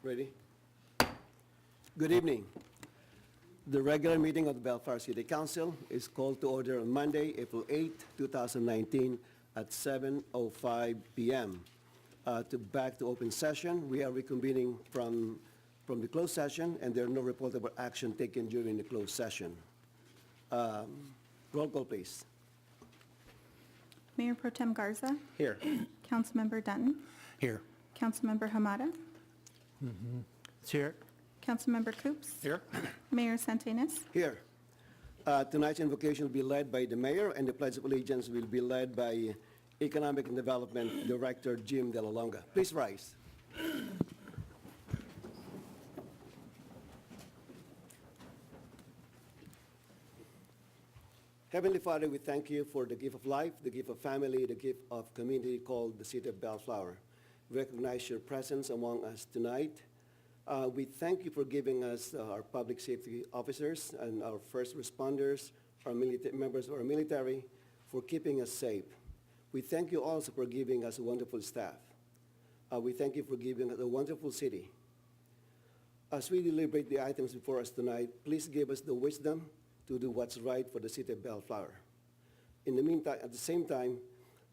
Ready? Good evening. The regular meeting of the Bellflower City Council is called to order on Monday, April 8, 2019 at 7:05 p.m. Back to open session. We are reconvening from the closed session, and there are no reportable action taken during the closed session. Roll call, please. Mayor Pro Tem Garza. Here. Councilmember Dutton. Here. Councilmember Hamada. It's here. Councilmember Coops. Here. Mayor Santinas. Here. Tonight's invocation will be led by the mayor, and the Pledge of Allegiance will be led by Economic and Development Director Jim De La Longa. Please rise. Heavenly Father, we thank you for the gift of life, the gift of family, the gift of community called the City of Bellflower. We recognize your presence among us tonight. We thank you for giving us our public safety officers and our first responders, our members of our military, for keeping us safe. We thank you also for giving us a wonderful staff. We thank you for giving us a wonderful city. As we deliberate the items before us tonight, please give us the wisdom to do what's right for the City of Bellflower. In the meantime, at the same time,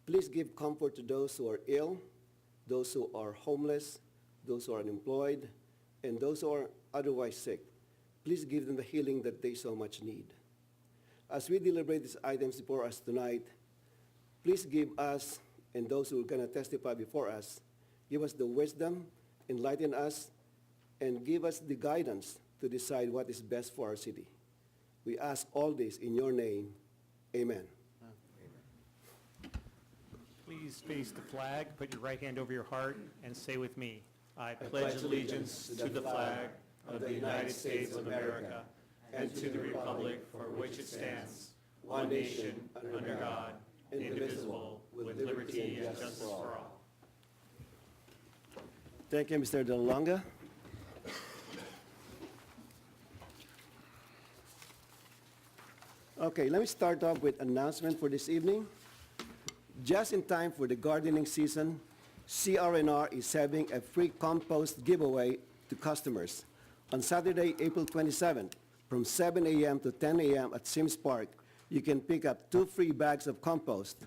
please give comfort to those who are ill, those who are homeless, those who are unemployed, and those who are otherwise sick. Please give them the healing that they so much need. As we deliberate these items before us tonight, please give us and those who are going to testify before us, give us the wisdom, enlighten us, and give us the guidance to decide what is best for our city. We ask all this in your name. Amen. Please face the flag, put your right hand over your heart, and say with me, I pledge allegiance to the flag of the United States of America and to the republic for which it stands, one nation, under God, indivisible, with liberty and justice for all. Thank you, Mr. De La Longa. Okay, let me start off with announcement for this evening. Just in time for the gardening season, CRNR is having a free compost giveaway to customers. On Saturday, April 27th, from 7 a.m. to 10 a.m. at Sims Park, you can pick up 2 free bags of compost.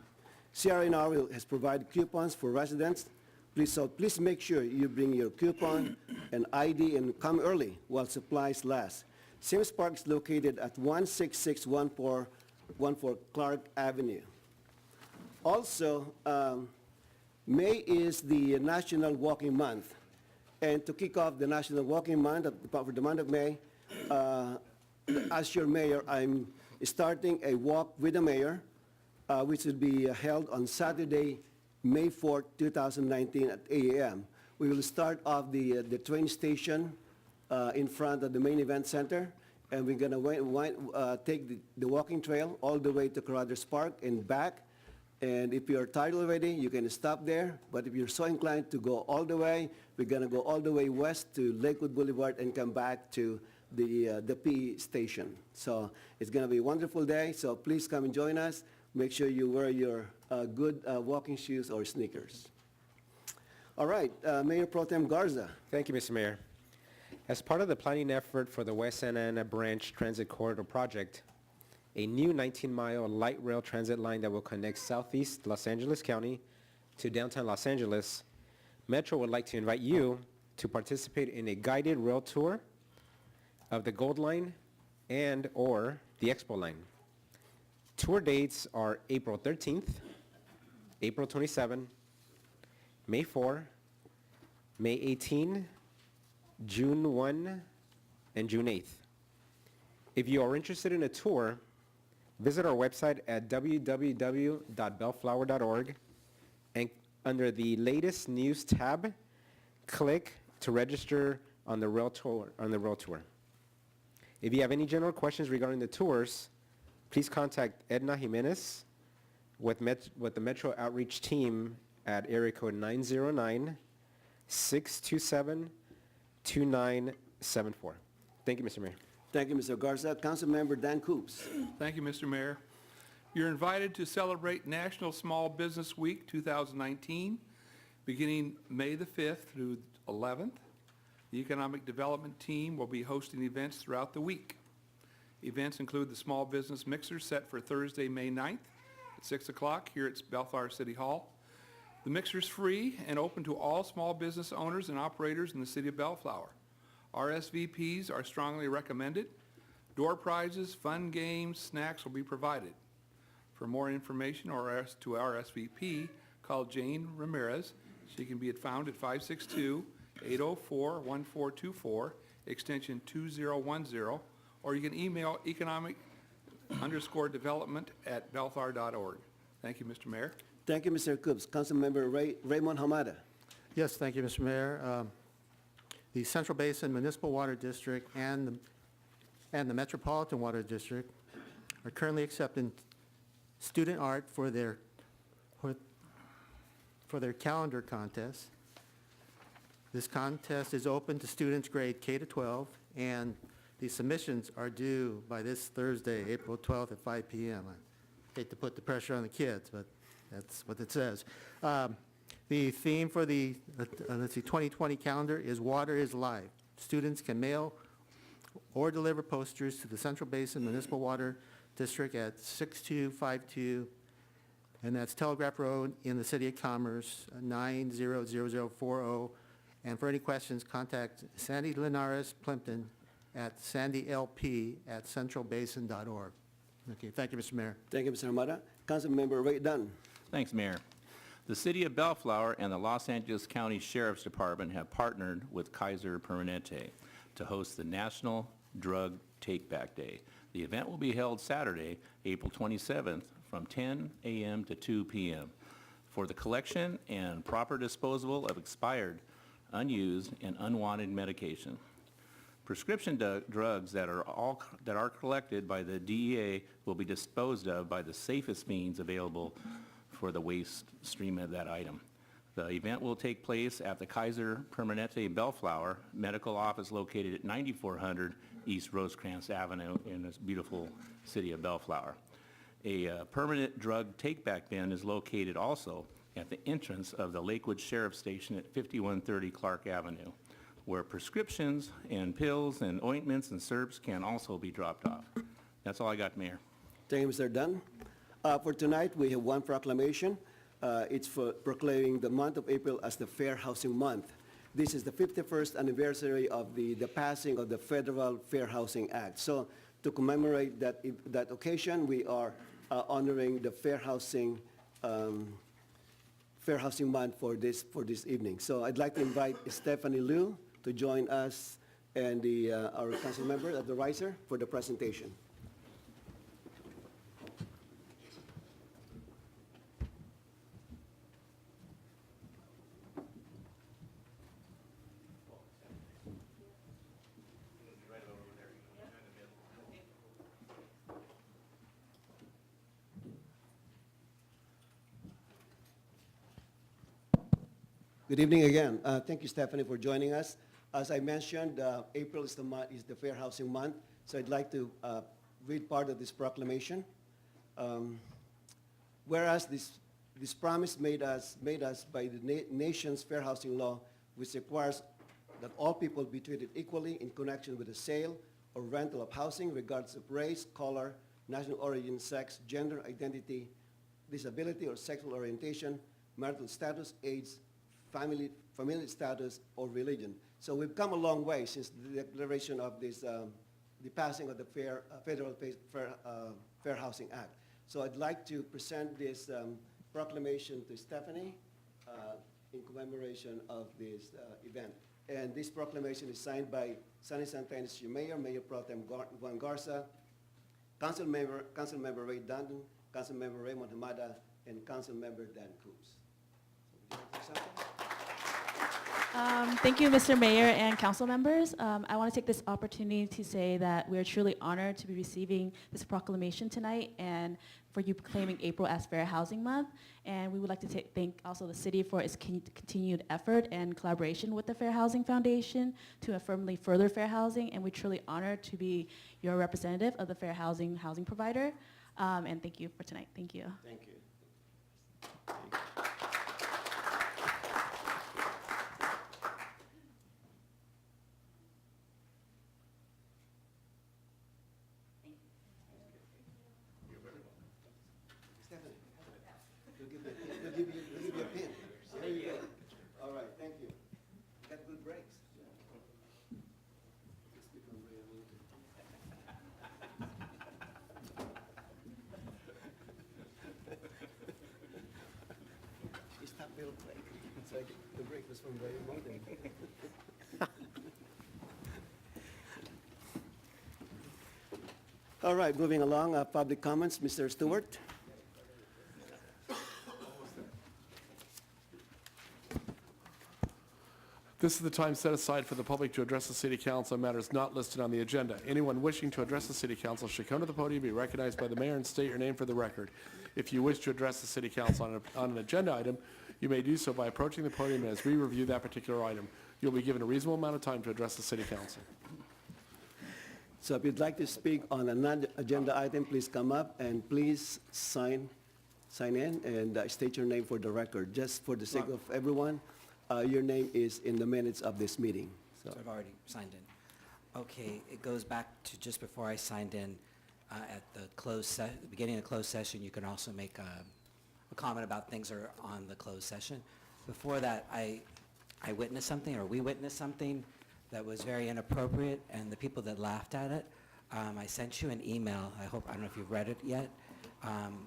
CRNR has provided coupons for residents. Please make sure you bring your coupon and ID and come early while supplies last. Sims Park is located at 16614 Clark Avenue. Also, May is the National Walking Month. And to kick off the National Walking Month for the month of May, as your mayor, I'm starting a walk with the mayor, which will be held on Saturday, May 4th, 2019 at 8 a.m. We will start off the train station in front of the main event center, and we're going to take the walking trail all the way to Carruthers Park and back. And if you're tired already, you can stop there. But if you're so inclined to go all the way, we're going to go all the way west to Lakewood Boulevard and come back to the P station. So it's going to be a wonderful day. So please come and join us. Make sure you wear your good walking shoes or sneakers. All right, Mayor Pro Tem Garza. Thank you, Mr. Mayor. As part of the planning effort for the West Santa Ana Branch Transit Corridor project, a new 19-mile light rail transit line that will connect southeast Los Angeles County to downtown Los Angeles, Metro would like to invite you to participate in a guided rail tour of the Gold Line and or the Expo Line. Tour dates are April 13th, April 27, May 4, May 18, June 1, and June 8th. If you are interested in a tour, visit our website at www.bellflower.org and under the latest news tab, click to register on the rail tour. If you have any general questions regarding the tours, please contact Edna Jimenez with the Metro Outreach Team at area code 909-627-2974. Thank you, Mr. Mayor. Thank you, Mr. Garza. Councilmember Dan Coops. Thank you, Mr. Mayor. You're invited to celebrate National Small Business Week 2019, beginning May the 5th through 11th. The Economic Development Team will be hosting events throughout the week. Events include the Small Business Mixer set for Thursday, May 9th at 6 o'clock here at Bellflower City Hall. The mixer is free and open to all small business owners and operators in the city of Bellflower. RSVPs are strongly recommended. Door prizes, fun games, snacks will be provided. For more information or to RSVP, call Jane Ramirez. She can be found at 562-804-1424, extension 2010, or you can email economic_development@bellflower.org. Thank you, Mr. Mayor. Thank you, Mr. Coops. Councilmember Raymond Hamada. Yes, thank you, Mr. Mayor. The Central Basin Municipal Water District and the Metropolitan Water District are currently accepting student art for their calendar contest. This contest is open to students grade K to 12, and the submissions are due by this Thursday, April 12th at 5 p.m. I hate to put the pressure on the kids, but that's what it says. The theme for the 2020 calendar is Water is Life. Students can mail or deliver posters to the Central Basin Municipal Water District at 6252, and that's Telegraph Road in the City of Commerce, 900040. And for any questions, contact Sandy Linares Plimpton at sandylp@centralbasin.org. Okay, thank you, Mr. Mayor. Thank you, Mr. Hamada. Councilmember Ray Dunn. Thanks, Mayor. The City of Bellflower and the Los Angeles County Sheriff's Department have partnered with Kaiser Permanente to host the National Drug Take-Back Day. The event will be held Saturday, April 27th from 10 a.m. to 2 p.m. for the collection and proper disposal of expired, unused, and unwanted medication. Prescription drugs that are collected by the DEA will be disposed of by the safest means available for the waste stream of that item. The event will take place at the Kaiser Permanente Bellflower Medical Office located at 9400 East Rosecrans Avenue in this beautiful city of Bellflower. A permanent drug take-back bin is located also at the entrance of the Lakewood Sheriff's Station at 5130 Clark Avenue, where prescriptions and pills and ointments and syrups can also be dropped off. That's all I got, Mayor. Thank you, Mr. Dunn. For tonight, we have one proclamation. It's for proclaiming the month of April as the Fair Housing Month. This is the 51st anniversary of the passing of the Federal Fair Housing Act. So to commemorate that occasion, we are honoring the Fair Housing Month for this evening. So I'd like to invite Stephanie Liu to join us and our council member at the riser for the presentation. Good evening again. Thank you, Stephanie, for joining us. As I mentioned, April is the Fair Housing Month, so I'd like to read part of this proclamation. Whereas this promise made us by the nation's fair housing law, which requires that all people be treated equally in connection with the sale or rental of housing, regardless of race, color, national origin, sex, gender identity, disability or sexual orientation, marital status, age, family status, or religion. So we've come a long way since the declaration of this, the passing of the Federal Fair Housing Act. So I'd like to present this proclamation to Stephanie in commemoration of this event. And this proclamation is signed by Sunny Santa Ynez Mayor, Mayor Pro Tem Juan Garza, Council Member Ray Dunn, Council Member Raymond Hamada, and Council Member Dan Coops. So would you like to say something? Thank you, Mr. Mayor and council members. I want to take this opportunity to say that we are truly honored to be receiving this proclamation tonight and for you proclaiming April as Fair Housing Month. And we would like to thank also the city for its continued effort and collaboration with the Fair Housing Foundation to affirmably further fair housing. And we're truly honored to be your representative of the fair housing provider. And thank you for tonight. Thank you. Thank you. Thank you. It's like the break was from very modern. All right, moving along, public comments, Mr. Stewart. This is the time set aside for the public to address the city council on matters not listed on the agenda. Anyone wishing to address the city council should come to the podium, be recognized by the mayor, and state your name for the record. If you wish to address the city council on an agenda item, you may do so by approaching the podium as we review that particular item. You'll be given a reasonable amount of time to address the city council. So if you'd like to speak on another agenda item, please come up and please sign in and state your name for the record. Just for the sake of everyone, your name is in the minutes of this meeting. So I've already signed in. Okay, it goes back to just before I signed in at the beginning of the closed session. You can also make a comment about things that are on the closed session. Before that, I witnessed something, or we witnessed something that was very inappropriate, and the people that laughed at it, I sent you an email. I don't know if you've read it yet.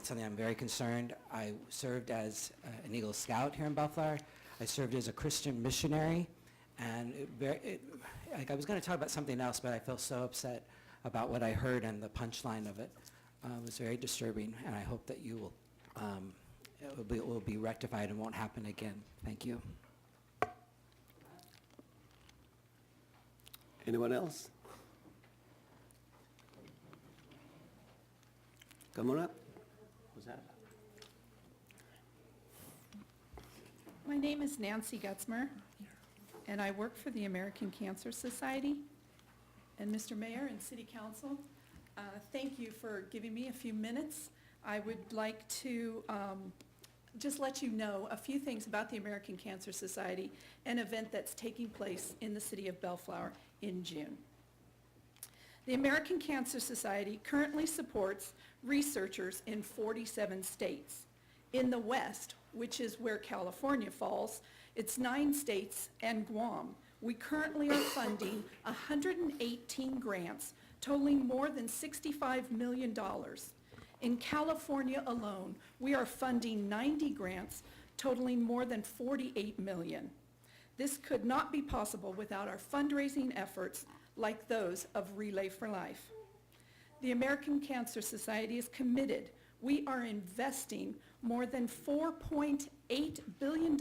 Something I'm very concerned. I served as an Eagle Scout here in Bellflower. I served as a Christian missionary, and I was going to talk about something else, but I feel so upset about what I heard, and the punchline of it was very disturbing, and I hope that you it will be rectified and won't happen again. Thank you. Anyone else? Come on up. What's that? My name is Nancy Gutzmer, and I work for the American Cancer Society. And Mr. Mayor and City Council, thank you for giving me a few minutes. I would like to just let you know a few things about the American Cancer Society, an event that's taking place in the city of Bellflower in June. The American Cancer Society currently supports researchers in 47 states. In the West, which is where California falls, it's 9 states and Guam. We currently are funding 118 grants totaling more than $65 million. In California alone, we are funding 90 grants totaling more than $48 million. This could not be possible without our fundraising efforts like those of Relay for Life. The American Cancer Society is committed. We are investing more than $4.8 billion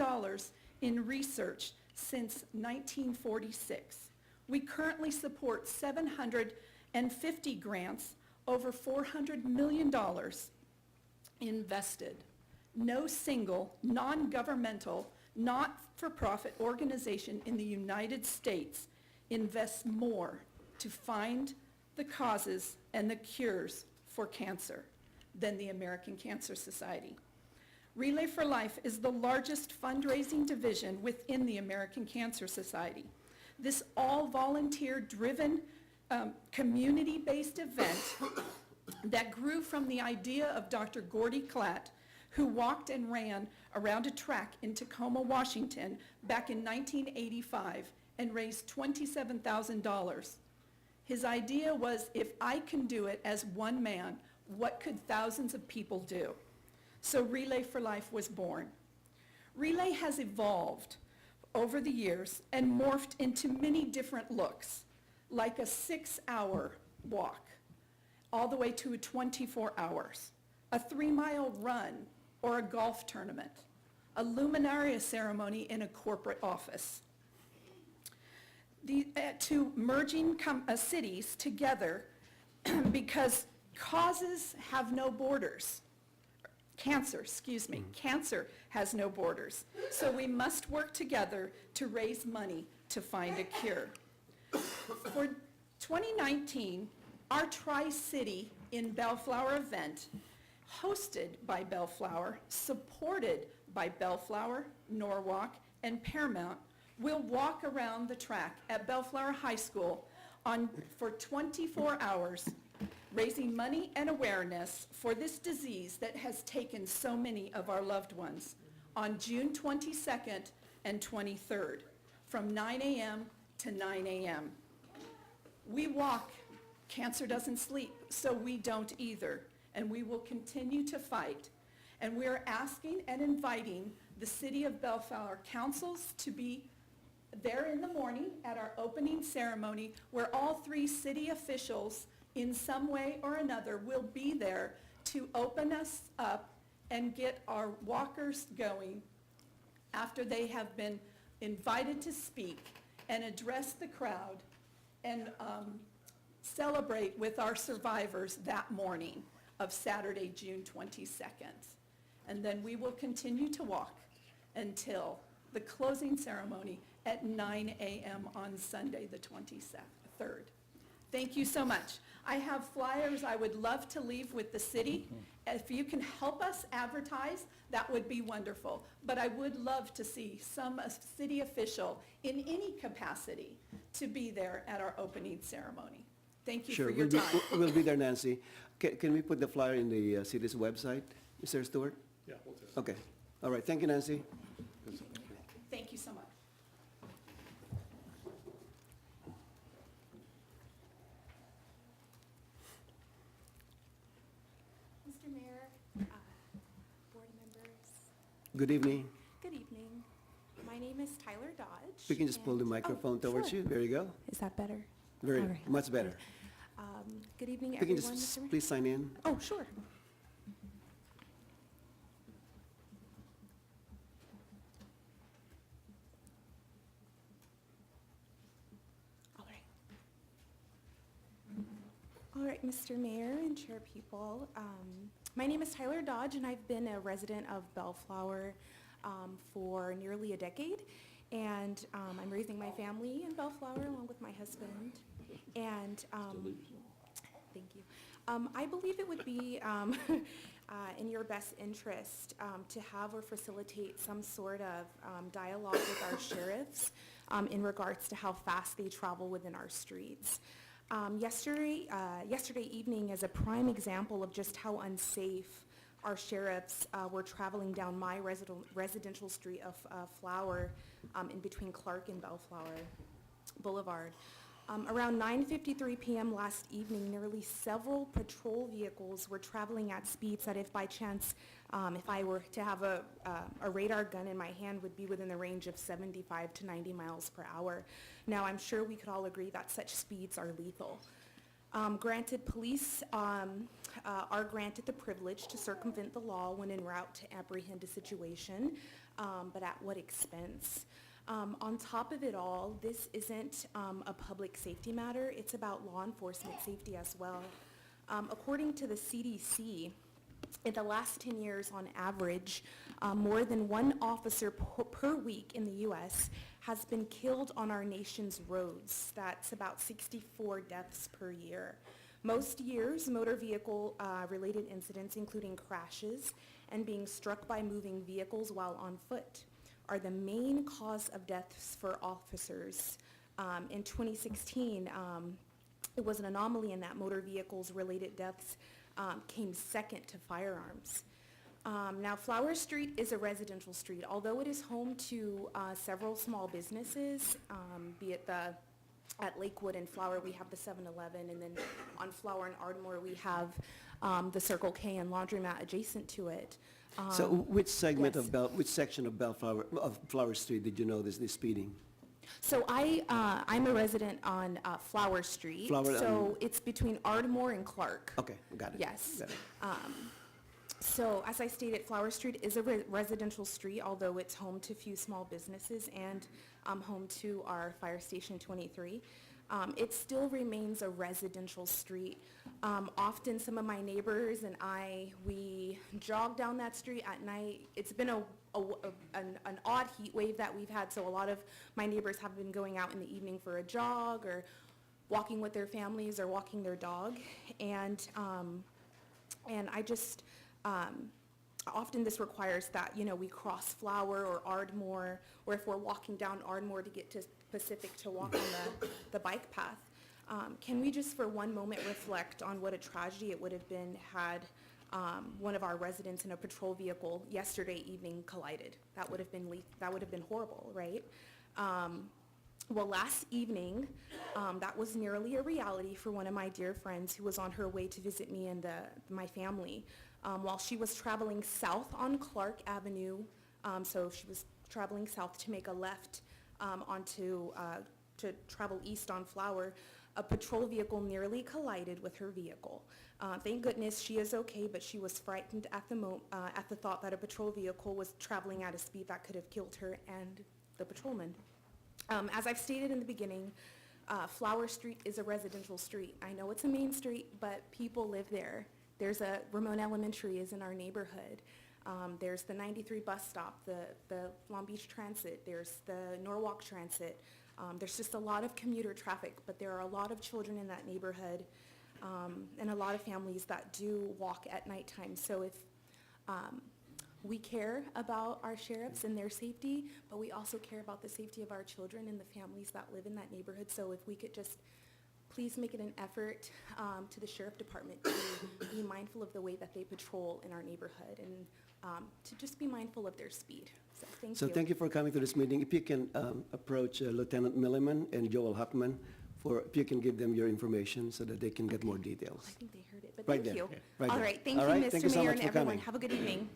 in research since 1946. We currently support 750 grants, over $400 million invested. No single non-governmental, not-for-profit organization in the United States invests more to find the causes and the cures for cancer than the American Cancer Society. Relay for Life is the largest fundraising division within the American Cancer Society. This all-volunteer-driven, community-based event that grew from the idea of Dr. Gordy Klatt, who walked and ran around a track in Tacoma, Washington back in 1985 and raised $27,000. His idea was, if I can do it as one man, what could thousands of people do? So Relay for Life was born. Relay has evolved over the years and morphed into many different looks, like a 6-hour walk, all the way to 24 hours, a 3-mile run or a golf tournament, a luminaria ceremony in a corporate office. To merging cities together because causes have no borders. Cancer has no borders. So we must work together to raise money to find a cure. For 2019, our Tri-City in Bellflower event, hosted by Bellflower, supported by Bellflower, Norwalk, and Paramount, will walk around the track at Bellflower High School for 24 hours, raising money and awareness for this disease that has taken so many of our loved ones on June 22nd and 23rd from 9 a.m. to 9 a.m. We walk. Cancer doesn't sleep, so we don't either, and we will continue to fight. And we're asking and inviting the City of Bellflower councils to be there in the morning at our opening ceremony, where all three city officials in some way or another will be there to open us up and get our walkers going after they have been invited to speak and address the crowd and celebrate with our survivors that morning of Saturday, June 22nd. And then we will continue to walk until the closing ceremony at 9 a.m. on Sunday, the 23rd. Thank you so much. I have flyers I would love to leave with the city. If you can help us advertise, that would be wonderful. But I would love to see some city official in any capacity to be there at our opening ceremony. Thank you for your time. We'll be there, Nancy. Can we put the flyer in the city's website, Mr. Stewart? Yeah, we'll do. Okay. All right. Thank you, Nancy. Thank you so much. Mr. Mayor, board members, Good evening. good evening. My name is Tyler Dodge. We can just pull the and- microphone oh, towards sure. you. There you go. Is that better? Very, All right. much better. Good evening, You can everyone. just Mr. Mayor. please sign in. Oh, sure. All right. All right, Mr. Mayor and Chair People. My name is Tyler Dodge, and I've been a resident of Bellflower for nearly a decade. And I'm raising my family in Bellflower along with my husband. And thank you. I believe it would be in your best interest to have or facilitate some sort of dialogue with our sheriffs in regards to how fast they travel within our streets. Yesterday evening is a prime example of just how unsafe our sheriffs were traveling down my residential street of Flower in between Clark and Bellflower Boulevard. Around 9:53 p.m. last evening, nearly several patrol vehicles were traveling at speeds that if by chance, if I were to have a radar gun in my hand, would be within the range of 75 to 90 miles per hour. Now, I'm sure we could all agree that such speeds are lethal. Granted, police are granted the privilege to circumvent the law when en route to apprehend a situation, but at what expense? On top of it all, this isn't a public safety matter, it's about law enforcement safety as well. According to the CDC, in the last 10 years on average, more than one officer per week in the U.S. has been killed on our nation's roads. That's about 64 deaths per year. Most years, motor vehicle related incidents, including crashes and being struck by moving vehicles while on foot, are the main cause of deaths for officers. In 2016, it was an anomaly in that motor vehicles related deaths came second to firearms. Now, Flower Street is a residential street. Although it is home to several small businesses, be it at Lakewood and Flower, we have the 7-Eleven, and then on Flower and Ardmore, we have the Circle K and laundromat adjacent to it. So which segment yes. of which section of Flower Street did you notice this speeding? So I'm a resident on Flower Street. So it's between Ardmore and Clark. Okay, got it. Yes. Got it. So as I stated, Flower Street is a residential street, although it's home to few small businesses and home to our Fire Station 23. It still remains a residential street. Often some of my neighbors and we jog down that street at night. It's been an odd heat wave that we've had, so a lot of my neighbors have been going out in the evening for a jog or walking with their families or walking their dog. And I just, often this requires that, we cross Flower or Ardmore, or if we're walking down Ardmore to get to Pacific to walk on the bike path. Can we just for one moment reflect on what a tragedy it would have been had one of our residents in a patrol vehicle yesterday evening collided? That would have been horrible, right? Well, last evening, that was nearly a reality for one of my dear friends who was on her way to visit me and my family. While she was traveling south on Clark Avenue So she was traveling south to make a left to travel east on Flower. A patrol vehicle nearly collided with her vehicle. Thank goodness she is okay, but she was frightened at the thought that a patrol vehicle was traveling at a speed that could have killed her and the patrolman. As I've stated in the beginning, Flower Street is a residential street. I know it's a main street, but people live there. There's Ramon Elementary is in our neighborhood. There's the 93 bus stop, the Long Beach Transit, there's the Norwalk Transit. There's just a lot of commuter traffic, but there are a lot of children in that neighborhood and a lot of families that do walk at nighttime. So if we care about our sheriffs and their safety, but we also care about the safety of our children and the families that live in that neighborhood. So if we could just please make it an effort to the sheriff department to be mindful of the way that they patrol in our neighborhood and to just be mindful of their speed. So thank you. So thank you for coming to this meeting. If you can approach Lieutenant Milliman and Joel Huckman, if you can give them your information so that they can get more details. I think they heard it, but Right thank there. you. Right All there. right, thank All you, right, thank you Mr. so Mayor much and for everyone. coming. Have a good evening.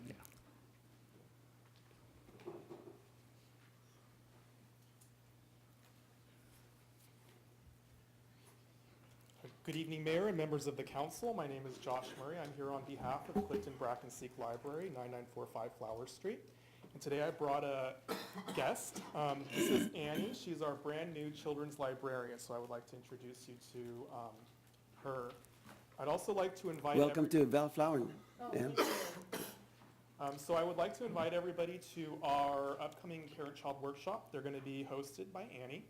Good evening, Mayor and members of the council. My name is Josh Murray. I'm here on behalf of Clifton Brackenseek Library, 9945 Flower Street. And today I brought a guest. This is Annie. She's our brand new children's librarian, so I would like to introduce you to her. I'd also like to invite Welcome to Bellflower. Yeah. So I would like to invite everybody to our upcoming parent-child workshop. They're going to be hosted by Annie.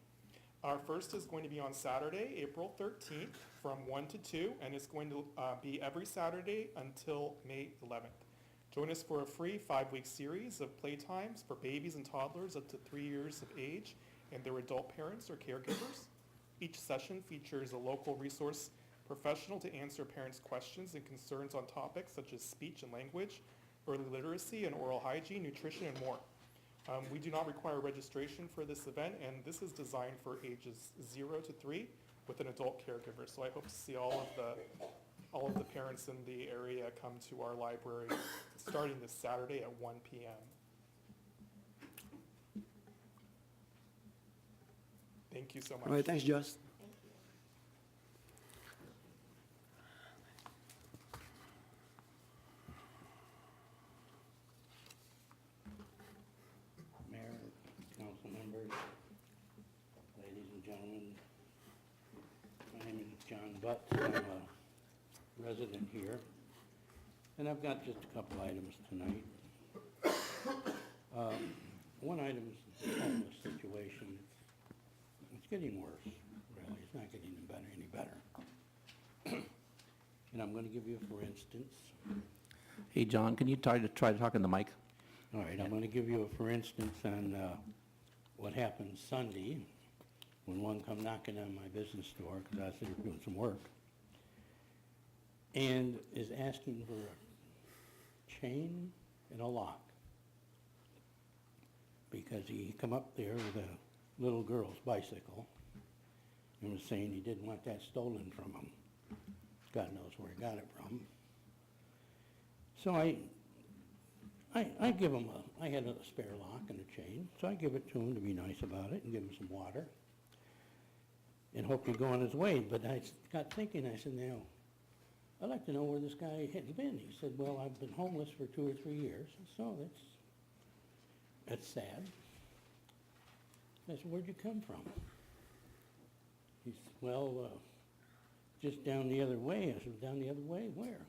Our first is going to be on Saturday, April 13th from 1 to 2, and it's going to be every Saturday until May 11th. Join us for a free 5-week series of playtimes for babies and toddlers up to 3 years of age and their adult parents or caregivers. Each session features a local resource professional to answer parents' questions and concerns on topics such as speech and language, early literacy and oral hygiene, nutrition, and more. We do not require registration for this event, and this is designed for ages 0 to 3 with an adult caregiver. So I hope to see all of the parents in the area come to our library starting this Saturday at 1 p.m. Thank you so much. All right, thanks, Josh. Mayor, council members, ladies and gentlemen, my name is John Butts. I'm a resident here, and I've got just a couple items tonight. One item is the homeless situation. It's getting worse, really. It's not getting any better. And I'm going to give you, for instance, Hey, John, can you try to talk in the mic? all right, I'm going to give you a for instance on what happened Sunday when one come knocking on my business door, because I was there doing some work, and is asking for a chain and a lock, because he come up there with a little girl's bicycle and was saying he didn't want that stolen from him. God knows where he got it from. So I give him I had a spare lock and a chain, so I give it to him to be nice about it and give him some water and hope he'd go on his way. But I got thinking, I said, now, I'd like to know where this guy has been. He said, well, I've been homeless for 2 or 3 years, so that's sad. I said, where'd you come from? He said, well, just down the other way. I said, down the other way? Where?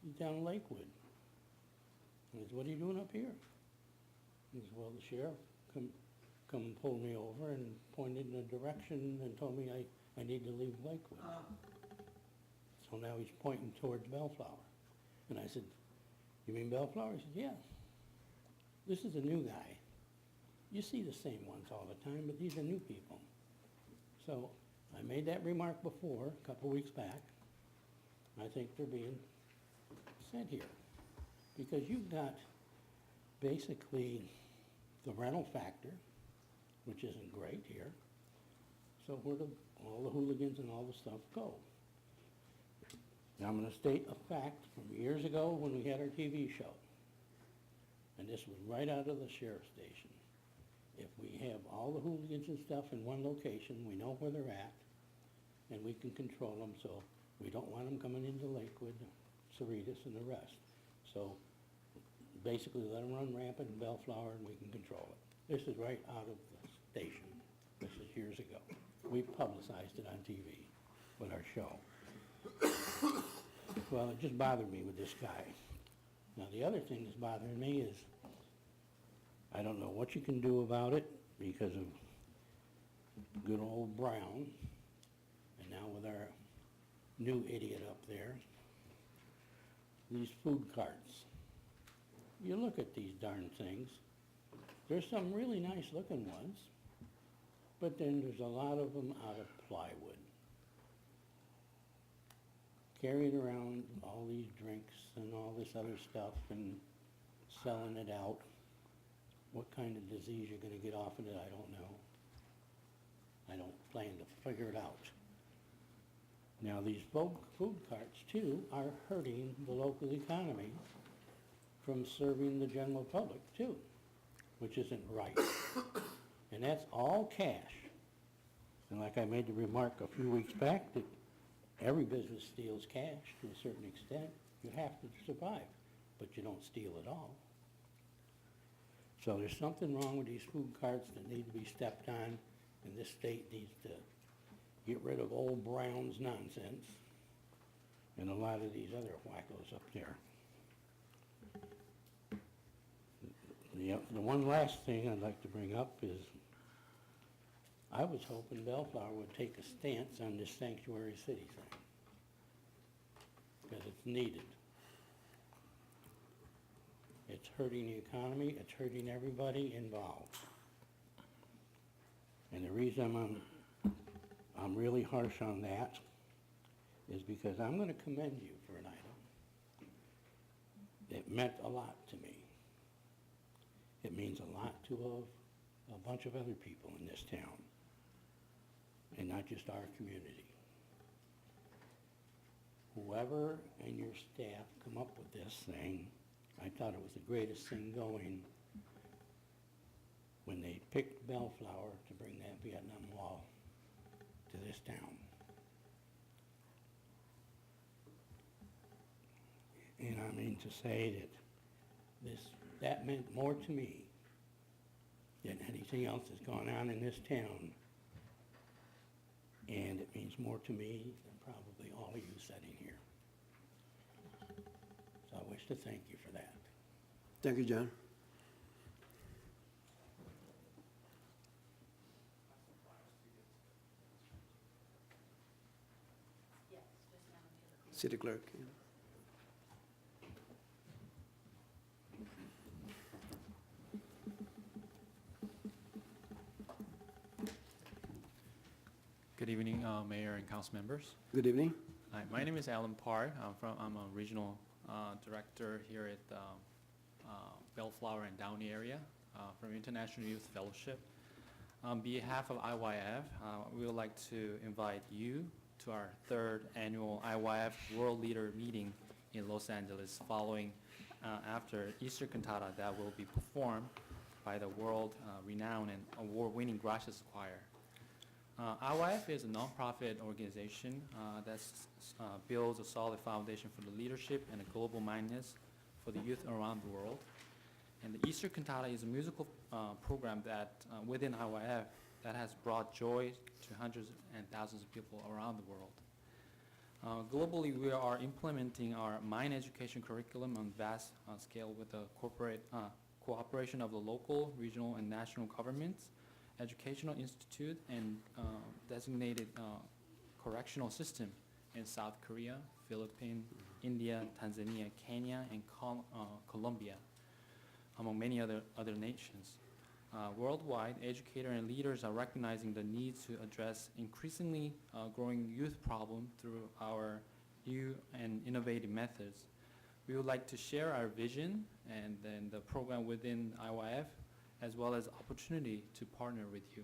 He's down in Lakewood. I said, what are you doing up here? He said, well, the sheriff come and pulled me over and pointed in a direction and told me I need to leave Lakewood. So now he's pointing towards Bellflower. And I said, you mean Bellflower? He said, yeah. This is a new guy. You see the same ones all the time, but these are new people. So I made that remark before, a couple weeks back. I think they're being said here. Because you've got basically the rental factor, which isn't great here. So where do all the hooligans and all the stuff go? Now I'm going to state a fact from years ago when we had our TV show. and this was right out of the sheriff's station. If we have all the hooligans and stuff in one location, we know where they're at, and we can control them, so we don't want them coming into Lakewood, Cerritos, and the rest. So basically, let them run rampant in Bellflower, and we can control it. This is right out of the station. This is years ago. We publicized it on TV with our show. Well, it just bothered me with this guy. Now, the other thing that's bothering me is, I don't know what you can do about it because of good old Brown, and now with our new idiot up there, these food carts. You look at these darn things, there's some really nice looking ones, but then there's a lot of them out of plywood. Carrying around all these drinks and all this other stuff and selling it out. What kind of disease you're gonna get off of it, I don't know. I don't plan to figure it out. Now, these food carts, too, are hurting the local economy from serving the general public, too, which isn't right. And that's all cash. And like I made the remark a few weeks back, that every business steals cash to a certain extent. You have to survive, but you don't steal it all. So there's something wrong with these food carts that need to be stepped on, and this state needs to get rid of old Brown's nonsense and a lot of these other wackos up there. The one last thing I'd like to bring up is I was hoping Bellflower would take a stance on this sanctuary city thing because it's needed. It's hurting the economy, it's hurting everybody involved. And the reason I'm really harsh on that is because I'm going to commend you for an item that meant a lot to me. It means a lot to a bunch of other people in this town, and not just our community. Whoever and your staff come up with this thing, I thought it was the greatest thing going when they picked Bellflower to bring that Vietnam Wall to this town. And I mean to say that meant more to me than anything else that's gone on in this town. And it means more to me than probably all of you sitting here. So I wish to thank you for that. Thank you, John. City Clerk. Yeah. Good evening, Mayor and council members. Good evening. Hi, my name is Alan Parr. I'm a regional director here at Bellflower and Downey area from International Youth Fellowship. On behalf of IYF, we would like to invite you to our third annual IYF World Leader Meeting in Los Angeles following after Easter Cantata that will be performed by the world-renowned and award-winning Gracias Choir. IYF is a nonprofit organization that builds a solid foundation for the leadership and a global mindedness for the youth around the world. And the Easter Cantata is a musical program that within IYF that has brought joy to hundreds and thousands of people around the world. Globally, we are implementing our Mind Education curriculum on vast scale with the corporate cooperation of the local, regional, and national governments, educational institute, and designated correctional system in South Korea, Philippines, India, Tanzania, Kenya, and Colombia, among many other nations. Worldwide, educators and leaders are recognizing the need to address increasingly growing youth problem through our new and innovative methods. We would like to share our vision and then the program within IYF, as well as opportunity to partner with you.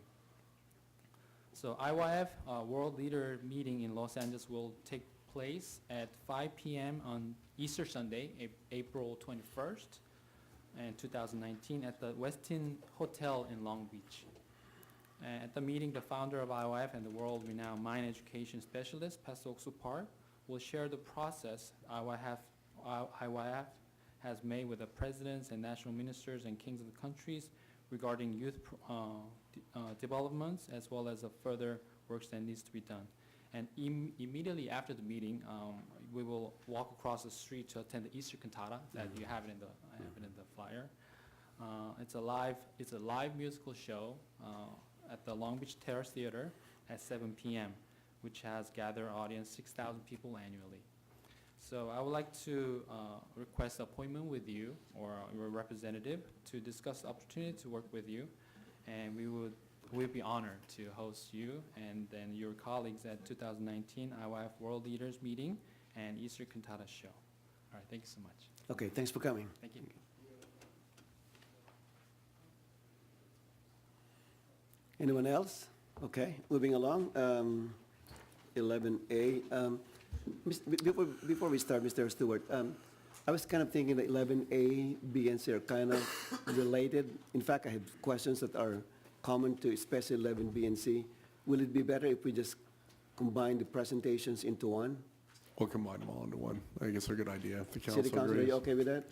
So IYF World Leader Meeting in Los Angeles will take place at 5 p.m. on Easter Sunday, April 21st. and 2019 at the Westin Hotel in Long Beach. And at the meeting, the founder of IYF and the world-renowned mine education specialist, Pastor Oksu Park, will share the process IYF has made with the presidents and national ministers and kings of the countries regarding youth developments, as well as the further works that needs to be done. And immediately after the meeting, we will walk across the street to attend the Easter cantata that you have it in the flyer. It's a live musical show at the Long Beach Terrace Theater at 7 p.m., which has gathered audience 6,000 people annually. So I would like to request an appointment with you or your representative to discuss the opportunity to work with you, and we'd be honored to host you and then your colleagues at 2019 IYF World Leaders Meeting and Easter Cantata Show. All right, thank you so much. Okay, thanks for coming. Thank you. Anyone else? Okay, moving along. 11A. Before we start, Mr. Stewart, I was kind of thinking that 11A, B, and C are kind of related. In fact, I have questions that are common to especially 11B and C. Will it be better if we just combine the presentations into one? We'll combine them all into one. I think it's a good idea if the council City Council, are agrees. you okay with that?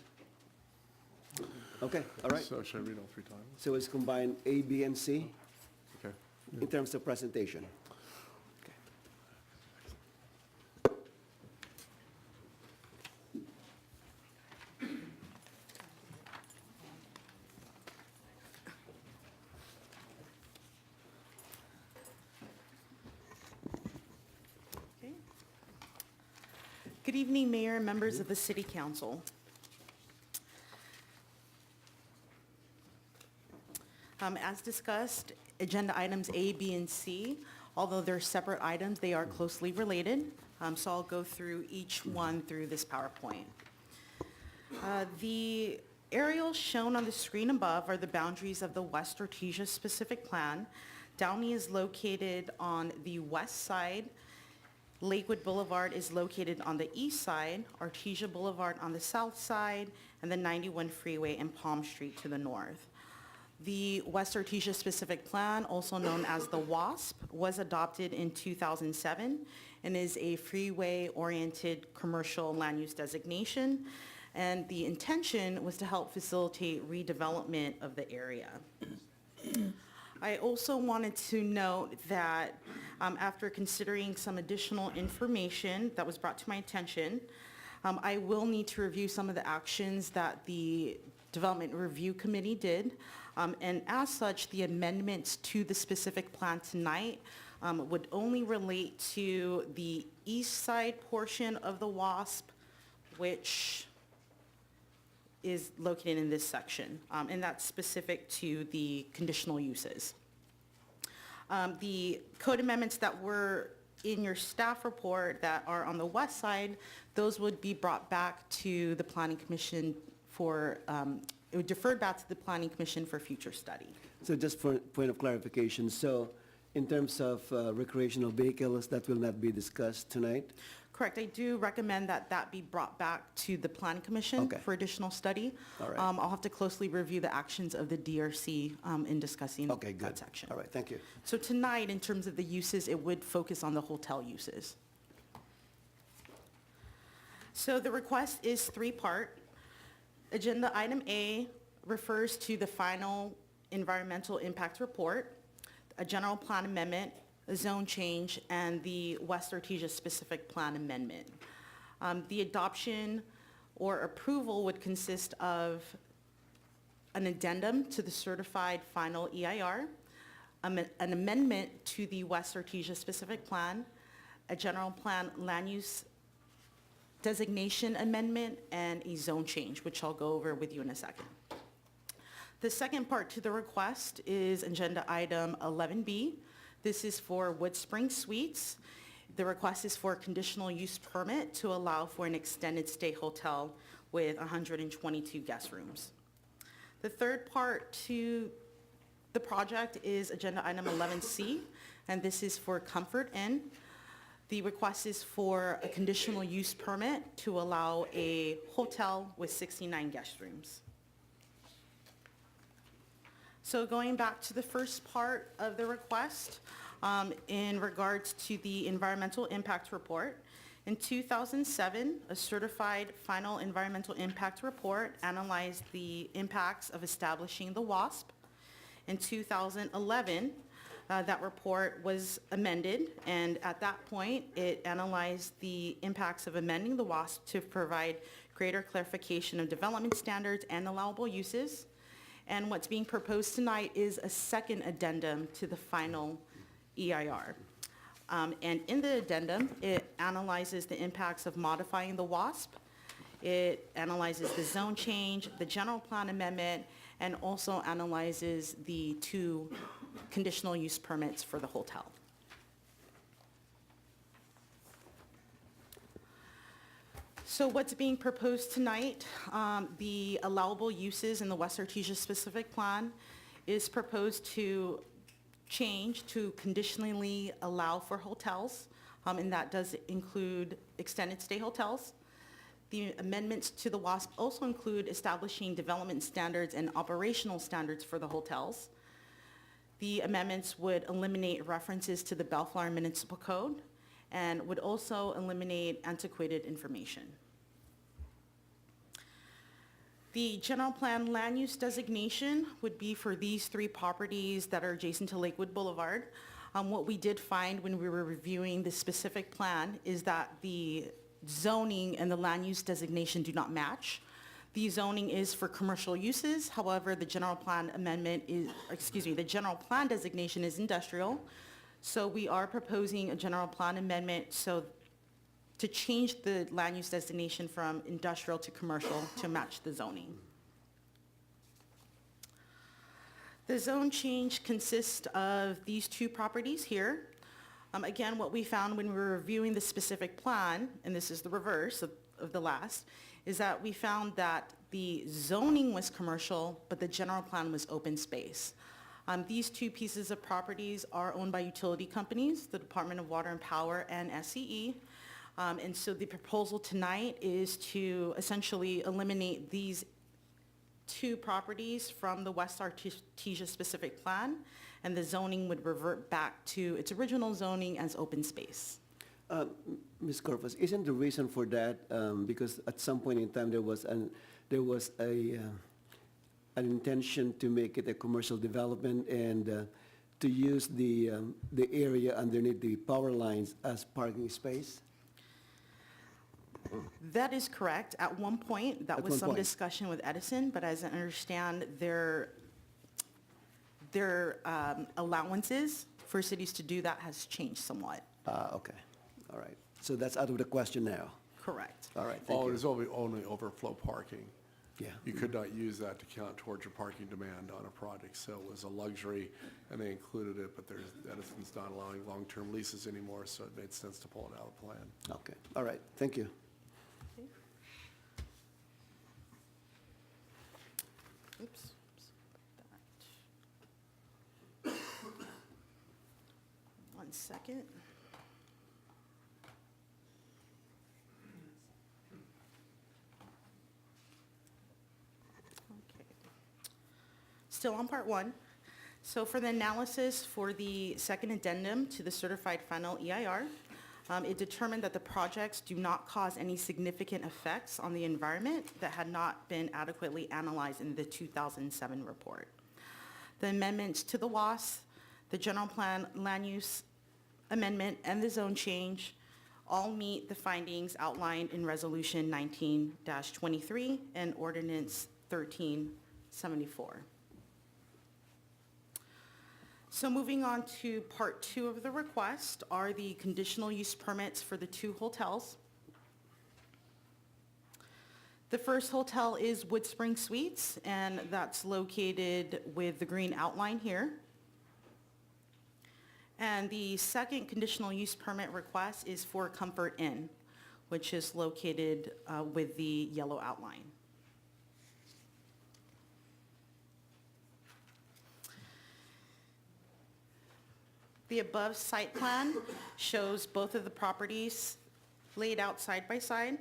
Okay, all right. So should I read all three times? So let's combine A, B, and C Okay. in terms of presentation. Good evening, Mayor and members of the City Council. As discussed, agenda items A, B, and C, although they're separate items, they are closely related. So I'll go through each one through this PowerPoint. The aerials shown on the screen above are the boundaries of the West Artesia specific plan. Downey is located on the west side. Lakewood Boulevard is located on the east side, Artesia Boulevard on the south side, and the 91 Freeway and Palm Street to the north. The West Artesia Specific Plan, also known as the WASP, was adopted in 2007 and is a freeway-oriented commercial land use designation. And the intention was to help facilitate redevelopment of the area. I also wanted to note that after considering some additional information that was brought to my attention, I will need to review some of the actions that the Development Review Committee did. And as such, the amendments to the specific plan tonight would only relate to the east side portion of the WASP, which is located in this section, and that's specific to the conditional uses. The code amendments that were in your staff report that are on the west side, those would be brought back to the Planning Commission for, it would defer back to the Planning Commission for future study. So just for point of clarification, so in terms of recreational vehicles, that will not be discussed tonight? Correct. I do recommend that that be brought back to the Planning Commission Okay. for additional study. All right. I'll have to closely review the actions of the DRC in discussing Okay, good. that section. All right, thank you. So tonight, in terms of the uses, it would focus on the hotel uses. So the request is three-part. Agenda item A refers to the final environmental impact report, a general plan amendment, a zone change, and the West Artesia specific plan amendment. The adoption or approval would consist of an addendum to the certified final EIR, an amendment to the West Artesia specific plan, a general plan land use designation amendment, and a zone change, which I'll go over with you in a second. The second part to the request is agenda item 11B. This is for WOODSPRING Suites. The request is for a conditional use permit to allow for an extended stay hotel with 122 guest rooms. The third part to the project is agenda item 11C, and this is for Comfort Inn. The request is for a conditional use permit to allow a hotel with 69 guest rooms. So going back to the first part of the request, in regards to the environmental impact report, in 2007, a certified final environmental impact report analyzed the impacts of establishing the WASP. In 2011, that report was amended, and at that point, it analyzed the impacts of amending the WASP to provide greater clarification of development standards and allowable uses. And what's being proposed tonight is a second addendum to the final EIR. And in the addendum, it analyzes the impacts of modifying the WASP. It analyzes the zone change, the general plan amendment, and also analyzes the 2 conditional use permits for the hotel. So what's being proposed tonight, the allowable uses in the West Artesia specific plan is proposed to change to conditionally allow for hotels, and that does include extended stay hotels. The amendments to the WASP also include establishing development standards and operational standards for the hotels. The amendments would eliminate references to the Bellflower Municipal Code and would also eliminate antiquated information. The general plan land use designation would be for these 3 properties that are adjacent to Lakewood Boulevard. What we did find when we were reviewing the specific plan is that the zoning and the land use designation do not match. The zoning is for commercial uses, however, the general plan the general plan designation is industrial. So we are proposing a general plan amendment to change the land use designation from industrial to commercial to match the zoning. The zone change consists of these 2 properties here. Again, what we found when we were reviewing the specific plan, and this is the reverse of the last, is that we found that the zoning was commercial, but the general plan was open space. These 2 pieces of properties are owned by utility companies, the Department of Water and Power and SCE. And so the proposal tonight is to essentially eliminate these 2 properties from the West Artesia specific plan, and the zoning would revert back to its original zoning as open space. Ms. Corpus, isn't the reason for that because at some point in time there was an intention to make it a commercial development and to use the area underneath the power lines as parking space? That is correct. At one point, that was some discussion with Edison, but as I understand, their allowances for cities to do that has changed somewhat. Okay. All right. So that's out of the question now. Correct. All right. Thank you. There's only overflow parking. Yeah. You could not use that to count towards your parking demand on a project, so it was a luxury, and they included it, but Edison's not allowing long-term leases anymore, so it made sense to pull it out of the plan. Okay. All right. Thank you. Oops. One second. Okay. Still on part 1. So for the analysis for the second addendum to the certified final EIR, it determined that the projects do not cause any significant effects on the environment that had not been adequately analyzed in the 2007 report. The amendments to the WASP, the general plan land use amendment, and the zone change all meet the findings outlined in Resolution 19-23 and Ordinance 1374. So moving on to part 2 of the request are the conditional use permits for the 2 hotels. The first hotel is WOODSPRING Suites, and that's located with the green outline here. And the second conditional use permit request is for Comfort Inn, which is located with the yellow outline. The above site plan shows both of the properties laid out side by side.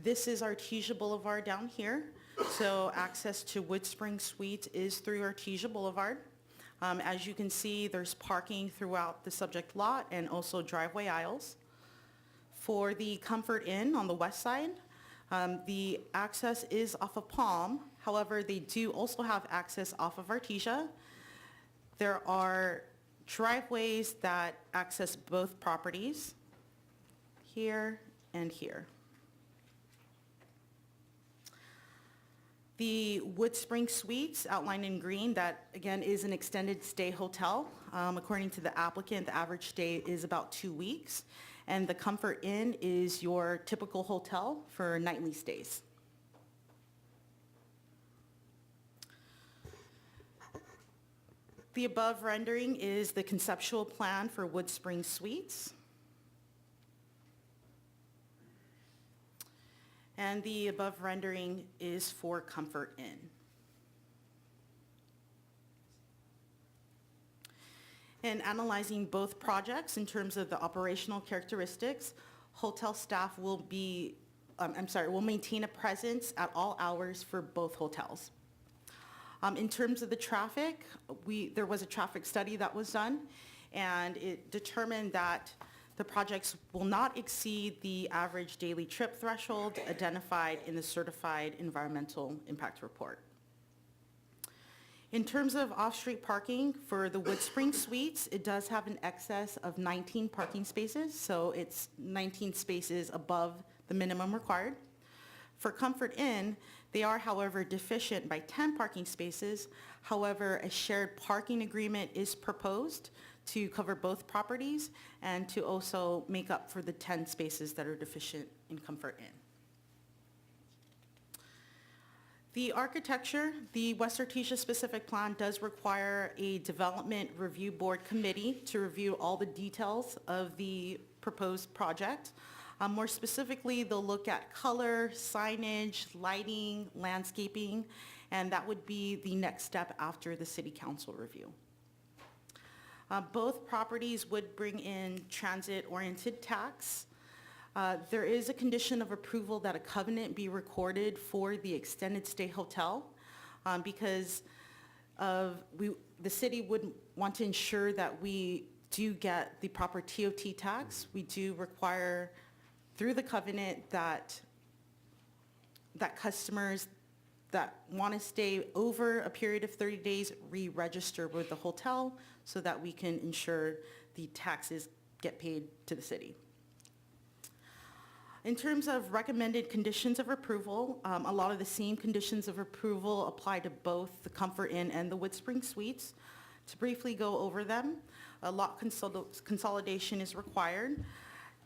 This is Artesia Boulevard down here. So access to WOODSPRING Suites is through Artesia Boulevard. As you can see, there's parking throughout the subject lot and also driveway aisles. For the Comfort Inn on the west side, the access is off of Palm. However, they do also have access off of Artesia. There are driveways that access both properties, here and here. The WOODSPRING Suites outlined in green, that again is an extended stay hotel. According to the applicant, the average stay is about 2 weeks. And the Comfort Inn is your typical hotel for nightly stays. The above rendering is the conceptual plan for WOODSPRING Suites. And the above rendering is for Comfort Inn. In analyzing both projects in terms of the operational characteristics, hotel staff will maintain a presence at all hours for both hotels. In terms of the traffic, there was a traffic study that was done, and it determined that the projects will not exceed the average daily trip threshold identified in the Certified Environmental Impact Report. In terms of off-street parking for the WOODSPRING Suites, it does have an excess of 19 parking spaces, so it's 19 spaces above the minimum required. For Comfort Inn, they are, however, deficient by 10 parking spaces. However, a shared parking agreement is proposed to cover both properties and to also make up for the 10 spaces that are deficient in Comfort Inn. The architecture, the West Artesia specific plan does require a development review board committee to review all the details of the proposed project. More specifically, they'll look at color, signage, lighting, landscaping, and that would be the next step after the city council review. Both properties would bring in transit-oriented tax. There is a condition of approval that a covenant be recorded for the extended stay hotel because the city would want to ensure that we do get the proper TOT tax. We do require through the covenant that customers that want to stay over a period of 30 days re-register with the hotel so that we can ensure the taxes get paid to the city. In terms of recommended conditions of approval, a lot of the same conditions of approval apply to both the Comfort Inn and the WOODSPRING Suites. To briefly go over them, a lot consolidation is required.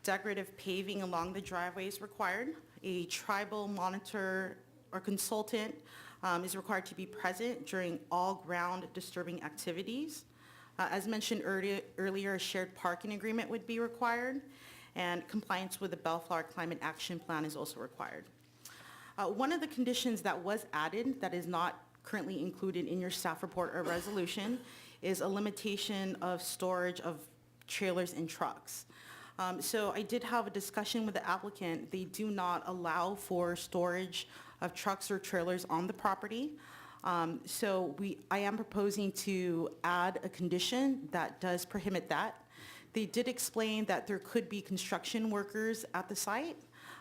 Decorative paving along the driveway is required. A tribal monitor or consultant is required to be present during all ground disturbing activities. As mentioned earlier, a shared parking agreement would be required, and compliance with the Bellflower Climate Action Plan is also required. One of the conditions that was added that is not currently included in your staff report or resolution is a limitation of storage of trailers and trucks. So I did have a discussion with the applicant. They do not allow for storage of trucks or trailers on the property. So I am proposing to add a condition that does prohibit that. They did explain that there could be construction workers at the site,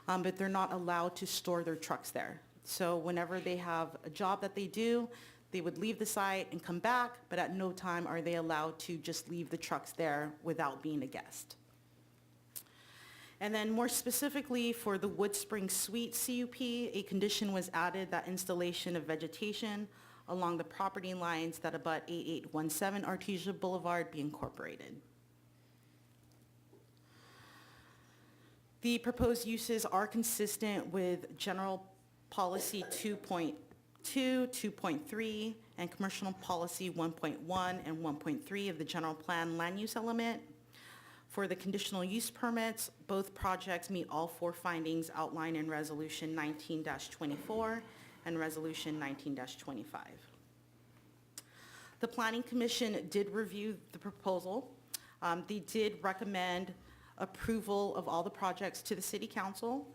but they're not allowed to store their trucks there. So whenever they have a job that they do, they would leave the site and come back, but at no time are they allowed to just leave the trucks there without being a guest. And then more specifically for the WOODSPRING Suite CUP, a condition was added that installation of vegetation along the property lines that abut 8817 Artesia Boulevard be incorporated. The proposed uses are consistent with General Policy 2.2, 2.3, and Commercial Policy 1.1 and 1.3 of the General Plan Land Use Element. For the conditional use permits, both projects meet all four findings outlined in Resolution 19-24 and Resolution 19-25. The Planning Commission did review the proposal. They did recommend approval of all the projects to the City Council.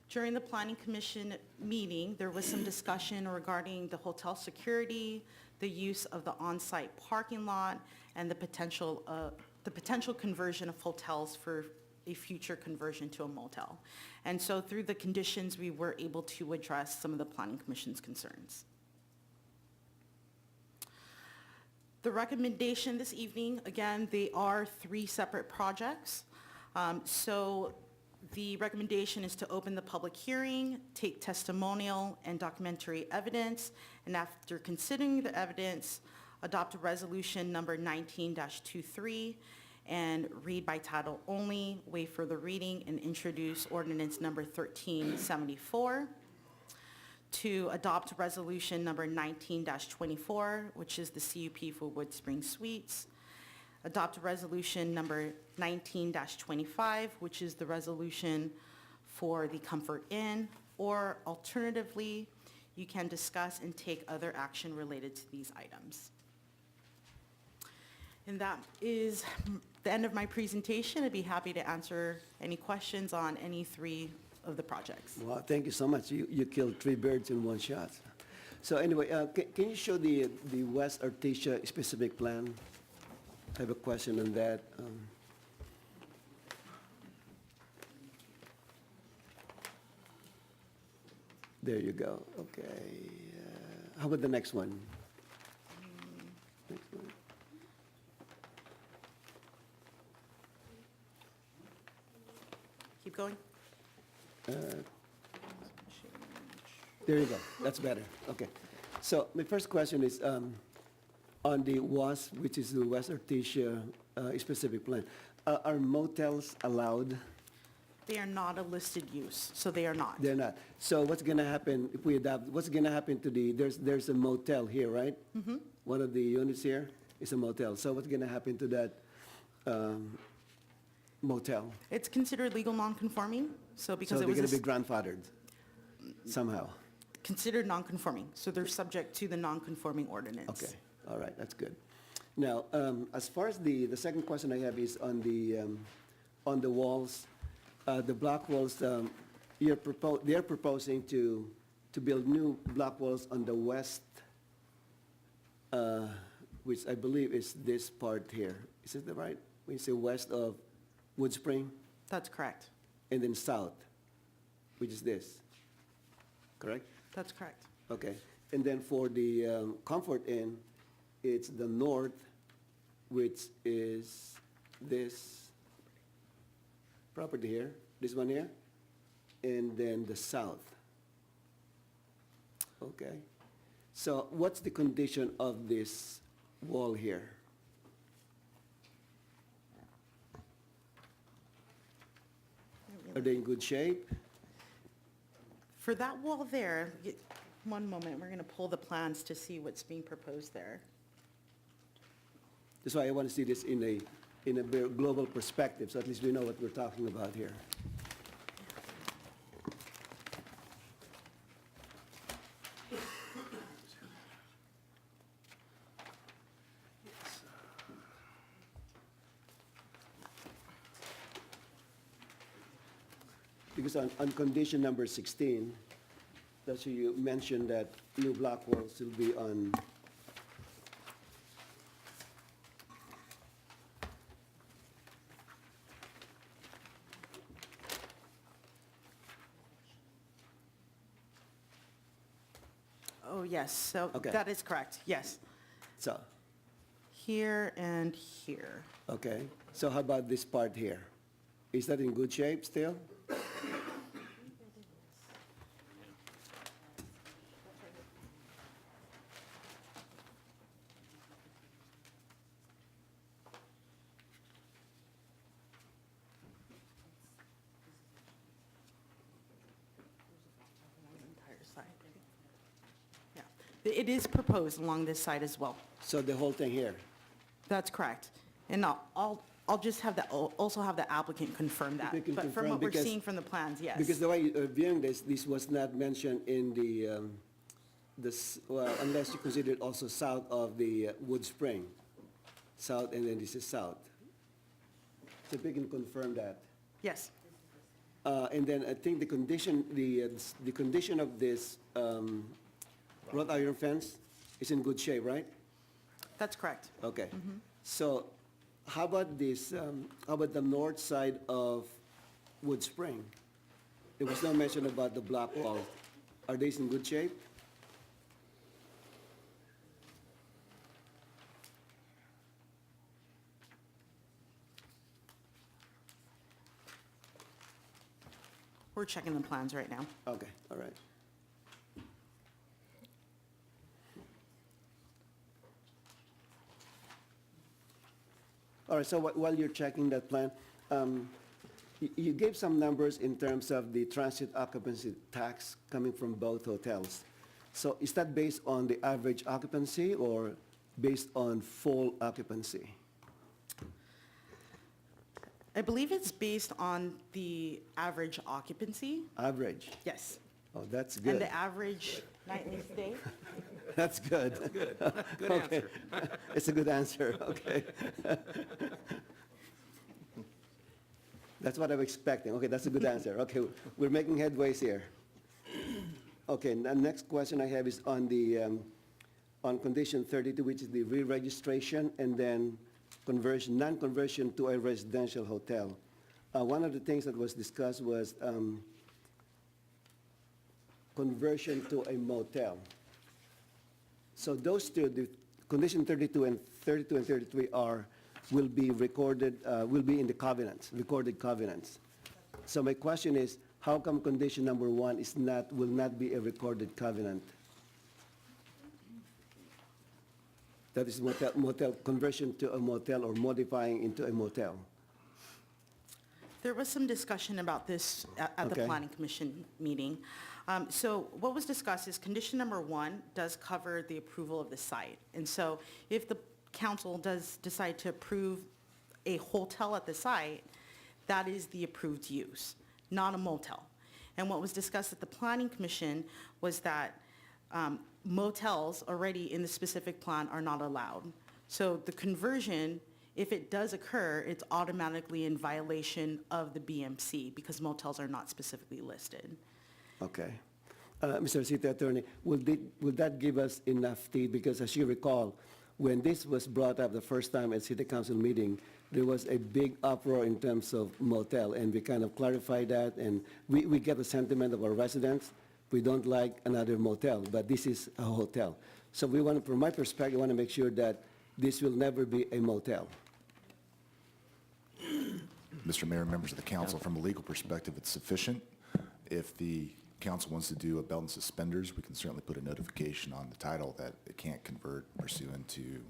During the Planning Commission meeting, there was some discussion regarding the hotel security, the use of the on-site parking lot, and the potential conversion of hotels for a future conversion to a motel. And so through the conditions, we were able to address some of the Planning Commission's concerns. The recommendation this evening, again, they are 3 separate projects. So the recommendation is to open the public hearing, take testimonial and documentary evidence, and after considering the evidence, adopt a resolution number 19-23 and read by title only, waive further reading, and introduce ordinance number 1374. To adopt resolution number 19-24, which is the CUP for WOODSPRING Suites. Adopt resolution number 19-25, which is the resolution for the Comfort Inn, or alternatively, you can discuss and take other action related to these items. And that is the end of my presentation. I'd be happy to answer any questions on any 3 of the projects. Well, thank you so much. You killed 3 birds in 1 shot. So anyway, can you show the West Artesia specific plan? I have a question on that. There you go. Okay. How about the next one? Next one. Keep going. There you go. That's better. Okay. So my first question is on the WASP, which is the West Artesia specific plan. Are motels allowed? They are not a listed use, so they are not. They're not. So what's going to happen if we adopt? What's going to happen to there's a motel here, right? Mhm. One of the units here is a motel. So what's going to happen to that motel? It's considered legal non-conforming, so because So it they're was going to be grandfathered somehow. considered non-conforming, so they're subject to the non-conforming ordinance. Okay, all right, that's good. Now, as far as the second question I have is on the walls, the block walls. They're proposing to build new block walls on the west, which I believe is this part here. Is it the right? When you say west of WOODSPRING, That's correct. and then south, which is this, correct? That's correct. Okay, and then for the Comfort Inn, it's the north, which is this property here, this one here, and then the south. Okay, so what's the condition of this wall here? Are they in good shape? For that wall there, one moment, we're going to pull the plans to see what's being proposed there. That's why I want to see this in a very global perspective, so at least we know what we're talking about here. Because on condition number 16, that's where you mentioned that new block walls will be on Oh, yes, so Okay. that is correct, yes. so, Here and here. okay. So how about this part here? Is that in good shape still? Entire side. Yeah, it is proposed along this side as well. So the whole thing here? That's correct. And I'll just have that, also have the applicant confirm that. If you can But from confirm, what we're because- seeing from the plans, yes. Because the way you're viewing this was not mentioned in well, unless you consider it also south of the WOODSPRING. South, and then this is south. So if you can confirm that. Yes. And then I think the condition of this wrought iron fence is in good shape, right? That's correct. Okay. So how about this, how about the north side of WOODSPRING? There was no mention about the block wall. Are these in good shape? We're checking the plans right now. Okay, all right. All right, so while you're checking that plan, you gave some numbers in terms of the transit occupancy tax coming from both hotels. So is that based on the average occupancy or based on full occupancy? I believe it's based on the average occupancy. Average? Yes. Oh, that's And good. the average nightly stay. That's good. That's good. Good Okay. answer. It's a good answer, okay. That's what I'm expecting. Okay, that's a good answer. Okay, we're making headways here. Okay, the next question I have is on the, on condition 32, which is the re-registration and then conversion, non-conversion to a residential hotel. One of the things that was discussed was conversion to a motel. So those two, the condition 32 and 33 will be recorded, will be in the covenants, recorded covenants. So my question is, how come condition number 1 will not be a recorded covenant? That is motel, conversion to a motel or modifying into a motel. There was some discussion about this at the Okay. Planning Commission meeting. So what was discussed is condition number 1 does cover the approval of the site. And so if the council does decide to approve a hotel at the site, that is the approved use, not a motel. And what was discussed at the Planning Commission was that motels already in the specific plan are not allowed. So the conversion, if it does occur, it's automatically in violation of the BMC because motels are not specifically listed. Okay. Mr. City Attorney, will that give us enough teeth? Because as you recall, when this was brought up the first time at City Council meeting, there was a big uproar in terms of motel, and we kind of clarified that, and we get the sentiment of our residents. We don't like another motel, but this is a hotel. So we want to, from my perspective, want to make sure that this will never be a motel. Mr. Mayor, members of the council, from a legal perspective, it's sufficient. If the council wants to do a belt and suspenders, we can certainly put a notification on the title that it can't convert pursuant to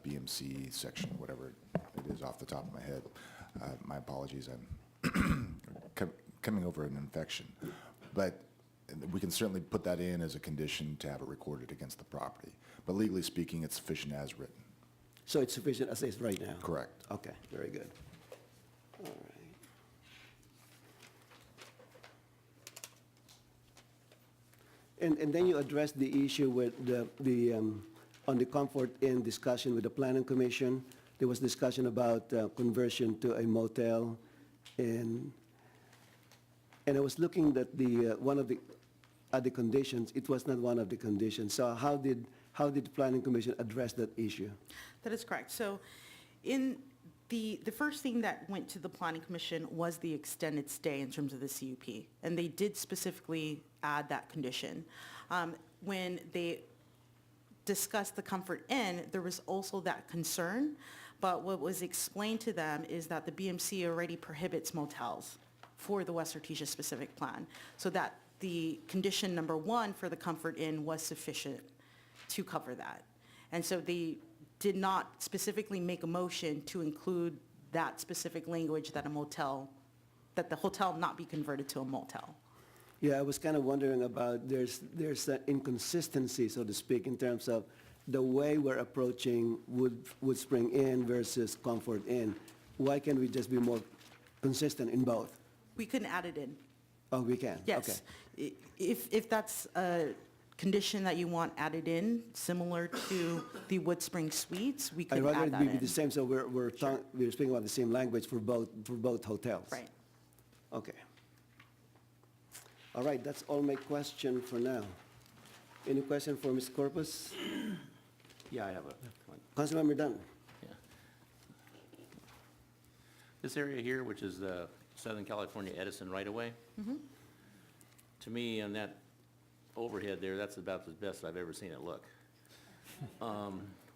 BMC section, whatever it is off the top of my head. My apologies, I'm coming over an infection. But we can certainly put that in as a condition to have it recorded against the property. But legally speaking, it's sufficient as written. So it's sufficient as is right now? Correct. Okay, very good. All right. And then you addressed the issue with on the Comfort Inn discussion with the Planning Commission. There was discussion about conversion to a motel, and I was looking at the one of the other conditions. It was not one of the conditions. So how did the Planning Commission address that issue? That is correct. So in the first thing that went to the Planning Commission was the extended stay in terms of the CUP, and they did specifically add that condition. When they discussed the Comfort Inn, there was also that concern, but what was explained to them is that the BMC already prohibits motels for the West Artesia specific plan, so that the condition number 1 for the Comfort Inn was sufficient to cover that. And so they did not specifically make a motion to include that specific language that the hotel not be converted to a motel. Yeah, I was kind of wondering about, there's an inconsistency, so to speak, in terms of the way we're approaching WOODSPRING Inn versus Comfort Inn. Why can't we just be more consistent in both? We can add it in. Oh, we can? Yes. If that's a condition that you want added in, similar to the WOODSPRING Suites, we I'd can rather add it that be in. the same, so we're speaking about the same language for both hotels. Right. Okay. All right, that's all my question for now. Any question for Ms. Corpus? Yeah, I have a one. Councilmember Dunn. Yeah. This area here, which is the Southern California Edison right-of-way, to me, on that overhead there, that's about the best I've ever seen it look.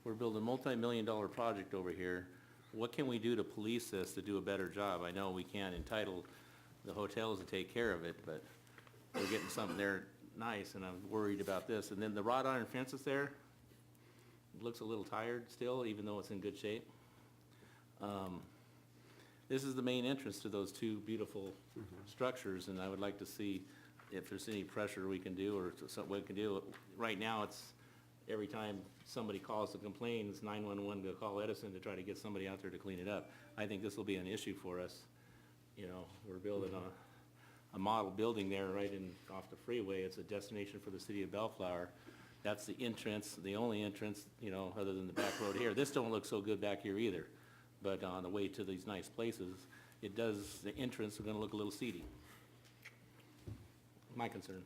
We're building a multi-million-dollar project over here. What can we do to police this to do a better job? I know we can't entitle the hotels to take care of it, but we're getting something there nice, and I'm worried about this. And then the wrought iron fences there, it looks a little tired still, even though it's in good shape. This is the main entrance to those two beautiful structures, and I would like to see if there's any pressure we can do or something we can do. Right now, it's every time somebody calls to complain, it's 911 to call Edison to try to get somebody out there to clean it up. I think this will be an issue for us. You know, we're building a model building there right in off the freeway. It's a destination for the city of Bellflower. That's the entrance, the only entrance, you know, other than the back road here. This don't look so good back here either. But on the way to these nice places, it does, the entrance is gonna look a little seedy. My concern.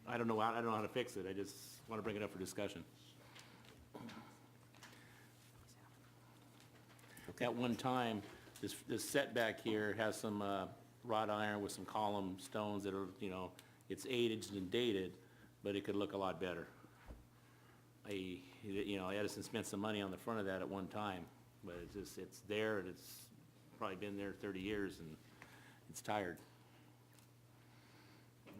I don't know how to fix it. I just want to bring it up for discussion. At one time, this setback here has some wrought iron with some column stones that are, you know, it's aged and dated, but it could look a lot better. You know, Edison spent some money on the front of that at one time, but it's there, and it's probably been there 30 years, and it's tired.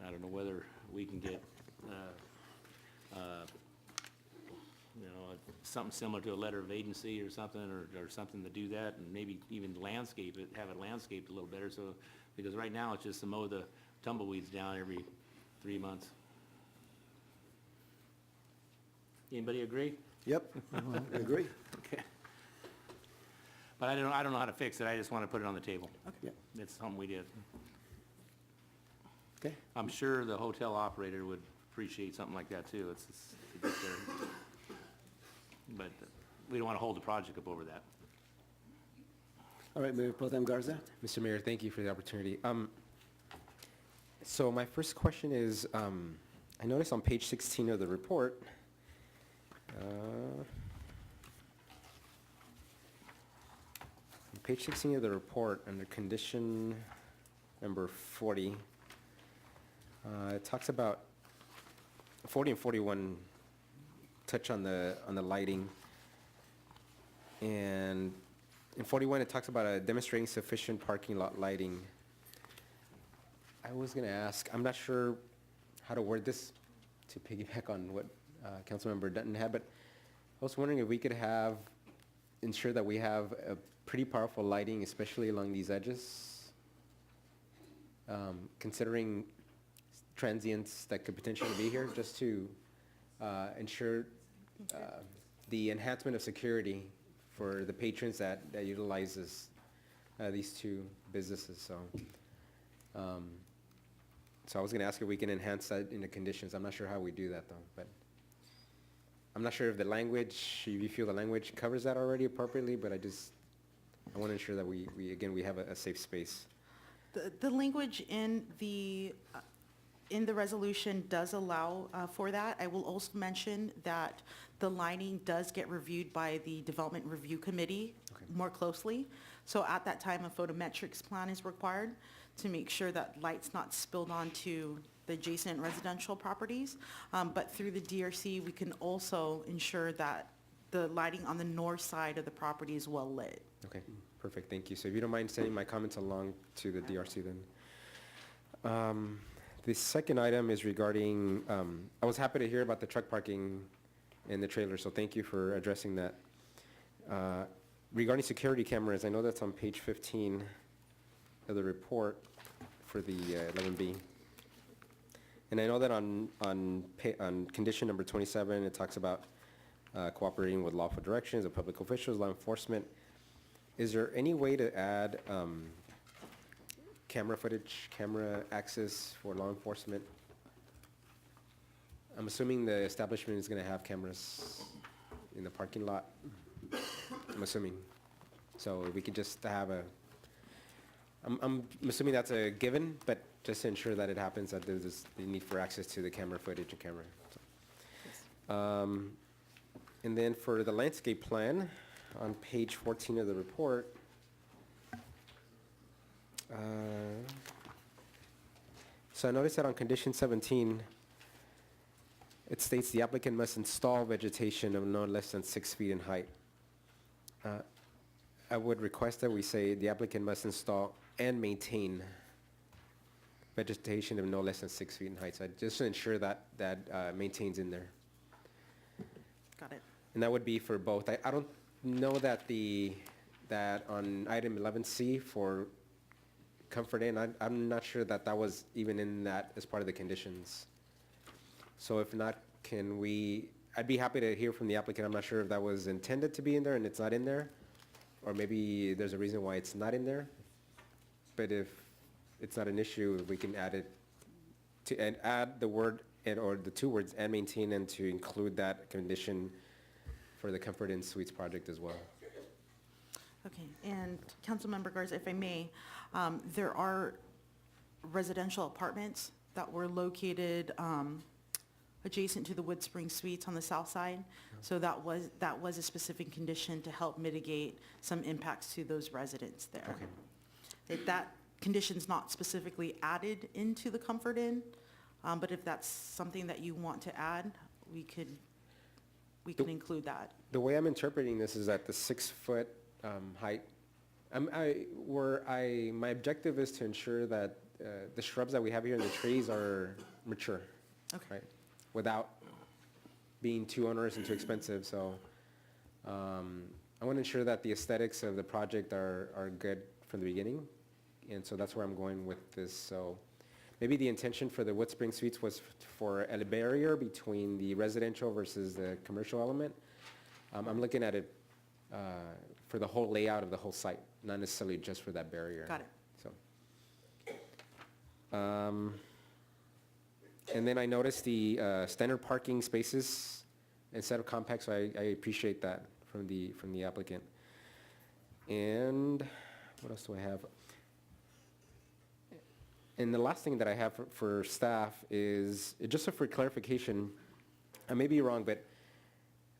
I don't know whether we can get, you know, something similar to a letter of agency or something, or something to do that, and maybe even landscape it, have it landscaped a little better, so, because right now it's just to mow the tumbleweeds down every 3 months. Anybody agree? Yep, I agree. Okay. But I don't know how to fix it, I just want to put it on the table. Yeah. It's something we did. Okay. I'm sure the hotel operator would appreciate something like that too. It's to get there. But we don't want to hold the project up over that. All right, Mayor Pro Tem Garza. Mr. Mayor, thank you for the opportunity. So my first question is, I noticed on page 16 of the report, on page 16 of the report, under condition number 40, it talks about 40 and 41 touch on the lighting, and in 41 it talks about demonstrating sufficient parking lot lighting. I was going to ask, I'm not sure how to word this to piggyback on what Councilmember Dutton had, but I was wondering if we could ensure that we have a pretty powerful lighting, especially along these edges, considering transients that could potentially be here, just to ensure the enhancement of security for the patrons that utilizes these two businesses. So I was going to ask if we can enhance that in the conditions. I'm not sure how we do that, though, but I'm not sure if the language, if you feel the language covers that already appropriately, but I want to ensure that we have a safe space. The language in the resolution does allow for that. I will also mention that the lighting does get reviewed by the Development Review Committee more closely. So at that time, a photometrics plan is required to make sure that light's not spilled onto the adjacent residential properties. But through the DRC, we can also ensure that the lighting on the north side of the property is well lit. Okay, perfect, thank you. So if you don't mind sending my comments along to the DRC then. The second item is regarding, I was happy to hear about the truck parking and the trailer, so thank you for addressing that. Regarding security cameras, I know that's on page 15 of the report for the 11B. And I know that on condition number 27, it talks about cooperating with lawful directions of public officials, law enforcement. Is there any way to add camera footage, camera access for law enforcement? I'm assuming the establishment is going to have cameras in the parking lot. I'm assuming. So we could just have I'm assuming that's a given, but just to ensure that it happens, that there's the need for access to the camera footage and camera. So. And then for the landscape plan, on page 14 of the report, so I noticed that on condition 17, it states the applicant must install vegetation of no less than 6 feet in height. I would request that we say the applicant must install and maintain vegetation of no less than 6 feet in height. So just to ensure that maintains in there. Got it. And that would be for both. I don't know that that on item 11C for Comfort Inn, I'm not sure that that was even in that as part of the conditions. So if not, I'd be happy to hear from the applicant. I'm not sure if that was intended to be in there and it's not in there, or maybe there's a reason why it's not in there. But if it's not an issue, we can add it and add the word or the two words and maintain, and to include that condition for the Comfort Inn Suites project as well. Okay, and Councilmember Garza, if I may, there are residential apartments that were located adjacent to the WOODSPRING Suites on the south side. So that was a specific condition to help mitigate some impacts to those residents there. Okay. That condition's not specifically added into the Comfort Inn, but if that's something that you want to add, we can include that. The way I'm interpreting this is that the 6 foot height, my objective is to ensure that the shrubs that we have here and the trees are mature. Okay. Right? Without being too onerous and too expensive. So I want to ensure that the aesthetics of the project are good from the beginning. And so that's where I'm going with this. So maybe the intention for the WOODSPRING Suites was for a barrier between the residential versus the commercial element. I'm looking at it for the whole layout of the whole site, not necessarily just for that barrier. Got it. So. And then I noticed the standard parking spaces instead of compact, so I appreciate that from the applicant. And what else do I have? And the last thing that I have for staff is, just for clarification, I may be wrong, but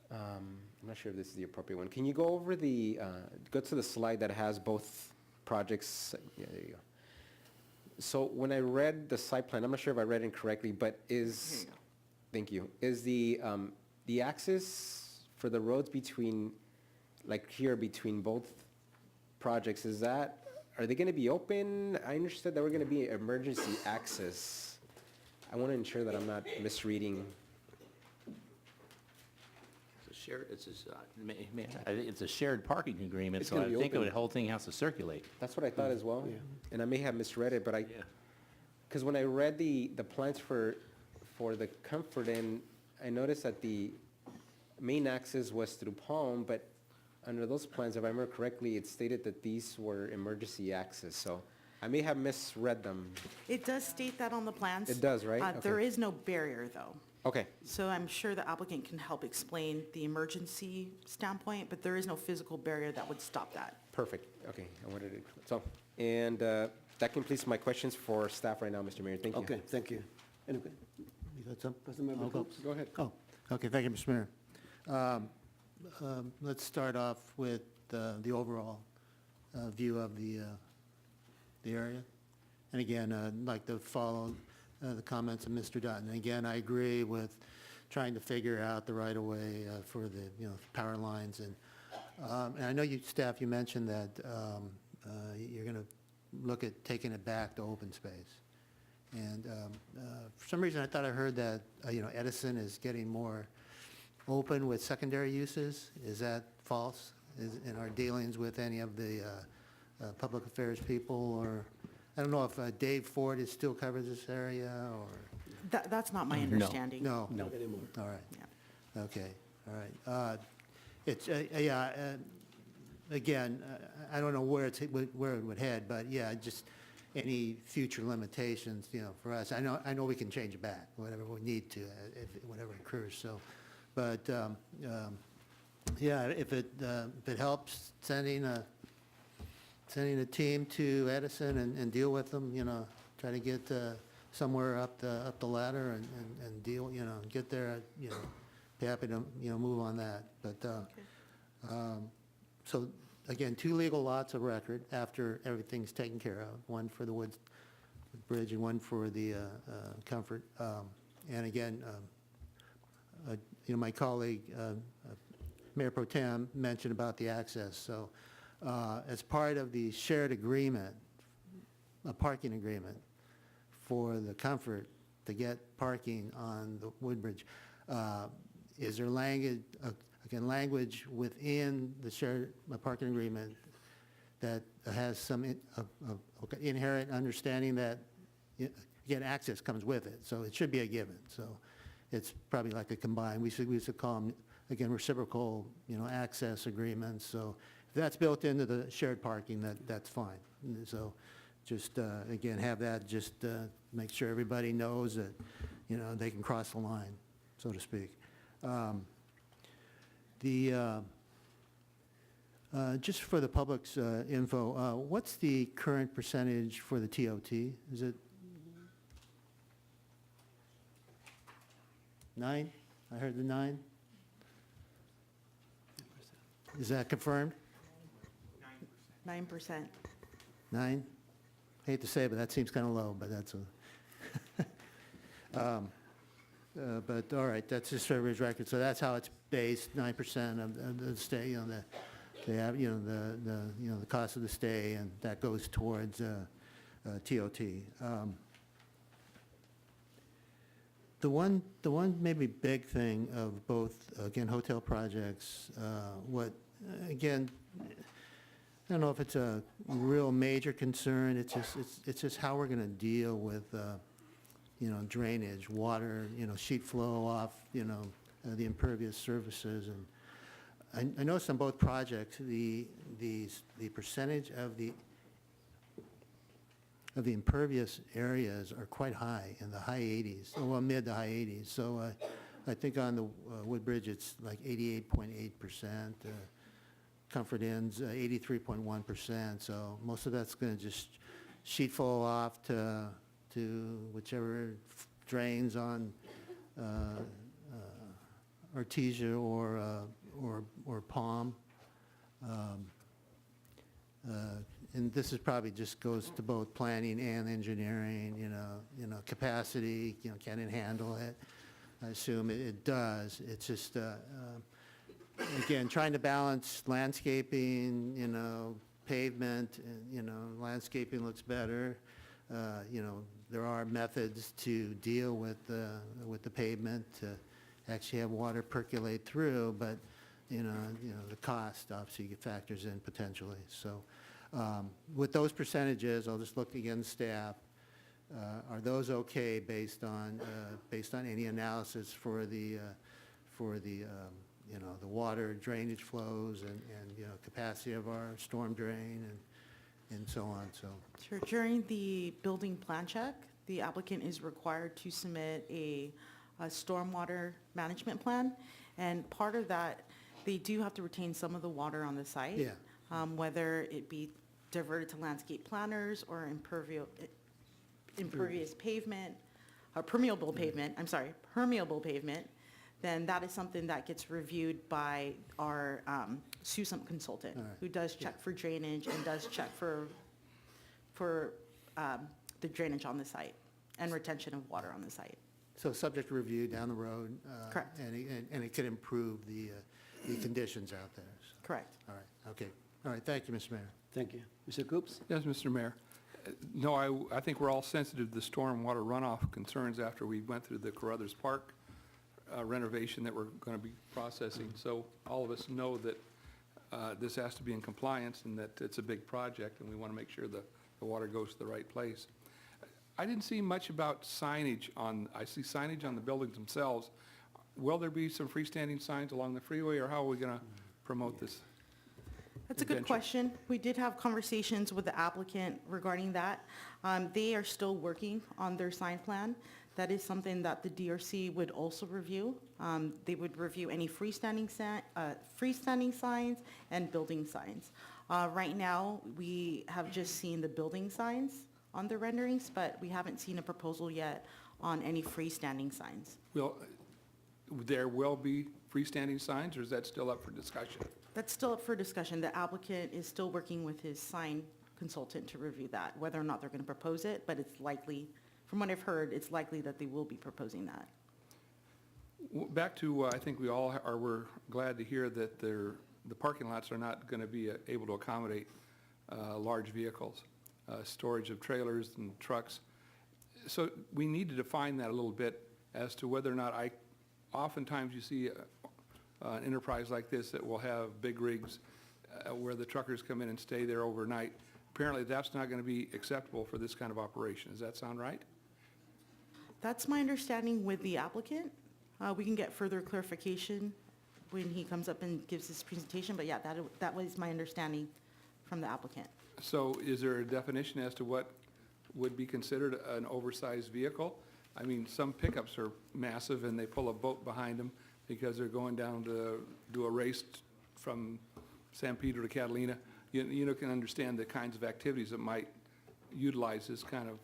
I'm not sure if this is the appropriate one. Can you go over go to the slide that has both projects? Yeah, there you go. So when I read the site plan, I'm not sure if I read it correctly, but thank you, is the axis for the roads between, like here between both projects, are they going to be open? I understood that we're going to be emergency access. I want to ensure that I'm not misreading. It's a shared parking agreement, It's so gonna I be think open. the whole thing has to circulate. That's what I thought as well. Yeah. And I may have misread it, but because when I read the plans for the Comfort Inn, I noticed that the main access was through Palm, but under those plans, if I remember correctly, it stated that these were emergency access. So I may have misread them. It does state that on the plans. It does, right? Okay. There is no barrier, though. Okay. So I'm sure the applicant can help explain the emergency standpoint, but there is no physical barrier that would stop that. Perfect. Okay. I wanted it. So, and that completes my questions for staff right now, Mr. Mayor. Thank you. Okay, thank you. Anyway, You got some? Councilmember I'll go. Coops? Go ahead. Oh, okay, thank you, Mr. Mayor. Let's start off with the overall view of the area. And again, I'd like to follow the comments of Mr. Dutton. Again, I agree with trying to figure out the right-of-way for the, power lines. And I know staff, you mentioned that you're going to look at taking it back to open space. And for some reason, I thought I heard that, Edison is getting more open with secondary uses. Is that false? In our dealings with any of the public affairs people, or I don't know if Dave Ford still covers this area, or? That's not my understanding. No. Not anymore. All right. Yeah. Okay, all right. It's, again, I don't know where it would head, but yeah, just any future limitations, for us. I know we can change it back, whatever we need to, whatever occurs, so. But, yeah, if it sending a team to Edison and deal with them, try to get somewhere up the ladder and deal, get there, be happy to, move on that. But, so, again, 2 legal lots of record after everything's taken care of, one for the Woods Bridge and one for the Comfort. And again, my colleague, Mayor Pro Tem, mentioned about the access. So as part of the shared agreement, a parking agreement for the Comfort to get parking on the Woodbridge, is there language within the shared parking agreement that has some inherent understanding that, again, access comes with it, so it should be a given. So it's probably like a combined, we should call them, again, reciprocal, access agreements. So if that's built into the shared parking, that's fine. So just, again, have that, just make sure everybody knows that, they can cross the line, so to speak. Just for the public's info, what's the current percentage for the TOT? Is it 9? I heard the 9. Is that confirmed? 9%. 9? Hate to say it, but that seems kind of low, but that's a... but all right, that's just for everybody's record. So that's how it's based, 9% of the stay, they have, the cost of the stay, and that goes towards TOT. The one maybe big thing of both, again, hotel projects, again, I don't know if it's a real major concern. It's just how we're going to deal with, drainage, water, sheet flow off, the impervious surfaces. And I noticed on both projects, the percentage of the impervious areas are quite high, in the high 80s, well, mid to high 80s. So I think on the Woodbridge, it's like 88.8%. Comfort Inn's 83.1%. So most of that's going to just sheet flow off to whichever drains on Artesia or Palm. And this is probably just goes to both planning and engineering, capacity, can it handle it? I assume it does. It's just, again, trying to balance landscaping, pavement, and, landscaping looks better. There are methods to deal with the pavement to actually have water percolate through, but, the cost obviously factors in potentially. So with those percentages, I'll just look again, staff. Are those okay based on any analysis for the the water drainage flows and capacity of our storm drain and so on? So Sure. During the building plan check, the applicant is required to submit a stormwater management plan, and part of that, they do have to retain some of the water on the site. Yeah. Whether it be diverted to landscape planners or impervious pavement, permeable pavement, permeable pavement, then that is something that gets reviewed by our SUSUMP consultant, All right. who does check for drainage and does check for the drainage on the site and retention of water on the site. So subject to review down the road. Correct. And it could improve the conditions out there. So. Correct. All right, okay. All right, thank you, Mr. Mayor. Thank you. Mr. Coops? Yes, Mr. Mayor. No, I think we're all sensitive to the stormwater runoff concerns after we went through the Carruthers Park renovation that we're going to be processing. So all of us know that this has to be in compliance and that it's a big project, and we want to make sure the water goes to the right place. I didn't see much about signage I see signage on the buildings themselves. Will there be some freestanding signs along the freeway, or how are we going to promote this? That's a good question. We did have conversations with the applicant regarding that. They are still working on their sign plan. That is something that the DRC would also review. They would review any freestanding signs and building signs. Right now, we have just seen the building signs on the renderings, but we haven't seen a proposal yet on any freestanding signs. Will, there will be freestanding signs, or is that still up for discussion? That's still up for discussion. The applicant is still working with his sign consultant to review that, whether or not they're going to propose it, but it's likely, from what I've heard, it's likely that they will be proposing that. Back to, I think we all are, we're glad to hear that the parking lots are not going to be able to accommodate large vehicles, storage of trailers and trucks. So we need to define that a little bit as to whether or not oftentimes you see an enterprise like this that will have big rigs where the truckers come in and stay there overnight. Apparently that's not going to be acceptable for this kind of operation. Does that sound right? That's my understanding with the applicant. We can get further clarification when he comes up and gives his presentation, but yeah, that was my understanding from the applicant. So is there a definition as to what would be considered an oversized vehicle? I mean, some pickups are massive and they pull a boat behind them because they're going down to do a race from San Pedro to Catalina. You can understand the kinds of activities that might utilize this kind of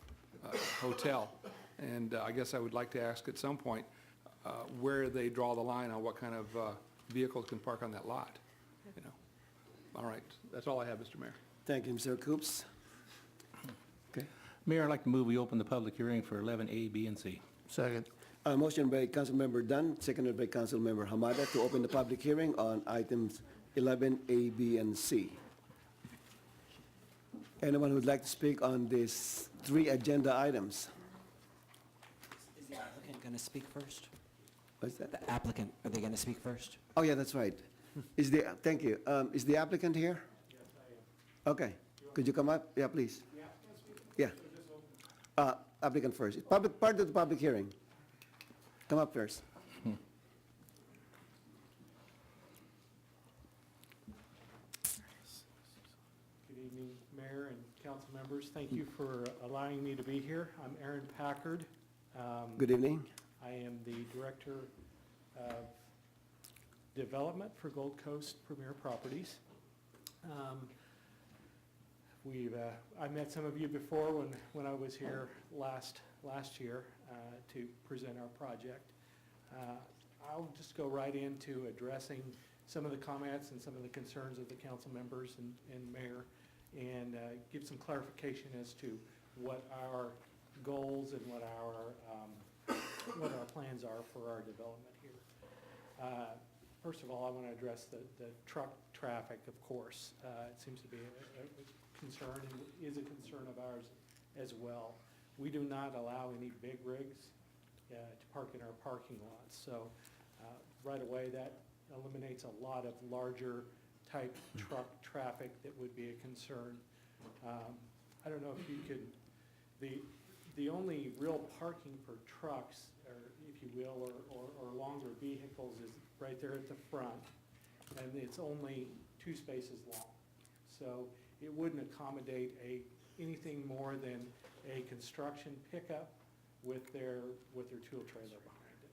hotel. And I guess I would like to ask at some point where they draw the line on what kind of vehicles can park on that lot. You know. All right, that's all I have, Mr. Mayor. Thank you, Mr. Coops. Okay. Mayor, I'd like to move we open the public hearing for 11A, B, and C. Second. Motion by Councilmember Dunn, seconded by Councilmember Hamada to open the public hearing on items 11A, B, and C. Anyone who would like to speak on these 3 agenda items? Is the applicant going to speak first? What's that? The applicant, are they going to speak first? Oh, yeah, that's right. Thank you. Is the applicant here? Yes, I am. Okay. Could you come up? Yeah, please. Yeah. Applicant first. It's part of the public hearing. Come up first. Good evening, Mayor and council members. Thank you for allowing me to be here. I'm Aaron Packard. Good evening. I am the Director of Development for Gold Coast Premier Properties. I met some of you before when I was here last year to present our project. I'll just go right into addressing some of the comments and some of the concerns of the council members and mayor, and give some clarification as to what our goals and what our plans are for our development here. First of all, I want to address the truck traffic, of course. It seems to be a concern and is a concern of ours as well. We do not allow any big rigs to park in our parking lots. So right away, that eliminates a lot of larger type truck traffic that would be a concern. I don't know if you could, the only real parking for trucks, or if you will, or longer vehicles is right there at the front, and it's only 2 spaces long. So it wouldn't accommodate anything more than a construction pickup with their tool trailer behind it,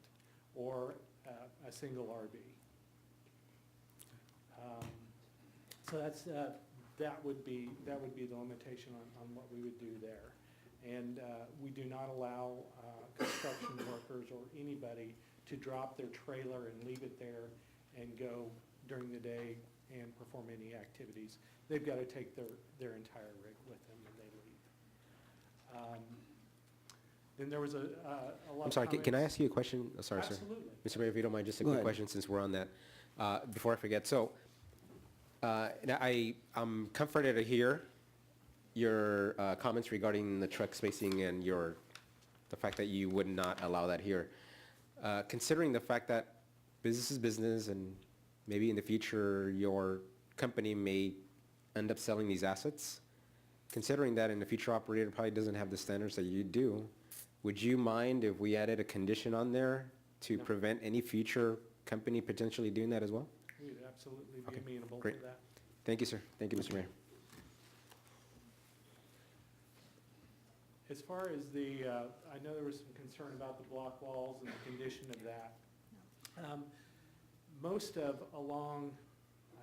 or a single RV. So that would be the limitation on what we would do there. And we do not allow construction workers or anybody to drop their trailer and leave it there and go during the day and perform any activities. They've got to take their entire rig with them when they leave. Then there was a lot I'm sorry, of can I comments. ask you a question? Oh, sorry, Absolutely. sir. Mr. Mayor, if you don't mind, just a Go quick ahead. question since we're on that, before I forget. So I'm comforted to hear your comments regarding the truck spacing and the fact that you would not allow that here. Considering the fact that business is business and maybe in the future your company may end up selling these assets, considering that in the future operator probably doesn't have the standards that you do, would you mind if we added a condition on there to No. prevent any future company potentially doing that as well? We'd absolutely be Okay, amenable to great. that. Thank you, sir. Thank you, Mr. Mayor. As far as I know there was some concern about the block walls and the condition of that. Most of along,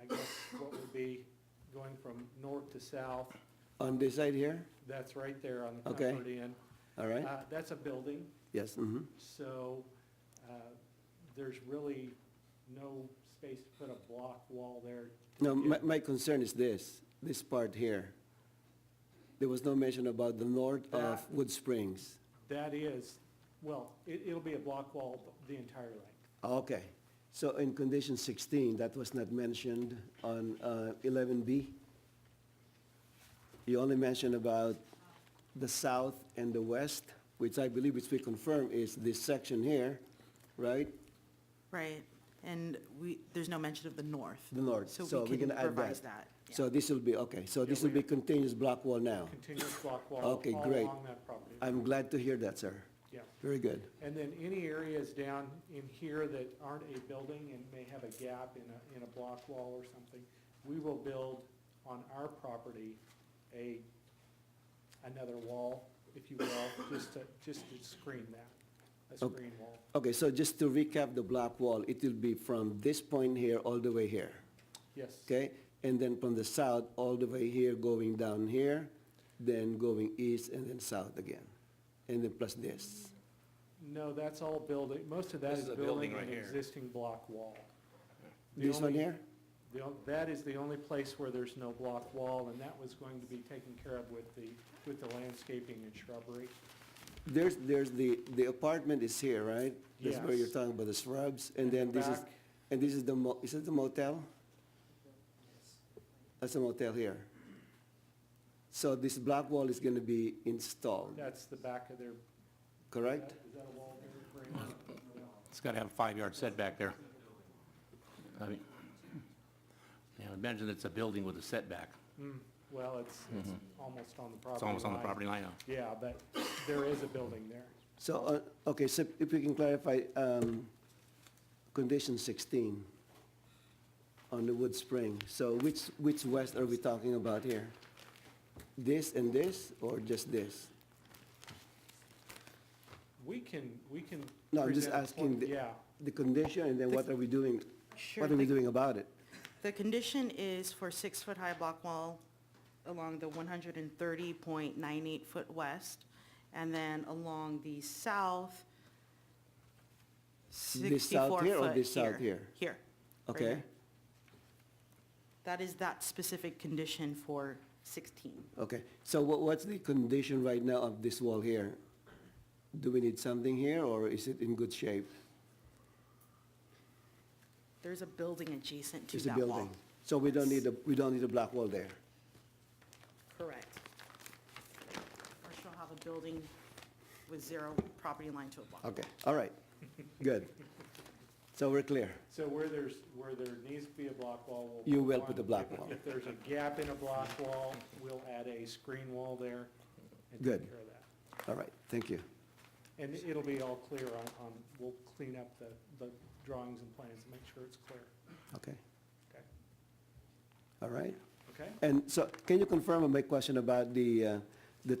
I guess, what would be going from north to south, On this side here? That's right there on the Okay. comfort end. All right? That's a building, Yes, mm-hmm. so there's really no space to put a block wall there. No, my concern is this part here. There was no mention about the north of Wood Springs. That is, well, it'll be a block wall the entire length. Okay, so in condition 16, that was not mentioned on 11B? You only mentioned about the south and the west, which I believe, which we confirm is this section here, right? Right, and there's no mention of the north. The north. So we're we can gonna add revise that. Yeah. So this will be, okay, so this will be continuous block wall now? Continuous block wall Okay, all great. along that property. I'm glad to hear that, sir. Yeah. Very good. And then any areas down in here that aren't a building and may have a gap in a block wall or something, we will build on our property another wall, if you will, just to screen that, a Okay. screen wall. Okay, so just to recap the block wall, it will be from this point here all the way here, Yes. okay? And then from the south, all the way here, going down here, then going east and then south again. And then plus this. No, that's all building, most of that This is is a building building right an here. existing block wall. The This one only- here? That is the only place where there's no block wall, and that was going to be taken care of with the landscaping and shrubbery. There's the apartment is here, right? That's where you're Yes. talking about the shrubs, and And then the this is, back- and this is is it the motel? That's a motel here. So this block wall is gonna be installed, That's the back of their, correct? is that a wall there, Brandon? It's got to have a 5-yard setback there. I mean, imagine it's a building with a setback. Well, it's almost on the property line. It's almost on the property line now. Yeah, but there is a building there. So, okay, so if we can clarify, condition 16 on the Wood Spring. So which west are we talking about here? This and this, or just this? We can No, I'm just present asking yeah. the condition, and then what are we doing, Sure. what are we doing about it? The condition is for 6-foot-high block wall along the 130.98-foot west, and then along the south, This south here or 64-foot this south here? Here. right Okay, here. That is that specific condition for 16. okay. So what's the condition right now of this wall here? Do we need something here, or is it in good shape? There's a building adjacent to It's a that wall. building. So we don't need a block wall there? Correct. Or she'll have a building with 0 property line to a block. Okay, all right, good. So we're clear. So where there needs to be a block wall, we'll. You put will one. put a block If- wall. If there's a gap in a block wall, we'll add a screen wall there and Good. take care of that. All right, thank you. And it'll be all clear on, we'll clean up the drawings and plans and make sure it's clear. Okay, Okay? all right. Okay? And so can you confirm my question about the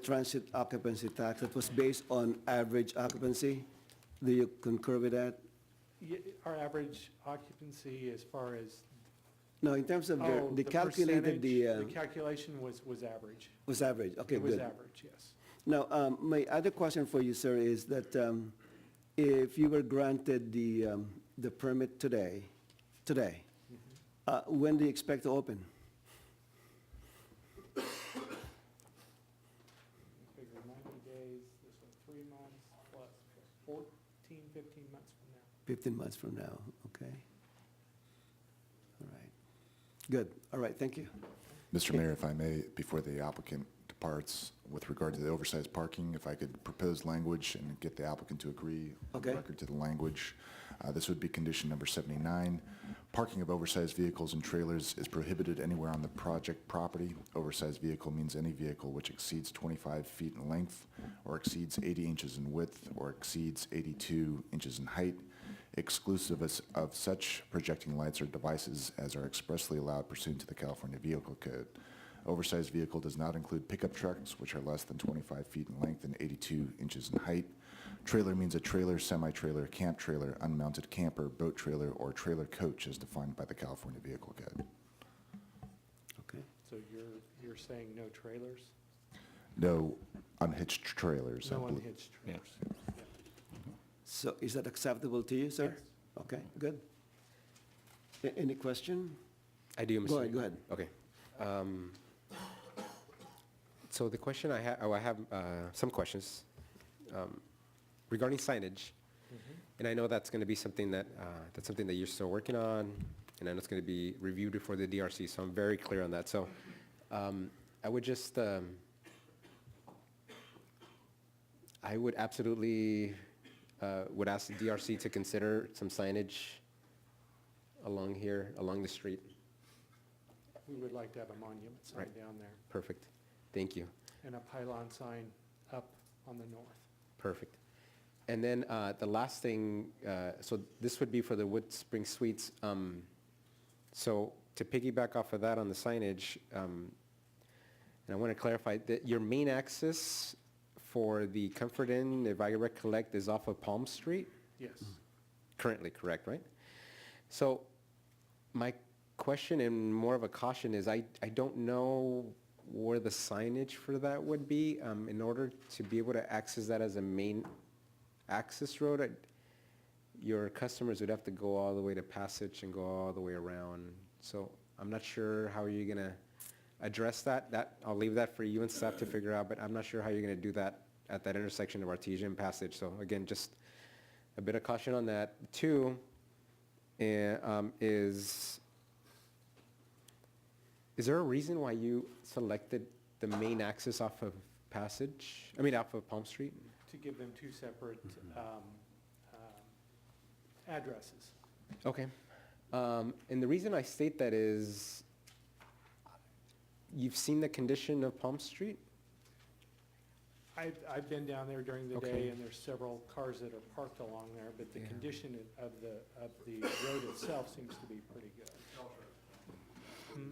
transit occupancy tax that was based on average occupancy? Do you concur with that? Our average occupancy as far as, No, in terms of oh, the calculated, percentage, the calculation was average. was average, okay, It was good. average, yes. Now, my other question for you, sir, is that if you were granted the permit today, when do you expect to open? Figure 90 days, this one 3 months plus 14, 15 months from now. 15 months from now, okay. All right, good, all right, thank you. Mr. Mayor, if I may, before the applicant departs, with regard to the oversized parking, if I could propose language and get the applicant to agree on the Okay. record to the language. This would be condition number 79. Parking of oversized vehicles and trailers is prohibited anywhere on the project property. Oversized vehicle means any vehicle which exceeds 25 feet in length, or exceeds 80 inches in width, or exceeds 82 inches in height, exclusive of such projecting lights or devices as are expressly allowed pursuant to the California Vehicle Code. Oversized vehicle does not include pickup trucks, which are less than 25 feet in length and 82 inches in height. Trailer means a trailer, semi-trailer, camp trailer, unmounted camper, boat trailer, or trailer coach as defined by the California Vehicle Code. Okay. So you're saying no trailers? No unhitched trailers, I No believe. unhitched Yeah. trailers. So is that acceptable to you, sir? Yes. Okay, good. Any question? I do, Mr. Go ahead, Mayor. go ahead. Okay. So the question I have some questions regarding signage. And I know that's going to be something that, you're still working on, and I know it's going to be reviewed before the DRC, so I'm very clear on that. So I would just, I would absolutely, would ask the DRC to consider some signage along here, along the street. We would like to have a monument sign Right. down there Perfect. Thank you. and a pylon sign up on the north. Perfect. And then the last thing, so this would be for the WOODSPRING Suites. So to piggyback off of that on the signage, and I want to clarify that your main access for the Comfort Inn, if I recollect, is off of Palm Street? Yes. Currently correct, right? So my question and more of a caution is I don't know where the signage for that would be. In order to be able to access that as a main access road, your customers would have to go all the way to Passage and go all the way around. So I'm not sure how you're going to address that. I'll leave that for you and staff to figure out, but I'm not sure how you're going to do that at that intersection of Artesia and Passage. So again, just a bit of caution on that. Two, is there a reason why you selected the main access off of off of Palm Street? To give them two separate addresses. Okay. And the reason I state that is, you've seen the condition of Palm Street? I've been down there during the Okay. day, and there's several cars that are parked along there, but the Yeah. condition of the road itself seems to be pretty good. Hmm?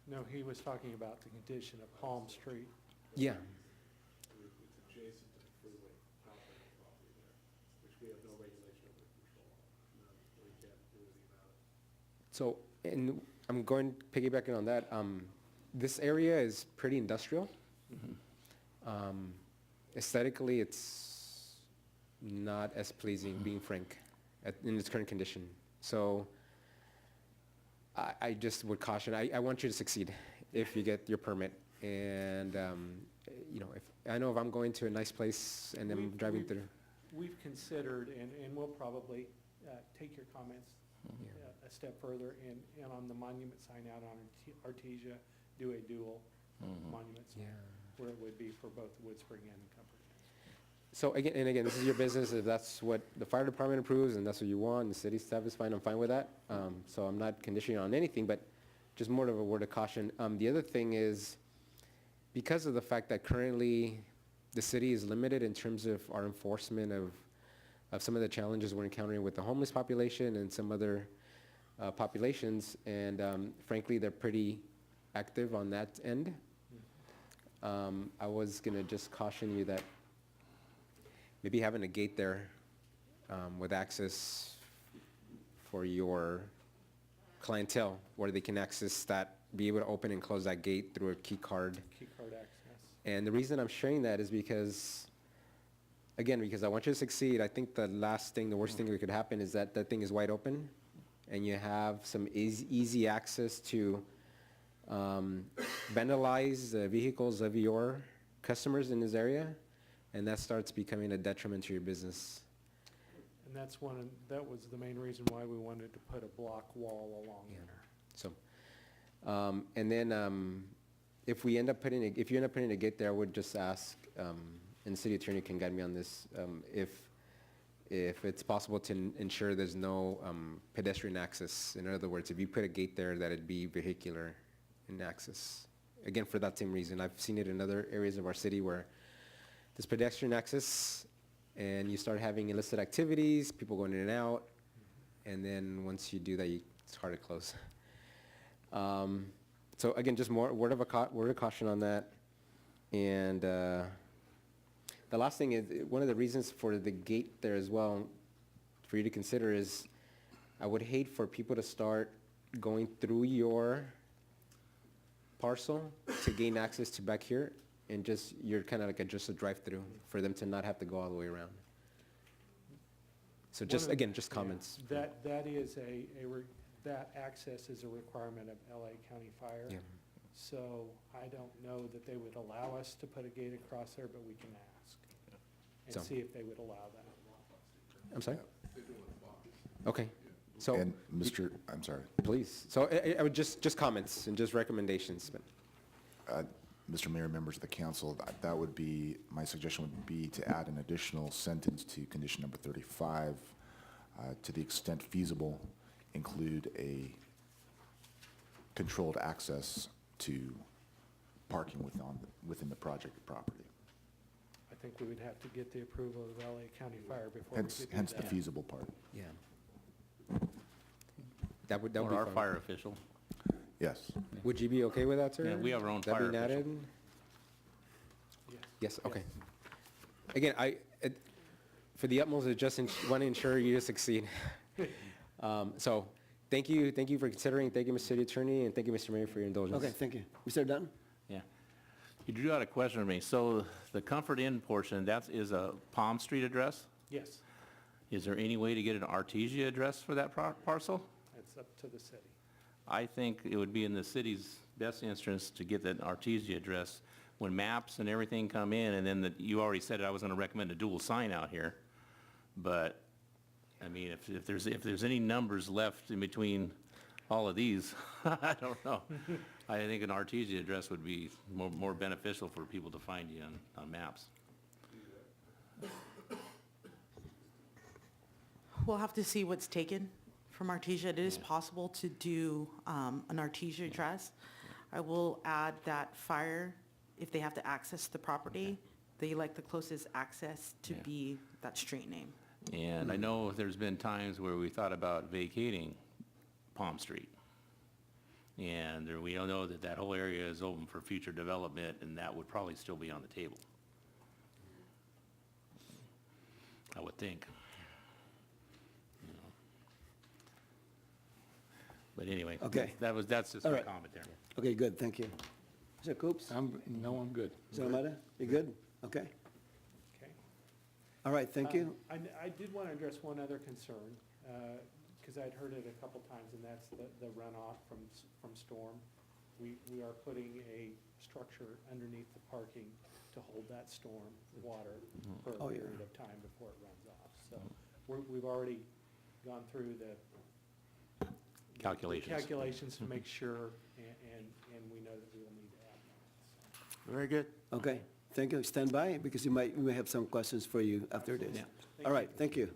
No, he was talking about the condition of Palm Street. Yeah. So, and I'm going piggybacking on that. This area is pretty industrial. Aesthetically, it's not as pleasing, being frank, in its current condition. So I just would caution, I want you to succeed if you get your permit. And, if I'm going to a nice place and I'm driving through. We've considered, and we'll probably take your comments a step further, and on the monument sign out on Artesia, do a dual monument sign, where it would be for both WOODSPRING and Comfort. So again, this is your business. If that's what the fire department approves and that's what you want, and the city staff is fine, I'm fine with that. So I'm not conditioning on anything, but just more of a word of caution. The other thing is, because of the fact that currently the city is limited in terms of our enforcement of some of the challenges we're encountering with the homeless population and some other populations, and frankly, they're pretty active on that end. I was gonna just caution you that maybe having a gate there with access for your clientele, where they can access that, be able to open and close that gate through a key card. Key card access. And the reason I'm sharing that is because I want you to succeed. I think the worst thing that could happen is that thing is wide open, and you have some easy access to vandalize the vehicles of your customers in this area, and that starts becoming a detriment to your business. And that was the main reason why we wanted to put a block wall along there. So, and then if you end up putting a gate there, I would just ask, and the city attorney can guide me on this, if it's possible to ensure there's no pedestrian access. In other words, if you put a gate there, that it'd be vehicular in access. Again, for that same reason. I've seen it in other areas of our city where there's pedestrian access, and you start having illicit activities, people going in and out, and then once you do that, it's hard to close. So again, just more word of caution on that. And the last thing is, one of the reasons for the gate there as well, for you to consider, is I would hate for people to start going through your parcel to gain access to back here, and just, you're kind of like just a drive-through for them to not have to go all the way around. So just, again, just comments. That is that access is a requirement of LA County Fire. Yeah. So I don't know that they would allow us to put a gate across there, but we can ask and So- see if they would allow that. I'm sorry? Okay, so. And Mr., I'm sorry. Please, so I would just comments and just recommendations, but. Mr. Mayor, members of the council, that would be, my suggestion would be to add an additional sentence to condition number 35, to the extent feasible, include a controlled access to parking within the project property. I think we would have to get the approval of LA County Fire before we could do that. Hence the feasible part. Yeah. That would be Or our fine. fire official. Yes. Would you be okay with that, sir? Yeah, we have our own That fire being official. added? Yes, okay. Again, for the utmost, I just want to ensure you to succeed. So, thank you for considering, thank you, Mr. City Attorney, and thank you, Mr. Mayor, for your indulgence. Okay, thank you. Mr. Dunn? Yeah. You drew out a question for me. So the Comfort Inn portion, is a Palm Street address? Yes, Is there any way to get an Artesia address for that parcel? it's up to the city. I think it would be in the city's best interest to get that Artesia address when maps and everything come in, and then you already said I was going to recommend a dual sign out here. But, I mean, if there's any numbers left in between all of these, I don't know. I think an Artesia address would be more beneficial for people to find you on maps. We'll have to see what's taken from Artesia. It is possible to do an Artesia address. I will add that fire, if they have to access the property, they like the closest access to be that street name. And I know there's been times where we thought about vacating Palm Street. And we don't know that whole area is open for future development, and that would probably still be on the table. I would think. You know. But anyway, Okay. that's just All my right. comment there. Okay, good, thank you. Mr. Coops? I'm good. Mr. Almada, you good? Okay. Okay. All right, thank you. I did want to address one other concern, because I'd heard it a couple times, and that's the runoff from storm. We are putting a structure underneath the parking to hold that storm water for a period of time before it runs off. So we've already gone through the calculations to make sure, and we know that we will need to add that. Very good. Okay, thank you. Stand by, because we may have some questions for you after this. All right, thank you.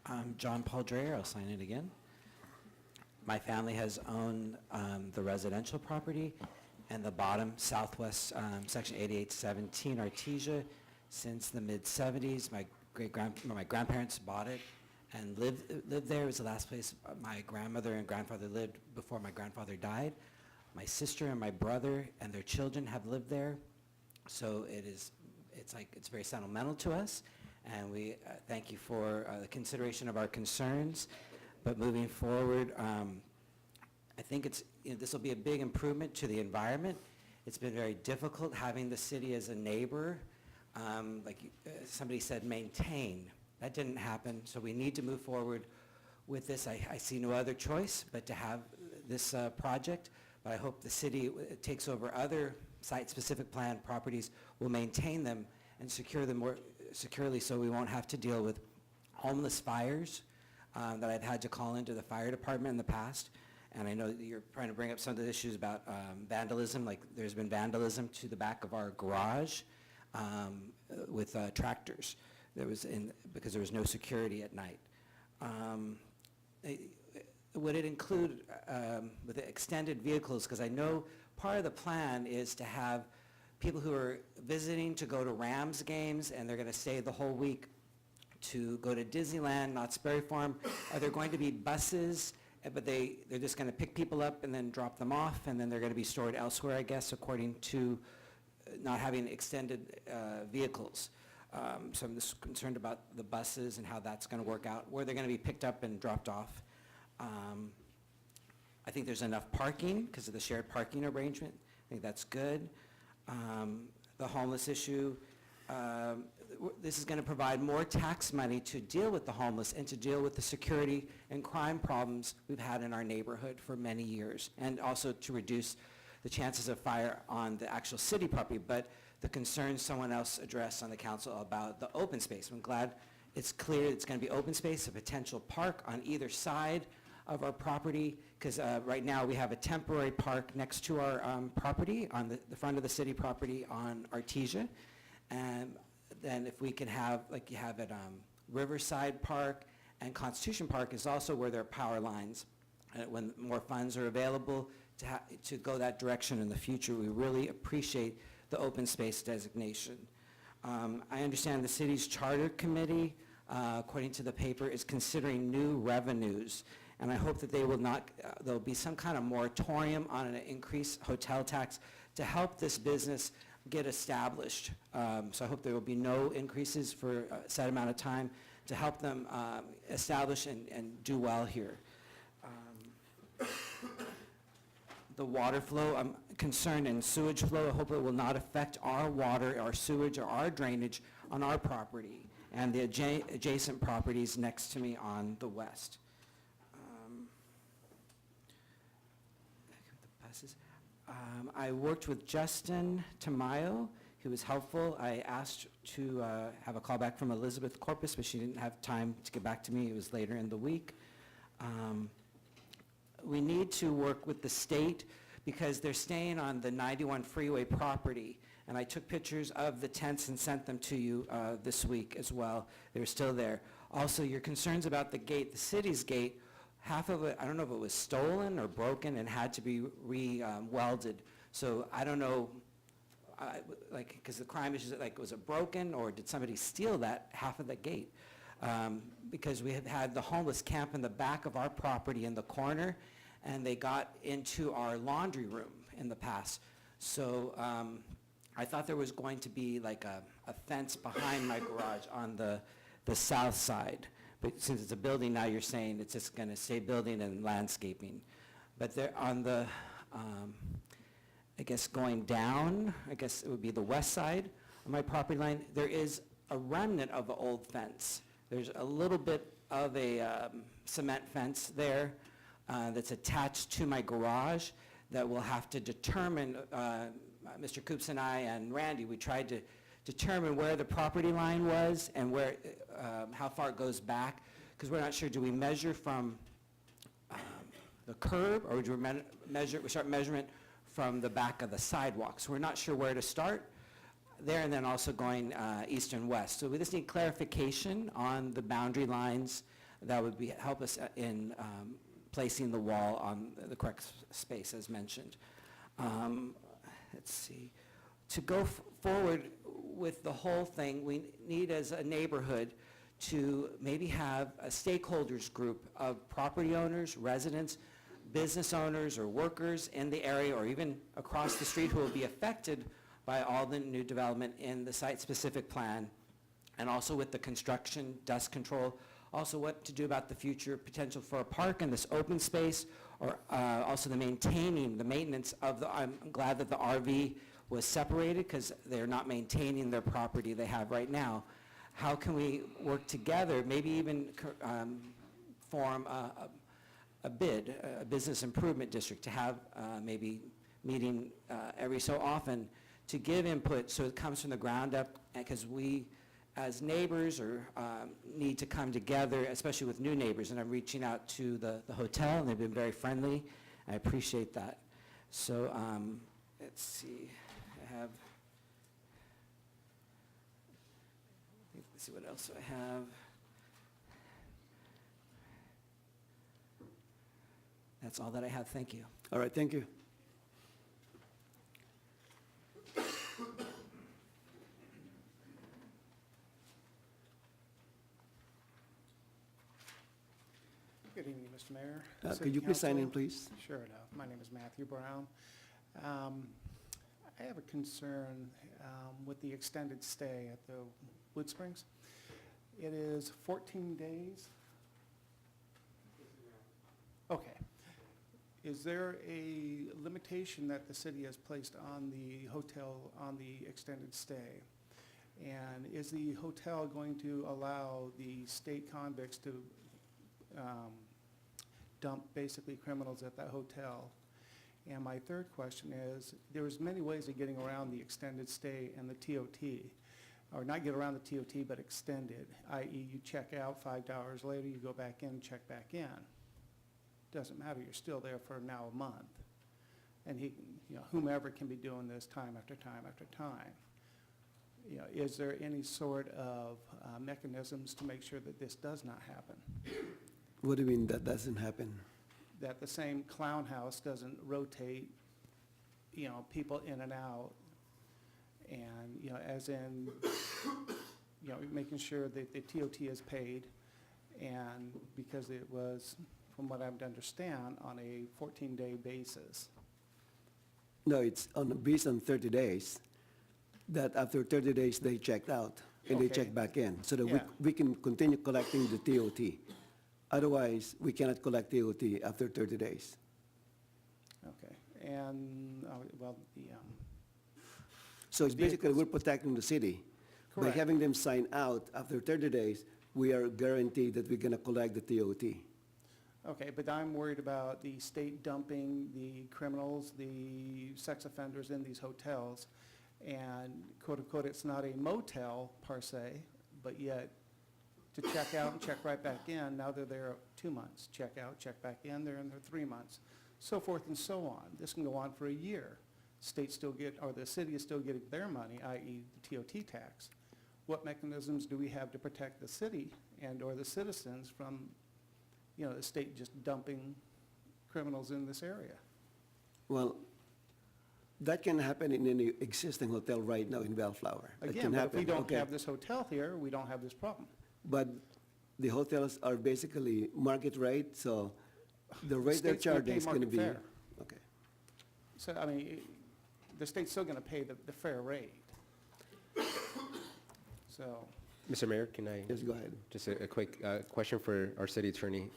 I'm John Paul Dreyer, I'll sign it again. My family has owned the residential property and the bottom southwest section 8817 Artesia since the mid-70s. My grandparents bought it and lived there. It was the last place my grandmother and grandfather lived before my grandfather died. My sister and my brother and their children have lived there. So it's very sentimental to us. And we thank you for the consideration of our concerns. But moving forward, I think this will be a big improvement to the environment. It's been very difficult having the city as a neighbor. Like somebody said, maintain. That didn't happen, so we need to move forward with this. I see no other choice but to have this project, but I hope the city takes over other site-specific plan properties, will maintain them and secure them more securely so we won't have to deal with homeless fires that I've had to call into the fire department in the past. And I know that you're trying to bring up some of the issues about vandalism, like there's been vandalism to the back of our garage with tractors. Because there was no security at night. Would it include with the extended vehicles, because I know part of the plan is to have people who are visiting to go to Rams games and they're going to stay the whole week to go to Disneyland, Knott's Berry Farm. Are there going to be buses, but they're just going to pick people up and then drop them off, and then they're going to be stored elsewhere, I guess, according to not having extended vehicles? So I'm just concerned about the buses and how that's going to work out, where they're going to be picked up and dropped off. I think there's enough parking because of the shared parking arrangement. I think that's good. The homeless issue, this is going to provide more tax money to deal with the homeless and to deal with the security and crime problems we've had in our neighborhood for many years, and also to reduce the chances of fire on the actual city property. But the concerns someone else addressed on the council about the open space, I'm glad it's clear it's going to be open space, a potential park on either side of our property, because right now we have a temporary park next to our property, on the front of the city property on Artesia. And then if we can have, like you have at Riverside Park, and Constitution Park is also where there are power lines. When more funds are available to go that direction in the future, we really appreciate the open space designation. I understand the city's charter committee, according to the paper, is considering new revenues. And I hope that they will not, there'll be some kind of moratorium on an increased hotel tax to help this business get established. So I hope there will be no increases for a set amount of time to help them establish and do well here. The water flow, I'm concerned, and sewage flow, I hope it will not affect our water, our sewage, or our drainage on our property and the adjacent properties next to me on the west. I worked with Justin Tamayo. He was helpful. I asked to have a call back from Elizabeth Corpus, but she didn't have time to get back to me. It was later in the week. We need to work with the state because they're staying on the 91 freeway property. And I took pictures of the tents and sent them to you this week as well. They're still there. Also, your concerns about the gate, the city's gate, half of it, I don't know if it was stolen or broken and had to be re-welded. So I don't know, because the crime is like, was it broken or did somebody steal that half of the gate? Because we have had the homeless camp in the back of our property in the corner, and they got into our laundry room in the past. So I thought there was going to be like a fence behind my garage on the south side. But since it's a building now, you're saying it's just going to stay building and landscaping. But there on the, I guess going down, I guess it would be the west side of my property line, there is a remnant of an old fence. There's a little bit of a cement fence there that's attached to my garage that we'll have to determine, Mr. Coops and I and Randy, we tried to determine where the property line was and where, how far it goes back, because we're not sure, do we measure from the curb, or do we start measurement from the back of the sidewalk? So we're not sure where to start there, and then also going east and west. So we just need clarification on the boundary lines that would help us in placing the wall on the correct space as mentioned. Let's see. To go forward with the whole thing, we need as a neighborhood to maybe have a stakeholders group of property owners, residents, business owners or workers in the area or even across the street who will be affected by all the new development in the site-specific plan, and also with the construction, dust control, also what to do about the future potential for a park in this open space, or also the maintenance of the, I'm glad that the RV was separated because they're not maintaining their property they have right now. How can we work together, maybe even form a bid, a business improvement district, to have maybe meeting every so often to give input so it comes from the ground up, because we as neighbors need to come together, especially with new neighbors, and I'm reaching out to the hotel, and they've been very friendly. I appreciate that. So let's see, let's see what else I have. That's all that I have. Thank you. All right, thank you. Good evening, Mr. Mayor. Could you please sign in, Council. please? Sure enough. My name is Matthew Brown. I have a concern with the extended stay at the WOODSPRINGs. It is 14 days. Okay. Is there a limitation that the city has placed on the hotel on the extended stay? And is the hotel going to allow the state convicts to dump basically criminals at that hotel? And my third question is, there's many ways of getting around the extended stay and the TOT, or not get around the TOT, but extend it, i.e. you check out 5 hours later, you go back in, check back in. Doesn't matter, you're still there for now a month. And he, whomever can be doing this time after time after time. Is there any sort of mechanisms to make sure that this does not happen? What do you mean that doesn't happen? That the same clown house doesn't rotate, people in and out, and, as in, making sure that the TOT is paid, and because it was, from what I understand, on a 14-day basis. No, it's based on 30 days, that after 30 days, they checked out, and they Okay. check back in, so that Yeah. we can continue collecting the TOT. Otherwise, we cannot collect TOT after 30 days. Okay, and, So it's basically, we're protecting the city. By Correct. having them sign out after 30 days, we are guaranteed that we're going to collect the TOT. okay, but I'm worried about the state dumping the criminals, the sex offenders in these hotels, and quote unquote, it's not a motel per se, but yet to check out and check right back in, now they're there 2 months, check out, check back in, they're in there 3 months, so forth and so on. This can go on for a year. State still get, or the city is still getting their money, i.e. the TOT tax. What mechanisms do we have to protect the city and/or the citizens from, the state just dumping criminals in this area? Well, that can happen in any existing hotel right now in Bellflower. That Again, can but if we happen, don't okay. have this hotel here, we don't have this problem. But the hotels are basically market rate, so the rate they're state's gonna charging pay is going to market be. fare. Okay. So, the state's still going to pay the fair rate. So, Mr. Mayor, can I? Yes, go ahead. Just a quick question for our city attorney.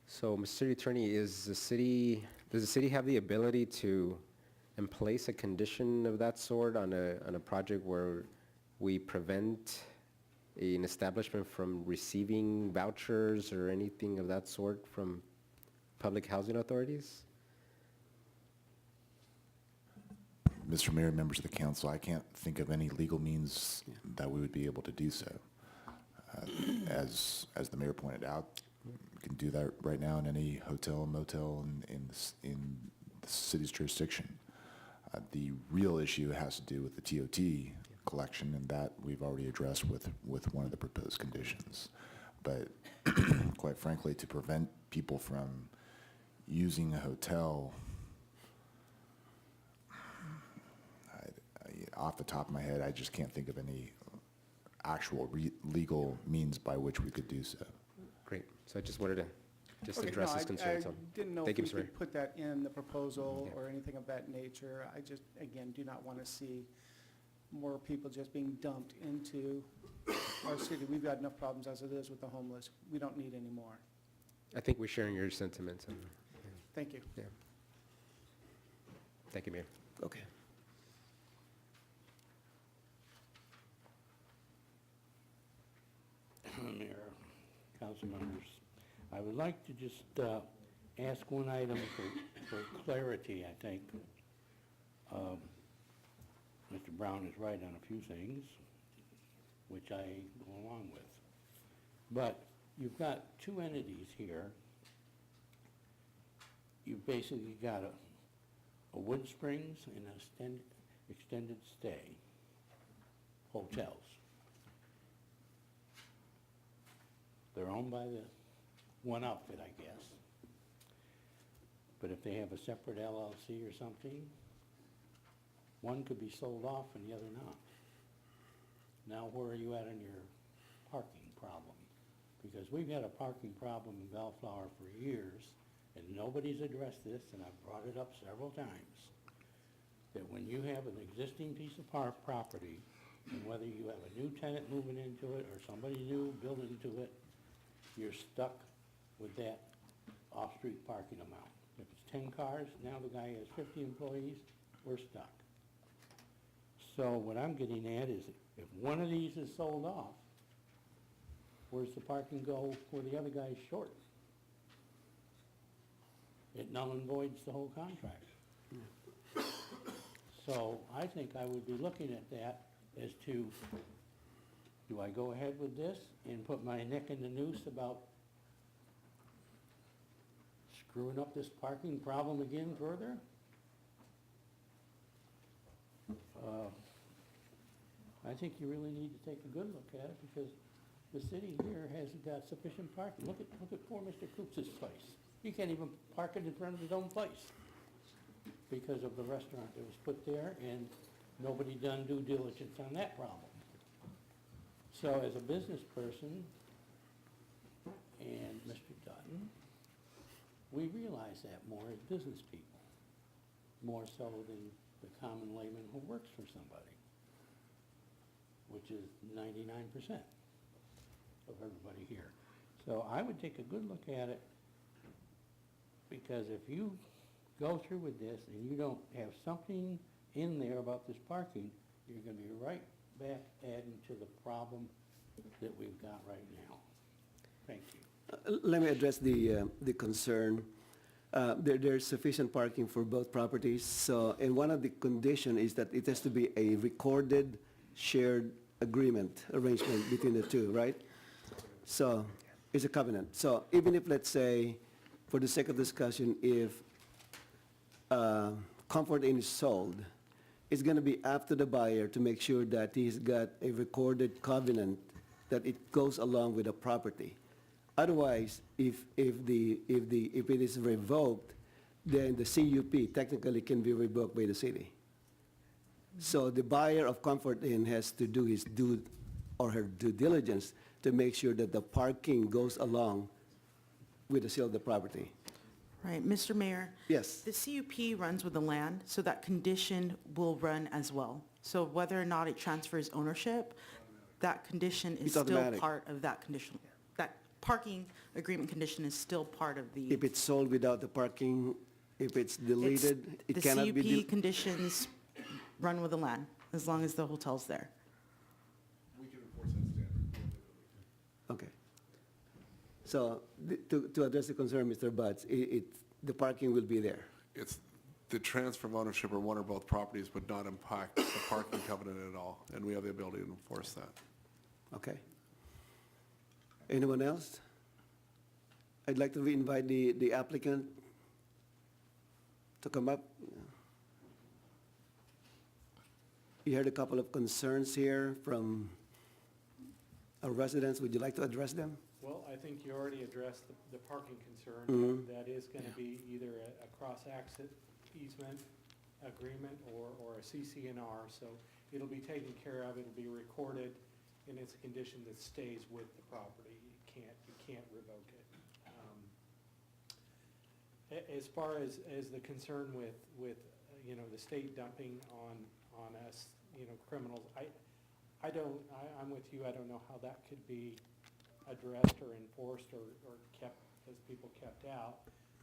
So, Mr. City Attorney, does the city have the ability to place a condition of that sort on a project where we prevent an establishment from receiving vouchers or anything of that sort from public housing authorities? Mr. Mayor, members of the council, I can't think of any legal means that we would be able to do so. As the mayor pointed out, we can do that right now in any hotel, motel in the city's jurisdiction. The real issue has to do with the TOT collection, and that we've already addressed with one of the proposed conditions. But quite frankly, to prevent people from using a hotel, off the top of my head, I just can't think of any actual legal means by which we could do so. Great. So I just wanted to okay, address no, this concern. I So didn't know if thank you, we Mr. Mayor. could put that in the proposal Okay. or anything of that nature. I just, again, do not want to see more people just being dumped into our city. We've got enough problems as it is with the homeless. We don't need any more. I think we're sharing your sentiments. Thank you. Yeah. Thank you, Mayor. Okay. Mayor, council members, I would like to just ask one item for clarity, I think. Mr. Brown is right on a few things, which I go along with. But you've got two entities here. You've basically got a WOODSPRING and a extended stay hotels. They're owned by the one outfit, I guess. But if they have a separate LLC or something, one could be sold off and the other not. Now, where are you at on your parking problem? Because we've had a parking problem in Bellflower for years, and nobody's addressed this, and I've brought it up several times, that when you have an existing piece of property, and whether you have a new tenant moving into it or somebody new building into it, you're stuck with that off-street parking amount. If it's 10 cars, now the guy has 50 employees, we're stuck. So what I'm getting at is, if one of these is sold off, where's the parking go where the other guy's short? It null and voids the whole contract. So I think I would be looking at that as to, do I go ahead with this and put my neck in the noose about screwing up this parking problem again further? I think you really need to take a good look at it, because the city here hasn't got sufficient parking. Look at poor Mr. Coops' place. He can't even park it in front of his own place because of the restaurant that was put there, and nobody done due diligence on that problem. So as a business person, and Mr. Dutton, we realize that more as business people, more so than the common layman who works for somebody, which is 99% of everybody here. So I would take a good look at it, because if you go through with this and you don't have something in there about this parking, you're going to be right back adding to the problem that we've got right now. Thank you. Let me address the concern. There's sufficient parking for both properties, so, and one of the condition is that it has to be a recorded shared arrangement between the two, right? So, it's a covenant. So even if, let's say, for the sake of discussion, if Comfort Inn is sold, it's going to be up to the buyer to make sure that he's got a recorded covenant that it goes along with the property. Otherwise, if it is revoked, then the CUP technically can be revoked by the city. So the buyer of Comfort Inn has to do his due or her due diligence to make sure that the parking goes along with the sale of the property. Right, Mr. Mayor? Yes. The CUP runs with the land, so that condition will run as well. So whether or not it transfers ownership, that condition is It's still automatic. part of that condition. That parking agreement condition is still part of the. If it's sold without the parking, if it's deleted, it cannot be. The CUP conditions run with the land, as long as the hotel's there. We can enforce that standard. Okay. So to address the concern, Mr. Butts, the parking will be there. It's the transfer of ownership of one or both properties would not impact the parking covenant at all, and we have the ability to enforce that. Okay. Anyone else? I'd like to re-invite the applicant to come up. You heard a couple of concerns here from our residents. Would you like to address them? Well, I think you already addressed the parking concern. Mhm. That is going to be either a cross-access easement agreement or a CC&R, so it'll be taken care of, it'll be recorded, and it's a condition that stays with the property. You can't revoke it. As far as the concern with the state dumping on us, criminals, I'm with you, I don't know how that could be addressed or enforced or kept, as people kept out,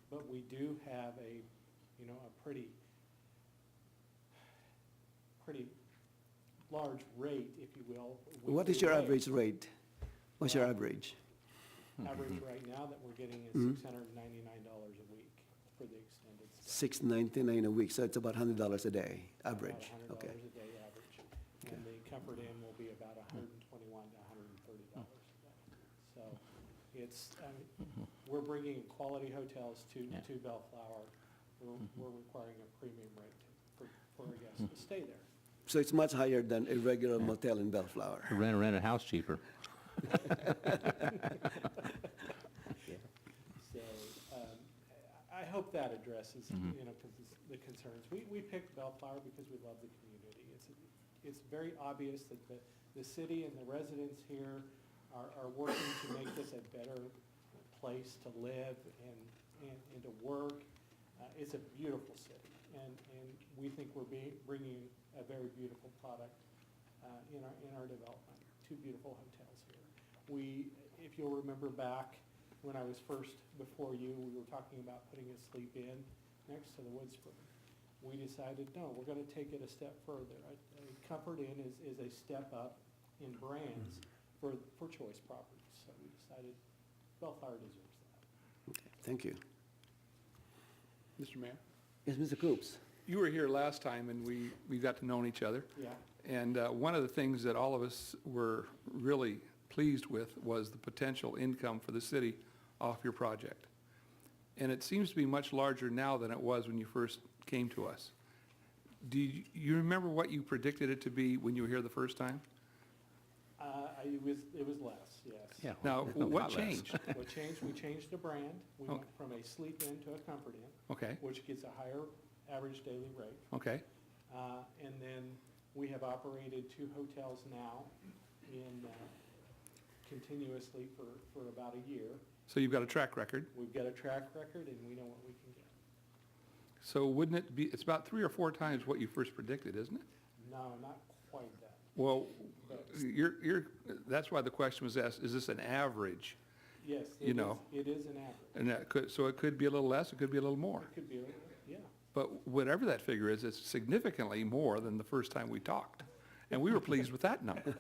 but we do have a pretty large rate, if you will. What is your average rate? What's your average? Average right now that we're getting is Mhm. $699 a week for the extended stay. $699 a week, so it's about $100 a day, average. About Okay. $100 a day average. And the Comfort Inn will be about $121 to $130 a day. So it's, we're bringing quality hotels to Bellflower. We're requiring a premium rate for a guest to stay there. So it's much higher than a regular motel in Bellflower. Rent a house cheaper. So I hope that addresses, the concerns. We picked Bellflower because we love the community. It's very obvious that the city and the residents here are working to make this a better place to live and to work. It's a beautiful city, and we think we're bringing a very beautiful product in our development. 2 beautiful hotels here. If you'll remember back when I was first before you, we were talking about putting a sleep in next to the WOODSPRING. We decided, no, we're going to take it a step further. Comfort Inn is a step up in brands for choice properties. So we decided Bellflower deserves that. Okay, thank you. Mr. Mayor? Yes, Mr. Coops? You were here last time, and we got to know each other. Yeah. And one of the things that all of us were really pleased with was the potential income for the city off your project. And it seems to be much larger now than it was when you first came to us. Do you remember what you predicted it to be when you were here the first time? It was less, yes. Yeah. Now, A what lot less. changed? What changed? We changed the brand. We went from a Sleep Inn to a Comfort Inn, Okay, which gets a higher average daily rate. okay. And then we have operated 2 hotels now continuously for about a year. So you've got a track record. We've got a track record and we know what we can get. So wouldn't it be, it's about 3 or 4 times what you first predicted, isn't it? No, not quite that. Well, But that's why the question was asked, is this an average? yes, You know. it is an average. And that could, so it could be a little less, it could be a little more. It could be, yeah. But whatever that figure is, it's significantly more than the first time we talked. And we were pleased with that number.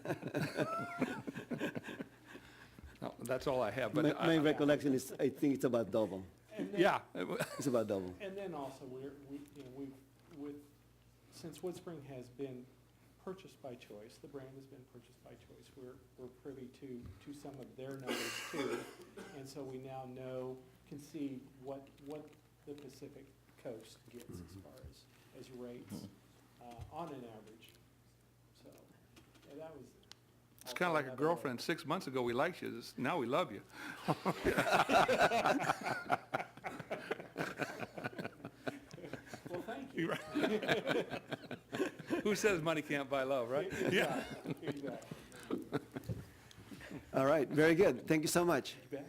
No, that's all I have, but My recollection is, I think it's about double. And then- yeah, It's about double. And then also, since WOODSPRING has been purchased by choice, the brand has been purchased by choice, we're privy to some of their numbers too. And so we now can see what the Pacific Coast gets as far as rates on an average. So, yeah, that was. it's kind of like a girlfriend. 6 months ago, we liked you. Now we love you. Well, thank you. Who says money can't buy love, right? Yeah. Exactly. All right, very good. Thank you so much. You bet.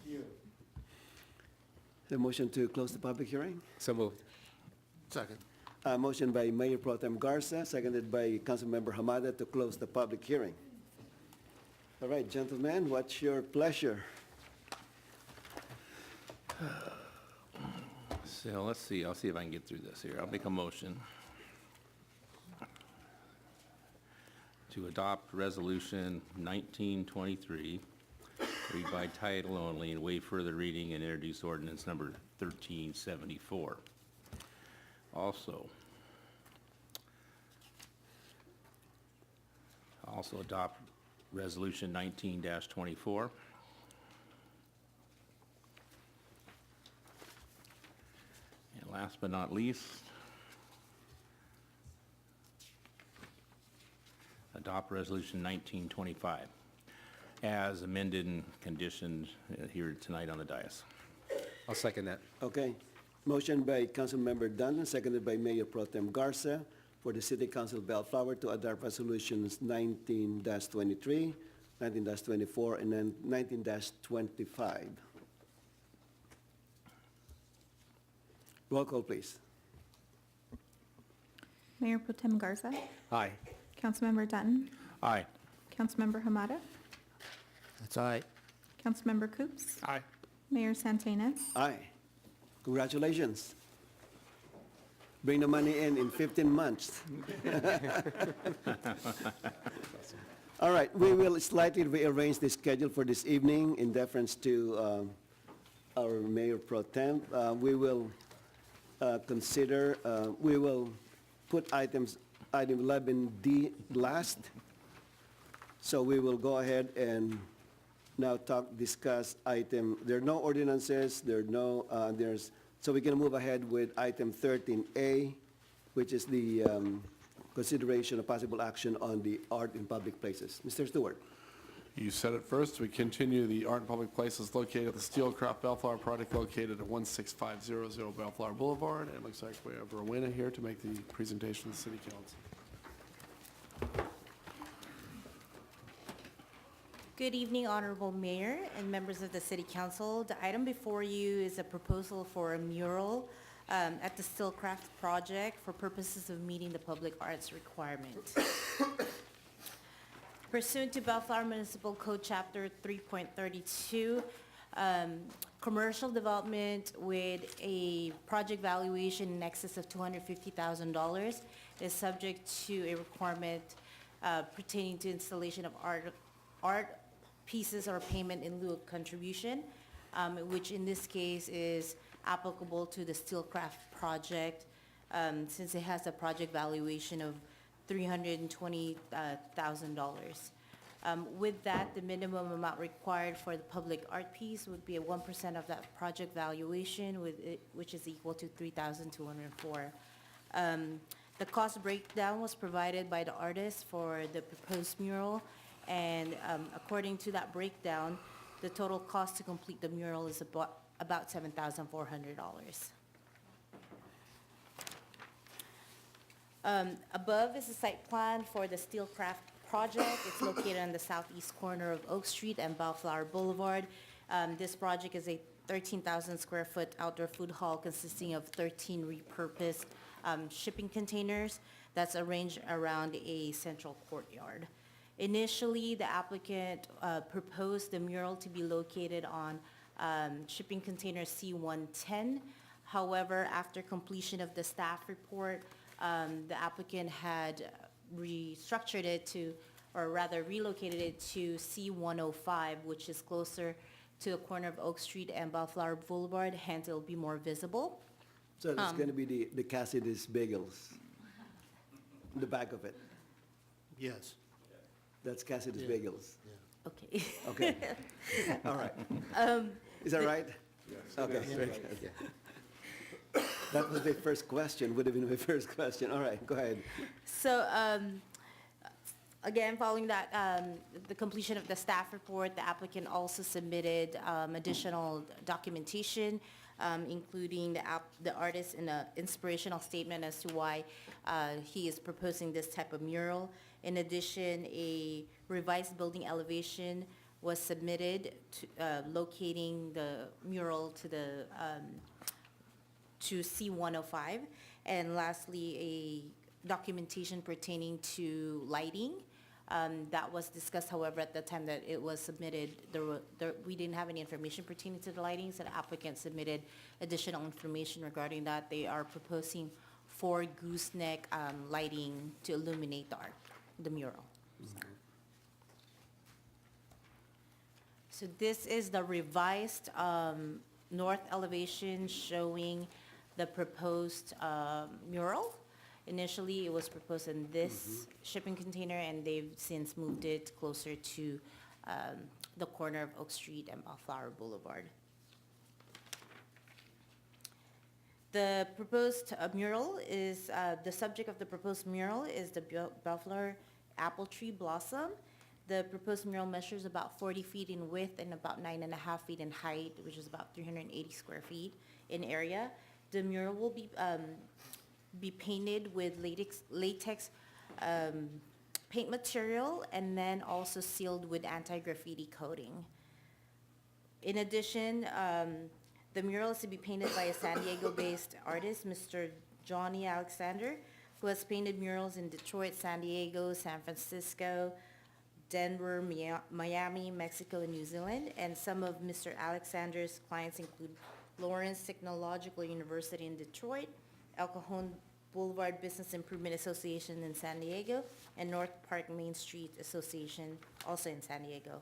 You. The motion to close the public hearing? So moved. Second. Motion by Mayor Pro Tem Garza, seconded by Councilmember Hamada to close the public hearing. All right, gentlemen, what's your pleasure? So let's see, I'll see if I can get through this here. I'll make a motion to adopt Resolution 1923, read by title only and waive further reading and introduce ordinance number 1374. Also adopt Resolution 19-24. And last but not least, adopt Resolution 1925 as amended and conditioned here tonight on the dais. I'll second that. Okay. Motion by Councilmember Dunn, seconded by Mayor Pro Tem Garza for the City Council of Bellflower to adopt resolutions 19-23, 19-24, and then 19-25. Roll call, please. Mayor Pro Tem Garza, Aye. Councilmember Dutton, Aye. Councilmember Hamada, That's aye. Councilmember Coops, Aye. Mayor Santinas. Aye. Congratulations. Bring the money in 15 months. All right, we will slightly rearrange the schedule for this evening in deference to our Mayor Pro Tem. We will we will put item 11D last. So we will go ahead and now discuss item, there are no ordinances, so we can move ahead with item 13A, which is the consideration of possible action on the art in public places. Mr. Stewart. You said it first. We continue the art in public places located at the Steelcraft Bellflower project located at 16500 Bellflower Boulevard. And it looks like we have Rowena here to make the presentation to the City Council. Good evening, Honorable Mayor and members of the City Council. The item before you is a proposal for a mural at the Steelcraft project for purposes of meeting the public arts requirement. Pursuant to Bellflower Municipal Code Chapter 3.32, commercial development with a project valuation in excess of $250,000 is subject to a requirement pertaining to installation of art pieces or payment in lieu of contribution, which in this case is applicable to the Steelcraft project, since it has a project valuation of $320,000. With that, the minimum amount required for the public art piece would be 1% of that project valuation, which is equal to $3,204. The cost breakdown was provided by the artist for the proposed mural, and according to that breakdown, the total cost to complete the mural is about $7,400. Above is the site plan for the Steelcraft project. It's located on the southeast corner of Oak Street and Bellflower Boulevard. This project is a 13,000 square foot outdoor food hall consisting of 13 repurposed shipping containers that's arranged around a central courtyard. Initially, the applicant proposed the mural to be located on shipping container C110. However, after completion of the staff report, the applicant had restructured it to, or rather relocated it to C105, which is closer to the corner of Oak Street and Bellflower Boulevard, hence it'll be more visible. So it's going to be the Cassidy's Bagels, the back of it. Yes. That's Cassidy's Bagels. Okay. Okay. All right. Is that right? Yes. Okay, very good. That was my first question, would have been my first question. All right, go ahead. So, again, following that, the completion of the staff report, the applicant also submitted additional documentation, including the artist in an inspirational statement as to why he is proposing this type of mural. In addition, a revised building elevation was submitted to, locating the mural to the to C105, and lastly, a documentation pertaining to lighting. That was discussed, however, at the time that it was submitted, we didn't have any information pertaining to the lighting, so the applicant submitted additional information regarding that. They are proposing 4 gooseneck lighting to illuminate the mural. So this is the revised north elevation showing the proposed mural. Initially, it was proposed in this shipping container, and they've since moved it closer to the corner of Oak Street and Bellflower Boulevard. The proposed mural is, the subject of the proposed mural is the Bellflower apple tree blossom. The proposed mural measures about 40 feet in width and about 9.5 feet in height, which is about 380 square feet in area. The mural will be painted with latex paint material and then also sealed with anti-graffiti coating. In addition, the mural is to be painted by a San Diego-based artist, Mr. Johnny Alexander, who has painted murals in Detroit, San Diego, San Francisco, Denver, Miami, Mexico, and New Zealand. And some of Mr. Alexander's clients include Lawrence Technological University in Detroit, El Cajon Boulevard Business Improvement Association in San Diego, and North Park Main Street Association, also in San Diego.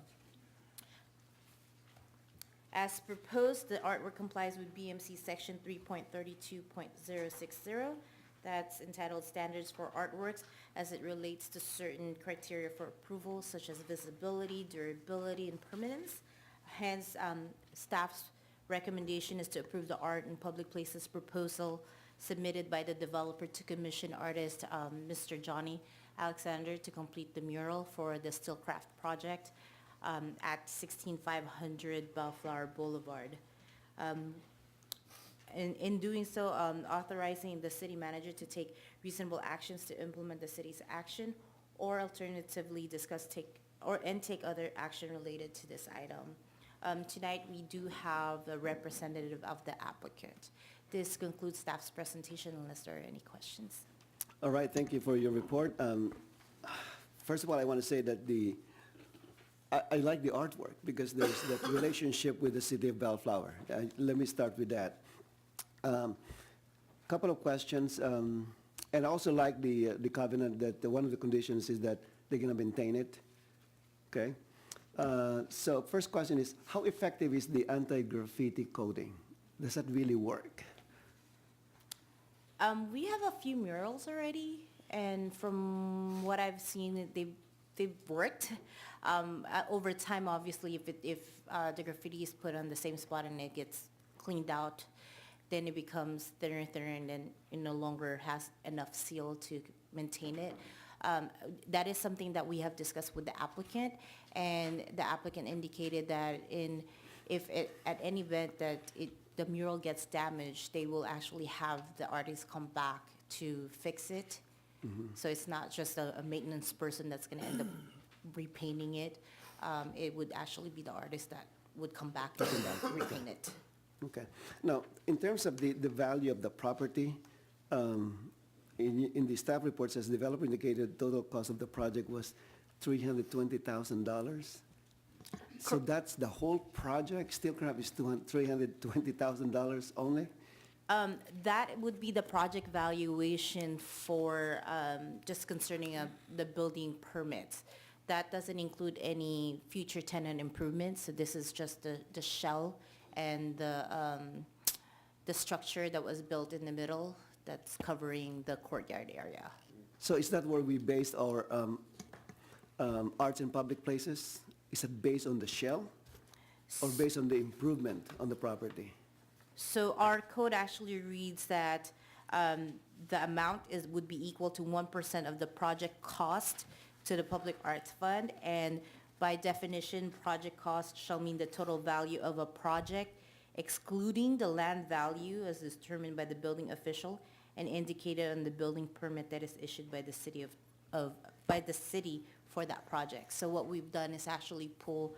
As proposed, the artwork complies with BMC Section 3.32.060. That's entitled Standards for Artworks, as it relates to certain criteria for approval, such as visibility, durability, and permanence. Hence, staff's recommendation is to approve the art in public places proposal submitted by the developer to commission artist, Mr. Johnny Alexander, to complete the mural for the Steelcraft project at 16500 Bellflower Boulevard. In doing so, authorizing the city manager to take reasonable actions to implement the city's action, or alternatively discuss take other action related to this item. Tonight, we do have a representative of the applicant. This concludes staff's presentation unless there are any questions. All right, thank you for your report. First of all, I want to say that the I like the artwork because there's that relationship with the city of Bellflower. Let me start with that. Couple of questions, and I also like the covenant that one of the conditions is that they're going to maintain it. Okay. So first question is, how effective is the anti-graffiti coating? Does that really work? We have a few murals already, and from what I've seen, they've worked. Over time, obviously, if the graffiti is put on the same spot and it gets cleaned out, then it becomes thinner and thinner, and then it no longer has enough seal to maintain it. That is something that we have discussed with the applicant, and the applicant indicated that at any event that the mural gets damaged, they will actually have the artist come back to fix it. So it's not just a maintenance person that's going to end up repainting it. It would actually be the artist that would come back and repaint it. Okay. Now, in terms of the value of the property, in the staff report says developer indicated total cost of the project was $320,000. So that's the whole project, Steelcraft is $320,000 only? That would be the project valuation for just concerning the building permits. That doesn't include any future tenant improvements, so this is just the shell and the structure that was built in the middle that's covering the courtyard area. So is that where we based our arts and public places? Is it based on the shell or based on the improvement on the property? So our code actually reads that the amount would be equal to 1% of the project cost to the Public Arts Fund, and by definition, project cost shall mean the total value of a project, excluding the land value as determined by the building official and indicated on the building permit that is issued by the city by the city for that project. So what we've done is actually pull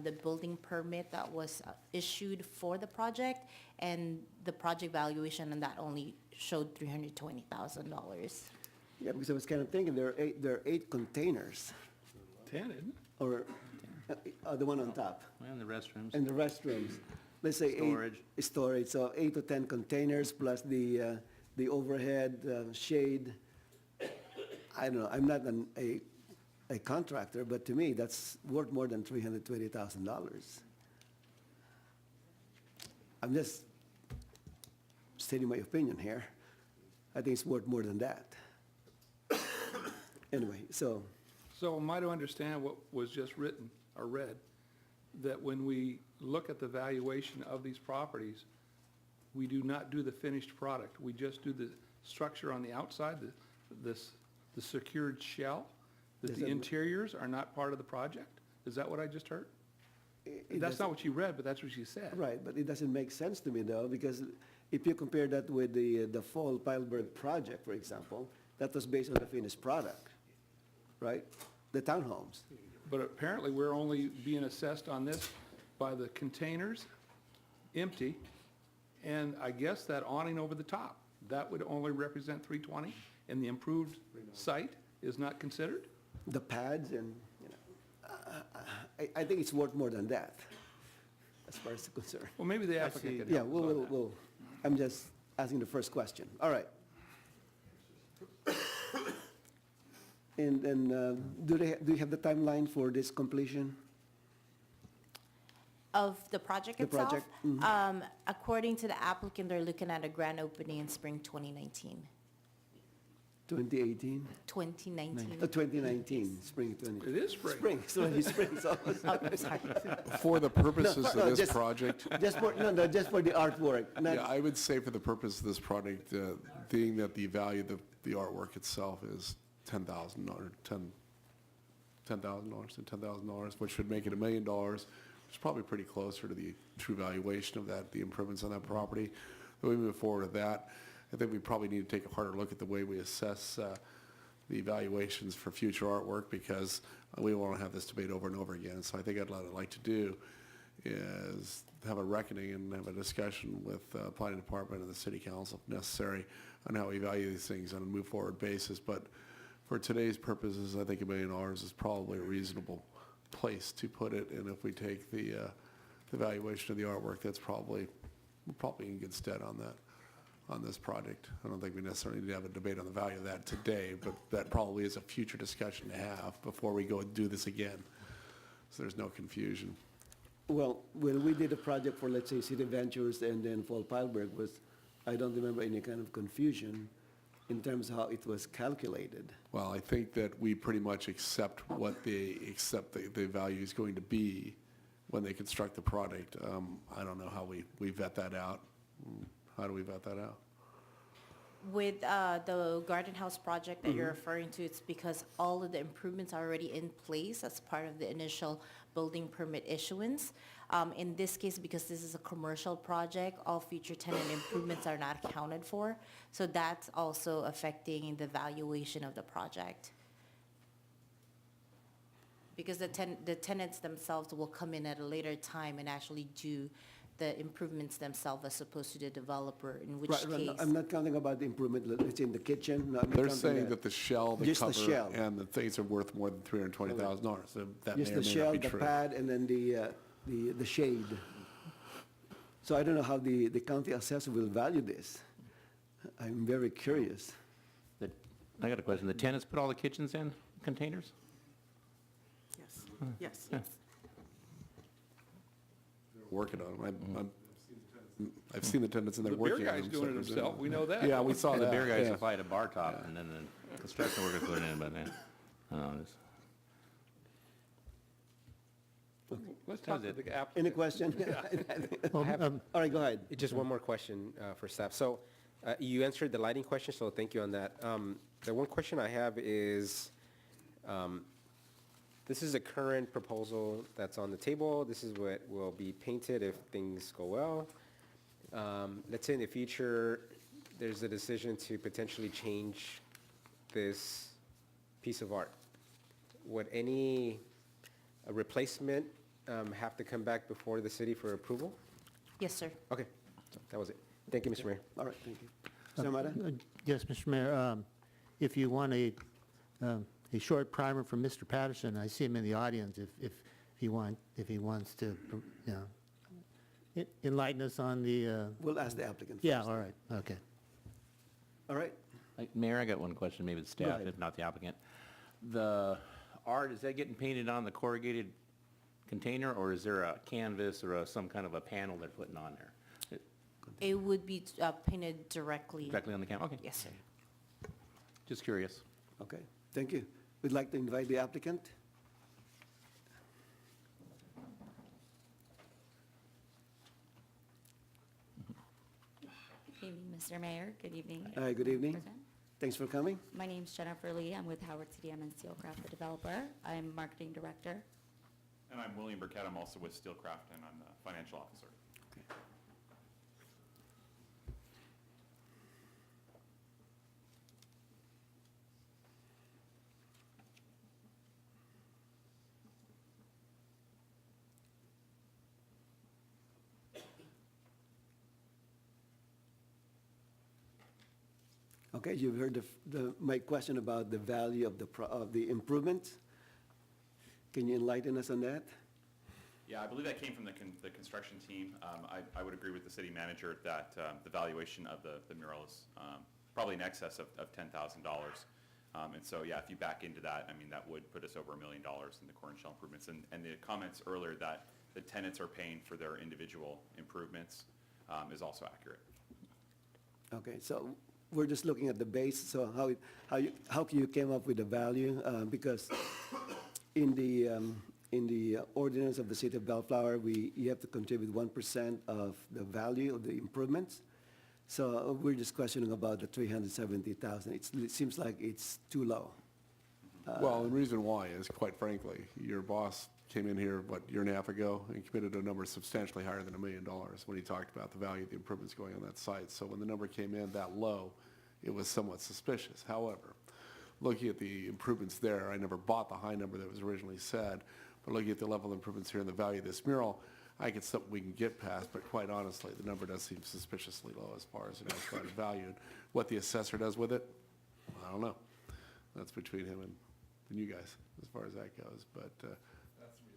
the building permit that was issued for the project, and the project valuation on that only showed $320,000. Yeah, because I was kind of thinking there are eight containers. 10, isn't it? Or the one on top. And the restrooms. And the restrooms. Let's say Storage. Storage, so 8 to 10 containers plus the overhead shade. I don't know, I'm not a contractor, but to me, that's worth more than $320,000. I'm just stating my opinion here. I think it's worth more than that. Anyway, so. So am I to understand what was just written or read, that when we look at the valuation of these properties, we do not do the finished product, we just do the structure on the outside, the secured shell, that the interiors are not part of the project? Is that what I just heard? That's not what you read, but that's what you said. Right, but it doesn't make sense to me though, because if you compare that with the Fall Pilberg project, for example, that was based on the finished product, right? The townhomes. But apparently, we're only being assessed on this by the containers, empty, and I guess that awning over the top. That would only represent 320, and the improved site is not considered? The pads and, I think it's worth more than that, as far as concerned. Well, maybe the applicant could Yeah, help us on that. I'm just asking the first question. All right. And then, do you have the timeline for this completion? Of the project The itself? project, mhm. According to the applicant, they're looking at a grand opening in spring 2019. 2018? 2019. 2019, spring 20. It is spring. Spring, so it's spring, so. Oh, sorry. For the purposes No, of this just- project, Just for the artwork, not. yeah, I would say for the purpose of this project, being that the value of the artwork itself is $10,000, which would make it $1 million, which is probably pretty closer to the true valuation of that, the improvements on that property. If we move forward with that, I think we probably need to take a harder look at the way we assess the evaluations for future artwork, because we want to have this debate over and over again. So I think what I'd like to do is have a reckoning and have a discussion with the planning department and the city council if necessary on how we value these things on a move forward basis. But for today's purposes, I think $1 million is probably a reasonable place to put it, and if we take the valuation of the artwork, that's we're probably in good stead on that, on this project. I don't think we necessarily need to have a debate on the value of that today, but that probably is a future discussion to have before we go and do this again, so there's no confusion. Well, when we did a project for, let's say, City Ventures and then Fall Pilberg I don't remember any kind of confusion in terms of how it was calculated. Well, I think that we pretty much accept what they accept the value is going to be when they construct the product. I don't know how we vet that out. How do we vet that out? With the garden house project that you're referring to, it's because all of the improvements are already in place as part of the initial building permit issuance. In this case, because this is a commercial project, all future tenant improvements are not accounted for. So that's also affecting the valuation of the project. Because the tenants themselves will come in at a later time and actually do the improvements themselves as opposed to the developer, in which Right, case. I'm not counting about the improvement, it's in the kitchen. No, I'm not They're counting saying that the shell, the Just the cover, shell. and the things are worth more than $320,000. So that may Just or the may shell, not be the true. pad, and then the shade. So I don't know how the county assessor will value this. I'm very curious. I got a question. The tenants put all the kitchens in containers? Yes. Working on them. I've seen the tenants and they're The beer working on guy's them. doing it so- himself. We know that. Yeah, we saw And that. the beer guys yeah. supply a bar top, and then the construction workers put it in, but Let's talk to the applicant. Any question? I have- All right, go ahead. Just one more question for staff. So you answered the lighting question, so thank you on that. The one question I have is, this is a current proposal that's on the table. This is what will be painted if things go well. Let's say in the future, there's a decision to potentially change this piece of art. Would any replacement have to come back before the city for approval? Yes, sir. Okay, so that was it. Thank you, Mr. Mayor. All right, thank you. Mr. Amada? Yes, Mr. Mayor, if you want a short primer from Mr. Patterson, I see him in the audience, if he wants to, enlighten us on the, We'll ask the applicant first. yeah, all right, okay. All right. Mayor, I got one question, maybe the Go staff, ahead. if not the applicant. The art, is that getting painted on the corrugated container, or is there a canvas or some kind of a panel they're putting on there? It would be painted directly. Directly on the camera? Okay. Yes, sir. Just curious. Okay, thank you. We'd like to invite the applicant. Good evening, Mr. Mayor. Good evening. Hi, good evening. President. Thanks for coming. My name's Jennifer Lee. I'm with Howard CDM and Steelcraft, the developer. I'm marketing director. And I'm William Burkett. I'm also with Steelcraft, and I'm the financial officer. Okay, you've heard my question about the value of the improvements. Can you enlighten us on that? Yeah, I believe that came from the construction team. I would agree with the city manager that the valuation of the mural is probably in excess of $10,000. And so, yeah, if you back into that, I mean, that would put us over $1 million in the core and shell improvements. And the comments earlier that the tenants are paying for their individual improvements is also accurate. Okay, so we're just looking at the base, so how you came up with the value? Because in the ordinance of the city of Bellflower, you have to contribute 1% of the value of the improvements. So we're just questioning about the 370,000. It seems like it's too low. Well, the reason why is, quite frankly, your boss came in here, what, a year and a half ago, and committed a number substantially higher than $1 million when he talked about the value of the improvements going on that site. So when the number came in that low, it was somewhat suspicious. However, looking at the improvements there, I never bought the high number that was originally said, but looking at the level of improvements here and the value of this mural, I think it's something we can get past, but quite honestly, the number does seem suspiciously low as far as it is valued. What the assessor does with it, I don't know. That's between him and you guys, as far as that goes, but. That's the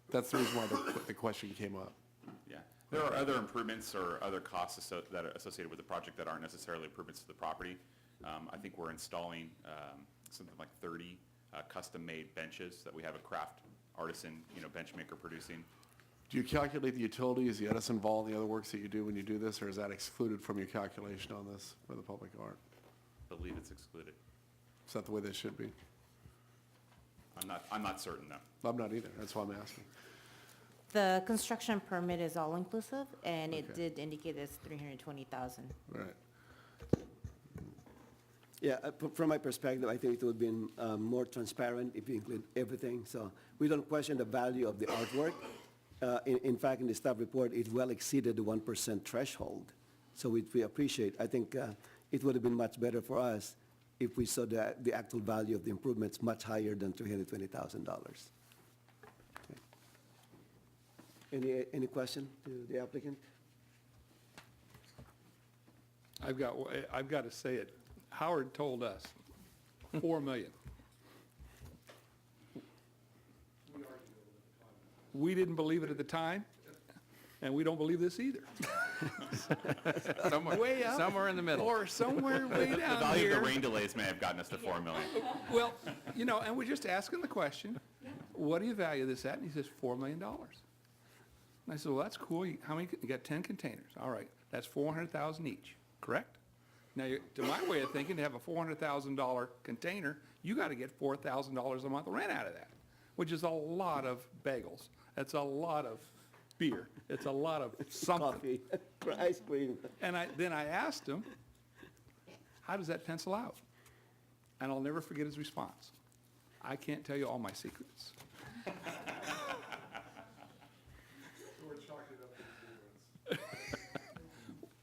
That's the reason why the question came up. Yeah. There are other improvements or other costs that are associated with the project that aren't necessarily improvements to the property. I think we're installing something like 30 custom-made benches that we have a craft artisan, bench maker producing. Do you calculate the utilities, the Edison Vault, and the other works that you do when you do this, or is that excluded from your calculation on this for the public art? I believe it's excluded. Is that the way this should be? I'm not certain, though. I'm not either, that's why I'm asking. The construction permit is all-inclusive, and it Okay. did indicate it's $320,000. Right. Yeah, from my perspective, I think it would be more transparent if you include everything. So we don't question the value of the artwork. In fact, in the staff report, it well exceeded the 1% threshold. So we appreciate, I think it would have been much better for us if we saw the actual value of the improvements much higher than $320,000. Okay. Any question to the applicant? I've got to say it. Howard told us, 4 million. We didn't believe it at the time, and we don't believe this either. Way up. Somewhere in the middle. Or somewhere way down here. The value of the rain delays may have gotten us to 4 million. Well, and we're just asking the question, what do you value this at? And he says, $4 million. And I said, well, that's cool. How many? You got 10 containers. All right, that's $400,000 each, correct? Now, to my way of thinking, to have a $400,000 container, you got to get $4,000 a month rent out of that, which is a lot of bagels. That's a lot of beer. It's a lot of something. Coffee, ice cream. And then I asked him, how does that pencil out? And I'll never forget his response. I can't tell you all my secrets.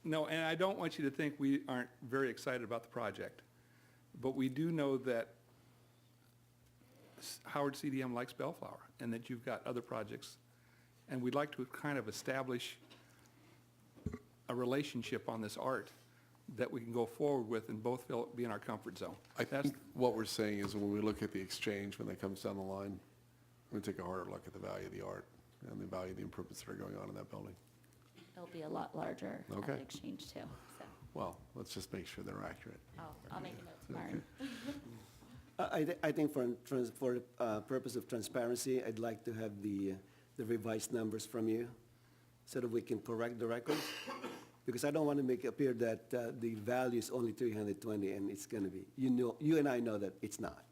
No, and I don't want you to think we aren't very excited about the project, but we do know that Howard CDM likes Bellflower and that you've got other projects, and we'd like to kind of establish a relationship on this art that we can go forward with and both be in our comfort zone. I think what we're saying is when we look at the exchange, when that comes down the line, we take a harder look at the value of the art and the value of the improvements that are going on in that building. It'll be a lot larger at Okay. the exchange too, so. Well, let's just make sure they're accurate. Oh, I'll make a note tomorrow. I think for purpose of transparency, I'd like to have the revised numbers from you so that we can correct the records. Because I don't want to make it appear that the value is only 320 and it's going to be, you and I know that it's not,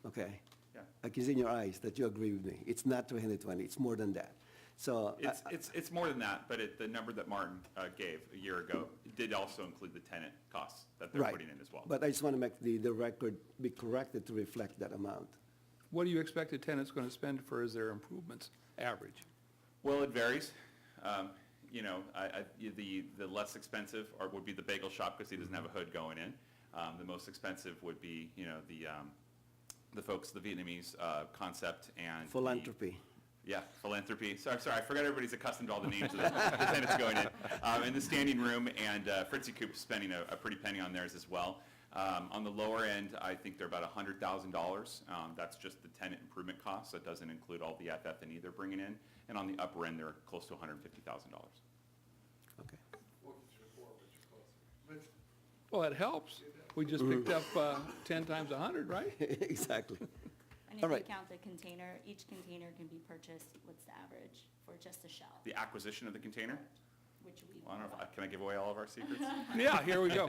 okay? Yeah. I can see in your eyes that you agree with me. It's not 320, it's more than that. So It's more than that, but the number that Martin gave a year ago did also include the tenant costs that they're right. putting in as well. But I just want to make the record be corrected to reflect that amount. What do you expect a tenant's going to spend for their improvements, average? Well, it varies. The less expensive would be the bagel shop because he doesn't have a hood going in. The most expensive would be, the folks, the Vietnamese concept and Philanthropy. Philanthropy. Sorry, I forgot everybody's accustomed to all the names of the tenants going in the standing room, and Fritzy Coop's spending a pretty penny on theirs as well. On the lower end, I think they're about $100,000. That's just the tenant improvement costs. That doesn't include all the FF&E they're bringing in. And on the upper end, they're close to $150,000. Okay. Well, it helps. We just picked up 10 times 100, right? Exactly. And if All you right. count the container, each container can be purchased, what's the average for just a shell? The acquisition of the container? Which we. Well, I don't know can I give away all of our secrets? Yeah, here we go.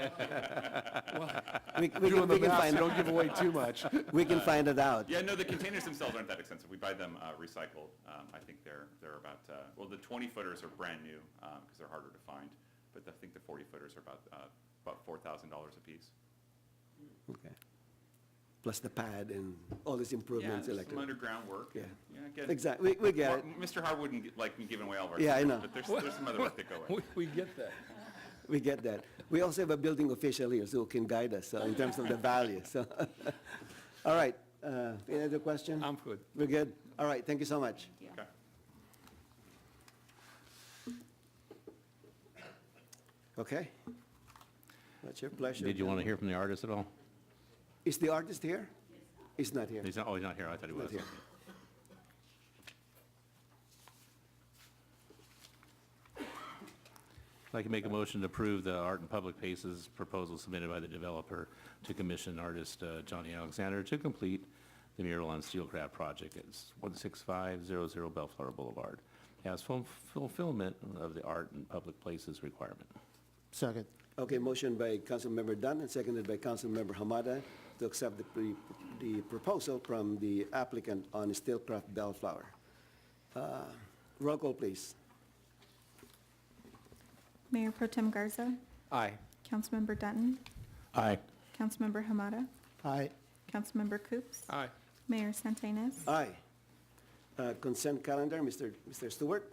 We Doing the can math, find so don't give away too much. We can find it out. Yeah, no, the containers themselves aren't that expensive. We buy them recycled. I think they're about, the 20-footers are brand new because they're harder to find. But I think the 40-footers are about $4,000 a piece. Okay. Plus the pad and all these improvements. Yeah, some underground work. Yeah. Again, Exactly. We get it. Mr. Howard wouldn't like me giving away all of our Yeah, I secrets, know. But there's some other work that go in. We get that. We get that. We also have a building official here who can guide us in terms of the value. So, all right. Any other question? I'm good. We're good? All right. Thank you so much. Okay. Okay. That's your pleasure. Did you want to hear from the artist at all? Is the artist here? He's not here. He's not here. I thought he was. Not here. I'd like to make a motion to approve the Art and Public Places proposal submitted by the developer to commission artist Johnny Alexander to complete the mural on Steelcraft project at 16500 Bellflower Boulevard as fulfillment of the Art and Public Places requirement. Second. Okay, motion by Councilmember Dunn and seconded by Councilmember Hamada to accept the proposal from the applicant on Steelcraft Bellflower. Roll call, please. Mayor Pro Tem Garza, Aye. Councilmember Dutton, Aye. Councilmember Hamada, Aye. Councilmember Coops, Aye. Mayor Santenaz. Aye. Consent calendar, Mr. Stewart.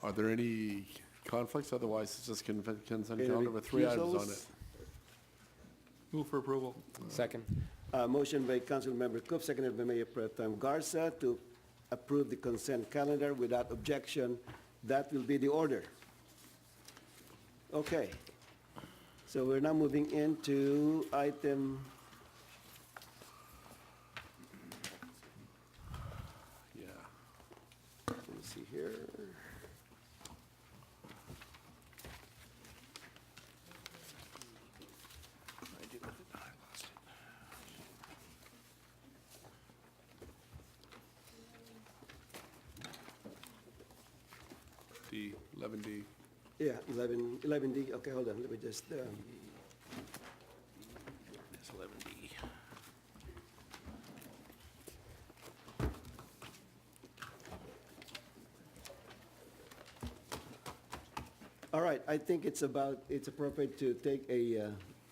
Are there any conflicts? Otherwise, it's just consent Any calendar with 3 items on recusals? it. Move for approval. Second. Motion by Councilmember Cook, seconded by Mayor Pro Tem Garza to approve the consent calendar without objection. That will be the order. Okay. So we're now moving into item, Yeah. let me see here. D, 11D. Yeah, 11D. Okay, hold on, let me just, It's 11D. all right, I think it's appropriate to take a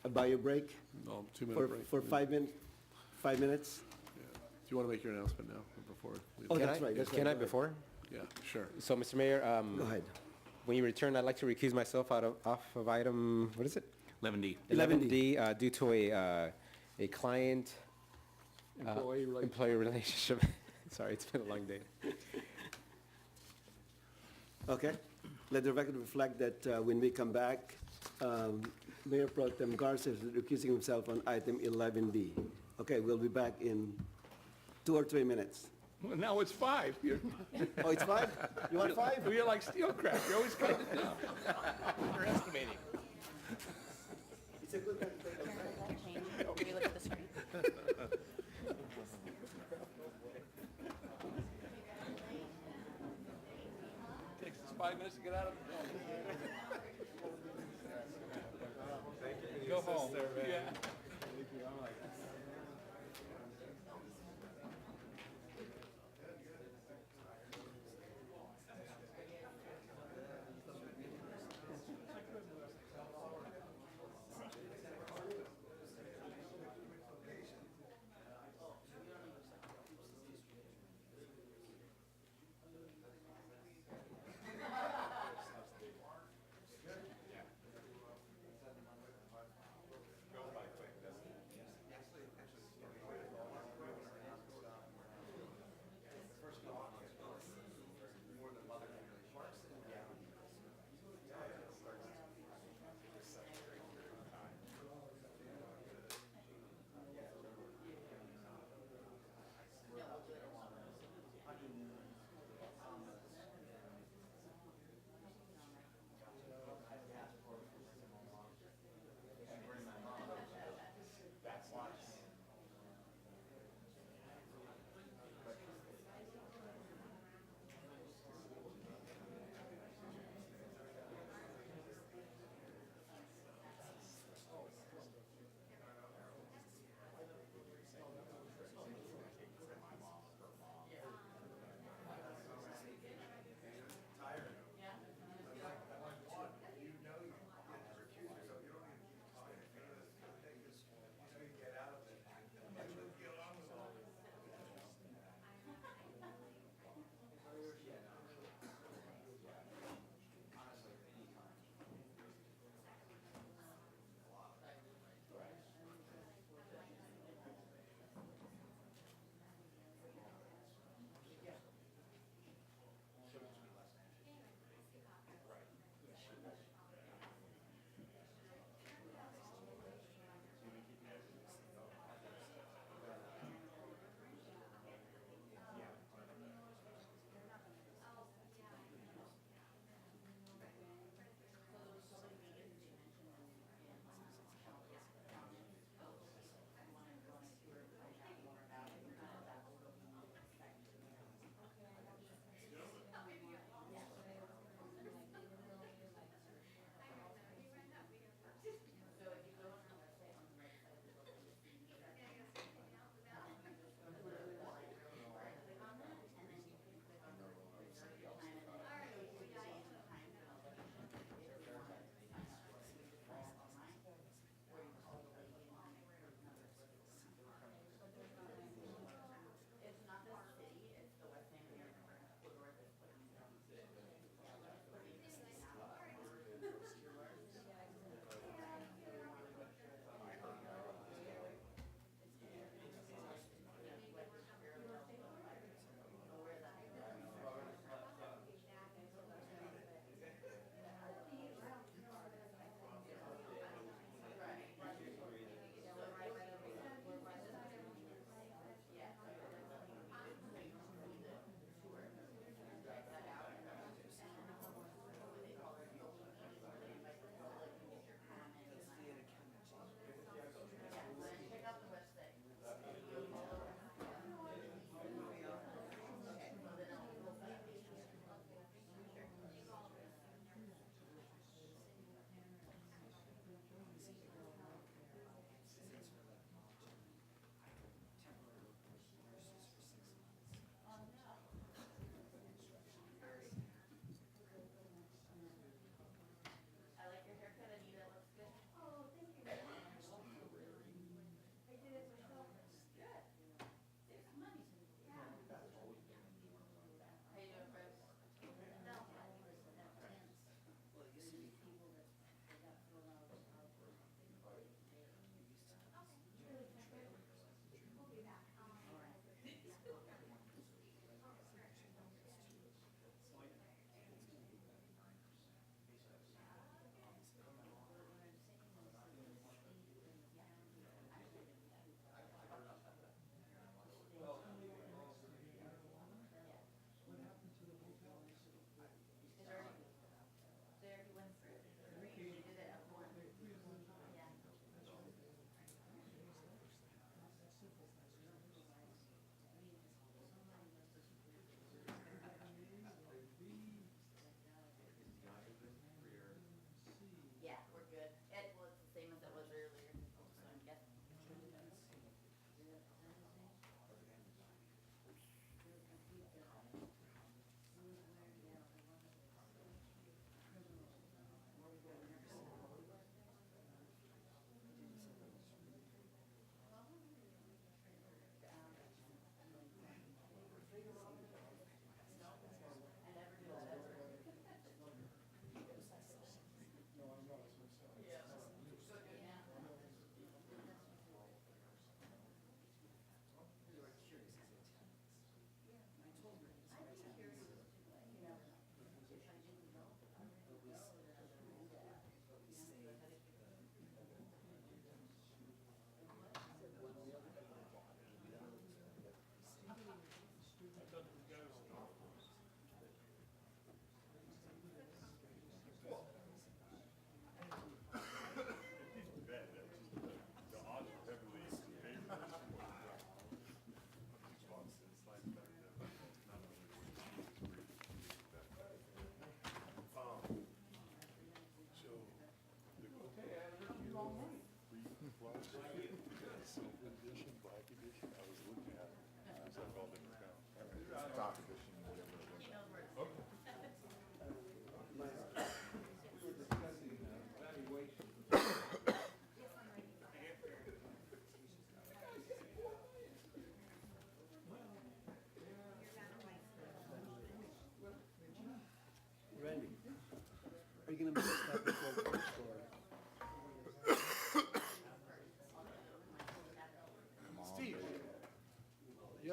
bio break No, 2-minute break. for 5 minutes. Yeah. Do you want to make your announcement now or before? we leave? Oh, Can that's I- right, that's Can right, I go ahead. before? Yeah, sure. So, Mr. Mayor, Go ahead. when you return, I'd like to recuse myself off of item, what is it? 11D. 11D. 11D, due to a client employee relationship. Sorry, it's been a long day. Okay. Let the record reflect that when we come back, Mayor Pro Tem Garza is recusing himself on item 11D. Okay, we'll be back in 2 or 3 minutes. Well, now it's 5. You're Oh, it's 5? You want 5? you're like Steelcraft. You always cut it down. You're estimating. It's a good time to take a break. Relook at the screen. Takes us 5 minutes to get out of the Go home. Yeah.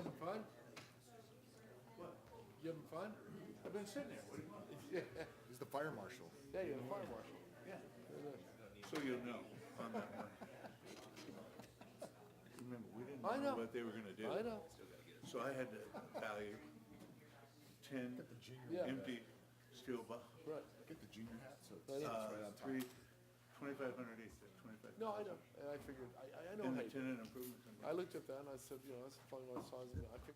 having fun? What? You having fun? I've been sitting there. He's the fire marshal. Yeah, you're the fire marshal. Yeah. So you know on that one. Remember, we didn't I know. know what they were gonna do. I know. So I had to value 10 Yeah. empty steel bottles. Right. Get the junior hat, so it's I know. right on top. 2,500 each, 25. No, I know, and I figured, I know And how the you do. tenant improvements. I looked at that and I said, you know, that's probably what I saw, I figured.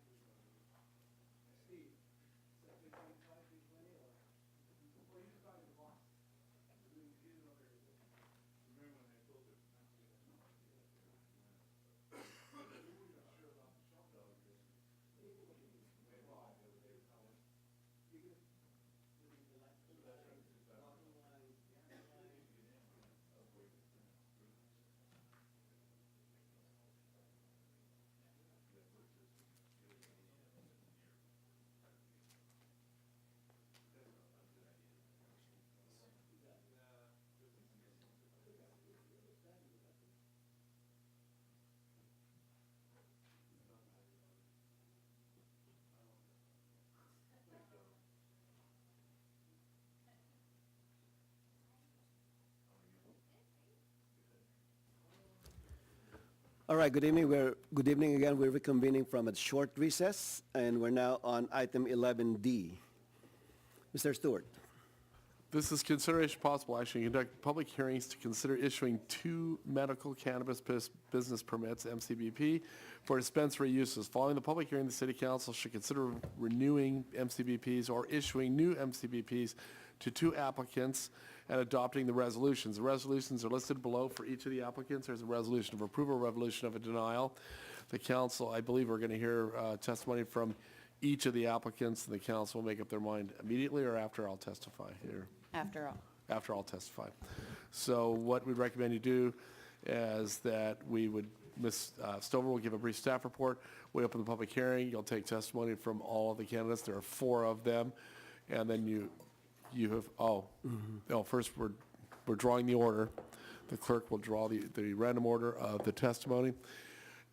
All right, good evening. Good evening again. We're reconvening from a short recess, and we're now on item 11D. Mr. Stewart. This is consideration possible action to conduct public hearings to consider issuing 2 medical cannabis business permits, MCBP, for dispensary uses. Following the public hearing, the City Council should consider renewing MCBPs or issuing new MCBPs to 2 applicants and adopting the resolutions. The resolutions are listed below for each of the applicants. There's a resolution of approval, a resolution of a denial. The council, I believe, we're going to hear testimony from each of the applicants, and the council will make up their mind immediately or after I'll testify here. After all. After I'll testify. So what we'd recommend you do is that we would, Ms. Stover will give a brief staff report. We open the public hearing. You'll take testimony from all of the candidates. There are 4 of them. And then you have, first we're drawing the order. The clerk will draw the random order of the testimony.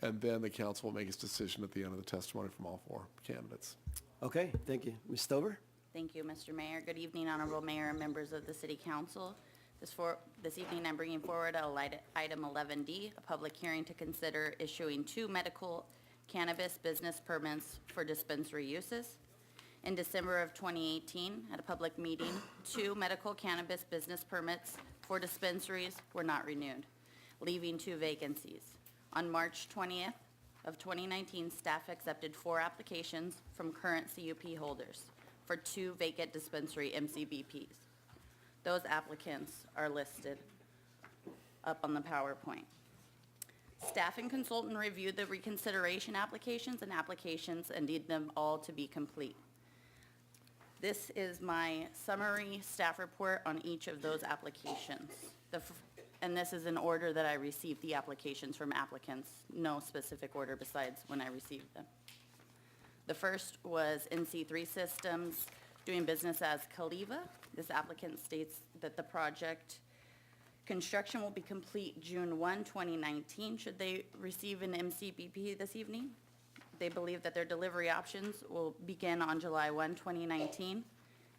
And then the council will make its decision at the end of the testimony from all 4 candidates. Okay, thank you. Ms. Stover? Thank you, Mr. Mayor. Good evening, Honorable Mayor and members of the City Council. This evening, I'm bringing forward item 11D, a public hearing to consider issuing 2 medical cannabis business permits for dispensary uses. In December of 2018, at a public meeting, 2 medical cannabis business permits for dispensaries were not renewed, leaving 2 vacancies. On March 20th of 2019, staff accepted 4 applications from current CUP holders for 2 vacant dispensary MCBPs. Those applicants are listed up on the PowerPoint. Staff and consultant reviewed the reconsideration applications and deemed them all to be complete. This is my summary staff report on each of those applications. And this is in order that I received the applications from applicants, no specific order besides when I received them. The first was NC3 Systems, doing business as Caliva. This applicant states that the project construction will be complete June 1, 2019, should they receive an MCBP this evening. They believe that their delivery options will begin on July 1, 2019,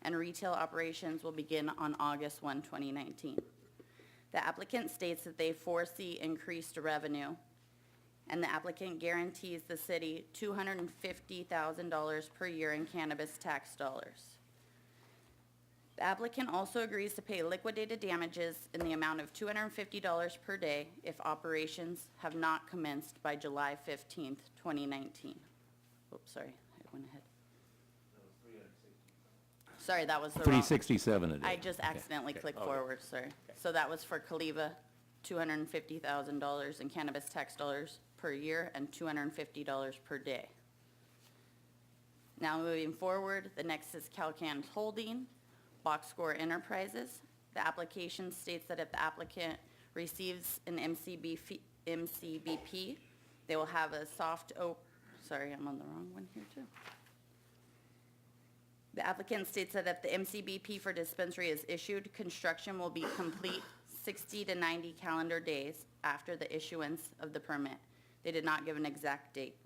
and retail operations will begin on August 1, 2019. The applicant states that they foresee increased revenue, and the applicant guarantees the city $250,000 per year in cannabis tax dollars. The applicant also agrees to pay liquidated damages in the amount of $250 per day if operations have not commenced by July 15th, 2019. Oops, sorry, I went ahead. Sorry, that was the wrong. 367 a day. I just accidentally clicked forward, sorry. So that was for Caliva, $250,000 in cannabis tax dollars per year and $250 per day. Now moving forward, the next is Calcans Holding, Box Score Enterprises. The application states that if the applicant receives an MCBP, they will have a sorry, I'm on the wrong one here too. The applicant states that if the MCBP for dispensary is issued, construction will be complete 60 to 90 calendar days after the issuance of the permit. They did not give an exact date.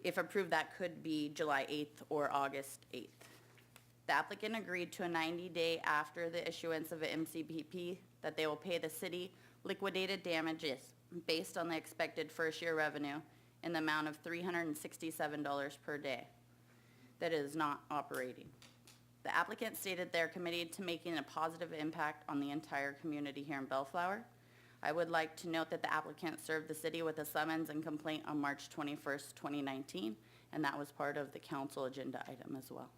If approved, that could be July 8th or August 8th. The applicant agreed to a 90-day after the issuance of an MCBP that they will pay the city liquidated damages based on the expected first-year revenue in the amount of $367 per day that is not operating. The applicant stated they're committed to making a positive impact on the entire community here in Bellflower. I would like to note that the applicant served the city with a summons and complaint on March 21st, 2019, and that was part of the council agenda item as well.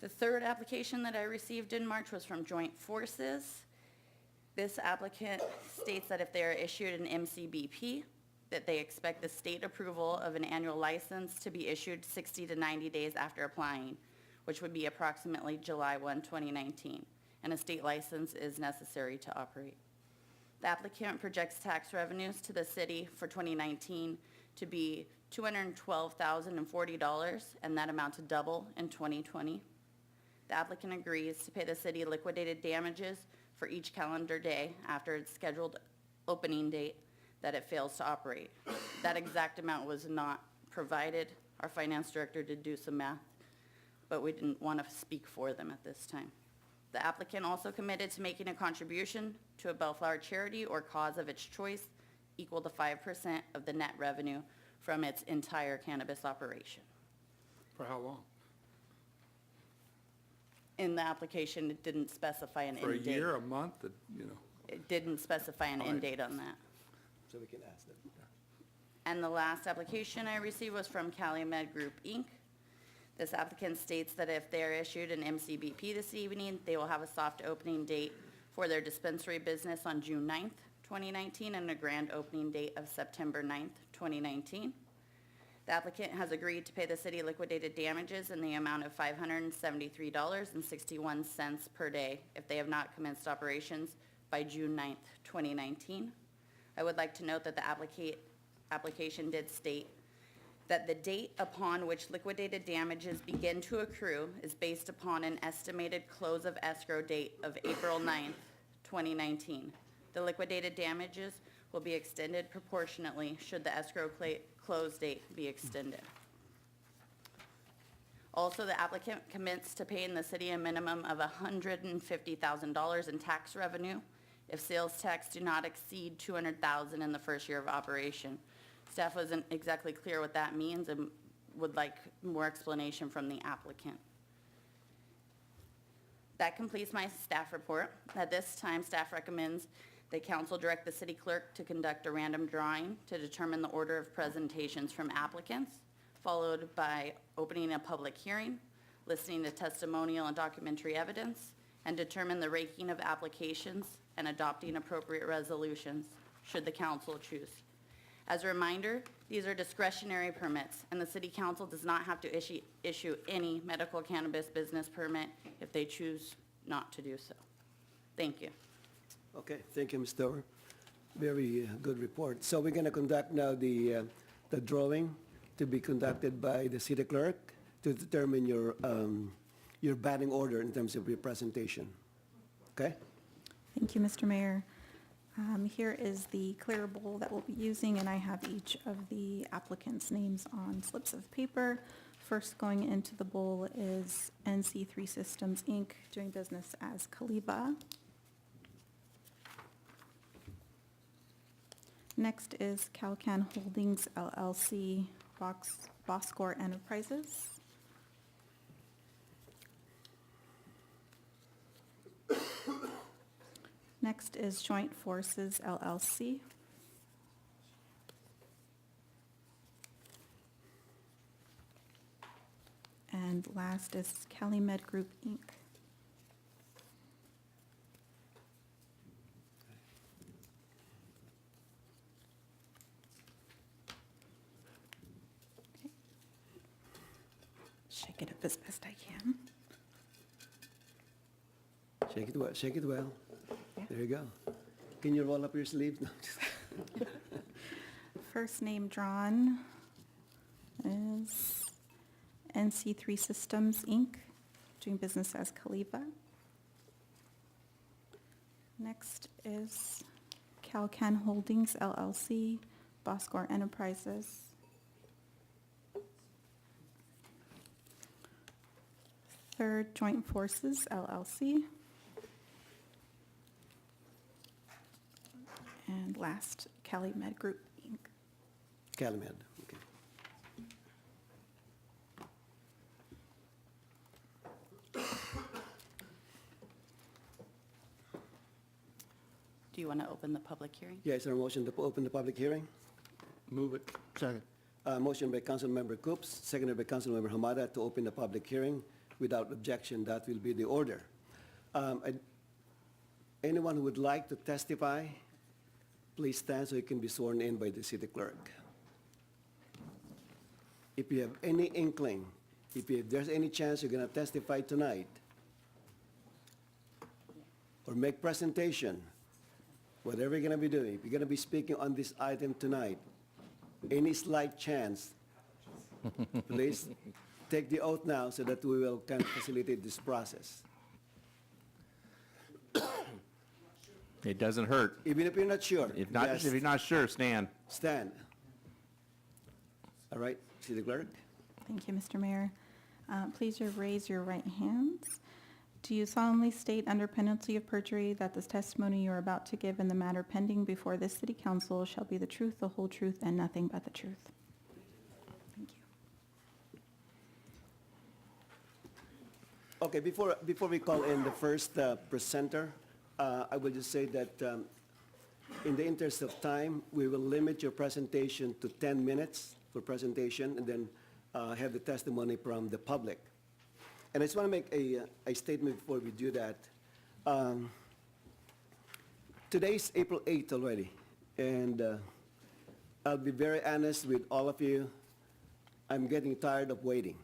The third application that I received in March was from Joint Forces. This applicant states that if they are issued an MCBP, that they expect the state approval of an annual license to be issued 60 to 90 days after applying, which would be approximately July 1, 2019, and a state license is necessary to operate. The applicant projects tax revenues to the city for 2019 to be $212,040, and that amount to double in 2020. The applicant agrees to pay the city liquidated damages for each calendar day after its scheduled opening date that it fails to operate. That exact amount was not provided. Our finance director did do some math, but we didn't want to speak for them at this time. The applicant also committed to making a contribution to a Bellflower charity or cause of its choice equal to 5% of the net revenue from its entire cannabis operation. For how long? In the application, it didn't specify an end For a date. year, a month, you know? It didn't specify an end date on that. So we can ask them. And the last application I received was from CaliMed Group, Inc. This applicant states that if they are issued an MCBP this evening, they will have a soft opening date for their dispensary business on June 9th, 2019, and a grand opening date of September 9th, 2019. The applicant has agreed to pay the city liquidated damages in the amount of $573.61 per day if they have not commenced operations by June 9th, 2019. I would like to note that the application did state that the date upon which liquidated damages begin to accrue is based upon an estimated close of escrow date of April 9th, 2019. The liquidated damages will be extended proportionately should the escrow close date be extended. Also, the applicant commits to paying the city a minimum of $150,000 in tax revenue if sales tax do not exceed $200,000 in the first year of operation. Staff wasn't exactly clear what that means and would like more explanation from the applicant. That completes my staff report. At this time, staff recommends the council direct the city clerk to conduct a random drawing to determine the order of presentations from applicants, followed by opening a public hearing, listening to testimonial and documentary evidence, and determine the ranking of applications and adopting appropriate resolutions should the council choose. As a reminder, these are discretionary permits, and the city council does not have to issue any medical cannabis business permit if they choose not to do so. Thank you. Okay, thank you, Ms. Dower. Very good report. So we're going to conduct now the drawing to be conducted by the city clerk to determine your batting order in terms of your presentation. Okay? Thank you, Mr. Mayor. Here is the clear bowl that we'll be using, and I have each of the applicants' names on slips of paper. First going into the bowl is NC3 Systems, Inc., doing business as Kaliba. Next is Calcan Holdings, LLC, Boscor Enterprises. Next is Joint Forces, LLC. And last is CaliMed Group, Inc. Okay. Shake it up as best I can. Shake it well, shake it well. There you go. Can you roll up your sleeves? No, just First name drawn is NC3 Systems, Inc., doing business as Kaliba. Next is Calcan Holdings, LLC, Boscor Enterprises. Third, Joint Forces LLC. And last, CaliMed Group, Inc. CaliMed, okay. Do you want to open the public hearing? Yeah, is there a motion to open the public hearing? Move it. Second. Motion by Councilmember Coops, seconded by Councilmember Hamada to open the public hearing. Without objection, that will be the order. Anyone who would like to testify, please stand so you can be sworn in by the city clerk. If you have any inkling, if there's any chance you're going to testify tonight or make presentation, whatever you're going to be doing, if you're going to be speaking on this item tonight, any slight chance, please take the oath now so that we will kind of facilitate this process. It doesn't hurt. Even if you're not sure. If not, just if you're not sure, stand. stand. All right, City Clerk? Thank you, Mr. Mayor. Please raise your right hands. Do you solemnly state under penalty of perjury that this testimony you are about to give in the matter pending before this city council shall be the truth, the whole truth, and nothing but the truth? Thank you. Okay, before we call in the first presenter, I will just say that in the interest of time, we will limit your presentation to 10 minutes for presentation and then have the testimony from the public. And I just want to make a statement before we do that. Today's April 8th already, and I'll be very honest with all of you. I'm getting tired of waiting.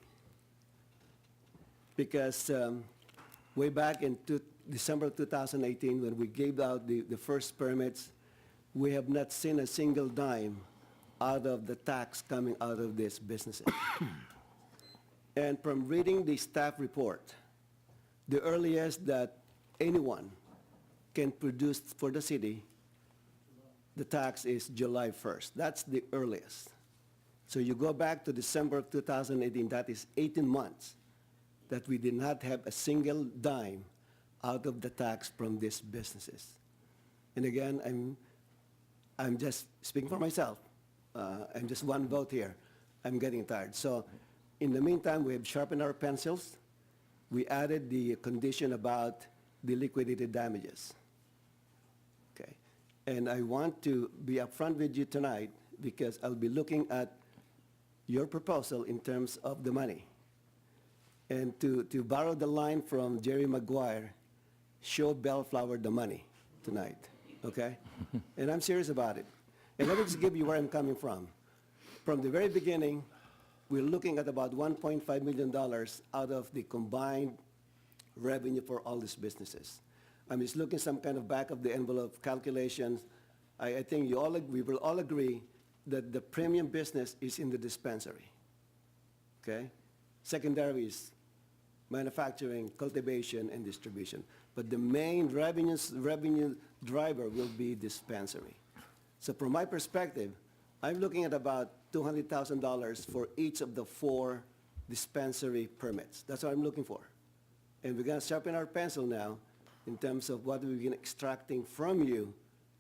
Because way back in December 2018, when we gave out the first permits, we have not seen a single dime out of the tax coming out of these businesses. And from reading the staff report, the earliest that anyone can produce for the city, the tax is July 1st. That's the earliest. So you go back to December of 2018, that is 18 months that we did not have a single dime out of the tax from these businesses. And again, I'm just speaking for myself. I'm just one vote here. I'm getting tired. So in the meantime, we have sharpened our pencils. We added the condition about the liquidated damages. Okay. And I want to be upfront with you tonight because I'll be looking at your proposal in terms of the money. And to borrow the line from Jerry Maguire, show Bellflower the money tonight, okay? And I'm serious about it. And let me just give you where I'm coming from. From the very beginning, we're looking at about $1.5 million out of the combined revenue for all these businesses. I'm just looking some kind of back of the envelope calculations. I think we will all agree that the premium business is in the dispensary, okay? Secondary is manufacturing, cultivation, and distribution. But the main revenue driver will be dispensary. So from my perspective, I'm looking at about $200,000 for each of the 4 dispensary permits. That's what I'm looking for. And we're going to sharpen our pencil now in terms of what we've been extracting from you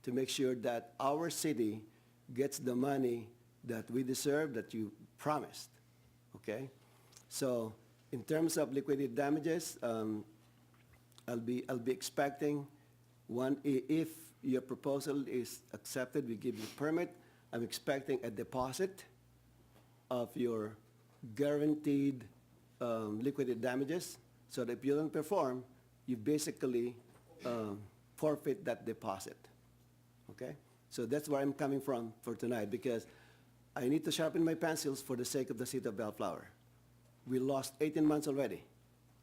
to make sure that our city gets the money that we deserve, that you promised, okay? So in terms of liquidated damages, I'll be expecting one, if your proposal is accepted, we give you a permit, I'm expecting a deposit of your guaranteed liquidated damages, so that if you don't perform, you basically forfeit that deposit, okay? So that's where I'm coming from for tonight, because I need to sharpen my pencils for the sake of the city of Bellflower. We lost 18 months already,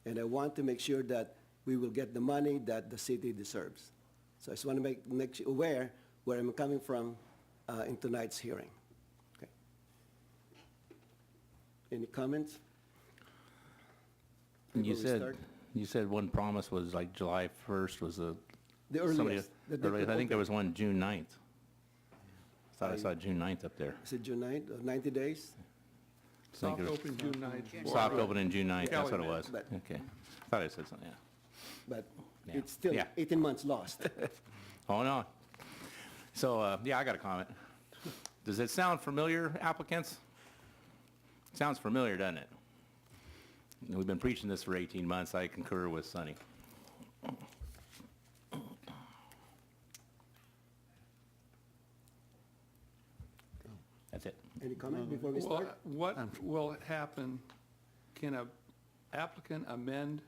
and I want to make sure that we will get the money that the city deserves. So I just want to make you aware where I'm coming from in tonight's hearing. Okay. Any comments? You Before we said one promise was like July 1st was the earliest. I think there was one June 9th. I thought I saw June 9th up there. Is it June 9th, 90 days? Soft open June 9th. Soft opening June 9th, that's what it was. But- Okay. Thought I said something, yeah. But Yeah. it's still Yeah. 18 months lost. Oh, no. So, yeah, I got a comment. Does it sound familiar, applicants? Sounds familiar, doesn't it? We've been preaching this for 18 months. I concur with Sonny. That's it. Any comment before we Well, start? what will happen, can a applicant amend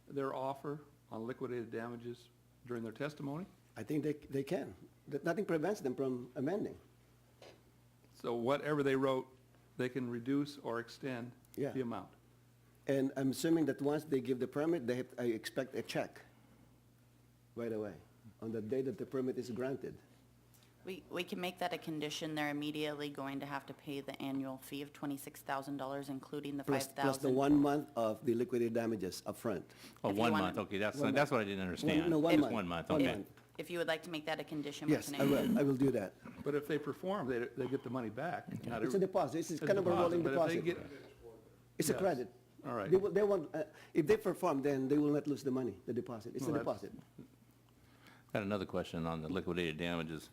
their offer on liquidated damages during their testimony? I think they can. Nothing prevents them from amending. So whatever they wrote, they can reduce or extend Yeah. the amount? And I'm assuming that once they give the permit, I expect a check right away on the day that the permit is granted. We can make that a condition. They're immediately going to have to pay the annual fee of $26,000, including the Plus the $5,000. 1 month of the liquidated damages upfront. Oh, If you 1 want- month, okay, that's One what I month. didn't understand. No, 1 It's month. 1 month, One okay. month. If you would like to make that a condition, we Yes, can. I will. I will do that. But if they perform, they get the money back. Not It's a every- deposit. It's a kind of a rolling But if they deposit. get, It's a Yes. credit. all right. They won't, if they perform, then they will not lose the money, the deposit. It's a Well, that's- deposit. Got another question on the liquidated damages.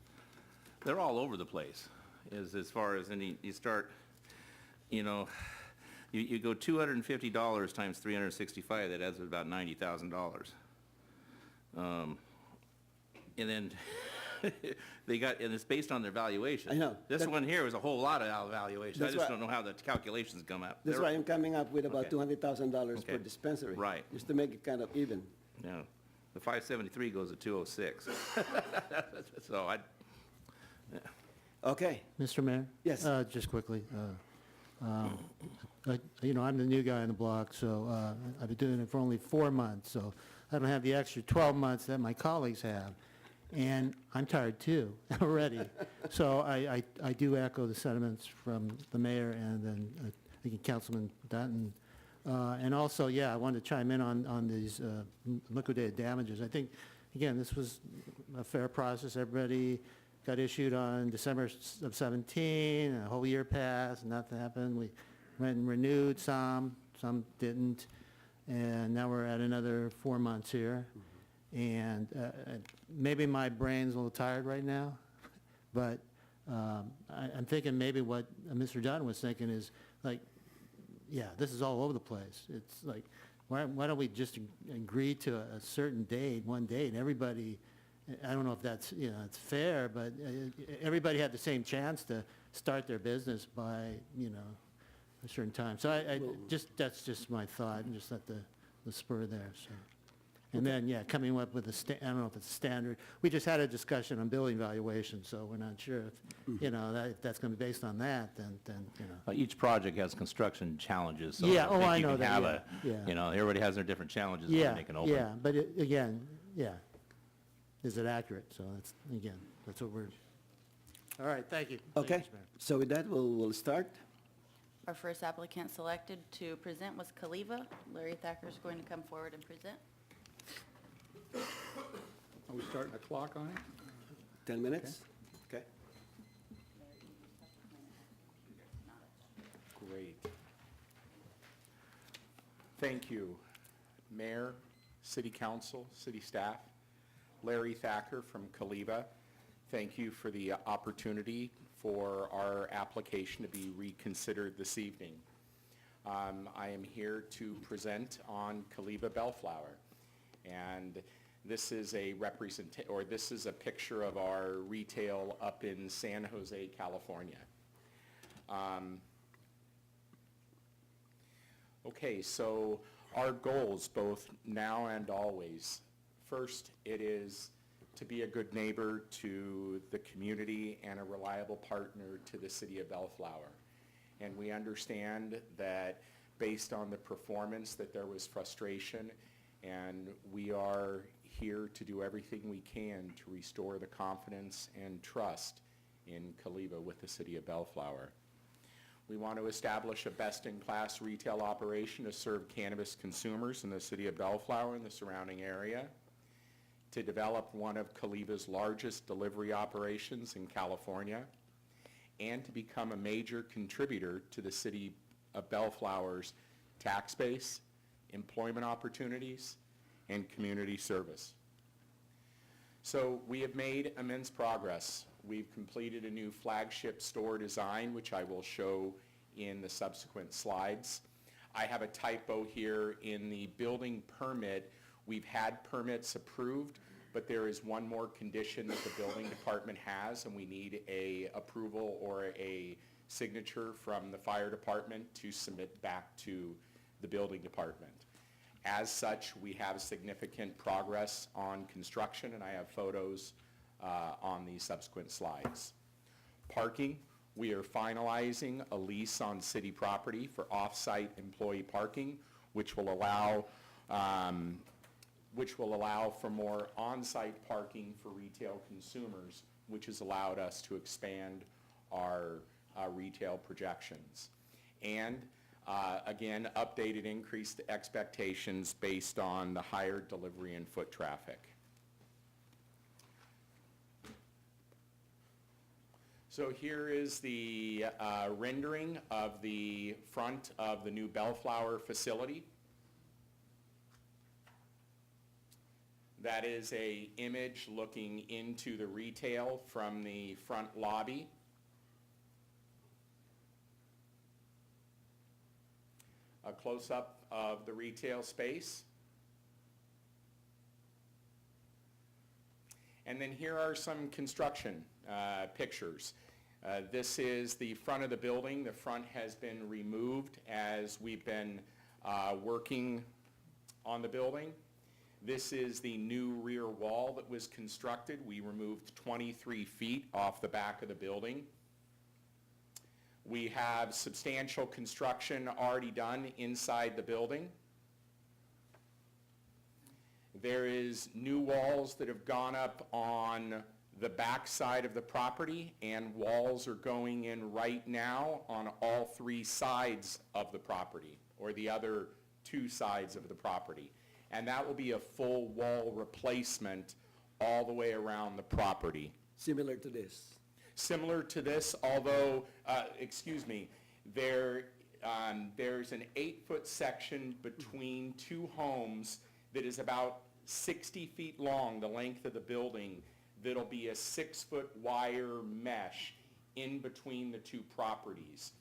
They're all over the place, as far as you start, you go $250 times 365, that adds about $90,000. And then and it's based on their valuation. I know. This one here was a whole lot of valuation. I That's just right. don't know how the calculations come out. That's why I'm coming up with about Okay. $200,000 per Okay. dispensary. Right. Just to make it kind of even. Yeah, the 573 goes to 206. So Okay. Mr. Mayor? Yes. Just quickly, I'm the new guy on the block, so I've been doing it for only 4 months, so I don't have the extra 12 months that my colleagues have. And I'm tired too, already. So I do echo the sentiments from the mayor and then I think Councilman Dutton. And also, yeah, I wanted to chime in on these liquidated damages. I think, again, this was a fair process. Everybody got issued on December of 17, a whole year passed, nothing happened. We went and renewed some didn't. And now we're at another 4 months here. And maybe my brain's a little tired right now, but I'm thinking maybe what Mr. Dutton was thinking is like, yeah, this is all over the place. It's like, why don't we just agree to a certain date, one date, and everybody, I don't know if that's, it's fair, but everybody had the same chance to start their business by, a certain time. So that's just my thought, and just let the spur there, so. And then, yeah, coming up with I don't know if it's standard. We just had a discussion on building valuation, so we're not sure if, if that's going to be based on that, then. each project has construction challenges, so Yeah, I think I you know can that, have yeah. everybody has their different challenges when Yeah, they can open. yeah, but again, yeah, is it accurate? So that's what we're, all right, thank you. Thank you, Okay. Mr. Mayor. So with that, we'll start. Our first applicant selected to present was Kaliva. Larry Thacker is going to come forward and present. Are we starting a clock on it? 10 minutes? Okay. Great. Thank you, Mayor, City Council, City Staff. Larry Thacker from Kaliva. Thank you for the opportunity for our application to be reconsidered this evening. I am here to present on Kaliva Bellflower. And this is a this is a picture of our retail up in San Jose, California. Okay, so our goals, both now and always. First, it is to be a good neighbor to the community and a reliable partner to the city of Bellflower. And we understand that based on the performance that there was frustration, and we are here to do everything we can to restore the confidence and trust in Kaliva with the city of Bellflower. We want to establish a best-in-class retail operation to serve cannabis consumers in the city of Bellflower and the surrounding area, to develop one of Kaliva's largest delivery operations in California, and to become a major contributor to the city of Bellflower's tax base, employment opportunities, and community service. So we have made immense progress. We've completed a new flagship store design, which I will show in the subsequent slides. I have a typo here in the building permit. We've had permits approved, but there is one more condition that the building department has, and we need a approval or a signature from the fire department to submit back to the building department. As such, we have significant progress on construction, and I have photos on the subsequent slides. Parking, we are finalizing a lease on city property for off-site employee parking, which will allow for more on-site parking for retail consumers, which has allowed us to expand our retail projections. And again, updated increased expectations based on the higher delivery and foot traffic. So here is the rendering of the front of the new Bellflower facility. That is an image looking into the retail from the front lobby. A close-up of the retail space. And then here are some construction pictures. This is the front of the building. The front has been removed as we've been working on the building. This is the new rear wall that was constructed. We removed 23 feet off the back of the building. We have substantial construction already done inside the building. There is new walls that have gone up on the back side of the property, and walls are going in right now on all three sides of the property, or the other two sides of the property. And that will be a full wall replacement all the way around the property. Similar to this. Similar to this, although, there's an 8-foot section between two homes that is about 60 feet long, the length of the building, that'll be a 6-foot wire mesh in between the two properties.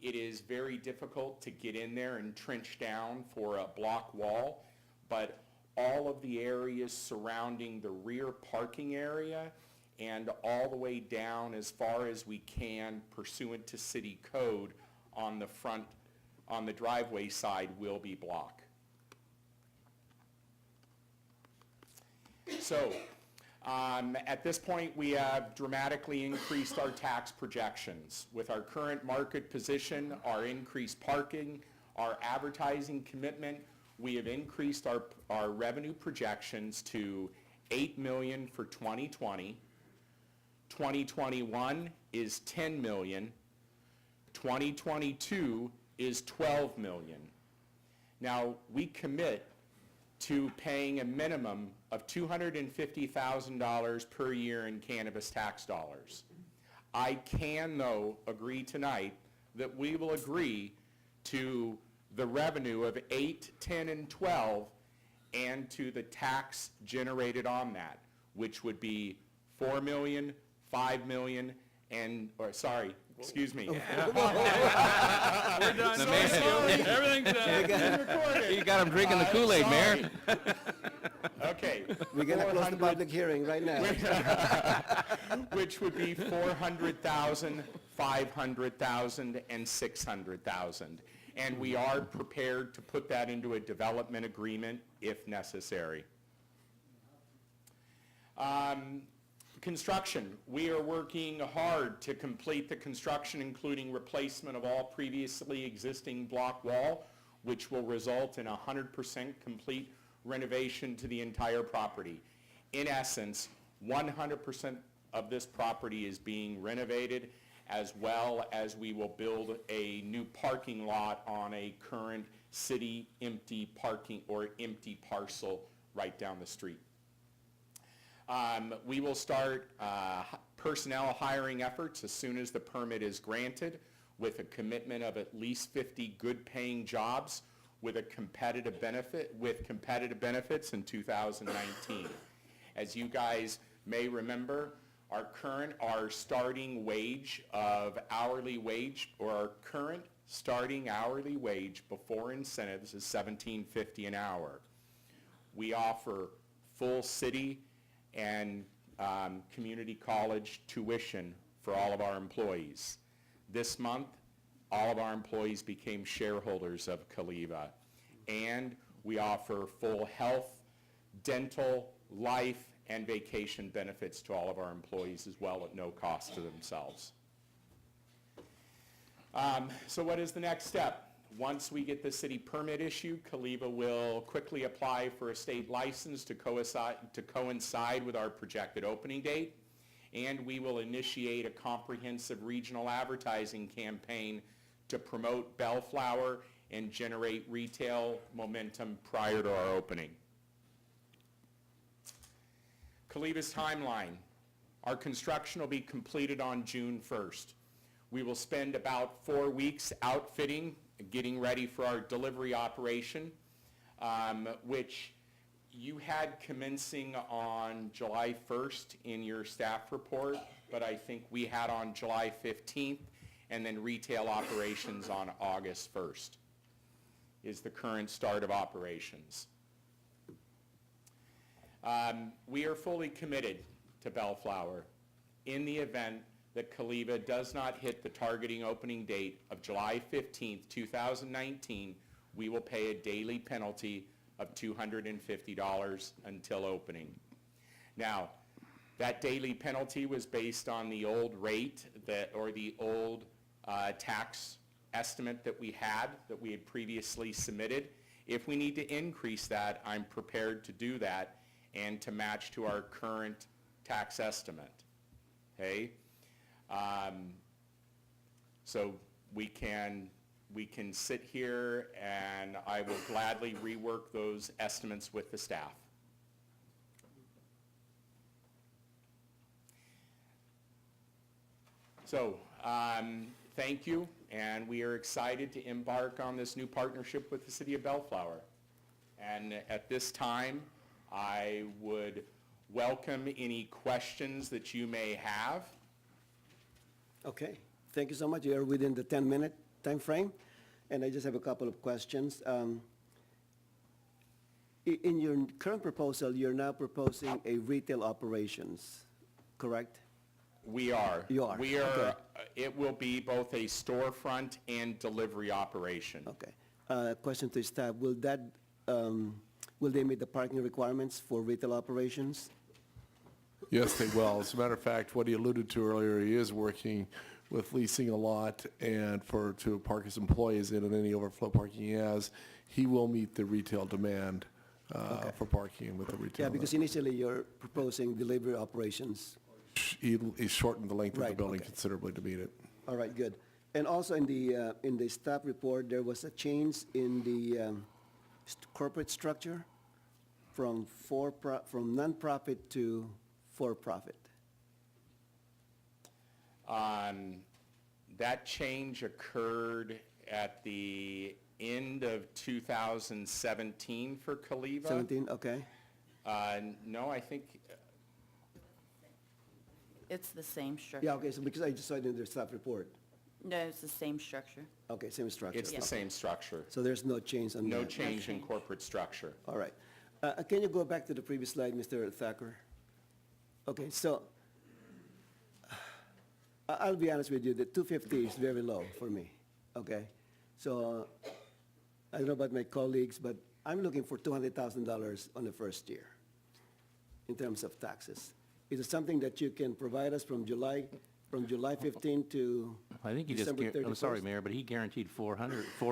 It is very difficult to get in there and trench down for a block wall, but all of the areas surrounding the rear parking area and all the way down as far as we can pursuant to city code on the front, on the driveway side, will be block. So, at this point, we have dramatically increased our tax projections. With our current market position, our increased parking, our advertising commitment, we have increased our revenue projections to $8 million for 2020. 2021 is $10 million. 2022 is $12 million. Now, we commit to paying a minimum of $250,000 per year in cannabis tax dollars. I can, though, agree tonight that we will agree to the revenue of 8, 10, and 12 and to the tax generated on that, which would be $4 million, $5 million, and, or sorry, excuse me. We're done. So sorry. Everything's recorded. You got him drinking the Kool-Aid, Mayor. Okay. We're going to close the public hearing right now. Which would be 400,000, 500,000, and 600,000. And we are prepared to put that into a development agreement if necessary. Construction. We are working hard to complete the construction, including replacement of all previously existing block wall, which will result in 100% complete renovation to the entire property. In essence, 100% of this property is being renovated, as well as we will build a new parking lot on a current city empty parking or empty parcel right down the street. We will start personnel hiring efforts as soon as the permit is granted. with a commitment of at least 50 good-paying jobs with competitive benefits in 2019. As you guys may remember, our starting wage of hourly wage, or our current starting hourly wage before incentives is $17.50 an hour. We offer full city and community college tuition for all of our employees. This month, all of our employees became shareholders of Caliva, and we offer full health, dental, life, and vacation benefits to all of our employees as well at no cost to themselves. So what is the next step? Once we get the city permit issued, Caliva will quickly apply for a state license to coincide with our projected opening date, and we will initiate a comprehensive regional advertising campaign to promote Bellflower and generate retail momentum prior to our opening. Caliva's timeline. Our construction will be completed on June 1st. We will spend about 4 weeks outfitting, getting ready for our delivery operation, which you had commencing on July 1st in your staff report, but I think we had on July 15th, and then retail operations on August 1st is the current start of operations. We are fully committed to Bellflower. In the event that Caliva does not hit the targeting opening date of July 15th, 2019, we will pay a daily penalty of $250 until opening. Now, that daily penalty was based on the old rate or the old tax estimate that we had previously submitted. If we need to increase that, I'm prepared to do that and to match to our current tax estimate. Okay? So we can sit here and I will gladly rework those estimates with the staff. So thank you, and we are excited to embark on this new partnership with the City of Bellflower. And at this time, I would welcome any questions that you may have. Okay, thank you so much. You're within the 10-minute time frame, and I just have a couple of questions. In your current proposal, you're now proposing a retail operations, correct? We are. You are? We are. Okay. It will be both a storefront and delivery operation. Okay. Question to staff, will they meet the parking requirements for retail operations? Yes, they will. As a matter of fact, what he alluded to earlier, he is working with leasing a lot and to park his employees in, and any overflow parking he has, he will meet the retail demand for parking with the retail. Yeah, because initially you're proposing delivery operations. He shortened the length of the Right, building okay. considerably to meet it. All right, good. And also in the staff report, there was a change in the corporate structure from nonprofit to for-profit. That change occurred at the end of 2017 for Caliva. 17, okay. No, I think, It's the same structure. Yeah, okay, so because I just saw it in the staff report. No, it's the same structure. Okay, same structure. it's the same structure. So there's no change on that? No change in corporate structure. All right. Can you go back to the previous slide, Mr. Thacker? Okay, so I'll be honest with you, the 250 is very low for me, okay? So I don't know about my colleagues, but I'm looking for $200,000 on the first year in terms of taxes. Is it something that you can provide us from July 15 to I think you just, December 31st? I'm sorry, Mayor, but he guaranteed 4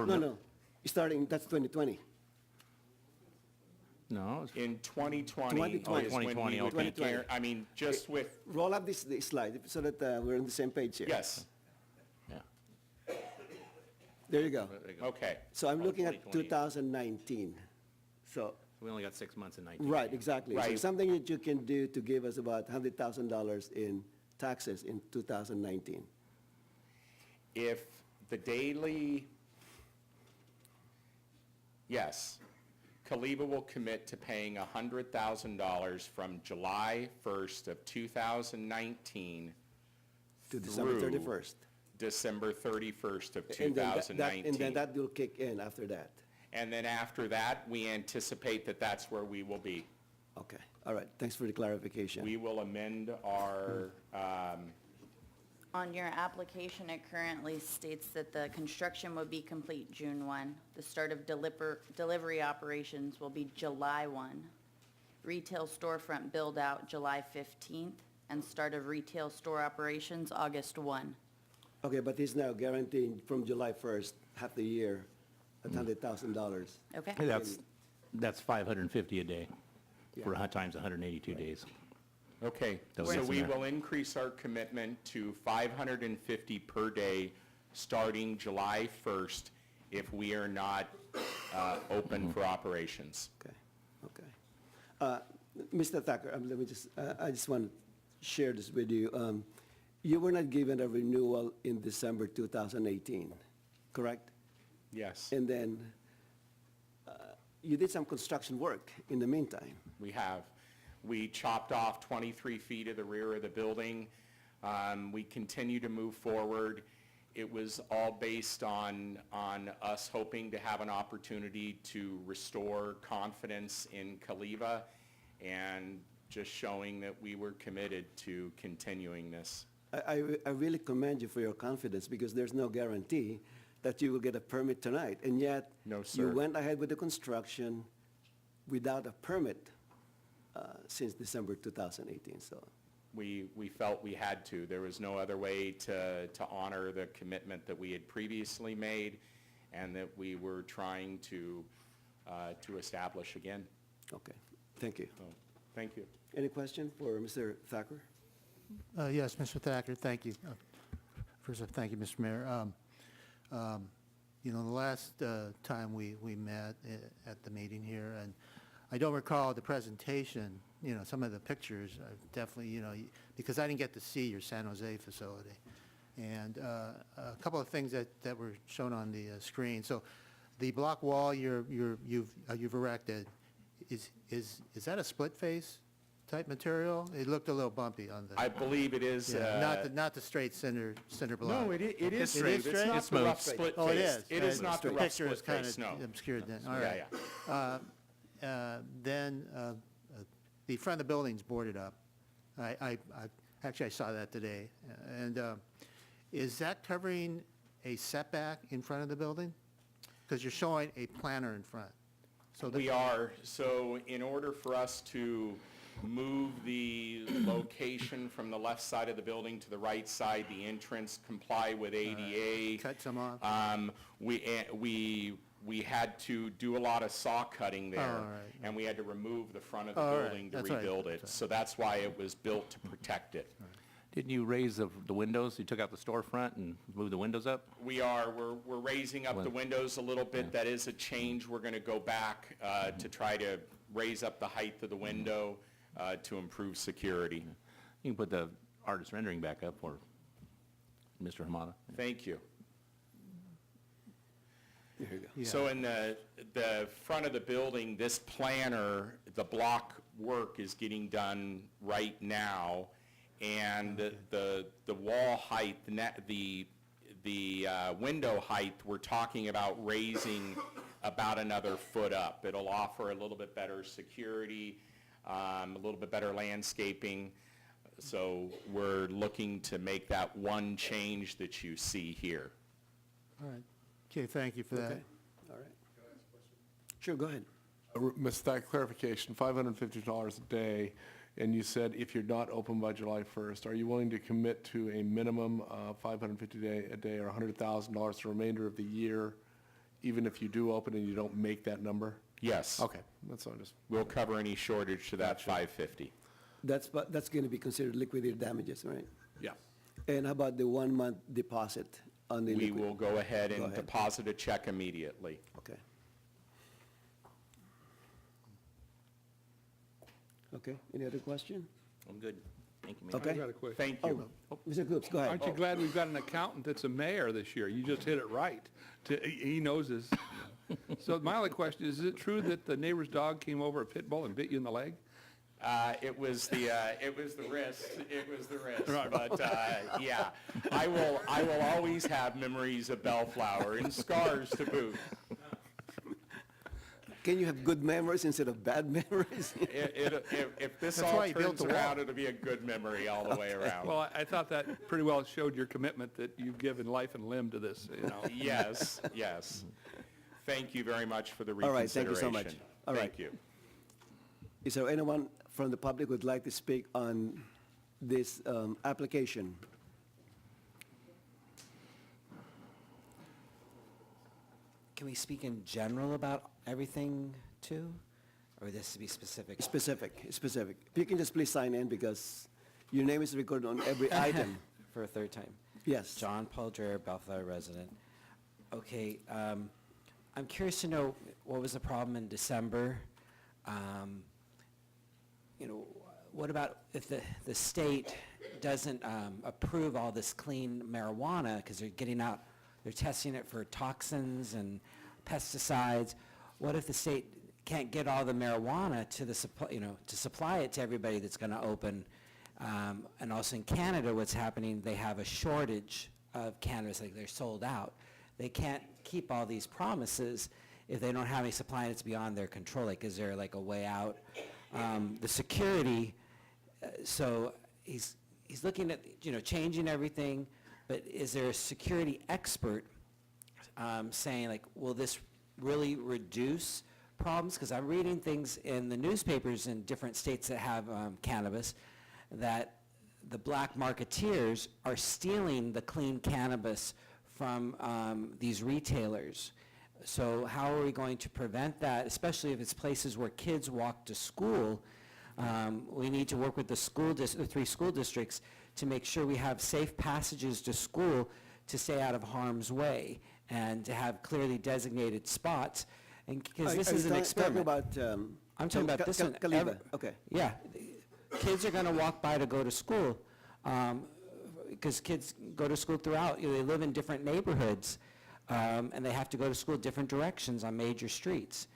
No, starting, that's 2020. No, it's In 2020 is 2020. when we 2020, would okay. be I mean, just with, Roll up this slide so that we're on the same page here. yes, yeah. There you go. There you go. okay. So I'm looking at 2020. 2019. So, We only got 6 months in 19. right, exactly. So Right. something that you can do to give us about $100,000 in taxes in 2019. If The daily, yes. Kaliva will commit to paying $100,000 from July 1st of 2019 To December through 31st. December 31st of And then 2019. and then that will kick in after that. And then after that, we anticipate that that's where we will be. Okay, all right, thanks for the clarification. We will amend our, On your application, it currently states that the construction will be complete June 1. The start of delivery operations will be July 1. Retail storefront build-out July 15th, and start of retail store operations August 1. Okay, but he's now guaranteeing from July 1st, half the year, at $100,000. Okay? That's $550 a day for Yeah. times 182 days. okay, That so gets in we there. will increase our commitment to $550 per day starting July 1st if we are not open for operations. Okay, okay. Mr. Thacker, let me just, I just want to share this with you. You were not given a renewal in December 2018, correct? Yes, And then you did some construction work in the meantime. we have. We chopped off 23 feet of the rear of the building. We continue to move forward. It was all based on us hoping to have an opportunity to restore confidence in Kaliva and just showing that we were committed to continuing this. I really commend you for your confidence because there's no guarantee that you will get a permit tonight. And yet, No, you sir. went ahead with the construction without a permit since December 2018, so. We felt we had to. There was no other way to honor the commitment that we had previously made and that we were trying to establish again. Okay, thank you. So, thank you. Any question for Mr. Thacker? Yes, Mr. Thacker, thank you. First off, thank you, Mr. Mayor. You know, the last time we met at the meeting here, and I don't recall the presentation, you know, some of the pictures, definitely, you know, because I didn't get to see your San Jose facility. And a couple of things that were shown on the screen. So the block wall you've erected, is that a split face type material? It looked a little bumpy on the. I believe it is. Yeah, not the straight cinder block. No, it is straight. It is It's straight? not the rough split face. Oh, it is. It is not the rough Picture is split kind face, no. of obscured then, all Yeah, right. Then the front of the building's boarded up. Actually, I saw that today. And is that covering a setback in front of the building? Because you're showing a planter in front. So We are. So in order for us to move the location from the left side of the building to the right side, the entrance, comply with ADA. Cut some off? We had to do a lot of saw cutting there. all right. And we had to remove the front of the All right. building to That's right. rebuild it. So that's why it was built to protect it. Didn't you raise the windows? You took out the storefront and moved the windows up? We are. We're raising up the windows a little bit. That is a change. We're going to go back to try to raise up the height of the window to improve security. You can put the artist rendering back up for Mr. Hamada. Thank you. There you go. Yeah. So in the front of the building, this planter, the block work is getting done right now, and the wall height, the window height, we're talking about raising about another foot up. It'll offer a little bit better security, a little bit better landscaping. So we're looking to make that one change that you see here. All right. Okay, thank you for that. Okay, all right. Sure, go ahead. Ms. Thacker, clarification, $550 a day, and you said if you're not open by July 1st, are you willing to commit to a minimum of $550 a day or $100,000 the remainder of the year, even if you do open and you don't make that number? Yes. Okay, that's all I just. We'll cover any shortage to that 550. That's going to be considered liquidated damages, right? Yeah. And how about the 1 month deposit on the We liquid? will go ahead Go and ahead. deposit a check immediately. Okay. Okay, any other question? I'm good. Thank you, Mayor. Okay. I've got a question. Thank you. Mr. Coops, go ahead. Aren't you glad we've got an accountant that's a mayor this year? You just hit it right. He knows his. So my only question is it true that the neighbor's dog came over a pit bull and bit you in the leg? It was the wrist. It was the wrist. Right. But yeah, I will always have memories of Bellflower and scars to boot. Can you have good memories instead of bad memories? If this That's all why he built turns the around, wall. it'll be a good memory all the way around. Well, I thought that pretty well showed your commitment that you've given life and limb to this, you know. Yes, yes. Thank you very much for the All right, thank reconsideration. you so much. All right. Thank you. Is there anyone from the public who would like to speak on this application? Can we speak in general about everything too? Or this to be specific? Specific. If you can just please sign in because your name is recorded on every item. For a third time. Yes. John Paul Dreher, Bellflower resident. Okay, I'm curious to know what was the problem in December? You know, what about if the state doesn't approve all this clean marijuana because they're testing it for toxins and pesticides? What if the state can't get all the marijuana to the to supply it to everybody that's going to open? And also in Canada, what's happening, they have a shortage of cannabis, like they're sold out. They can't keep all these promises if they don't have any supply and it's beyond their control. Like, is there like a way out? The security, so he's looking at, changing everything, but is there a security expert saying like, will this really reduce problems? Because I'm reading things in the newspapers in different states that have cannabis, that the black marketeers are stealing the clean cannabis from these retailers. So how are we going to prevent that, especially if it's places where kids walk to school? We need to work with the 3 school districts to make sure we have safe passages to school to stay out of harm's way and to have clearly designated spots. And because this is an experiment. I'm talking about this one. Okay. Yeah, kids are going to walk by to go to school because kids go to school throughout. They live in different neighborhoods. And they have to go to school different directions on major streets.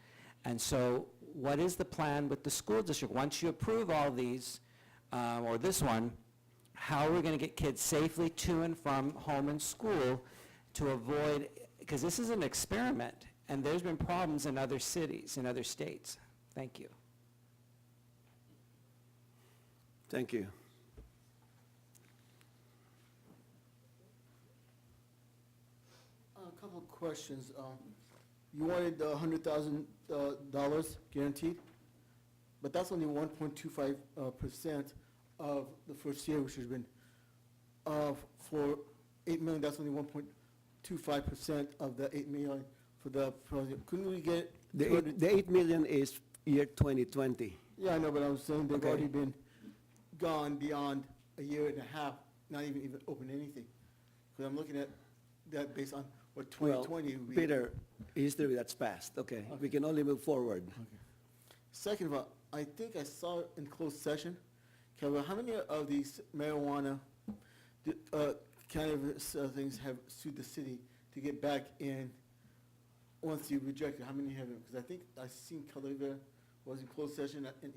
And so what is the plan with the school district? Once you approve all these, or this one, how are we going to get kids safely to and from home and school to avoid, because this is an experiment, and there's been problems in other cities, in other states. Thank you. Thank you. A couple of questions. You wanted $100,000 guaranteed, but that's only 1.25% of the first year, which has been, for $8 million, that's only 1.25% of the $8 million for the project. Couldn't we get The $8 million is year 2020. Yeah, I know, but I'm saying they've Okay. already been gone beyond a year and a half, not even open anything. Because I'm looking at that based on what 2020 would be. Peter, history that's past. Okay, we can only move forward. Second of all, I think I saw in closed session, Kevin, how many of these marijuana cannabis things have sued the city to get back in once you reject it? How many have it? Because I think I seen Caliva was in closed session in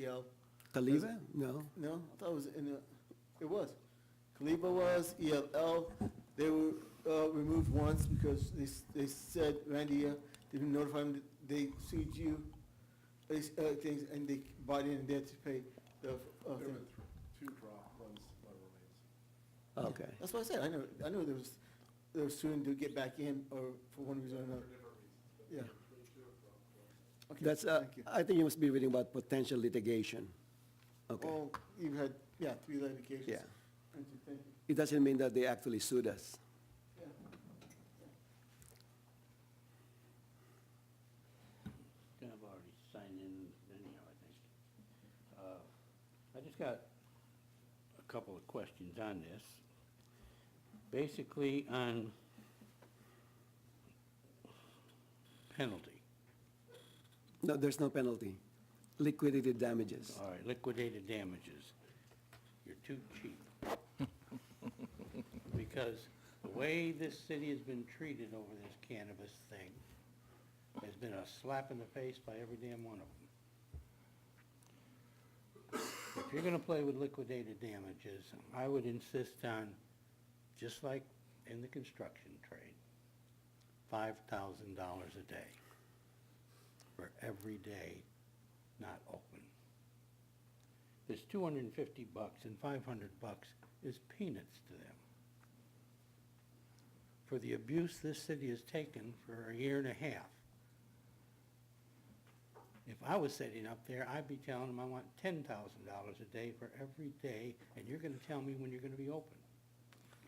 EL. Caliva? No. No, I thought it was in it was. Caliva was, ELL, they were removed once because they said, Randy, didn't notify them that they sued you, things, and they bought in and they had to pay the thing. 2 drop, one's remains. Okay. That's what I said, I know they were suing to get back in, or for one reason or another. Yeah. Okay, That's, thank you. I think you must be reading about potential litigation. Okay. Oh, you've had, 3 litigations. Yeah. Thank you, thank you. It doesn't mean that they actually sued us. Yeah. Kind of already signed in anyhow, I think. I just got a couple of questions on this. Basically on penalty. No, there's no penalty. Liquidated damages. All right, liquidated damages. You're too cheap. Because the way this city has been treated over this cannabis thing has been a slap in the face by every damn one of them. If you're gonna play with liquidated damages, I would insist on, just like in the construction trade, $5,000 a day for every day not open. There's $250 and $500 is peanuts to them. For the abuse this city has taken for a year and a half. If I was sitting up there, I'd be telling them I want $10,000 a day for every day, and you're gonna tell me when you're gonna be open.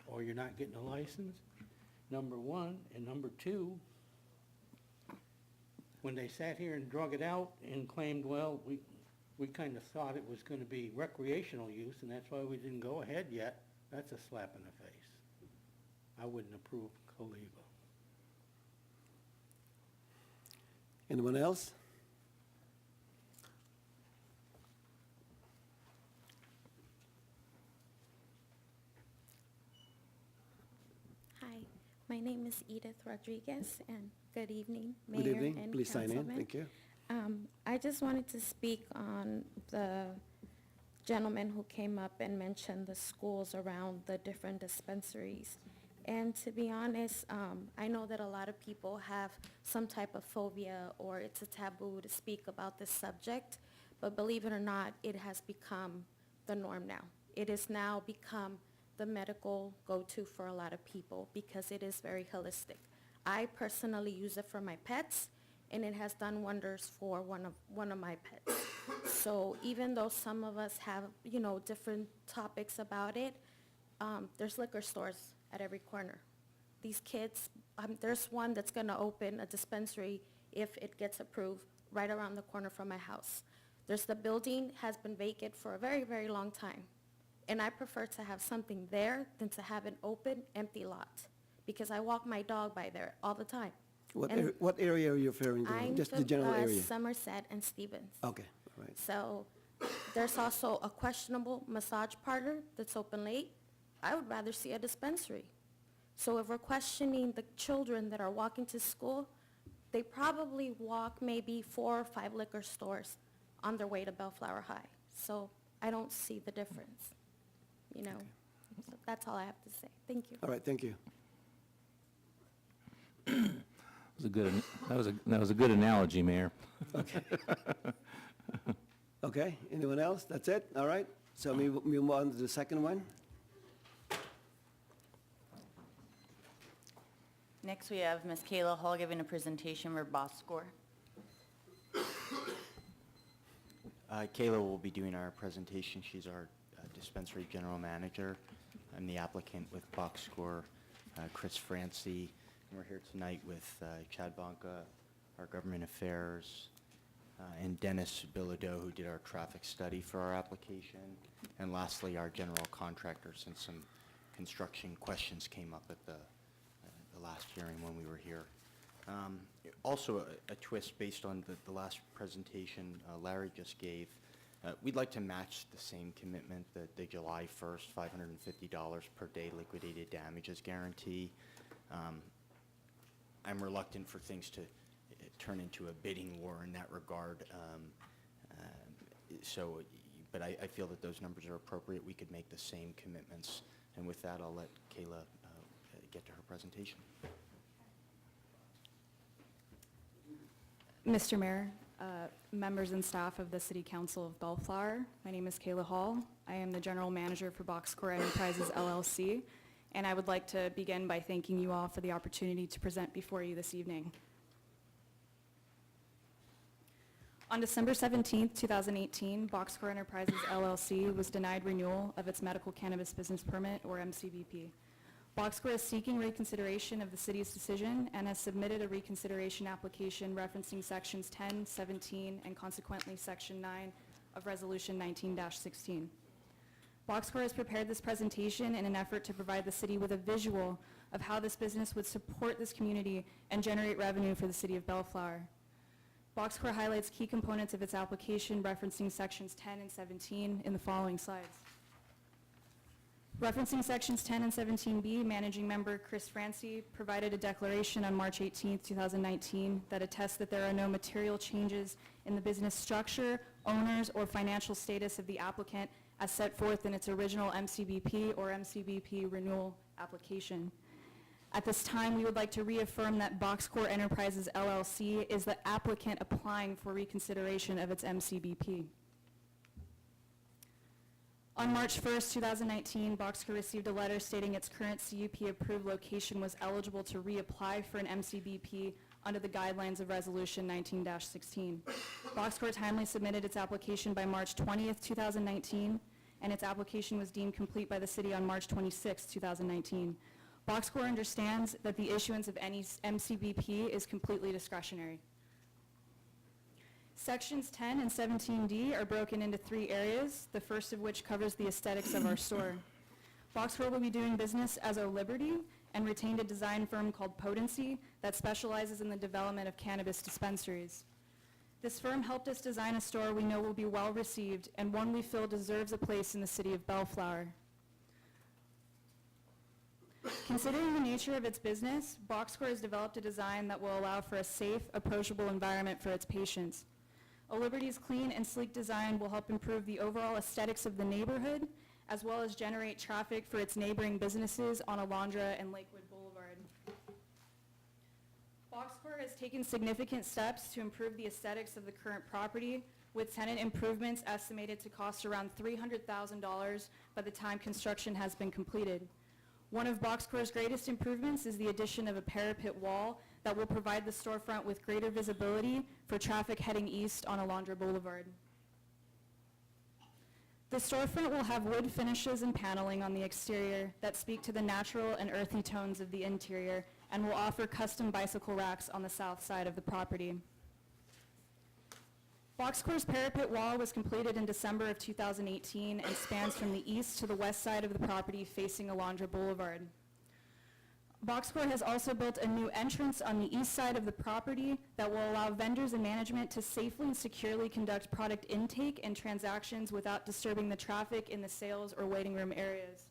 Or you're not getting a license, number one, and number two, when they sat here and drug it out and claimed, well, we kind of thought it was gonna be recreational use, and that's why we didn't go ahead yet, that's a slap in the face. I wouldn't approve Caliba. Anyone else? Hi, my name is Edith Rodriguez, and good evening, Good Mayor evening. and Please sign in. Councilman. Thank you. I just wanted to speak on the gentleman who came up and mentioned the schools around the different dispensaries. And to be honest, I know that a lot of people have some type of phobia or it's a taboo to speak about this subject, but believe it or not, it has become the norm now. It has now become the medical go-to for a lot of people because it is very holistic. I personally use it for my pets, and it has done wonders for one of my pets. So even though some of us have, different topics about it, there's liquor stores at every corner. These kids, there's one that's gonna open a dispensary if it gets approved right around the corner from my house. The building has been vacant for a very, very long time. And I prefer to have something there than to have an open, empty lot. Because I walk my dog by there all the time. What area are you referring to? I'm Just the general area? Somerset and Stevens. Okay, all right. So there's also a questionable massage parlor that's open late. I would rather see a dispensary. So if we're questioning the children that are walking to school, they probably walk maybe 4 or 5 liquor stores on their way to Bellflower High. So I don't see the difference, So that's all I have to say. Thank you. All right, thank you. That was a good analogy, Mayor. Okay. Okay, anyone else? That's it? All right. So we move on to the second one. Next, we have Ms. Kayla Hall giving a presentation for Boss Score. Kayla will be doing our presentation. She's our dispensary general manager. I'm the applicant with Box Score, Chris Francie. And we're here tonight with Chad Bonka, our government affairs, and Dennis Bilodeau, who did our traffic study for our application. And lastly, our general contractor, since some construction questions came up at the last hearing when we were here. Also, a twist based on the last presentation Larry just gave. We'd like to match the same commitment, the July 1st, $550 per day liquidated damages guarantee. I'm reluctant for things to turn into a bidding war in that regard. But I feel that those numbers are appropriate. We could make the same commitments. And with that, I'll let Kayla get to her presentation. Mr. Mayor, members and staff of the City Council of Bellflower, my name is Kayla Hall. I am the General Manager for Box Score Enterprises LLC, and I would like to begin by thanking you all for the opportunity to present before you this evening. On December 17th, 2018, Box Score Enterprises LLC was denied renewal of its medical cannabis business permit, or MCBP. Box Score is seeking reconsideration of the city's decision and has submitted a reconsideration application referencing sections 10, 17, and consequently section 9 of Resolution 19-16. Box Score has prepared this presentation in an effort to provide the city with a visual of how this business would support this community and generate revenue for the city of Bellflower. Box Score highlights key components of its application referencing sections 10 and 17 in the following slides. Referencing sections 10 and 17B, Managing Member Chris Francie provided a declaration on March 18, 2019 that attests that there are no material changes in the business structure, owners, or financial status of the applicant as set forth in its original MCBP or MCBP renewal application. At this time, we would like to reaffirm that Boxcore Enterprises LLC is the applicant applying for reconsideration of its MCBP. On March 1st, 2019, Boxcar received a letter stating its current CUP-approved location was eligible to reapply for an MCBP under the guidelines of Resolution 19-16. Boxcar timely submitted its application by March 20th, 2019, and its application was deemed complete by the city on March 26th, 2019. Boxcar understands that the issuance of any MCBP is completely discretionary. Sections 10 and 17D are broken into 3 areas, the first of which covers the aesthetics of our store. Boxcar will be doing business as O Liberty and retained a design firm called Potency that specializes in the development of cannabis dispensaries. This firm helped us design a store we know will be well received and one we feel deserves a place in the city of Bellflower. Considering the nature of its business, Boxcar has developed a design that will allow for a safe, approachable environment for its patients. O Liberty's clean and sleek design will help improve the overall aesthetics of the neighborhood, as well as generate traffic for its neighboring businesses on Alondra and Lakewood Boulevard. Boxcar has taken significant steps to improve the aesthetics of the current property, with tenant improvements estimated to cost around $300,000 by the time construction has been completed. One of Boxcar's greatest improvements is the addition of a parapet wall that will provide the storefront with greater visibility for traffic heading east on Alondra Boulevard. The storefront will have wood finishes and paneling on the exterior that speak to the natural and earthy tones of the interior and will offer custom bicycle racks on the south side of the property. Boxcar's parapet wall was completed in December of 2018 and spans from the east to the west side of the property facing Alondra Boulevard. Boxcar has also built a new entrance on the east side of the property that will allow vendors and management to safely and securely conduct product intake and transactions without disturbing the traffic in the sales or waiting room areas.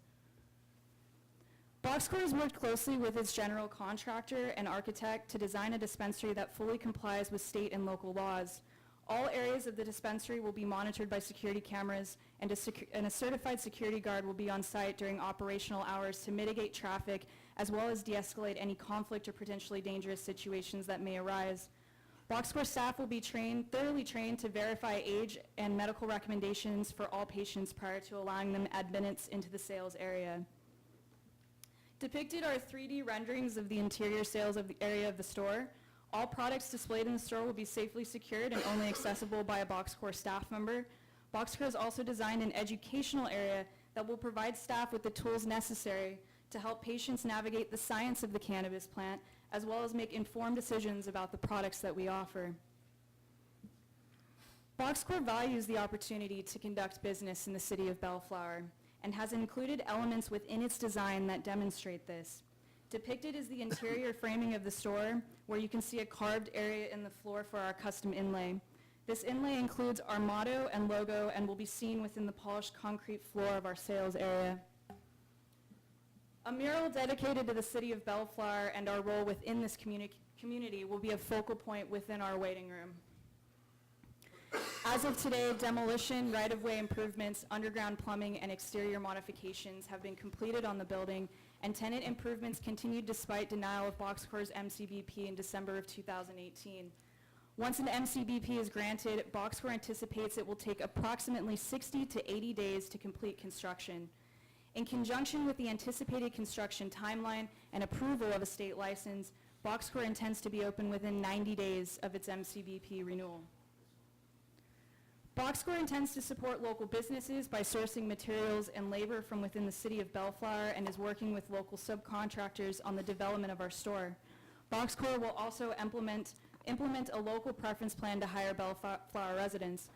Boxcar has worked closely with its general contractor and architect to design a dispensary that fully complies with state and local laws. All areas of the dispensary will be monitored by security cameras, and a certified security guard will be on site during operational hours to mitigate traffic, as well as de-escalate any conflict or potentially dangerous situations that may arise. Boxcar staff will be thoroughly trained to verify age and medical recommendations for all patients prior to allowing them admittance into the sales area. Depicted are 3D renderings of the interior sales of the area of the store. All products displayed in the store will be safely secured and only accessible by a Boxcar staff member. Boxcar has also designed an educational area that will provide staff with the tools necessary to help patients navigate the science of the cannabis plant, as well as make informed decisions about the products that we offer. Boxcar values the opportunity to conduct business in the city of Bellflower and has included elements within its design that demonstrate this. Depicted is the interior framing of the store, where you can see a carved area in the floor for our custom inlay. This inlay includes our motto and logo and will be seen within the polished concrete floor of our sales area. A mural dedicated to the city of Bellflower and our role within this community will be a focal point within our waiting room. As of today, demolition, right-of-way improvements, underground plumbing, and exterior modifications have been completed on the building, and tenant improvements continued despite denial of Boxcar's MCBP in December of 2018. Once an MCBP is granted, Boxcar anticipates it will take approximately 60 to 80 days to complete construction. In conjunction with the anticipated construction timeline and approval of a state license, Boxcar intends to be open within 90 days of its MCBP renewal. Boxcar intends to support local businesses by sourcing materials and labor from within the city of Bellflower and is working with local subcontractors on the development of our store. Boxcar will also implement a local preference plan to hire Bellflower residents.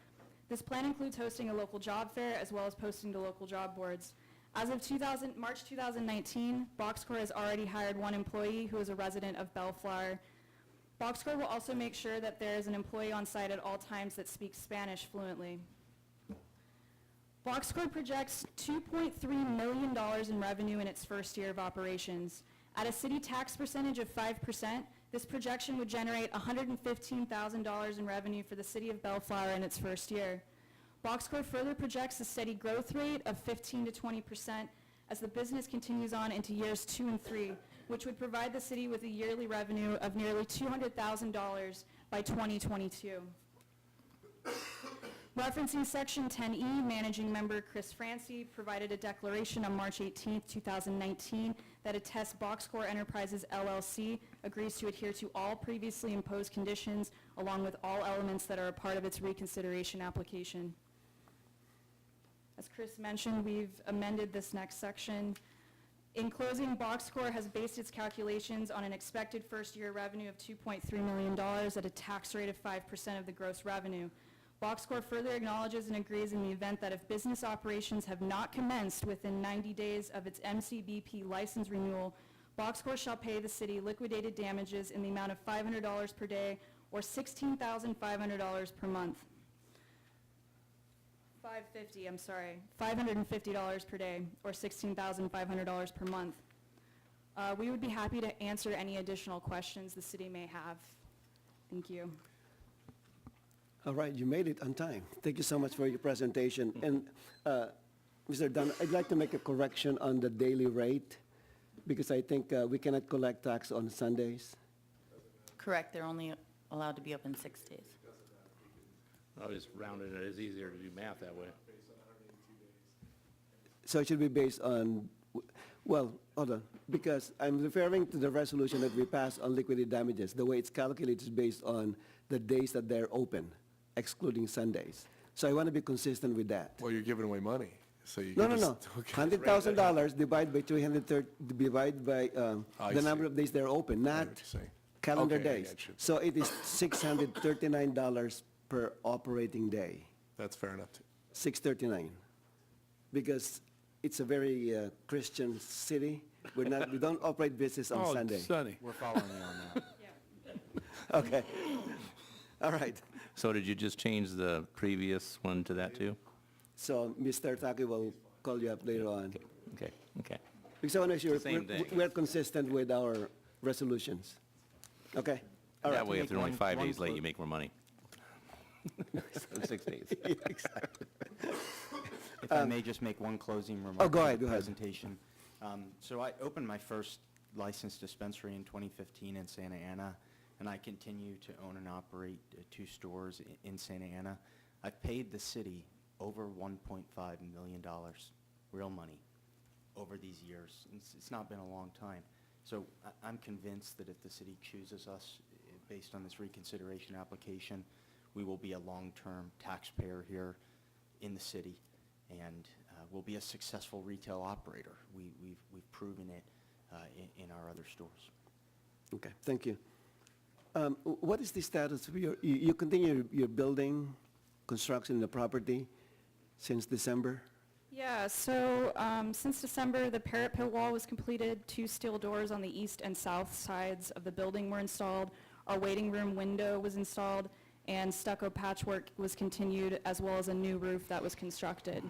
This plan includes hosting a local job fair as well as posting to local job boards. As of March 2019, Boxcar has already hired 1 employee who is a resident of Bellflower. Boxcar will also make sure that there is an employee on site at all times that speaks Spanish fluently. Boxcar projects $2.3 million in revenue in its first year of operations. At a city tax percentage of 5%, this projection would generate $115,000 in revenue for the city of Bellflower in its first year. Boxcar further projects a steady growth rate of 15 to 20% as the business continues on into years 2 and 3, which would provide the city with a yearly revenue of nearly $200,000 by 2022. Referencing Section 10E, Managing Member Chris Francie provided a declaration on March 18, 2019, that attests Boxcar Enterprises LLC agrees to adhere to all previously imposed conditions, along with all elements that are a part of its reconsideration application. As Chris mentioned, we've amended this next section. In closing, Boxcar has based its calculations on an expected first-year revenue of $2.3 million at a tax rate of 5% of the gross revenue. Boxcar further acknowledges and agrees in the event that if business operations have not commenced within 90 days of its MCBP license renewal, Boxcar shall pay the city liquidated damages in the amount of $500 per day or $16,500 per month. $550 per day or $16,500 per month. We would be happy to answer any additional questions the city may have. Thank you. All right, you made it on time. Thank you so much for your presentation. And Mr. Dunn, I'd like to make a correction on the daily rate because I think we cannot collect tax on Sundays. Correct, they're only allowed to be open 6 days. I just rounded it. It's easier to do math that way. So it should be based on, well, hold on, because I'm referring to the resolution that we passed on liquidated damages. The way it's calculated is based on the days that they're open, excluding Sundays. So I want to be consistent with that. Well, you're giving away money, so you No, can no, no. just- okay. $100,000 divided by 330, divided by I the number see. of days they're open, not what you're saying. calendar Okay, I days. get you. So it is $639 per operating day, That's fair enough. $639. Because it's a very Christian city. We don't operate business on Sunday. Sunny. We're following you on that. Okay. All right. So did you just change the previous one to that too? So Mr. Taki will call you up later on. Okay, okay. Because I want to make sure It's the same thing. we're consistent with our resolutions. Okay? All right. That way, if they're only 5 one days late, quick- you make more money. Instead of 6 days. Exactly. If I may just make one closing remark. Oh, go on ahead, the go ahead. Presentation. So I opened my first licensed dispensary in 2015 in Santa Ana, and I continue to own and operate 2 stores in Santa Ana. I've paid the city over $1.5 million, real money, over these years. It's not been a long time. So I'm convinced that if the city chooses us based on this reconsideration application, we will be a long-term taxpayer here in the city, and we'll be a successful retail operator. We've proven it in our other stores. Okay, thank you. What is the status of you continue your building construction in the property since December? Yeah, so since December, the parapet wall was completed. 2 steel doors on the east and south sides of the building were installed. Our waiting room window was installed, and stucco patchwork was continued, as well as a new roof that was constructed.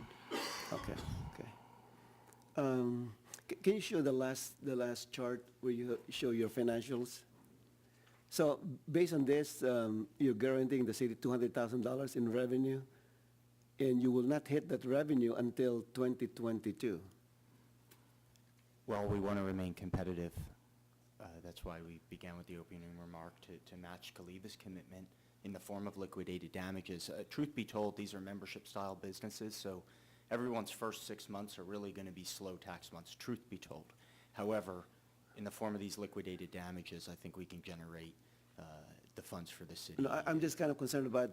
Okay, okay. Can you show the last chart where you show your financials? So based on this, you're guaranteeing the city $200,000 in revenue, and you will not hit that revenue until 2022. Well, we want to remain competitive. That's why we began with the opening remark to match Caliba's commitment in the form of liquidated damages. Truth be told, these are membership-style businesses, so everyone's first 6 months are really going to be slow tax months, truth be told. However, in the form of these liquidated damages, I think we can generate the funds for the city. No, I'm just kind of concerned about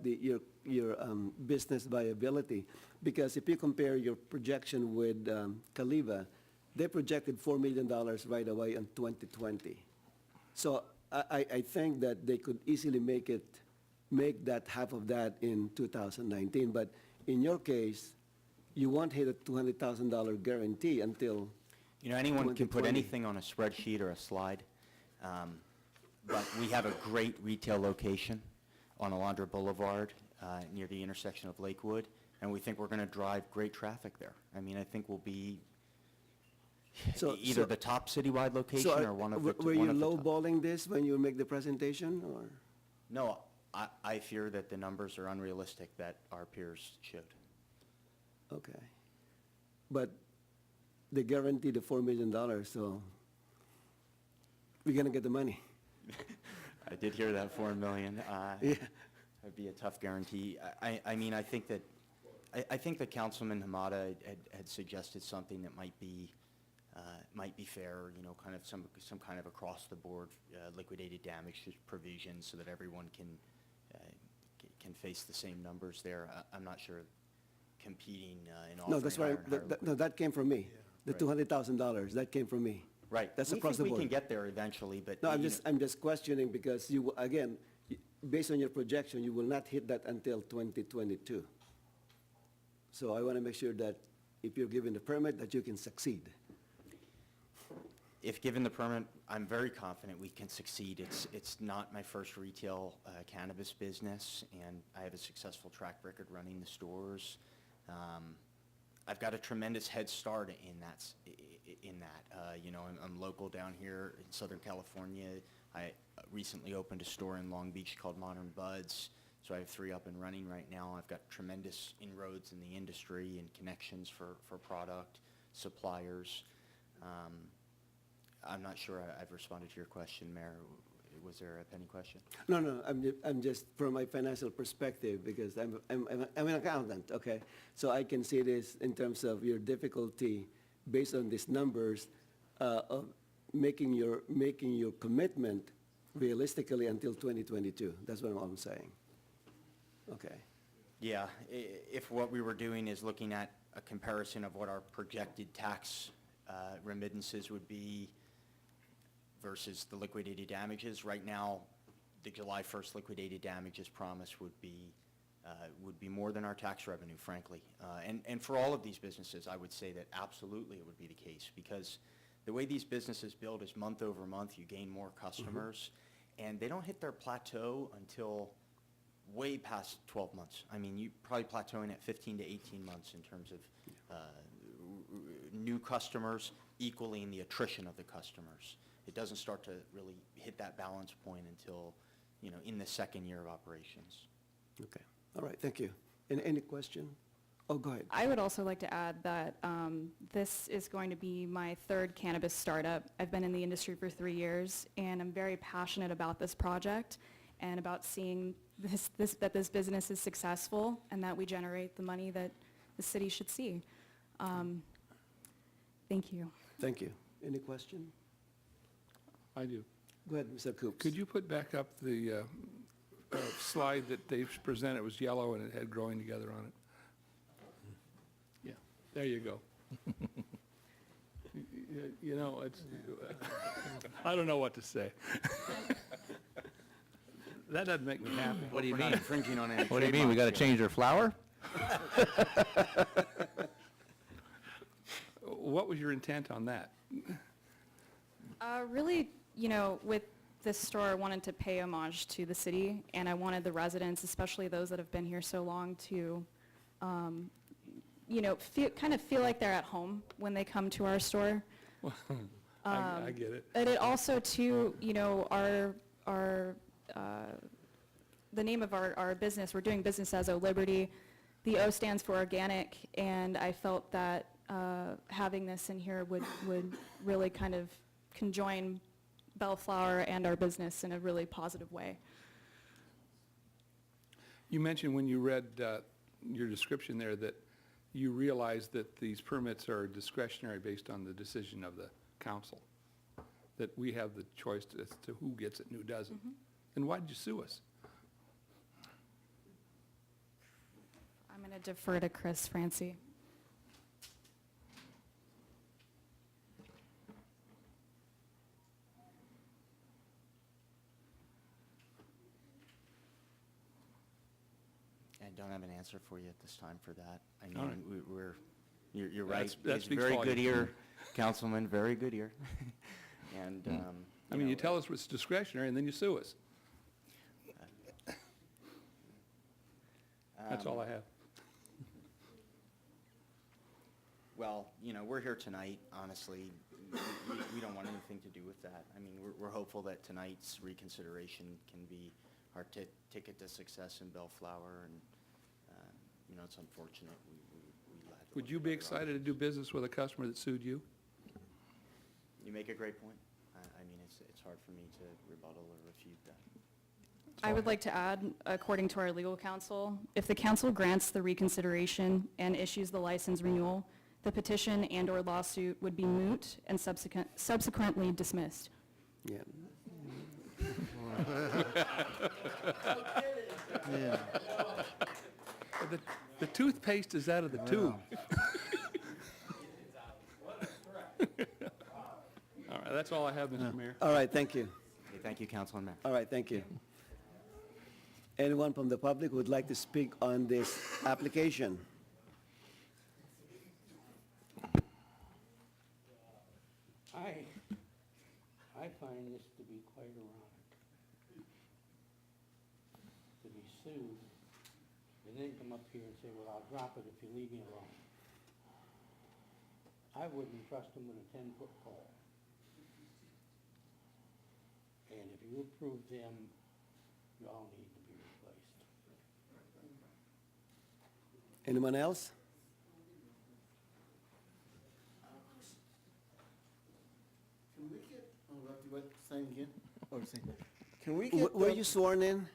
your business viability, because if you compare your projection with Caliba, they projected $4 million right away in 2020. So I think that they could easily make that half of that in 2019. But in your case, you won't hit a $200,000 guarantee until You know, anyone can put 2020. anything on a spreadsheet or a slide, but we have a great retail location on Alondra Boulevard near the intersection of Lakewood, And we think we're going to drive great traffic there. I mean, I think we'll be So- either so- the top citywide location So or one of the were you one of the top. lowballing this when you make the presentation, or? No, I fear that the numbers are unrealistic that our peers showed. Okay. But they guaranteed the $4 million, so we're gonna get the money. I did hear that 4 million. Yeah. That'd be a tough guarantee. I mean, I think that Councilman Hamada had suggested something that might be fair, you know, kind of some kind of across-the-board liquidated damage provision so that everyone can face the same numbers there. I'm not sure competing in offering No, that's why, no, that came from me. The $200,000, that came from me. Right. That's We across think the board. we can get there eventually, but. No, you know, I'm just questioning because you, again, based on your projection, you will not hit that until 2022. So I want to make sure that if you're given the permit, that you can succeed. If given the permit, I'm very confident we can succeed. It's not my first retail cannabis business, and I have a successful track record running the stores. I've got a tremendous head start in that. You know, I'm local down here in Southern California. I recently opened a store in Long Beach called Modern Buds, so I have 3 up and running right now. I've got tremendous inroads in the industry and connections for product, suppliers. I'm not sure I've responded to your question, Mayor. Was there a penny question? No, I'm just from my financial perspective, because I'm an accountant, okay? So I can see this in terms of your difficulty based on these numbers of making your commitment realistically until 2022. That's what I'm saying. Okay. Yeah, if what we were doing is looking at a comparison of what our projected tax remittances would be versus the liquidated damages, right now, the July 1st liquidated damages promise would be more than our tax revenue, frankly. And for all of these businesses, I would say that absolutely it would be the case, because the way these businesses build is month over month, you gain more customers, and they don't hit their plateau until way past 12 months. I mean, you probably plateauing at 15 to 18 months in terms of new customers equaling the attrition of the customers. It doesn't start to really hit that balance point until, you know, in the second year of operations. Okay. All right, thank you. Any question? Oh, go ahead. I would also like to add that this is going to be my 3rd cannabis startup. I've been in the industry for 3 years, and I'm very passionate about this project and about seeing that this business is successful and that we generate the money that the city should see. Thank you. Thank you. Any question? I do. Go ahead, Mr. Coops. Could you put back up the slide that Dave presented? It was yellow and it had growing together on it. Yeah, there you go. You know, it's, I don't know what to say. That doesn't make me happy. What do you We're not mean? infringing on any What do you mean? We got to trademarks here. change our flower? What was your intent on that? Really, you know, with this store, I wanted to pay homage to the city, and I wanted the residents, especially those that have been here so long, to, you know, kind of feel like they're at home when they come to our store. I get it. And it also, too, you know, the name of our business, we're doing business as O Liberty. The O stands for organic, and I felt that having this in here would really kind of conjoin Bellflower and our business in a really positive way. You mentioned when you read your description there that you realized that these permits are discretionary based on the decision of the council, that we have the choice as to who gets it and who doesn't. And why did you sue us? I'm going to defer to Chris Francie. I don't have an answer for you at this time for that. I All mean, right. you're right. That He's speaks very volumes. good ear, Councilman, very good ear. And, I mean, you tell us it's discretionary and then you sue us. That's all I have. Well, you know, we're here tonight, honestly. We don't want anything to do with that. I mean, we're hopeful that tonight's reconsideration can be our ticket to success in Bellflower, and, you know, it's unfortunate. We had to Would look you at be other excited to options. do business with a customer that sued you? You make a great point. I mean, it's hard for me to rebuttal or refute that. I would like to add, according to our legal counsel, if the council grants the reconsideration and issues the license renewal, the petition and/or lawsuit would be moot and subsequently dismissed. Yeah. Yeah. The toothpaste is out of the tube. All right, that's all I have, Mr. Mayor. All right, thank you. Okay, thank you, Councilman Mayor. All right, thank you. Anyone from the public would like to speak on this application? I find this to be quite ironic. To be sued, and then come up here and say, well, I'll drop it if you leave me alone. I wouldn't trust them with a 10-foot pole. And if you approve them, you all need to be replaced. Anyone else? Can we get, sign again? Or say, can we get? Were you sworn in?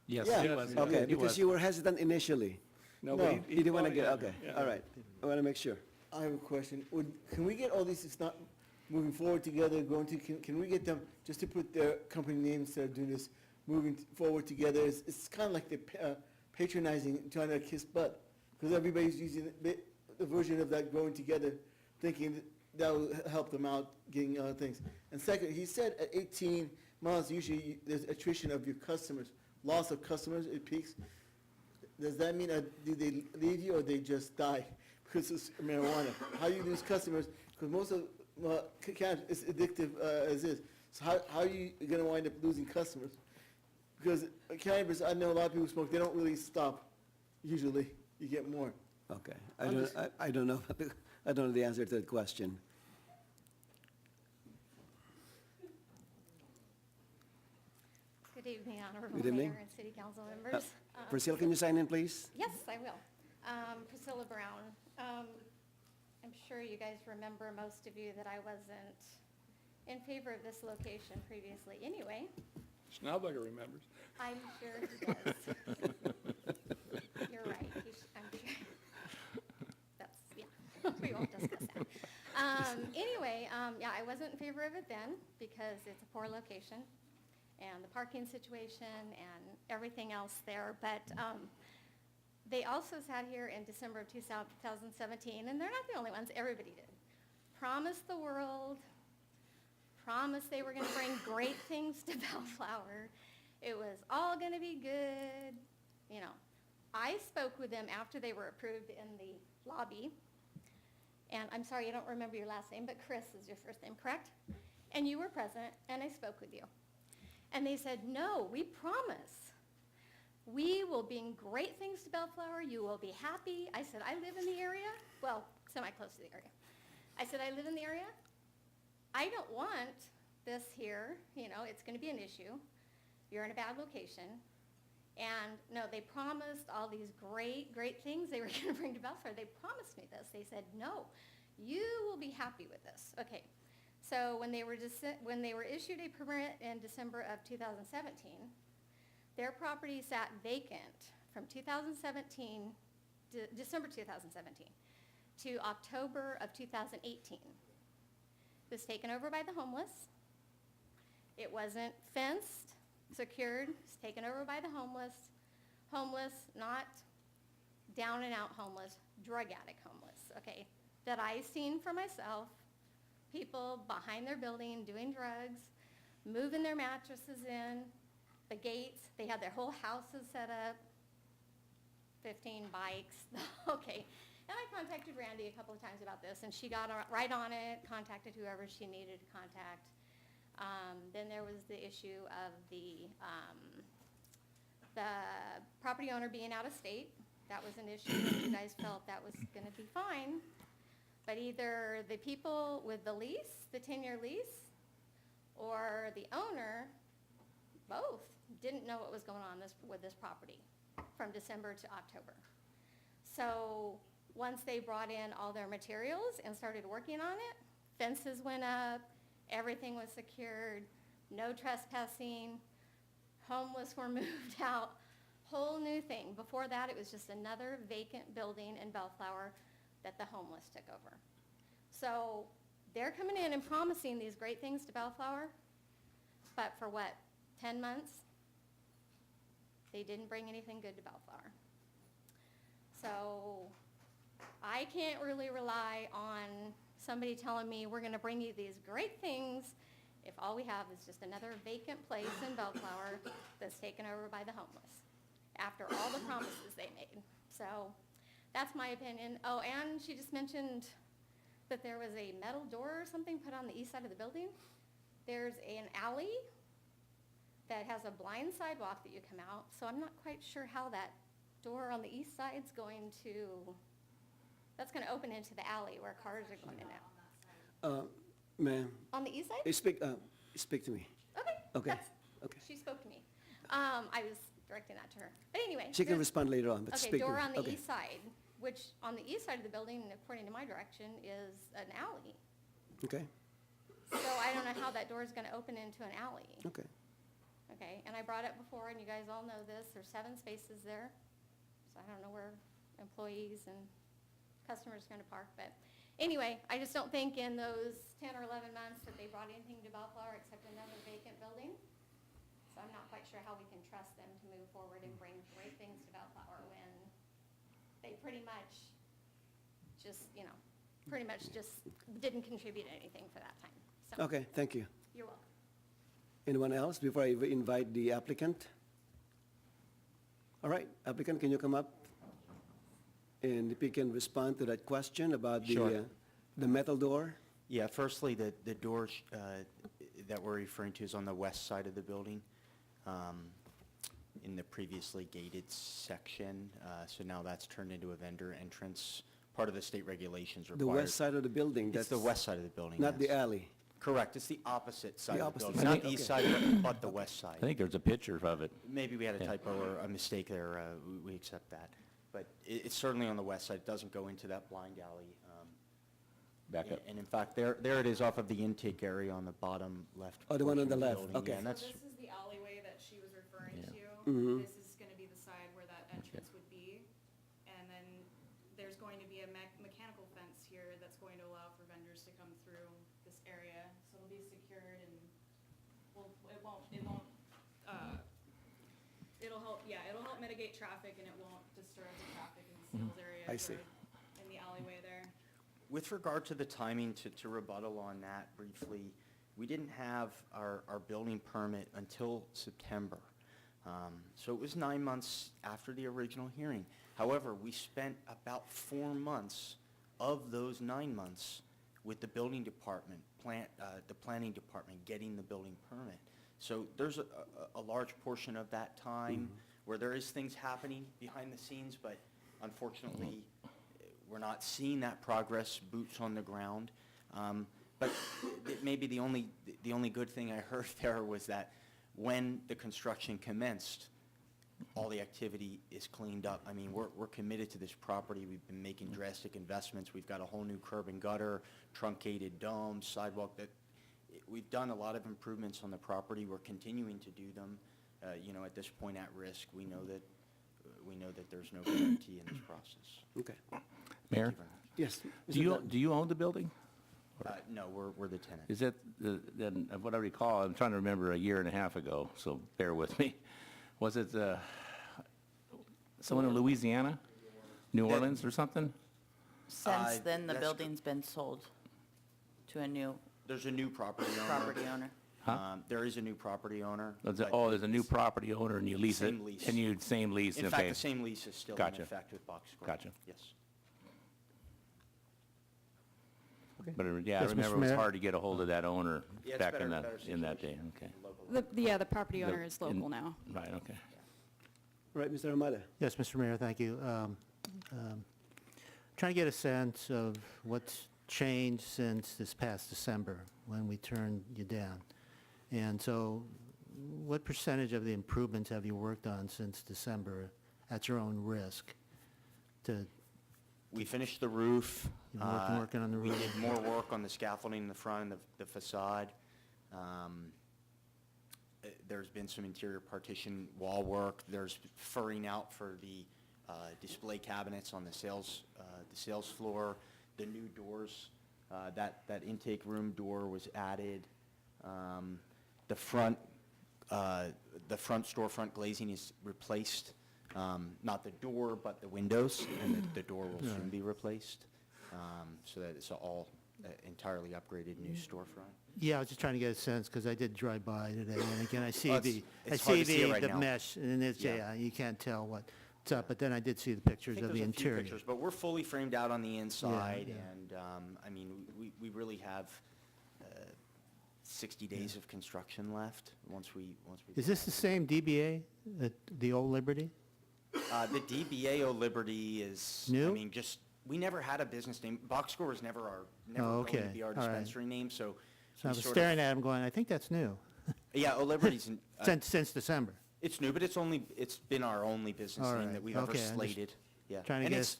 Yes, Yeah. he was. Okay, He because was. you were hesitant initially. No, No. but You didn't want to get, voted. okay, Yeah. all right. I want to make sure. I have a question. Can we get all these, it's not moving forward together, can we get them, just to put their company names instead of doing this, moving forward together? It's kind of like they're patronizing, trying to kiss butt, because everybody's using the version of that growing together, thinking that will help them out getting things. And second, he said at 18 months, usually there's attrition of your customers, loss of customers, it peaks. Does that mean, do they leave you or they just die because it's marijuana? How do you lose customers? Because most of cannabis is addictive as is. So how are you going to wind up losing customers? Because cannabis, I know a lot of people smoke, they don't really stop. Usually, you get more. Okay. I don't know, I don't know the answer to that question. Good evening, Honorable Good evening. Mayor and City Council members. Priscilla, can you sign in, please? Yes, I will. Priscilla Brown. I'm sure you guys remember, most of you, that I wasn't in favor of this location previously anyway. Schnauberger remembers. I'm sure he does. You're right. I'm sure. That's, yeah, we won't discuss that. Anyway, yeah, I wasn't in favor of it then because it's a poor location and the parking situation and everything else there. But they also sat here in December of 2017, and they're not the only ones, everybody did. Promised the world, promised they were going to bring great things to Bellflower. It was all going to be good. You know, I spoke with them after they were approved in the lobby. And I'm sorry, I don't remember your last name, but Chris is your first name, correct? And you were present, and I spoke with you. And they said, no, we promise. We will bring great things to Bellflower. You will be happy. I said, I live in the area. Well, semi-close to the area. I said, I live in the area. I don't want this here. You know, it's going to be an issue. You're in a bad location. And no, they promised all these great, great things they were going to bring to Bellflower. They promised me this. They said, no, you will be happy with this. Okay. So when they were issued a permit in December of 2017, their property sat vacant from 2017, December 2017, to October of 2018. It was taken over by the homeless. It wasn't fenced, secured. It was taken over by the homeless. Homeless, not down and out homeless, drug addict homeless, okay, that I've seen for myself. People behind their building doing drugs, moving their mattresses in, the gates, they had their whole houses set up, 15 bikes, okay. And I contacted Randy a couple of times about this, and she got right on it, contacted whoever she needed to contact. Then there was the issue of the property owner being out of state. That was an issue, and you guys felt that was gonna be fine. But either the people with the lease, the 10-year lease, or the owner, both, didn't know what was going on with this property from December to October. So once they brought in all their materials and started working on it, fences went up, everything was secured, no trespassing, homeless were moved out, whole new thing. Before that, it was just another vacant building in Bellflower that the homeless took over. So they're coming in and promising these great things to Bellflower, but for what, 10 months? They didn't bring anything good to Bellflower. So I can't really rely on somebody telling me we're gonna bring you these great things if all we have is just another vacant place in Bellflower that's taken over by the homeless after all the promises they made. So that's my opinion. Oh, and she just mentioned that there was a metal door or something put on the east side of the building. There's an alley that has a blind sidewalk that you come out, so I'm not quite sure how that door on the east side's going to, that's gonna open into the alley where cars are going in and out. Ma'am, On the east side? speak to me. Okay. Okay, that's- okay. She spoke to me. I was directing that to her. But anyway. She can there's- respond later on, but Okay, speak to me. door on the Okay. east side, which on the east side of the building, according to my direction, is an alley. Okay, So I don't know how that door is gonna open into an alley. okay. Okay, and I brought it before, and you guys all know this, there's 7 spaces there. So I don't know where employees and customers are gonna park, but anyway, I just don't think in those 10 or 11 months that they brought anything to Bellflower except another vacant building. So I'm not quite sure how we can trust them to move forward and bring great things to Bellflower when they pretty much just, pretty much just didn't contribute anything for that time. So, Okay, thank you. you're welcome. Anyone else before I invite the applicant? All right, applicant, can you come up? And if you can respond to that question about Sure. The metal door? Yeah, firstly, the door that we're referring to is on the west side of the building, in the previously gated section. So now that's turned into a vendor entrance. Part of the state regulations require. The west side of the building? It's the west side of the building, Not the yes. alley? Correct, it's the opposite side The of the opposite building. side, Not the east okay. side, but the west side. I think there's a picture of it. Maybe we had a Yeah. typo or a mistake there, we accept that. But it's certainly on the west side, it doesn't go into that blind alley. Back up. And in fact, there it is off of the intake area on the bottom left. Oh, the one on portion the of left, building. okay. Yeah, and that's, So this is the alleyway that she was referring Yeah. to. Mhm. This is gonna be the side where that entrance would be. And then there's going to be a mechanical fence here that's going to allow for vendors to come through this area. So it'll be secured and, well, it'll help mitigate traffic and it won't disturb the traffic in the sales area. I see. or In the alleyway there. with regard to the timing, to rebuttal on that briefly, we didn't have our building permit until September. So it was 9 months after the original hearing. However, we spent about 4 months of those 9 months with the building department, the planning department, getting the building permit. So there's a large portion of that time where there is things happening behind the scenes, but unfortunately, we're not seeing that progress, boots on the ground. But maybe the only good thing I heard there was that when the construction commenced, all the activity is cleaned up. I mean, we're committed to this property. We've been making drastic investments. We've got a whole new curb and gutter, truncated dome, sidewalk. We've done a lot of improvements on the property. We're continuing to do them. At this point at risk, we know that there's no guarantee in this process. Okay. Mayor, Yes. do you own the building? No, we're the tenant. Is it, then, what I recall, I'm trying to remember a year and a half ago, so bear with me. Was it someone in Louisiana? New Orleans or something? Since then, the that's- building's been sold to a new There's a new property owner. property owner. Huh? There is a new property owner. There's but there's a new property owner and you lease it? Same lease. And you, same lease, okay. In fact, the same lease is still in Gotcha. effect with Box Square. Gotcha. Yes. But, I Yes, Mr. remember it was Mayor. hard to get a hold of that owner Yeah, it's back better- in better that day, situation. okay. Local. The property owner is local now. Right, okay. Right, Mr. Armada? Yes, Mr. Mayor, thank you. Trying to get a sense of what's changed since this past December when we turned you down. And so what percentage of the improvements have you worked on since December at your own risk? We finished the roof. You've been working on the We roof. did more work on the scaffolding in the front, the facade. There's been some interior partition wall work. There's furring out for the display cabinets on the sales floor. The new doors, that intake room door was added. The front storefront glazing is replaced. Not the door, but the windows, and the door will soon be replaced, so that it's all entirely upgraded new storefront. Yeah, I was just trying to get a sense, because I did drive by today, and again, I see Well, the, it's hard to see it right the now. mesh, and it's, Yeah. yeah, you can't tell what's up, but then I did see the pictures I think of the there's a few interior. pictures, but we're fully framed out on the inside, yeah. and, I mean, we really have 60 days of construction left, once we. Is this the same DBA, the old Liberty? The DBA O Liberty is, I New? mean, we never had a business name. Box Score was never Oh, going to okay. be our All right. dispensary name, so. So I we was sort of- staring at him going, I think that's new, Yeah, O Liberty's, since December. it's new, but it's been our only business All name right. that we've ever Okay, I'm just slated. Yeah. trying to And guess.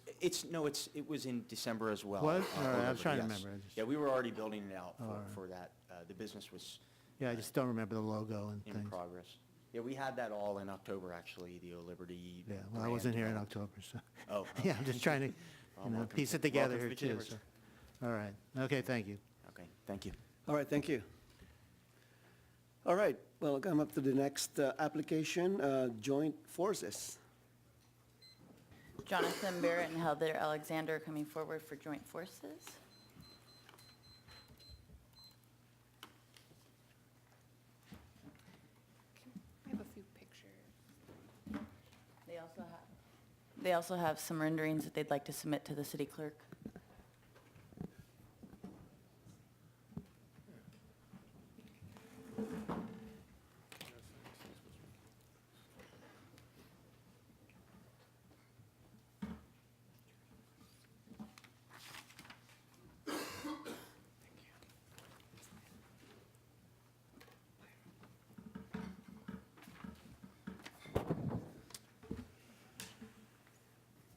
it was in December as well. Was? O All right, I was Liberty, trying to yes. remember. I just- Yeah, we were already building it out All right. for that. The business was Yeah, I just don't remember the logo and in things. progress. Yeah, we had that all in October, actually, the O Liberty. Yeah, well, I brand wasn't here in developed. October, so. Oh. Yeah, I'm just trying to, Welcome piece to- it together welcome here to the too, chambers. so. All right, okay, thank you. Okay, thank you. All right, thank you. All right, well, I'll come up to the next application, Joint Forces. Jonathan Barrett and Heather Alexander coming forward for joint forces. I have a few pictures. They also have some renderings that they'd like to submit to the city clerk.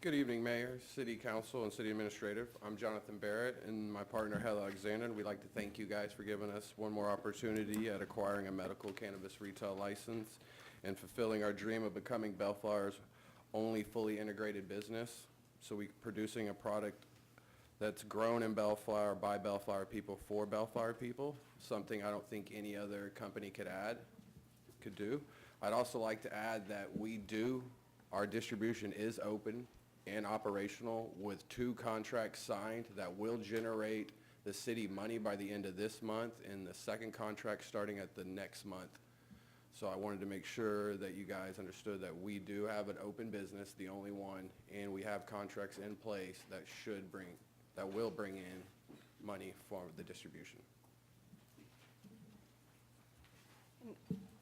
Good evening, Mayor, City Council, and City Administrative. I'm Jonathan Barrett, and my partner Heather Alexander, and we'd like to thank you guys for giving us one more opportunity at acquiring a medical cannabis retail license and fulfilling our dream of becoming Bellflower's only fully integrated business. So we're producing a product that's grown in Bellflower by Bellflower people for Bellflower people, something I don't think any other company could do. I'd also like to add that our distribution is open and operational with 2 contracts signed that will generate the city money by the end of this month, and the second contract starting at the next month. So I wanted to make sure that you guys understood that we do have an open business, the only one, and we have contracts in place that will bring in money for the distribution.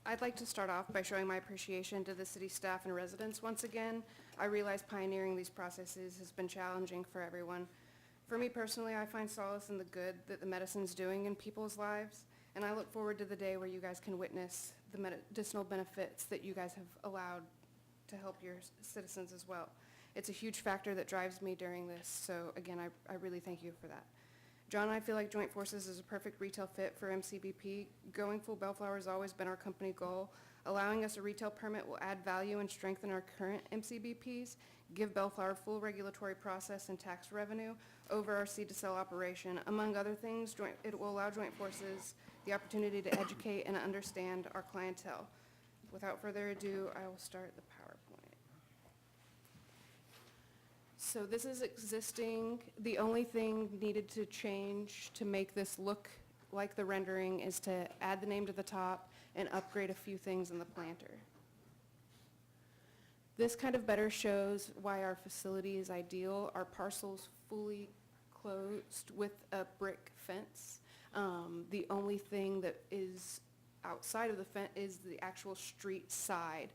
I'd like to start off by showing my appreciation to the city staff and residents once again. I realize pioneering these processes has been challenging for everyone. For me personally, I find solace in the good that the medicine's doing in people's lives, and I look forward to the day where you guys can witness the medicinal benefits that you guys have allowed to help your citizens as well. It's a huge factor that drives me during this, so again, I really thank you for that. John and I feel like Joint Forces is a perfect retail fit for MCBP. Going full Bellflower has always been our company goal. Allowing us a retail permit will add value and strengthen our current MCBPs, give Bellflower full regulatory process and tax revenue over our seed-to-sell operation. Among other things, it will allow Joint Forces the opportunity to educate and understand our clientele. Without further ado, I will start the PowerPoint. So this is existing. The only thing needed to change to make this look like the rendering is to add the name to the top and upgrade a few things in the planter. This kind of better shows why our facility is ideal. Our parcel's fully closed with a brick fence. The only thing that is outside of the fence is the actual street side.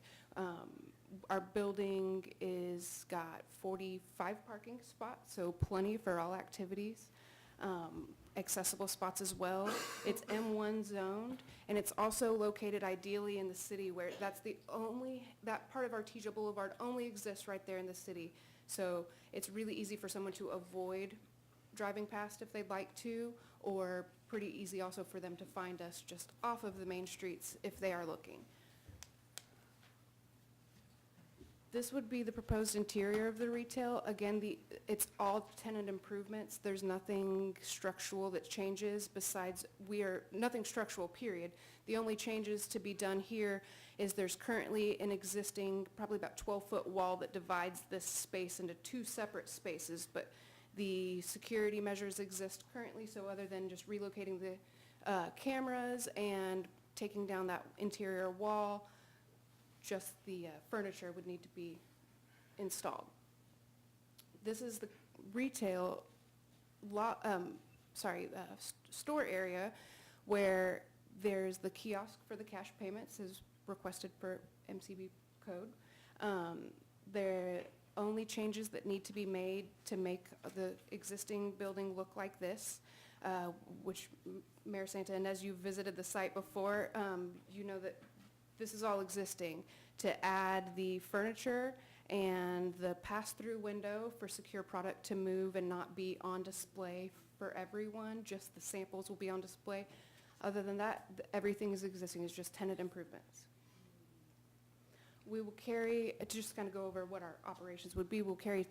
Our building is got 45 parking spots, so plenty for all activities. accessible spots as well. It's M1 zoned, and it's also located ideally in the city where that's the only, that part of Artesia Boulevard only exists right there in the city. So it's really easy for someone to avoid driving past if they'd like to, or pretty easy also for them to find us just off of the main streets if they are looking. This would be the proposed interior of the retail. Again, it's all tenant improvements. There's nothing structural that changes besides nothing structural, period. The only changes to be done here is there's currently an existing, probably about 12-foot wall that divides this space into two separate spaces, but the security measures exist currently, so other than just relocating the cameras and taking down that interior wall, just the furniture would need to be installed. This is the retail store area where there's the kiosk for the cash payments as requested per MCB code. There are only changes that need to be made to make the existing building look like this, which Mayor Santa, and as you've visited the site before, you know that this is all existing. To add the furniture and the pass-through window for secure product to move and not be on display for everyone, just the samples will be on display. Other than that, everything is existing, it's just tenant improvements. We will carry, to just kind of go over what our operations would be, we'll carry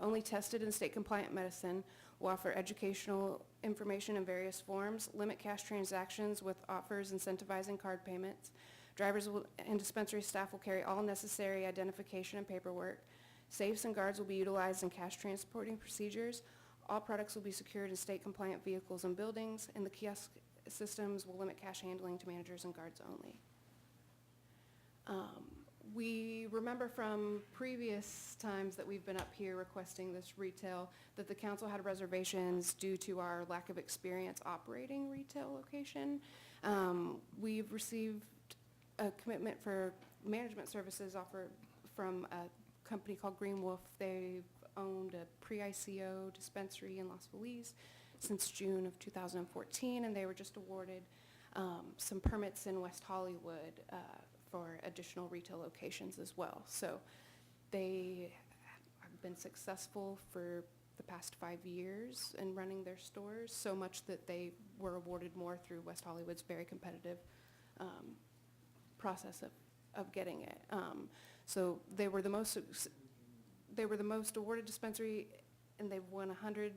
only tested and state-compliant medicine. We'll offer educational information in various forms, limit cash transactions with offers incentivizing card payments. Drivers and dispensary staff will carry all necessary identification and paperwork. Safes and guards will be utilized in cash transporting procedures. All products will be secured in state-compliant vehicles and buildings, and the kiosk systems will limit cash handling to managers and guards only. We remember from previous times that we've been up here requesting this retail that the council had reservations due to our lack of experience operating retail location. We've received a commitment for management services offered from a company called Green Wolf. They've owned a pre-ICO dispensary in Las Feliz since June of 2014, and they were just awarded some permits in West Hollywood for additional retail locations as well. So they have been successful for the past 5 years in running their stores, so much that they were awarded more through West Hollywood's very competitive process of getting it. So they were the most awarded dispensary, and they've won 100+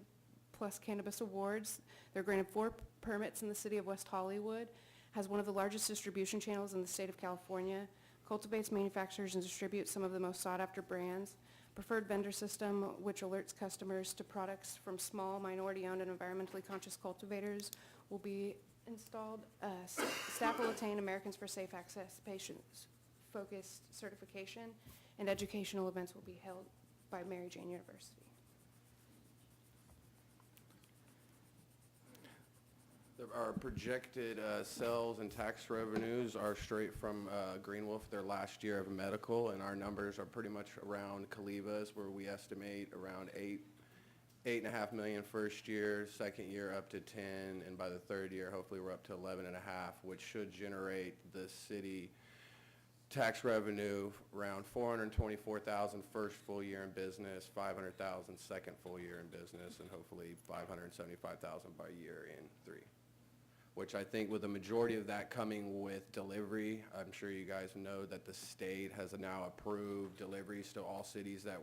cannabis awards. They're granted 4 permits in the city of West Hollywood, has one of the largest distribution channels in the state of California, cultivates, manufactures, and distributes some of the most sought-after brands, preferred vendor system which alerts customers to products from small, minority-owned, and environmentally conscious cultivators will be installed. Staff will attain Americans for Safe Access patients-focused certification, and educational events will be held by Mary Jane University. Our projected sales and tax revenues are straight from Green Wolf, their last year of medical, and our numbers are pretty much around Caliva's, where we estimate around 8.5 million first year, second year up to 10, and by the third year, hopefully we're up to 11.5, which should generate the city tax revenue around $424,000 first full year in business, $500,000 second full year in business, and hopefully $575,000 by year in 3. Which I think with the majority of that coming with delivery, I'm sure you guys know that the state has now approved deliveries to all cities that,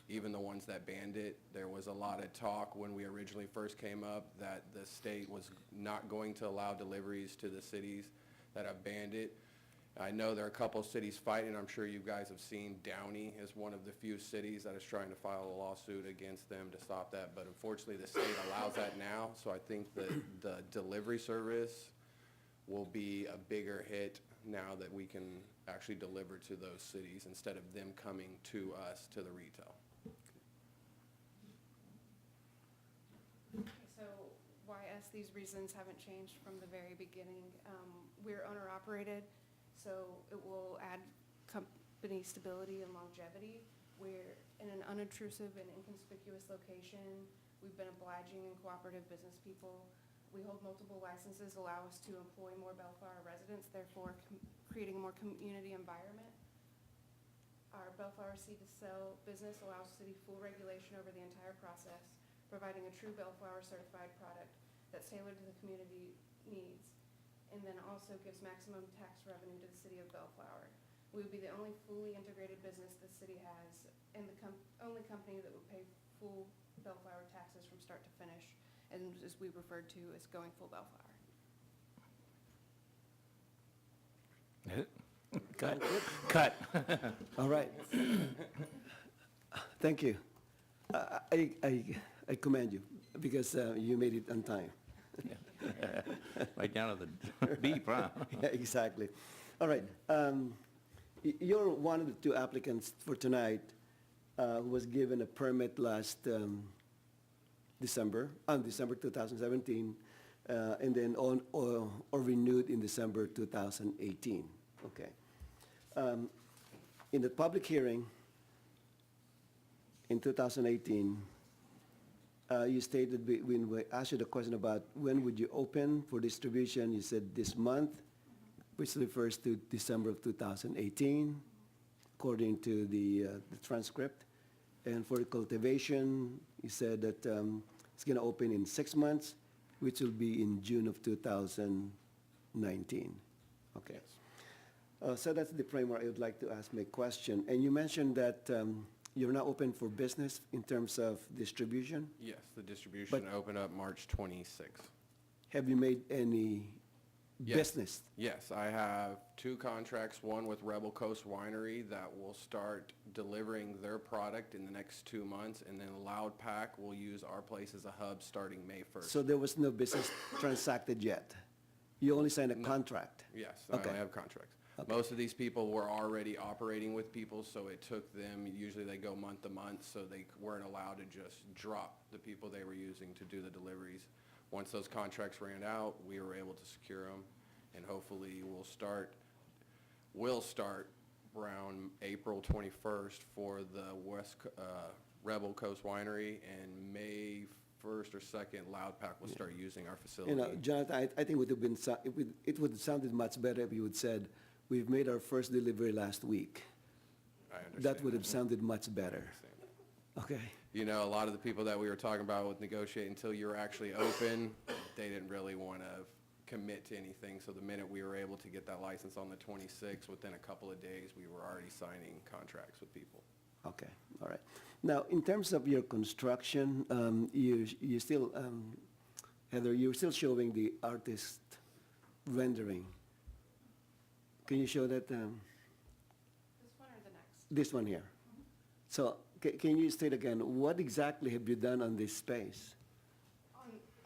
even the ones that banned it. There was a lot of talk when we originally first came up that the state was not going to allow deliveries to the cities that have banned it. I know there are a couple of cities fighting. I'm sure you guys have seen Downey is one of the few cities that is trying to file a lawsuit against them to stop that. But unfortunately, the state allows that now. So I think that the delivery service will be a bigger hit now that we can actually deliver to those cities instead of them coming to us, to the retail. So why us? These reasons haven't changed from the very beginning. We're owner-operated. So it will add company stability and longevity. We're in an unobtrusive and inconspicuous location. We've been obliging and cooperative business people. We hold multiple licenses, allow us to employ more Bellflower residents, therefore creating a more community environment. Our Bellflower seed to sell business allows the city full regulation over the entire process, providing a true Bellflower certified product that's tailored to the community needs, and then also gives maximum tax revenue to the city of Bellflower. We would be the only fully integrated business the city has, and the only company that would pay full Bellflower taxes from start to finish, and as we referred to as going full Bellflower. Cut. All right. Thank you. I commend you because you made it on time. Right down to the beep, huh? Yeah, exactly. All right. You're one of the two applicants for tonight who was given a permit last December 2017, and then or renewed in December 2018. Okay. In the public hearing in 2018, you stated when we asked you the question about when would you open for distribution, you said this month, which refers to December of 2018, according to the transcript. And for cultivation, you said that it's going to open in 6 months, which will be in June of 2019. Okay. So that's the framework I would like to ask my question. And you mentioned that you're now open for business in terms of distribution. Yes, the distribution opened up March 26th. Have you made any business? Yes, I have 2 contracts, one with Rebel Coast Winery that will start delivering their product in the next 2 months, and then Loud Pack will use our place as a hub starting May 1st. So there was no business transacted yet? You only signed a contract? Yes, I only have contracts. Okay. Most of these people were already operating with people, so it took them, usually they go month to month, so they weren't allowed to just drop the people they were using to do the deliveries. Once those contracts ran out, we were able to secure them, and hopefully we'll start around April 21st for the Rebel Coast Winery, and May 1st or 2nd, Loud Pack will start using our facility. You know, Jonathan, I think it would have sounded much better if you had said, we've made our first delivery last week. I understand. That would have sounded much better. Okay. You know, a lot of the people that we were talking about with negotiating until you were actually open, they didn't really want to commit to anything. So the minute we were able to get that license on the 26th, within a couple of days, we were already signing contracts with people. Okay, all right. Now, in terms of your construction, you still, Heather, you're still showing the artist rendering. Can you show that? This one or the next? This one here. So can you state again, what exactly have you done on this space?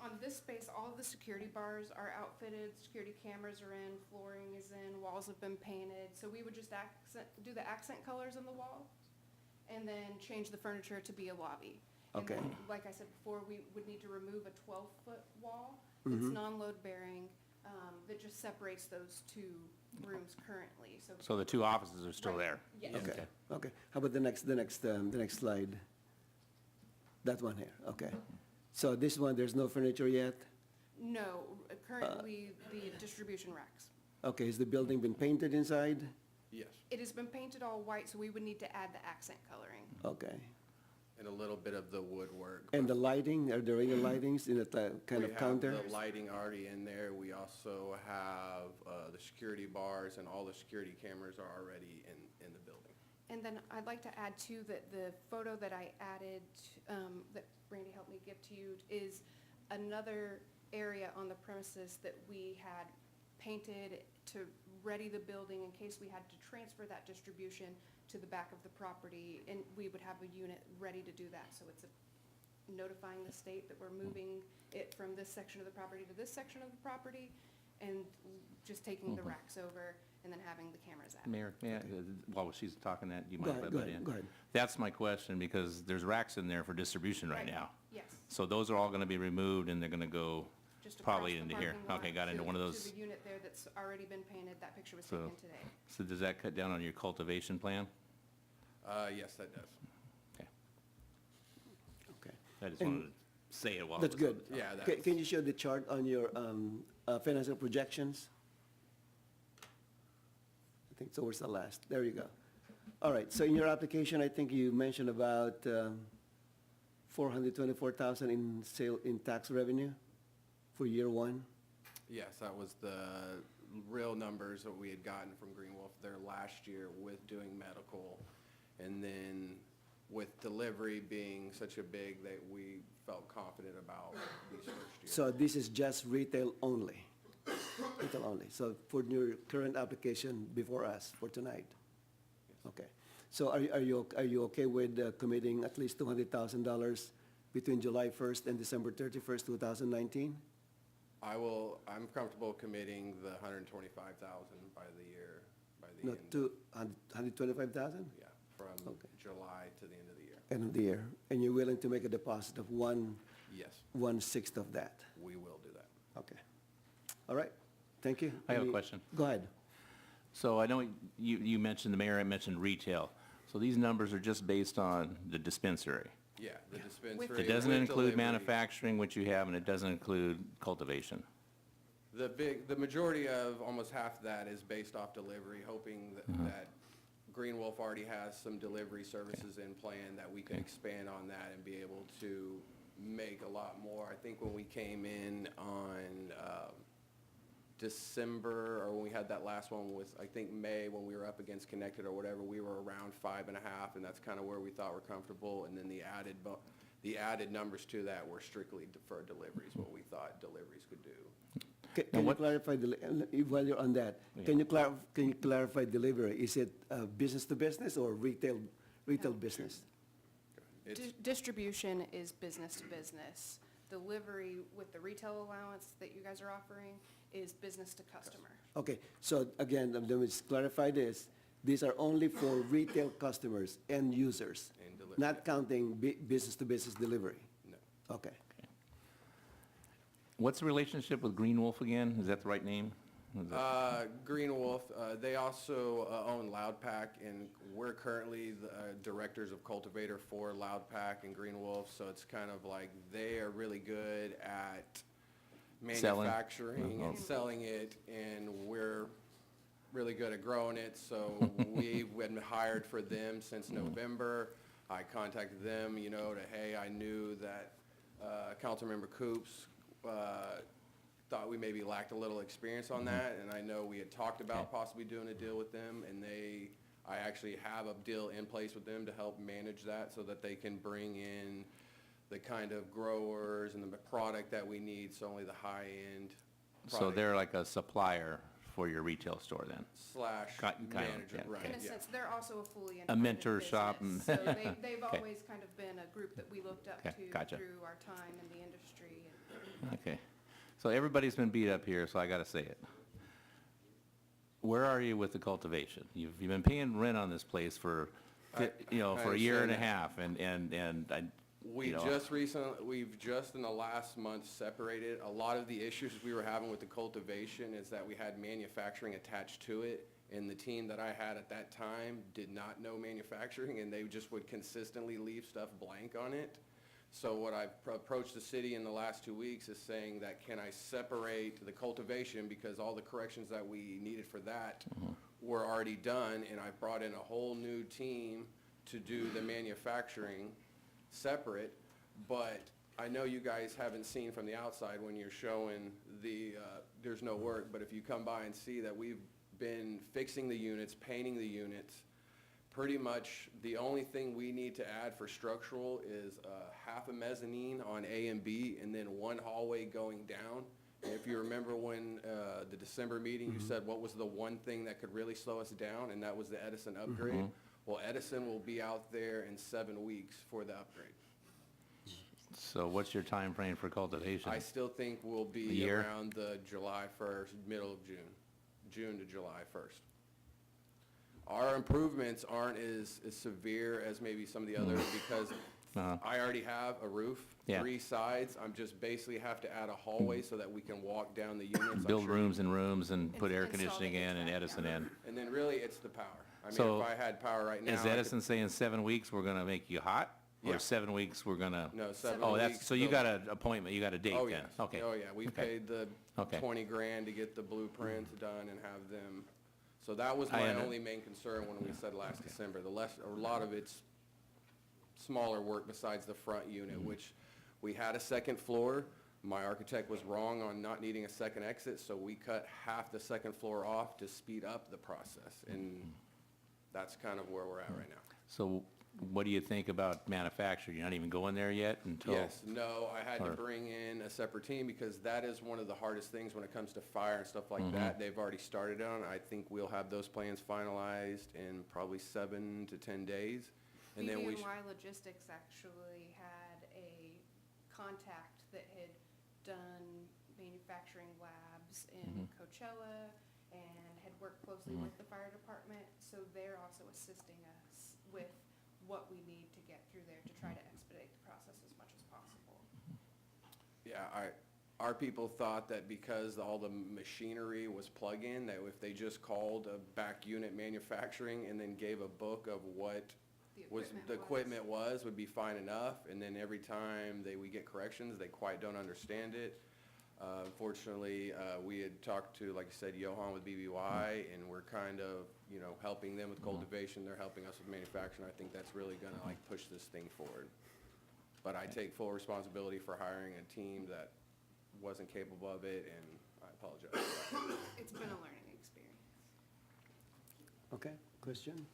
On this space, all of the security bars are outfitted, security cameras are in, flooring is in, walls have been painted. So we would just do the accent colors on the walls and then change the furniture to be a lobby. Okay. And then, like I said before, we would need to remove a 12-foot wall that's non-load bearing, that just separates those 2 rooms currently. So the 2 offices are still there? Yes. Okay, okay. How about the next slide? That one here, okay. So this one, there's no furniture yet? No, currently the distribution racks. Okay, has the building been painted inside? Yes. It has been painted all white, so we would need to add the accent coloring. Okay. And a little bit of the woodwork. And the lighting, are there any lightings in that kind of counter? We have the lighting already in there. We also have the security bars, and all the security cameras are already in the building. And then I'd like to add too that the photo that I added, that Randy helped me give to you, is another area on the premises that we had painted to ready the building in case we had to transfer that distribution to the back of the property, and we would have a unit ready to do that. So it's notifying the state that we're moving it from this section of the property to this section of the property, and just taking the racks over and then having the cameras added. Mayor, while she's talking that, do you mind if I butt in? Go ahead. That's my question, because there's racks in there for distribution right now. Yes. So those are all going to be removed, and they're going to go Just across probably the into here. parking lot Okay, got into one of those. To the unit there that's already been painted. That picture was So, taken today. so does that cut down on your cultivation plan? Yes, that does. Okay. Okay. I just And- wanted to say it while That's it was on good. the top. Yeah, Can you show the chart on your financial projections? I think towards the last. There you go. All right, so in your application, I think you mentioned about 424,000 in tax revenue for year one. Yes, that was the real numbers that we had gotten from Green Wolf there last year with doing medical. And then with delivery being such a big that we felt confident about these first years. So this is just retail only? Retail only. So for your current application before us for tonight? Okay. So are you okay with committing at least $200,000 between July 1st and December 31st, 2019? I'm comfortable committing the 125,000 by the year, by the No, end. to 125,000? Yeah, from Okay. July to the end of the year. End of the year. And you're willing to make a deposit of Yes, 1/6 of that? we will do that. Okay. All right. Thank you. I have a Any- question. Go ahead. So I know you mentioned, the mayor mentioned retail. So these numbers are just based on the dispensary? Yeah, the dispensary. It doesn't with include delivery. manufacturing, which you have, and it doesn't include cultivation? The majority of, almost half of that is based off delivery, hoping that Green Wolf already has some delivery services in plan that we can expand on that and be able to make a lot more. I think when we came in on December, or when we had that last one with, I think May, when we were up against Connected or whatever, we were around 5.5, and that's kind of where we thought we're comfortable. And then the added numbers to that were strictly for deliveries, what we thought deliveries could do. Can you clarify, while you're on that, can you clarify delivery? Is it business to business or retail business? Distribution is business to business. Delivery with the retail allowance that you guys are offering is business to customer. Okay, so again, let me just clarify this. These are only for retail customers, end users, not counting business to business delivery? No. Okay. What's the relationship with Green Wolf again? Is that the right name? Green Wolf, they also own Loud Pack, and we're currently the directors of Cultivator for Loud Pack and Green Wolf, so it's kind of like they are really good at manufacturing and selling it, and we're really good at growing it, so we've been hired for them since November. I contacted them, hey, I knew that Councilmember Coops thought we maybe lacked a little experience on that, and I know we had talked about possibly doing a deal with them, and I actually have a deal in place with them to help manage that so that they can bring in the kind of growers and the product that we need, so only the high-end So product. they're like a supplier for your retail store then? Slash manager, right, In a yeah. sense, they're also a fully A independent mentor shop business. and- So they've Okay. always kind of been a group that we looked up Okay, to gotcha. through our time in the industry. And Okay. So everybody's been beat up here, so I got to say it. Where are you with the cultivation? You've been paying rent on this place for, I for a year and a understand half, and I, We've just in the last month separated. A lot of the issues we were having with the cultivation is that we had manufacturing attached to it, and the team that I had at that time did not know manufacturing, and they just would consistently leave stuff blank on it. So what I've approached the city in the last 2 weeks is saying that can I separate the cultivation, because all the corrections that we needed for that were already done, and I brought in a whole new team to do the manufacturing separate. But I know you guys haven't seen from the outside when you're showing there's no work, but if you come by and see that we've been fixing the units, painting the units, pretty much the only thing we need to add for structural is half a mezzanine on A and B, and then one hallway going down. And if you remember when the December meeting, you said what was the one thing that could really slow us down, and that was the Edison upgrade. Well, Edison will be out there in 7 weeks for the upgrade. so what's your time frame for cultivation? I still think we'll A be year? around the July 1st, middle of June to July 1st. Our improvements aren't as severe as maybe some of the others, because I already have a roof, 3 sides. I'm just basically have to add a hallway so that we can walk down the units. I'm Build sure- rooms and rooms and put air Install the conditioning in and HVAC, Edison in. And then really, it's the power. I mean, So if I had power right now. Is I could- Edison saying 7 weeks, we're going to make you hot? Or Yeah. 7 weeks, we're gonna? No, 7 Oh, weeks. so you so- got an appointment, you got a date Oh, then? yes. Okay. Oh, yeah, we Okay. paid the Okay. 20 grand to get the blueprints done and have them, so that was I my under- only main concern when we said last December. A lot of it's smaller work besides the front unit, which we had a second floor. My architect was wrong on not needing a second exit, so we cut half the second floor off to speed up the process, and that's kind of where we're at right now. So what do you think about manufacturing? You're not even going there yet until? Yes, no, I had to or- bring in a separate team because that is one of the hardest things when it comes to fire and stuff like Mhm. that. They've already started on. I think we'll have those plans finalized in probably 7 to 10 days. And then we BB&Y Logistics actually had a contact that had done manufacturing labs in Coachella and had worked closely with the fire department. So they're also assisting us with what we need to get through there to try to expedite the process as much as possible. Yeah, our people thought that because all the machinery was plug-in, that if they just called a back unit manufacturing and then gave a book of what the equipment was, would be fine enough. And then every time we get corrections, they quite don't understand it. Unfortunately, we had talked to, like I said, Johan with BBY, and we're kind of, helping them with cultivation. They're helping us with manufacturing. I think that's really gonna push this thing forward. But I take full responsibility for hiring a team that wasn't capable of it, and I apologize for that. It's been a learning experience. Okay, question?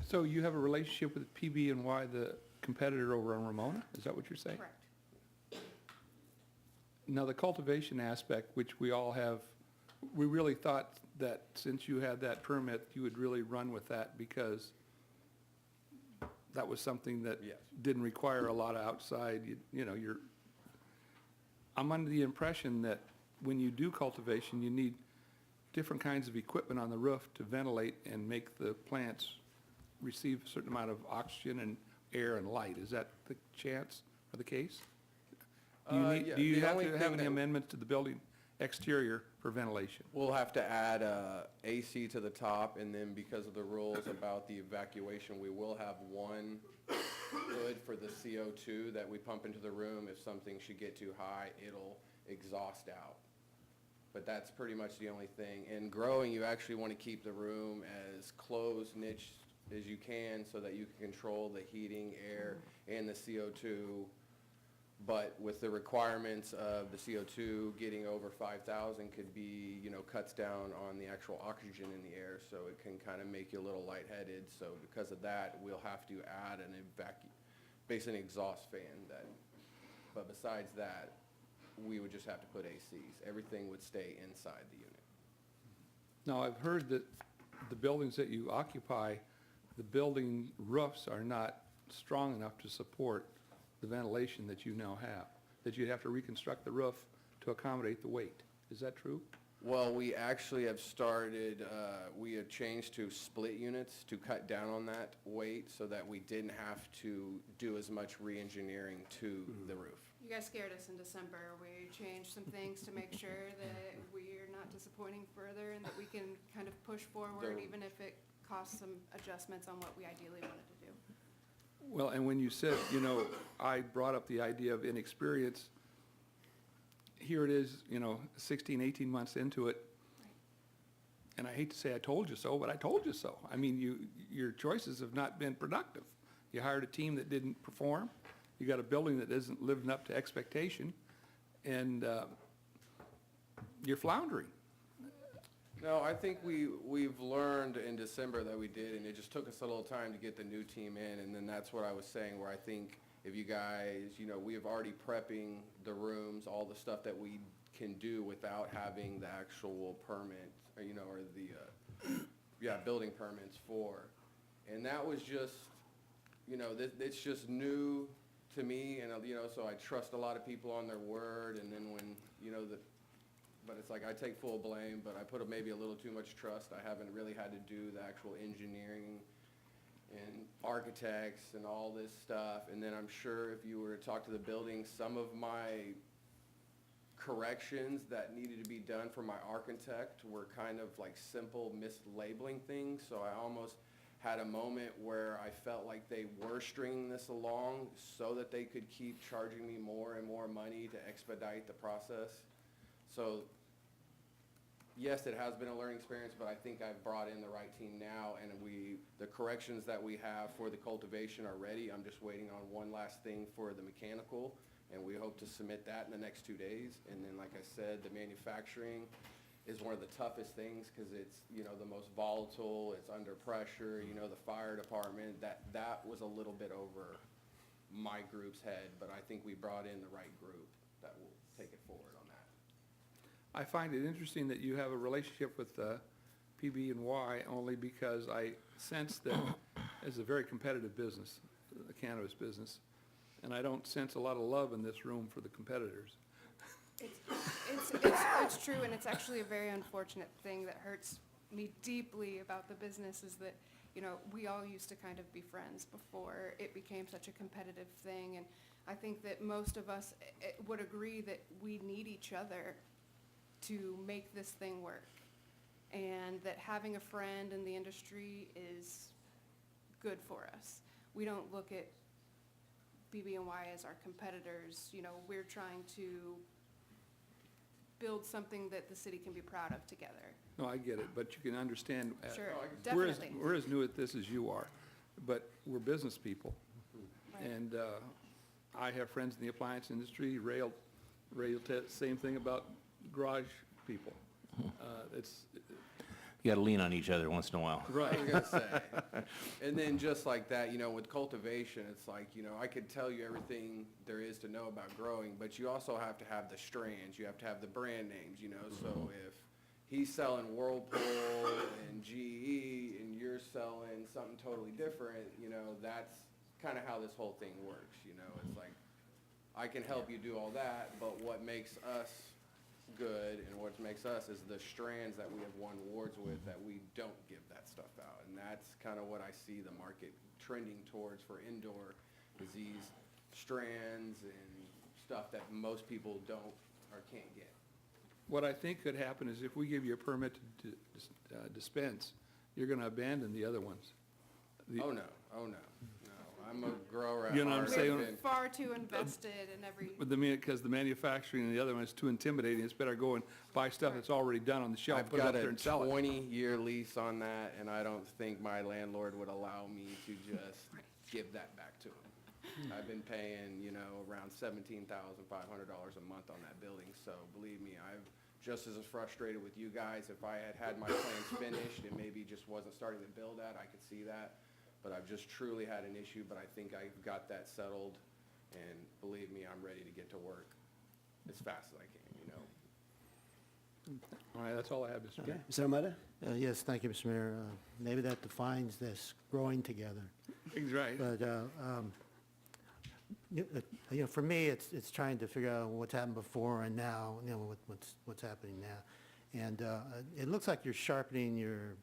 So you have a relationship with PB&Y, the competitor over on Ramona? Is that what you're saying? Correct. Now, the cultivation aspect, which we all have, we really thought that since you had that permit, you would really run with that because that was something that Yes. didn't require a lot of outside, I'm under the impression that when you do cultivation, you need different kinds of equipment on the roof to ventilate and make the plants receive a certain amount of oxygen and air and light. Is that the chance or the case? Yeah, Do you the have only to have thing any that- amendments to the building exterior for ventilation? We'll have to add AC to the top, and then because of the rules about the evacuation, we will have one hood for the CO2 that we pump into the room. If something should get too high, it'll exhaust out. But that's pretty much the only thing. In growing, you actually want to keep the room as closed, niched as you can so that you can control the heating, air, and the CO2. But with the requirements of the CO2 getting over 5,000 could be, cuts down on the actual oxygen in the air, so it can kind of make you a little lightheaded. So because of that, we'll have to add basically an exhaust fan but besides that, we would just have to put ACs. Everything would stay inside the unit. Now, I've heard that the buildings that you occupy, the building roofs are not strong enough to support the ventilation that you now have, that you'd have to reconstruct the roof to accommodate the weight. Is that true? Well, we actually have started, we have changed to split units to cut down on that weight so that we didn't have to do as much re-engineering to the roof. You guys scared us in December. We changed some things to make sure that we're not disappointing further and that we can kind of push forward even if it costs some adjustments on what we ideally wanted to do. Well, and when you said, I brought up the idea of inexperience, here it is, 16, 18 months into it. And I hate to say I told you so, but I told you so. I mean, your choices have not been productive. You hired a team that didn't perform. You got a building that isn't living up to expectation, and you're floundering. No, I think we've learned in December that we did, and it just took us a little time to get the new team in, and then that's what I was saying, where I think if you guys, we have already prepping the rooms, all the stuff that we can do without having the actual permit, or the, building permits for. And that was just, it's just new to me, and, so I trust a lot of people on their word, and then when, but it's like I take full blame, but I put maybe a little too much trust. I haven't really had to do the actual engineering and architects and all this stuff. And then I'm sure if you were to talk to the building, some of my corrections that needed to be done for my architect were kind of like simple mislabeling things. So I almost had a moment where I felt like they were stringing this along so that they could keep charging me more and more money to expedite the process. So yes, it has been a learning experience, but I think I've brought in the right team now, and the corrections that we have for the cultivation are ready. I'm just waiting on one last thing for the mechanical, and we hope to submit that in the next 2 days. And then, like I said, the manufacturing is one of the toughest things because it's, the most volatile, it's under pressure, the fire department, that was a little bit over my group's head, but I think we brought in the right group that will take it forward on that. I find it interesting that you have a relationship with PB&Y only because I sense that it's a very competitive business, the cannabis business, and I don't sense a lot of love in this room for the competitors. It's true, and it's actually a very unfortunate thing that hurts me deeply about the business is that, we all used to kind of be friends before it became such a competitive thing. And I think that most of us would agree that we need each other to make this thing work. And that having a friend in the industry is good for us. We don't look at BB&Y as our competitors. We're trying to build something that the city can be proud of together. No, I get it, but you can understand. Sure, We're as- definitely. We're as new at this as you are, but we're business people. Right. And I have friends in the appliance industry, rail, same thing about garage people. It's, You got to lean on each other once in a while. Right. I was gonna say. And then just like that, with cultivation, it's like, I could tell you everything there is to know about growing, but you also have to have the strands, you have to have the brand names, so if he's selling Whirlpool and GE and you're selling something totally different, that's kind of how this whole thing works, it's like, I can help you do all that, but what makes us good and what makes us is the strands that we have won awards with that we don't give that stuff out. And that's kind of what I see the market trending towards for indoor is these strands and stuff that most people don't or can't get. what I think could happen is if we give you a permit to dispense, you're going to abandon the other ones. Oh, no. I'm a grower at You know what I'm heart. saying? We're far too invested in every. Because the manufacturing and the other one is too intimidating. It's better go and buy stuff that's already done on the shelf, I've put it up got there a and sell it. 20-year lease on that, and I don't think my landlord would allow me to just give that back to him. I've been paying, around $17,500 a month on that building, so believe me, I'm just as frustrated with you guys. If I had my plans finished and maybe just wasn't starting to build that, I could see that. But I've just truly had an issue, but I think I've got that settled, and believe me, I'm ready to get to work as fast as I can, All right, that's all I have, Mr. Okay, Mayor. Mr. Armada? Yes, thank you, Mr. Mayor. Maybe that defines this, growing together. He's right. But, for me, it's trying to figure out what's happened before and now, what's happening now. And it looks like you're sharpening your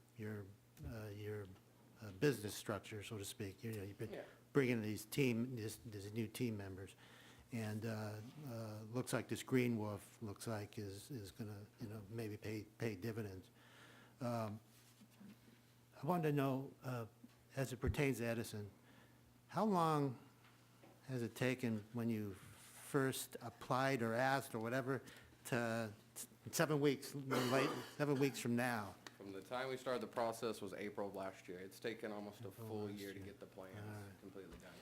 business structure, so to speak. You've been bringing these new team members. And looks like this Green Wolf is going to, maybe pay dividends. I wanted to know, as it pertains to Edison, how long has it taken when you first applied or asked or whatever to 7 weeks, 7 weeks from now? From the time we started the process was April of last year. It's taken almost a full year to get the plans completely done.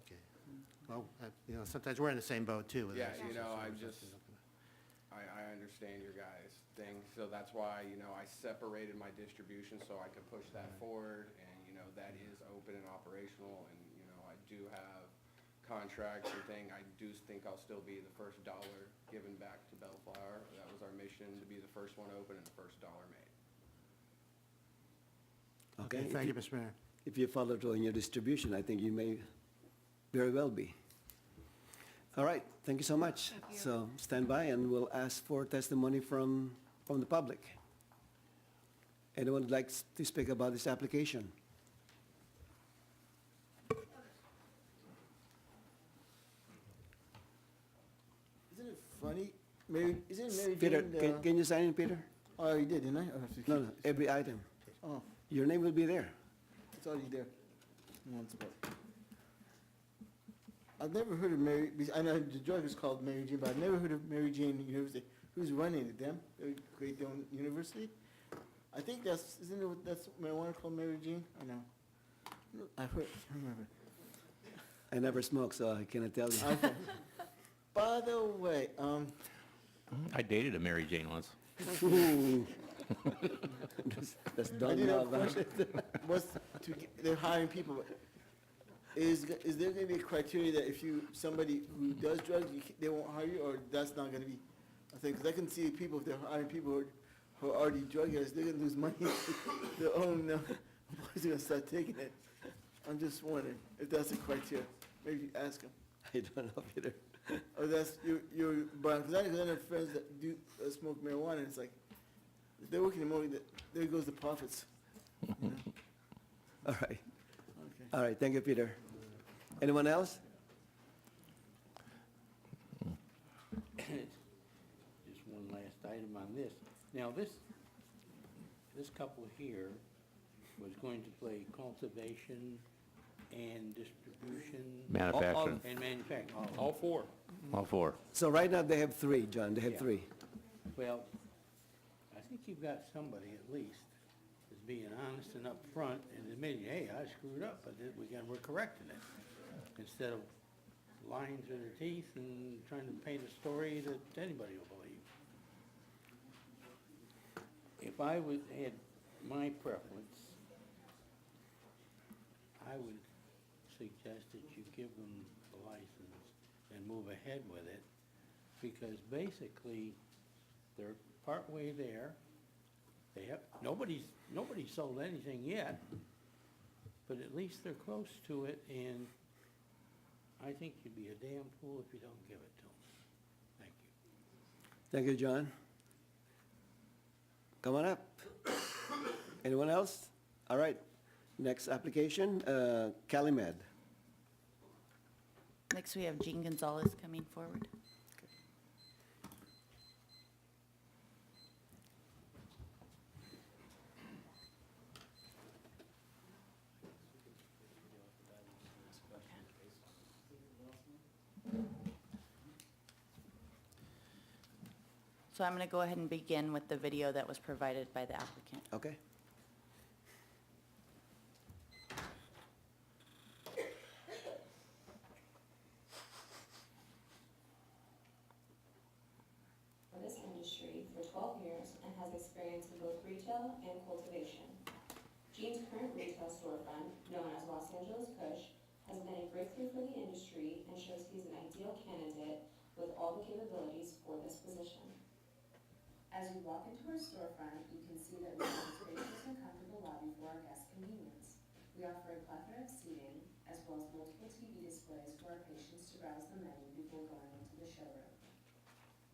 Okay. Well, sometimes we're in the same boat, too. with Yeah, this. I understand your guys' thing, so that's why, I separated my distribution so I could push that forward, and, that is open and operational, and, I do have contracts and thing. I do think I'll still be the first dollar given back to Bellflower. That was our mission, to be the first one open and the first dollar made. Okay, thank you, Mr. Mayor. If you follow through on your distribution, I think you may very well be. All right, thank you so much. Thank you. So stand by and we'll ask for testimony from the public. Anyone would like to speak about this application? Isn't it funny? Mary, isn't it Mary Peter, Jane, can you sign in, Peter? oh, you did, didn't I? No, every item. Oh, Your name will be there. It's already there in one spot. I've never heard of Mary, I know the drug is called Mary Jane, but I've never heard of Mary Jane University. Who's running it? Them? They create their own university? I think isn't it, that's marijuana called Mary Jane? I know. I've heard, I remember. I never smoke, so I cannot tell you. Okay. By the way, I dated a Mary Jane once. Ooh. That's I done did now have a about question. They're hiring people, but is there gonna be a criteria that if somebody who does drugs, they won't hire you, or that's not gonna be a thing? Because I can see people, if they're hiring people who are already drug users, they're gonna lose money. Their own employees are gonna start taking it. I'm just wondering if that's a criteria. Maybe ask them. I don't know, Peter. Or that's your Brian, because I have friends that do smoke marijuana, and it's like, if they're working in the morning, there goes the profits. You know? All right. Okay. All right, thank you, Peter. Anyone else? Just one last item on this. Now, this couple here was going to play cultivation and distribution. Manufacturing. And manufacturing. All four. All four. So right now, they have three, John, they have Yeah. three. Well, I think you've got somebody at least that's being honest and upfront and admitting, hey, I screwed up, but we're correcting it. Instead of lying through their teeth and trying to paint a story that anybody will believe. If I had my preference, I would suggest that you give them the license and move ahead with it, because basically, they're partway there. They have, nobody's sold anything yet, but at least they're close to it, and I think you'd be a damn fool if you don't give it to them. Thank you. Thank you, John. Come on up. Anyone else? All right, next application, Calumet. Next, we have Jean Gonzalez coming forward. So I'm going to go ahead and begin with the video that was provided by the applicant. Okay. For this industry for 12 years and has experience in both retail and cultivation. Gene's current retail storefront, known as Los Angeles Kush, has been a breakthrough for the industry and shows he's an ideal candidate with all the capabilities for this position. As you walk into our storefront, you can see that we have a spacious and comfortable lobby for our guests' convenience. We offer a plethora of seating, as well as multiple TV displays for our patients to browse the menu before going into the showroom.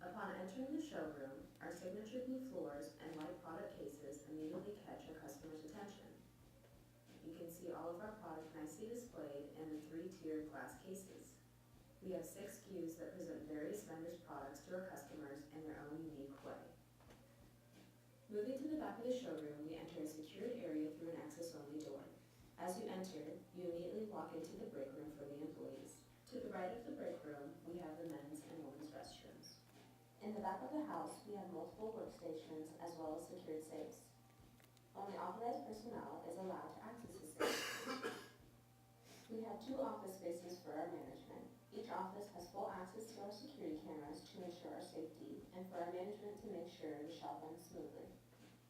Upon entering the showroom, our signature blue floors and light product cases immediately catch a customer's attention. You can see all of our product nicely displayed in the 3-tiered glass cases. We have 6 SKUs that present various vendors' products to our customers in their own unique way. Moving to the back of the showroom, we enter a secured area through an access-only door. As you enter, you immediately walk into the break room for the employees. To the right of the break room, we have the men's and women's restrooms. In the back of the house, we have multiple workstations as well as secured safes. Only authorized personnel is allowed to access the safe. We have 2 office spaces for our management. Each office has full access to our security cameras to ensure our safety and for our management to make sure the shop runs smoothly.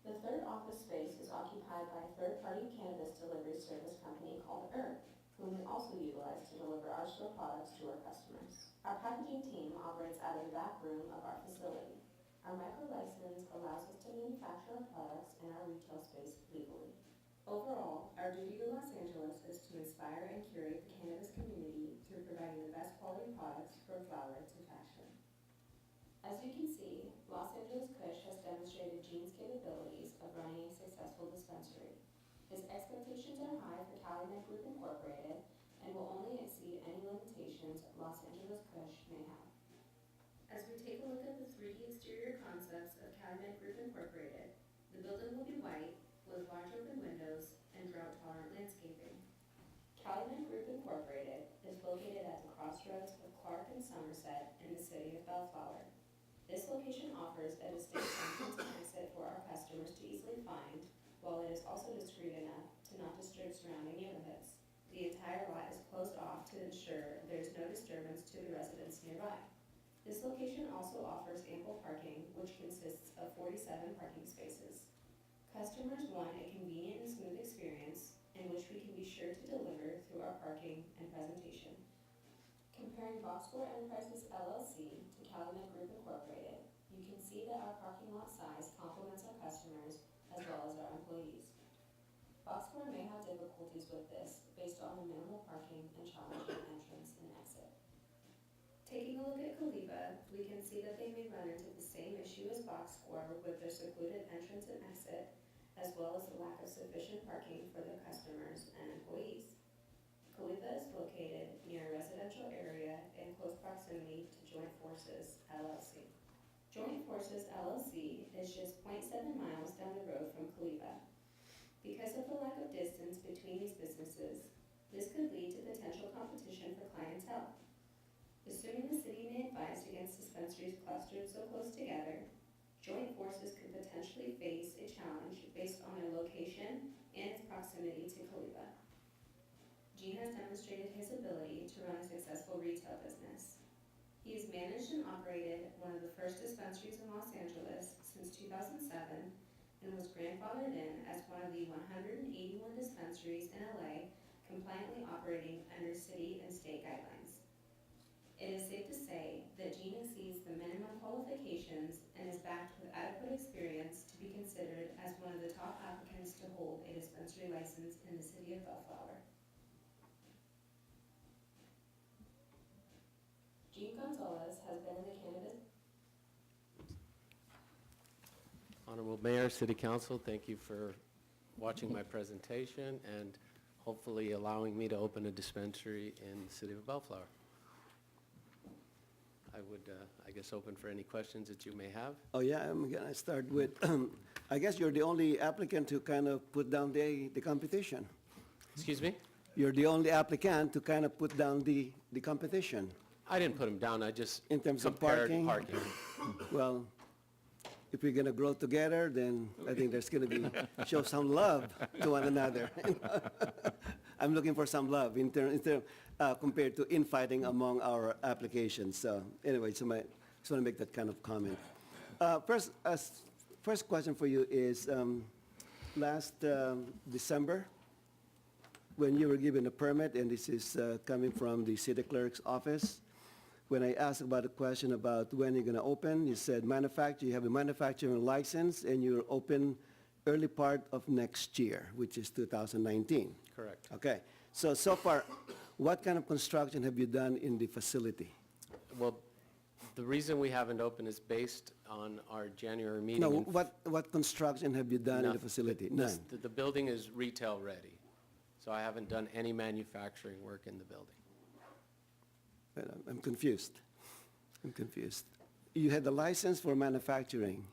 The 3rd office space is occupied by a third-party cannabis delivery service company called Earth, whom we also utilize to deliver our store products to our customers. Our packaging team operates out of the back room of our facility. Our micro license allows us to manufacture our products in our retail space legally. Overall, our duty to Los Angeles is to inspire and curate the cannabis community through providing the best quality products from flower to fashion. As you can see, Los Angeles Kush has demonstrated Gene's capabilities of running a successful dispensary. His expectations are high for Calumet Group Incorporated and will only exceed any limitations Los Angeles Kush may have. As we take a look at the 3D exterior concepts of Calumet Group Incorporated, the building will be white with large open windows and drought-tolerant landscaping. Incorporated is located at the crossroads of Clark and Somerset in the city of Bellflower. This location offers a distinct entrance and exit for our customers to easily find, while it is also discreet enough to not disturb surrounding neighborhoods. The entire lot is closed off to ensure there is no disturbance to the residents nearby. This location also offers ample parking, which consists of 47 parking spaces. Customers want a convenient and smooth experience in which we can be sure to deliver through our parking and presentation. Comparing Boxcore Enterprises LLC to Calumet Group Incorporated, you can see that our parking lot size complements our customers as well as our employees. Boxcore may have difficulties with this based on the minimal parking and challenging entrance and exit. Taking a look at Caliba, we can see that they may run into the same issue as Boxcore with their secluded entrance and exit, as well as the lack of sufficient parking for their customers and employees. Caliba is located near a residential area in close proximity to Joint Forces LLC. Joint Forces LLC is just 0.7 miles down the road from Caliba. Because of the lack of distance between these businesses, this could lead to potential competition for clientele. Assuming the city may advise against dispensaries clustered so close together, Joint Forces could potentially face a challenge based on their location and its proximity to Caliba. Gene has demonstrated his ability to run a successful retail business. He has managed and operated one of the first dispensaries in Los Angeles since 2007 and was grandfathered in as one of the 181 dispensaries in LA compliantly operating under city and state guidelines. It is safe to say that Gene exceeds the minimum qualifications and is backed with adequate experience to be considered as one of the top applicants to hold a dispensary license in the city of Bellflower. Gene Gonzalez has been in the cannabis. Honorable Mayor, City Council, thank you for watching my presentation and hopefully allowing me to open a dispensary in the city of Bellflower. I would, I guess, open for any questions that you may have. Oh, yeah, I'm gonna start with, I guess you're the only applicant to kind of put down the competition. Excuse me? You're the only applicant to kind of put down the competition. I didn't put them down, I just In terms of compared parking? Well, if we're gonna grow together, then I think there's gonna be, show some love to one another. I'm looking for some love compared to infighting among our applications. So anyway, just want to make that kind of comment. First question for you is, last December, when you were given a permit, and this is coming from the city clerk's office, when I asked about a question about when you're going to open, you said you have a manufacturing license and you're open early part of next year, which is 2019. Correct. Okay. So far, what kind of construction have you done in the facility? Well, the reason we haven't opened is based on our January meeting. No, what construction have you done in the Nothing. facility? None. The building is retail ready, so I haven't done any manufacturing work in the building. But I'm confused. I'm confused. You had the license for manufacturing.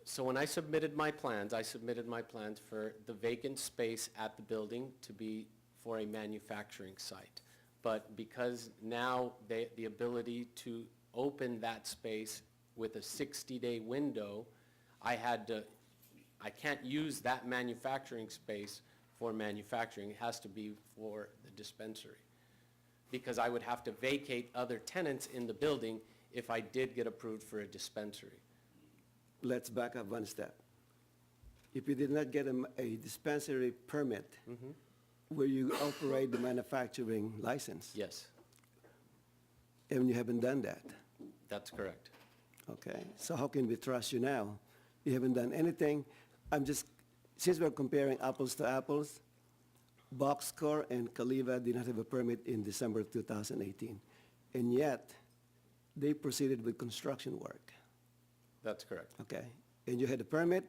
So when I submitted my plans for the vacant space at the building to be for a manufacturing site. But because now the ability to open that space with a 60-day window, I can't use that manufacturing space for manufacturing. It has to be for the dispensary. Because I would have to vacate other tenants in the building if I did get approved for a dispensary. Let's back up one step. If you did not get a dispensary permit, will you operate the manufacturing license? Yes, And you haven't done that. that's correct. Okay, so how can we trust you now? You haven't done anything. Since we're comparing apples to apples, Boxcore and Caliva did not have a permit in December of 2018. And yet, they proceeded with construction work. That's correct. Okay, and you had a permit,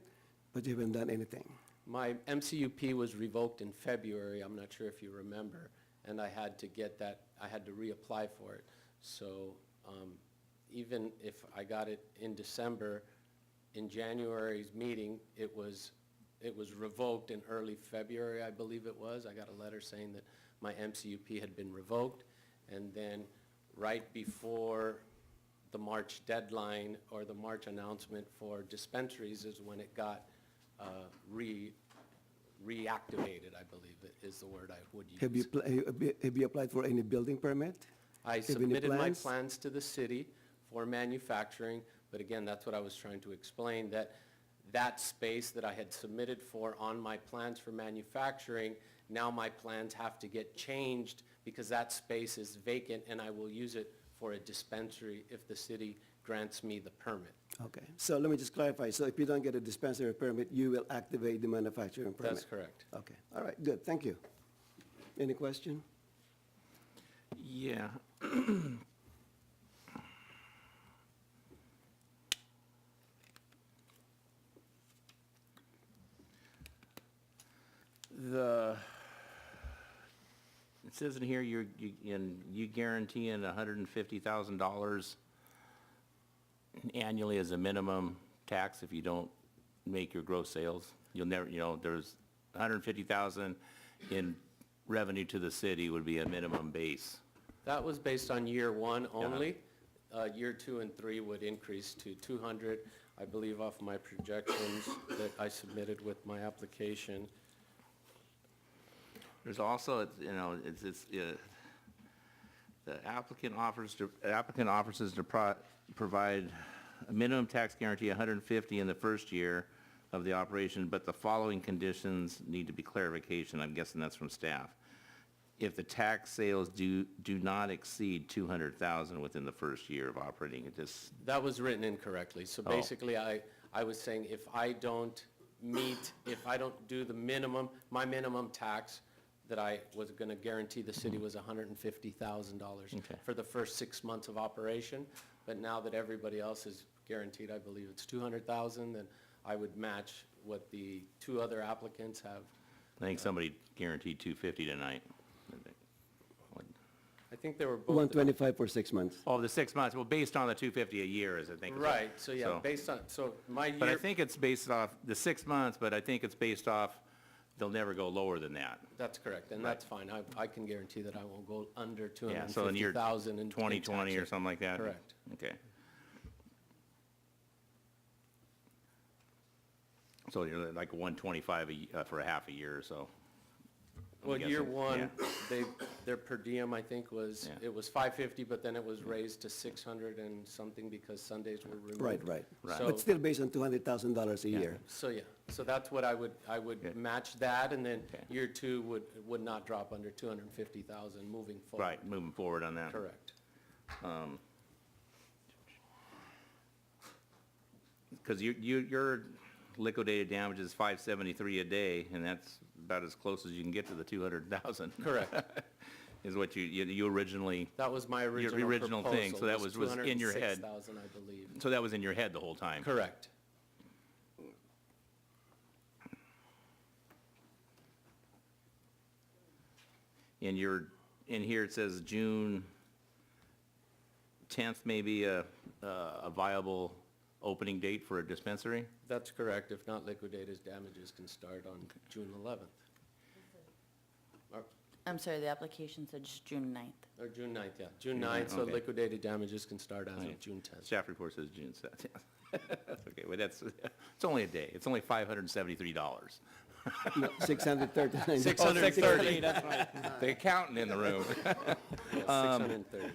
but you haven't done anything. My MCUP was revoked in February, I'm not sure if you remember, and I had to get that, I had to reapply for it. So even if I got it in December, in January's meeting, it was it was revoked in early February, I believe it was. I got a letter saying that my MCUP had been revoked. And then right before the March deadline or the March announcement for dispensaries is when it got reactivated, I believe it is the word I would use. Have you applied for any building permit? I Have any submitted my plans? plans to the city for manufacturing, but again, that's what I was trying to explain, that that space that I had submitted for on my plans for manufacturing, now my plans have to get changed because that space is vacant and I will use it for a dispensary if the city grants me the permit. Okay, so let me just clarify. So if you don't get a dispensary permit, you will activate the manufacturing permit? That's correct. Okay, all right, good, thank you. Any question? Yeah. It says in here, you guaranteeing $150,000 annually as a minimum tax if you don't make your gross sales. You'll never, there's $150,000 in revenue to the city would be a minimum base. That was based on year one only. Year 2 and 3 would increase to 200, I believe, off my projections that I submitted with my application. There's also, the applicant offers to provide a minimum tax guarantee, $150 in the first year of the operation, but the following conditions need to be clarification. I'm guessing that's from staff. If the tax sales do not exceed $200,000 within the first year of operating, it just. That was written incorrectly. So Oh. basically, I was saying if I don't do the minimum, my minimum tax that I was going to guarantee the city was $150,000 Okay. for the first 6 months of operation. But now that everybody else is guaranteed, I believe it's $200,000, then I would match what the 2 other applicants have. I think somebody guaranteed $250 tonight. I think they were both. 125 for 6 months. Oh, the 6 months, well, based on the $250 a year is, I think. is what- Right, so yeah, based on, so my year. But I think it's based off, the 6 months, but I think it's based off, they'll never go lower than that. That's correct, and that's fine. I can guarantee that I won't go under Yeah, so in year 250,000 in 2020 or taxes. something like that? Correct. Okay. So you're like 125 for a half a year or so? I'm Well, year guessing. one, Yeah. their per diem, I think, was, Yeah. it was 550, but then it was raised to 600 and something because Sundays were removed. Right. So- But still based on $200,000 a year. So, yeah, so that's what I would match that, and then Okay. year 2 would not drop under 250,000 moving forward. Right, moving forward on that. Correct. Because your liquidated damage is $573 a day, and that's about as close as you can get to the 200,000. Correct. Is what you originally, That was my your original original thing, so that was in your head. 206,000, I believe. So that was in your head the whole time? Correct. In here it says June 10th may be a viable opening date for a dispensary? That's correct. If not, liquidated damages can start on June 11th. I'm sorry, the application said just June 9th. Or June 9th, yeah. June June 9th, so okay. liquidated damages can start as Okay. of June 10th. Staff report says June 7th. That's okay, well, it's only a day. It's only $573. No, 639. 630, that's right. The accountant in the room. Yeah, 630.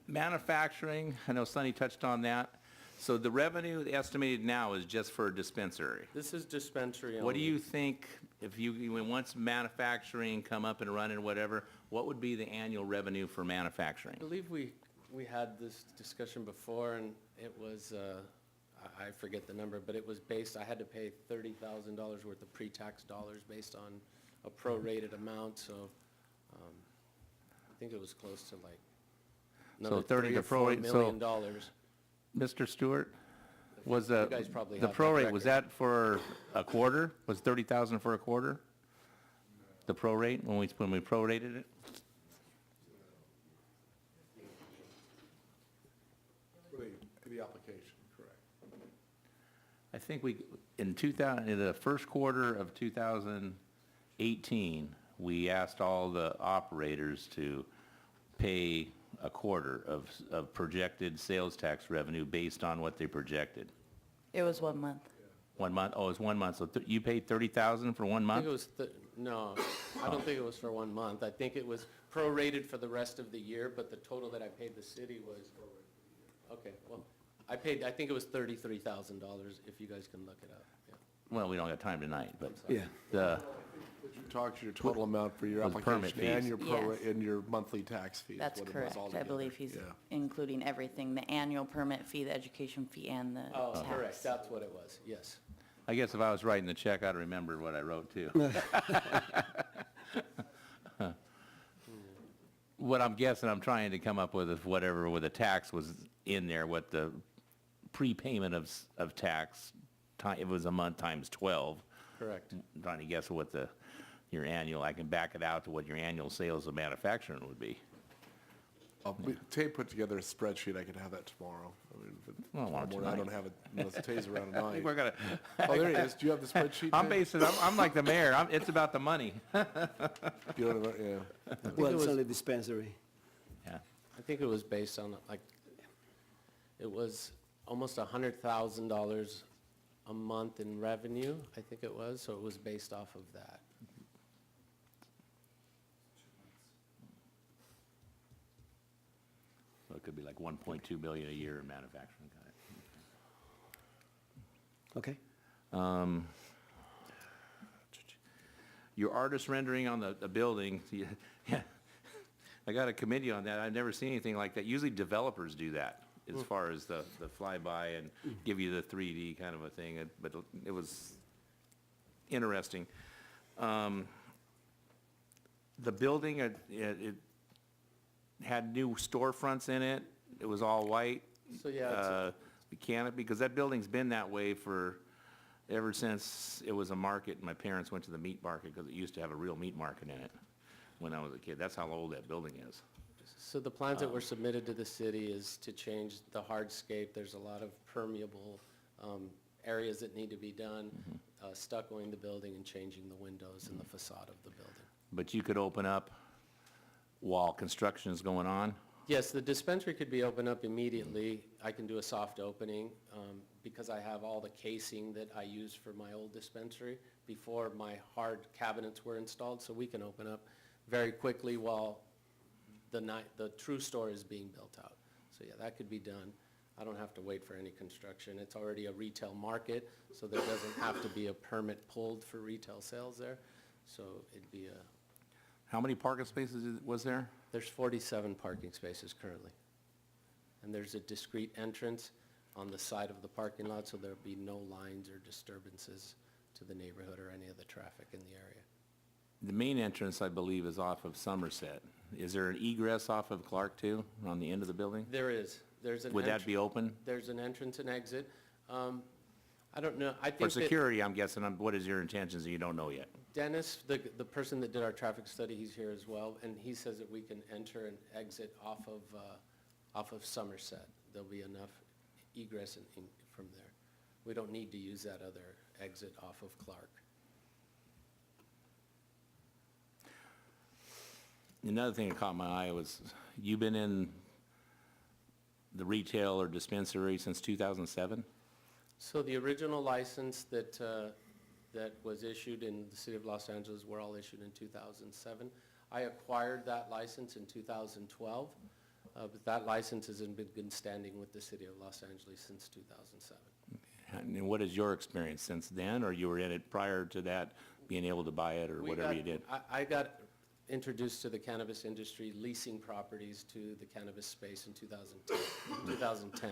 Manufacturing, I know Sonny touched on that. So the revenue estimated now is just for a dispensary. This is dispensary only. What do you think, if once manufacturing come up and running, whatever, what would be the annual revenue for manufacturing? I believe we had this discussion before, and it was, I forget the number, but it was based, I had to pay $30,000 worth of pre-tax dollars based on a prorated amount, so I think it was close to like So another 30 $3 to or $4 prorate, million. so Mr. Stewart, was You guys probably the have that prorate, was record. that for a quarter? Was 30,000 for a quarter? The prorate, when we prorated it? For the application, correct. I think in the first quarter of 2018, we asked all the operators to pay a quarter of projected sales tax revenue based on what they projected. It was 1 month. 1 month? Oh, it's 1 month. So you paid $30,000 for 1 I month? think it was, no, I don't think it was for 1 month. I think it was prorated for the rest of the year, but the total that I paid the city was, okay, well, I think it was $33,000, if you guys can look it up. Yeah. Well, we don't have time tonight, but Yeah. the, You talked your total amount for your Was permit application and fees. your Yes. and your monthly tax fees. That's what it was correct. I altogether. believe he's Yeah. including everything, the annual permit fee, the education fee, and the Oh, tax. correct, that's what it was, yes. I guess if I was writing the check, I'd remember what I wrote too. What I'm guessing, I'm trying to come up with is whatever, with the tax was in there, what the prepayment of tax, it was a month times 12. Correct. I'm trying to guess what your annual, I can back it out to what your annual sales of manufacturing would be. Tay put together a spreadsheet. I could have that tomorrow. I mean, if it's Well, why don't tomorrow morning, I tonight? don't have it unless Tay's around I tonight. think we're gonna. Oh, there he is. Do you have the spreadsheet? I'm Tay? I'm like the mayor, it's about the money. You don't have, yeah. Well, it it's was- only dispensary. Yeah. I think it was based on, like, it was almost $100,000 a month in revenue, I think it was, so it was based off of that. So it could be like 1.2 million a year in manufacturing. Got it. Okay. Your artist rendering on the building, yeah, I got a committee on that. I've never seen anything like that. Usually developers do that as far as the flyby and give you the 3D kind of a thing, but it was interesting. The building, it had new storefronts in it. It was all white. So, yeah, The canopy, because that building's been that way ever since it was a market. My parents went to the meat market because it used to have a real meat market in it when I was a kid. That's how old that building is. So the plans that were submitted to the city is to change the hardscape. There's a lot of permeable areas that need to be done, stuccoing the building and changing the windows and the facade of the building. But you could open up while construction is going on? Yes, the dispensary could be opened up immediately. I can do a soft opening because I have all the casing that I used for my old dispensary before my hard cabinets were installed, so we can open up very quickly while the true store is being built out. So yeah, that could be done. I don't have to wait for any construction. It's already a retail market, so there doesn't have to be a permit pulled for retail sales there. So it'd be How many parking spaces was there? there's 47 parking spaces currently. And there's a discrete entrance on the side of the parking lot, so there'll be no lines or disturbances to the neighborhood or any of the traffic in the area. The main entrance, I believe, is off of Somerset. Is there an egress off of Clark too, on the end of the building? There is. There's an Would that be open? There's an entrance and exit. I don't know. I For think that security, I'm guessing, what is your intentions, you don't know yet? Dennis, the person that did our traffic study, he's here as well, and he says that we can enter and exit off of Somerset. There'll be enough egress from there. We don't need to use that other exit off of Clark. Another thing that caught my eye was, you've been in the retail or dispensary since 2007? So the original license that was issued in the city of Los Angeles were all issued in 2007. I acquired that license in 2012, but that license has been standing with the city of Los Angeles since 2007. And what is your experience since then, or you were in it prior to that, being able to buy it, or whatever you did? I got introduced to the cannabis industry leasing properties to the cannabis space in 2010.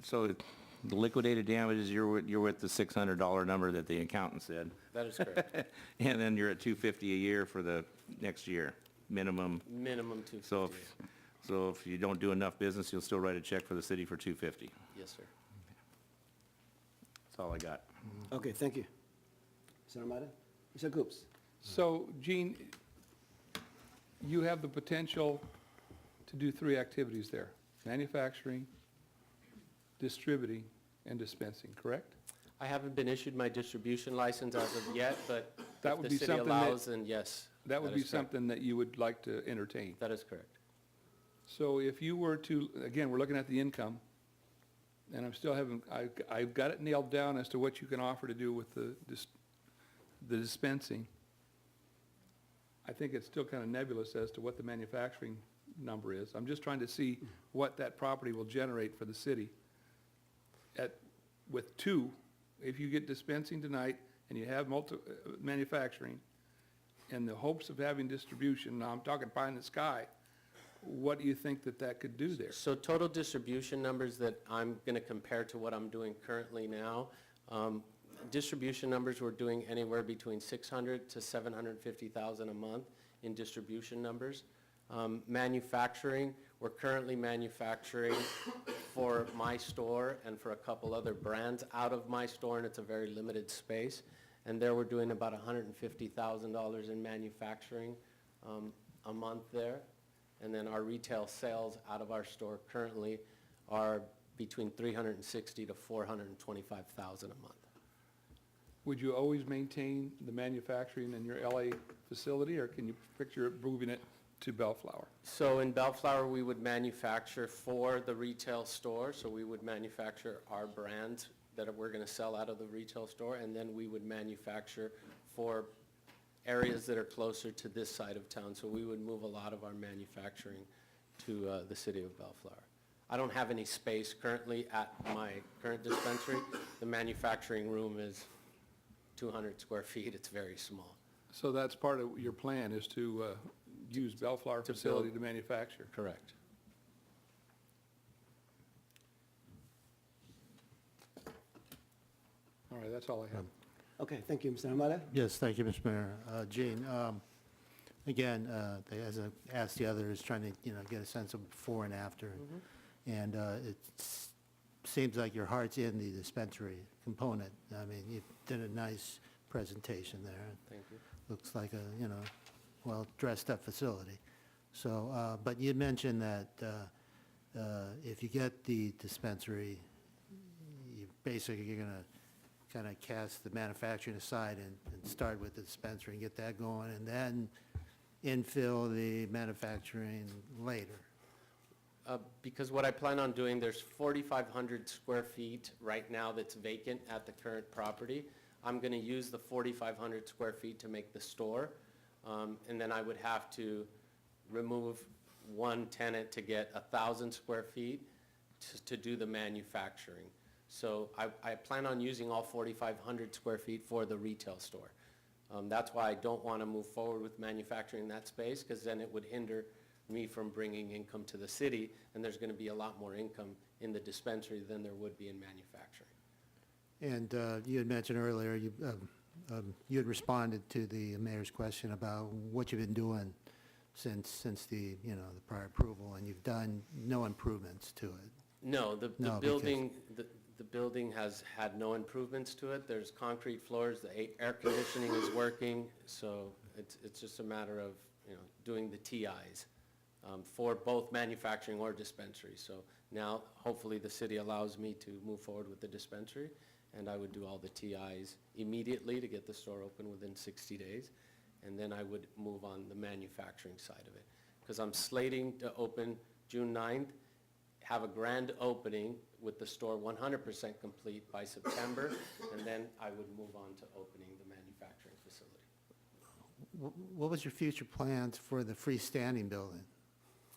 So the liquidated damages, you're with the $600 number that the accountant said. That is correct. And then you're at $250 a year for the next year, minimum. Minimum $250. So if you don't do enough business, you'll still write a check for the city for $250. Yes, sir. That's all I got. Okay, thank you. Mr. Armada? Mr. Coops? So, Gene, you have the potential to do 3 activities there: manufacturing, distributing, and dispensing, correct? I haven't been issued my distribution license as of yet, but That if would the be city something that- allows, then yes. That would be is correct. something that you would like to entertain. That is correct. So if you were to, again, we're looking at the income, and I'm still having, I've got it nailed down as to what you can offer to do with the dispensing. I think it's still kind of nebulous as to what the manufacturing number is. I'm just trying to see what that property will generate for the city. With 2, if you get dispensing tonight and you have manufacturing, in the hopes of having distribution, now I'm talking pie in the sky, what do you think that could do there? So total distribution numbers that I'm going to compare to what I'm doing currently now, distribution numbers, we're doing anywhere between 600 to 750,000 a month in distribution numbers. Manufacturing, we're currently manufacturing for my store and for a couple other brands out of my store, and it's a very limited space. And there we're doing about $150,000 in manufacturing a month there. And then our retail sales out of our store currently are between $360,000 to $425,000 a month. Would you always maintain the manufacturing in your LA facility, or can you picture moving it to Bellflower? So in Bellflower, we would manufacture for the retail store, so we would manufacture our brands that we're going to sell out of the retail store, and then we would manufacture for areas that are closer to this side of town. So we would move a lot of our manufacturing to the city of Bellflower. I don't have any space currently at my current dispensary. The manufacturing room is 200 square feet. It's very small. So that's part of your plan, is to use Bellflower facility to manufacture? Correct. All right, that's all I have. Okay, thank you, Mr. Hamada. Yes, thank you, Mr. Mayor. Gene, again, as I asked the others, trying to, get a sense of before and after. And it seems like your heart's in the dispensary component. I mean, you did a nice presentation there. Thank you. Looks like a, well-dressed-up facility. So, but you mentioned that if you get the dispensary, you're going to kind of cast the manufacturing aside and start with the dispensary and get that going, and then infill the manufacturing later. Because what I plan on doing, there's 4,500 square feet right now that's vacant at the current property. I'm going to use the 4,500 square feet to make the store, and then I would have to remove one tenant to get 1,000 square feet to do the manufacturing. So I plan on using all 4,500 square feet for the retail store. That's why I don't want to move forward with manufacturing in that space, because then it would hinder me from bringing income to the city, and there's going to be a lot more income in the dispensary than there would be in manufacturing. And you had mentioned earlier, you had responded to the mayor's question about what you've been doing since the, the prior approval, and you've done no improvements to it. No, the building has had no improvements to it. There's concrete floors, the air conditioning is working, so it's just a matter of, doing the TIs for both manufacturing or dispensary. So now, hopefully, the city allows me to move forward with the dispensary, and I would do all the TIs immediately to get the store open within 60 days, and then I would move on the manufacturing side of it. Because I'm slating to open June 9th, have a grand opening with the store 100% complete by September, and then I would move on to opening the manufacturing facility. What was your future plans for the freestanding building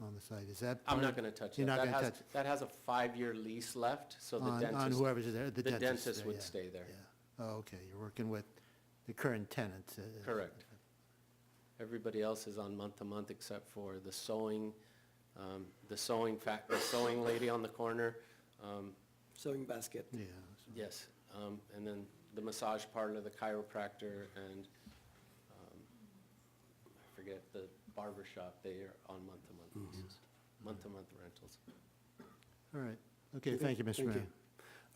on the site? Is that I'm not going to touch You're that. not going to touch That has a 5-year lease left, so the dentist. on whoever's there? The dentist would yeah, stay there. Yeah. Oh, okay. You're working with the current tenants. Correct. Everybody else is on month-to-month except for the sewing lady on the corner. Sewing basket. Yeah. Yes, and then the massage parlor, the chiropractor, and I forget, the barber shop. They are on month-to-month leases, month-to-month rentals. All right. Okay, thank you, Mr. Mayor.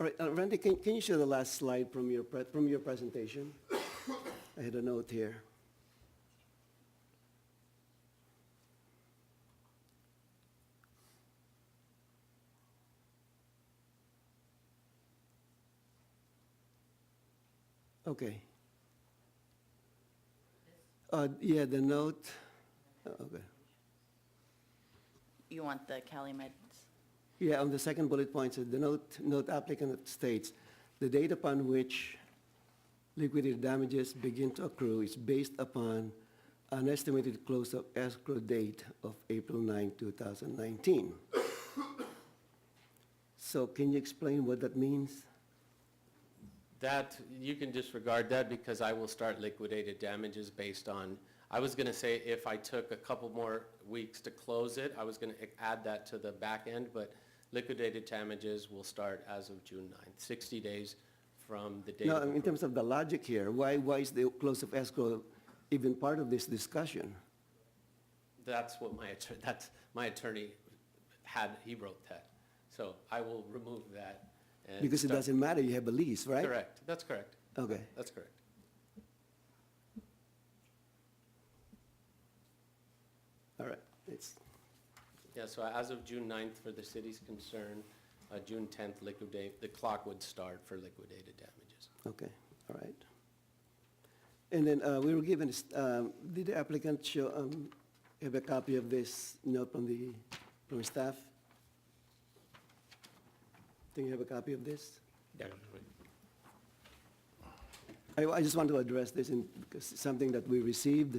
All right, Randy, can you show the last slide from your presentation? I had a note here. Okay. Yeah, the note, okay. You want the Calumet? Yeah, on the second bullet point, so the note applicant states, the date upon which liquidated damages begin to accrue is based upon an estimated close of escrow date of April 9, 2019. So can you explain what that means? That, you can disregard that because I will start liquidated damages based on, I was gonna say if I took a couple more weeks to close it, I was gonna add that to the back end, but liquidated damages will start as of June 9th, 60 days from the date. No, of in terms of the logic here, why is the close of escrow even part of this discussion? That's what my attorney had, he wrote that. So I will remove that. And Because it start- doesn't matter, you have a lease, right? Correct, that's correct. Okay. That's correct. All right, it's, Yeah, so as of June 9th, for the city's concern, June 10th, the clock would start for liquidated damages. okay, all right. And then we were given, did the applicant show, have a copy of this note from staff? Do you have a copy of this? Yeah. I just want to address this because it's something that we received.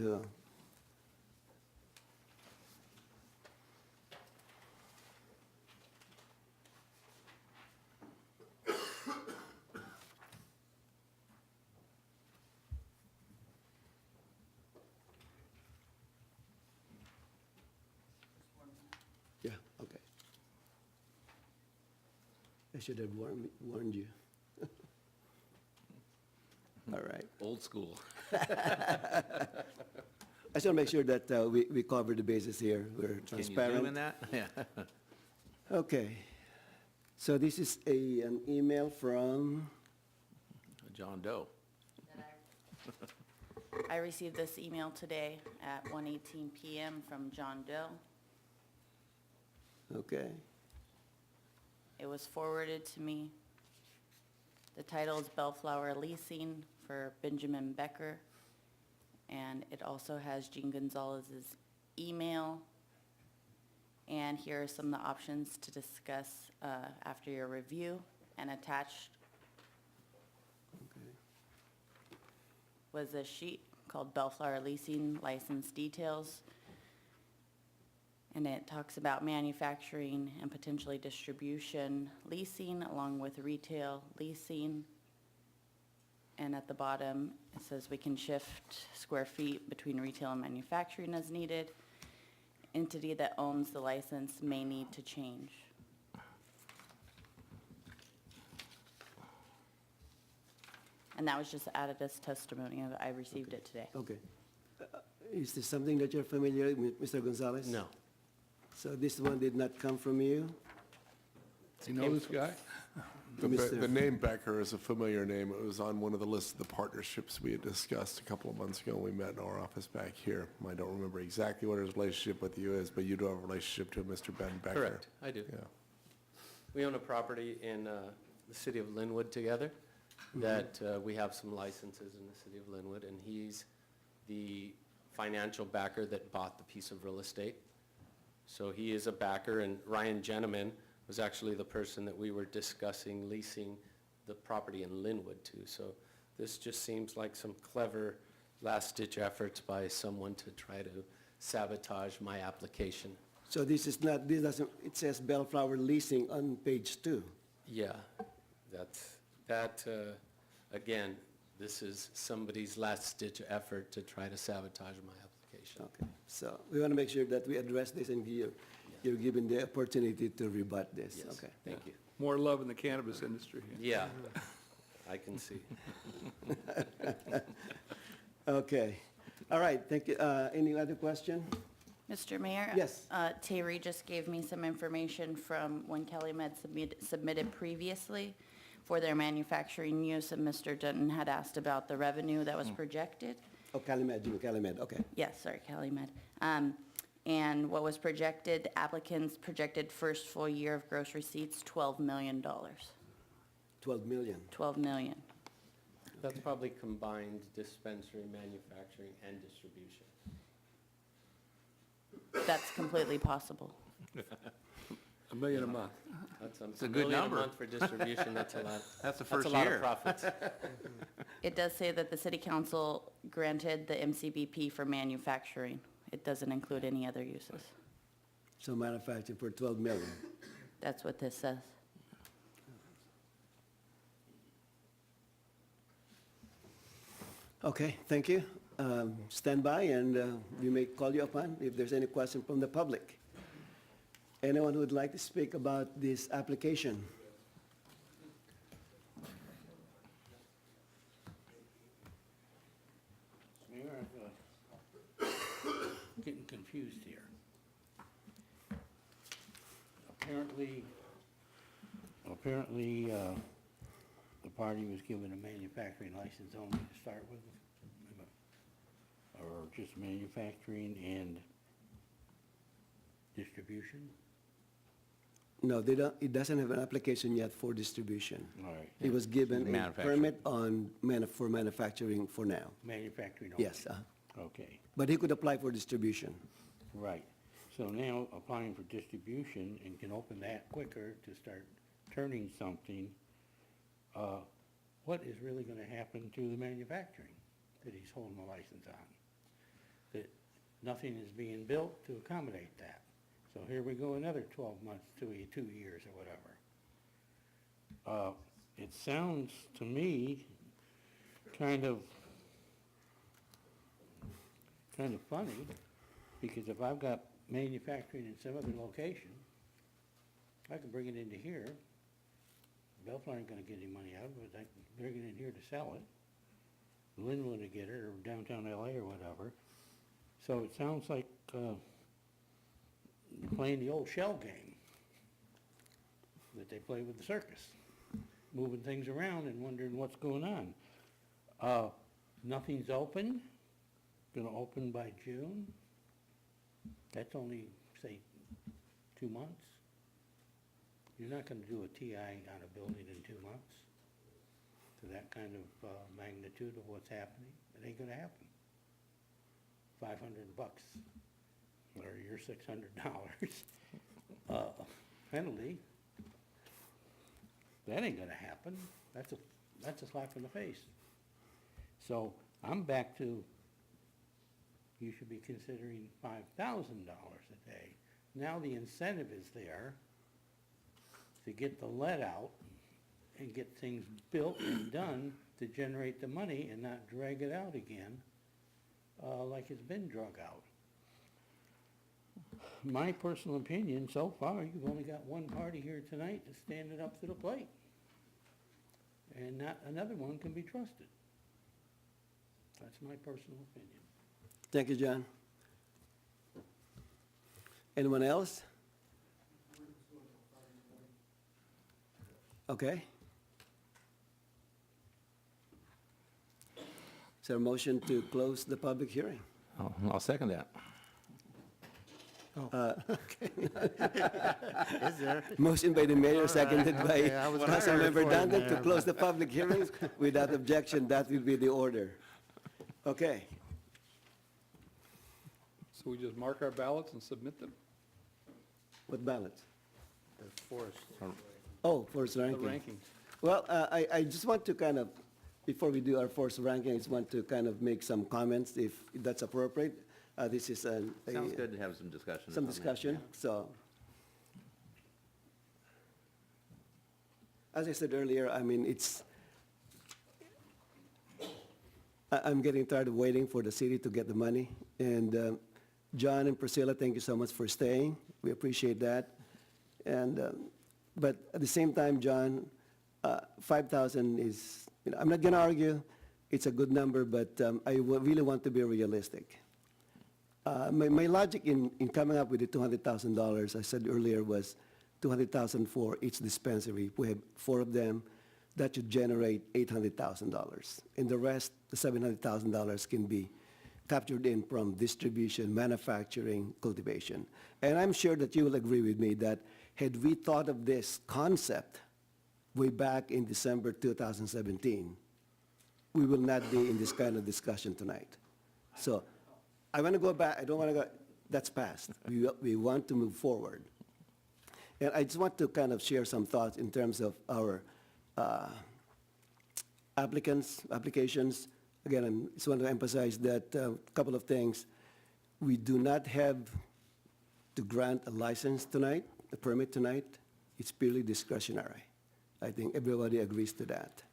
Yeah, okay. I should have warned you. All right. Old school. I just want to make sure that we cover the bases here. We're Can you transparent. zoom in that? Yeah. Okay. So this is an email from, John Doe. I received this email today at 1:18 PM from John Doe. okay, It was forwarded to me. The title is Bellflower Leasing for Benjamin Becker. And it also has Jean Gonzalez's email. And here are some of the options to discuss after your review. And attached okay. was a sheet called Bellflower Leasing License Details. And it talks about manufacturing and potentially distribution leasing along with retail leasing. And at the bottom, it says we can shift square feet between retail and manufacturing as needed. Entity that owns the license may need to change. And that was just added as testimony. I received it today. Okay. Is this something that you're familiar with, Mr. Gonzalez? No. So this one did not come from you? You know this guy? Mr. The name Becker is a familiar name. It was on one of the lists of the partnerships we had discussed a couple of months ago when we met in our office back here. I don't remember exactly what his relationship with you is, but you do have a relationship to Mr. Ben Becker. Correct, I do. Yeah. We own a property in the city of Linwood together that we have some licenses in the city of Linwood, and he's the financial backer that bought the piece of real estate. So he is a backer, and Ryan Gentleman was actually the person that we were discussing leasing the property in Linwood to. So this just seems like some clever last-ditch efforts by someone to try to sabotage my application. So this is not, this doesn't, it says Bellflower Leasing on page 2. Yeah, again, this is somebody's last-ditch effort to try to sabotage my application. Okay, so we want to make sure that we address this and you're given the opportunity to rebut this. Yes, Okay. thank you. More love in the cannabis industry. Yeah, I can see. Okay. All right, thank you. Any other question? Mr. Mayor? Yes. Terry just gave me some information from when Calumet submitted previously for their manufacturing use, and Mr. Dutton had asked about the revenue that was projected. Oh, Calumet, Jimmy Calumet, okay. Yes, sorry, Calumet. And what was projected, applicants projected first full year of gross receipts, $12 million. 12 million. 12 million. That's probably combined dispensary, manufacturing, and distribution. That's completely possible. $1 million a month. It's a good $1 million number. a month for distribution, that's a lot. That's the That's a first lot year. of profits. It does say that the city council granted the MCBP for manufacturing. It doesn't include any other uses. So manufacturing for 12 million. That's what this says. Okay, thank you. Stand by, and we may call you upon if there's any question from the public. Anyone who would like to speak about this application? Mayor, I'm getting confused here. Apparently, the party was given a manufacturing license only to start with, or just manufacturing and distribution? No, they don't, it doesn't have an application yet for distribution. All right. It was given a Manufacturing. permit for manufacturing for now. Manufacturing only? Yes, Okay, but he could apply for distribution. right. So now applying for distribution and can open that quicker to start turning something, what is really gonna happen to the manufacturing that he's holding the license on? That nothing is being built to accommodate that. So here we go, another 12 months to 2 years or whatever. It sounds to me kind of funny, because if I've got manufacturing in some other location, I can bring it into here. Bellflower ain't gonna get any money out of it, I can bring it in here to sell it. Linwood will get it, or downtown LA or whatever. So it sounds like, playing the old shell game that they play with the circus, moving things around and wondering what's going on. Nothing's open, gonna open by June. That's only, say, 2 months. You're not gonna do a TI on a building in 2 months to that kind of magnitude of what's happening. It ain't gonna happen. $500 or your $600 penalty. That ain't gonna happen. That's a slap in the face. So I'm back to, you should be considering $5,000 a day. Now the incentive is there to get the lead out and get things built and done to generate the money and not drag it out again like it's been drug out. My personal opinion, so far, you've only got one party here tonight that's standing up to the plate. And not another one can be trusted. That's my personal opinion. Thank you, John. Anyone else? Okay. Is there a motion to close the public hearing? I'll second that. Is there? Motion by the mayor, seconded by okay, I was gonna Councilmember report Dundon to there, close the public hearing. Without objection, that will be the order. Okay. So we just mark our ballots and submit them? What ballots? The forest. Oh, first The ranking. rankings. Well, I just want to kind of, before we do our first ranking, I just want to kind of make some comments, if that's appropriate. This is a Sounds good to have some discussion. some on that, discussion, yeah. so. As I said earlier, I mean, I'm getting tired of waiting for the city to get the money. And John and Priscilla, thank you so much for staying. We appreciate that. And, but at the same time, John, 5,000 is, I'm not gonna argue, it's a good number, but I really want to be realistic. My logic in coming up with the $200,000, I said earlier, was $200,000 for each dispensary. If we have 4 of them, that should generate $800,000. And the rest, the $700,000, can be captured in from distribution, manufacturing, cultivation. And I'm sure that you will agree with me that had we thought of this concept way back in December 2017, we will not be in this kind of discussion tonight. So I want to go back, I don't want to go, that's past. We want to move forward. And I just want to kind of share some thoughts in terms of our applications. Again, I just want to emphasize that a couple of things. We do not have to grant a license tonight, a permit tonight. It's purely discretionary. I think everybody agrees to that.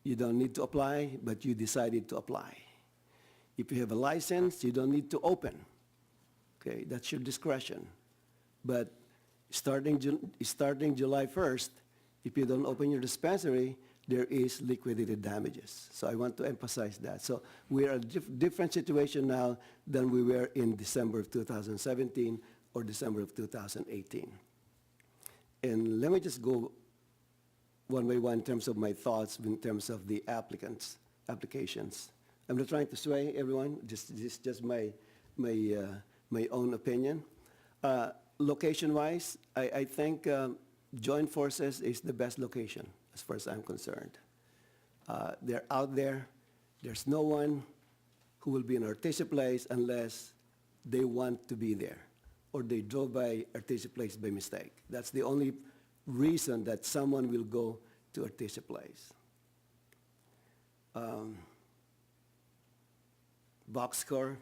You don't need to apply, but you decided to apply. If you have a license, you don't need to open. Okay, that's your discretion. But starting July 1st, if you don't open your dispensary, there is liquidated damages. So I want to emphasize that. So we are in a different situation now than we were in December of 2017 or December of 2018. And let me just go one by one in terms of my thoughts, in terms of the applications. I'm not trying to sway everyone, just my own opinion. Location-wise, I think Joint Forces is the best location as far as I'm concerned. They're out there. There's no one who will be in Artesia Place unless they want to be there or they drove by Artesia Place by mistake. That's the only reason that someone will go to Artesia Place. Boxcar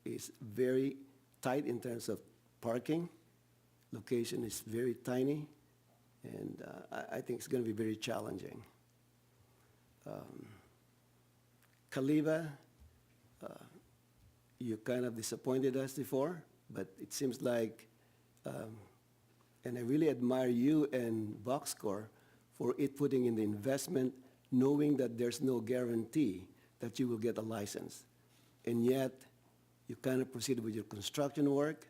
is very tight in terms of parking. Location is very tiny, and I think it's going to be very challenging. Caliva, you kind of disappointed us before, but it seems like, and I really admire you and Boxcar for it putting in the investment, knowing that there's no guarantee that you will get a license. And yet, you kind of proceeded with your construction work,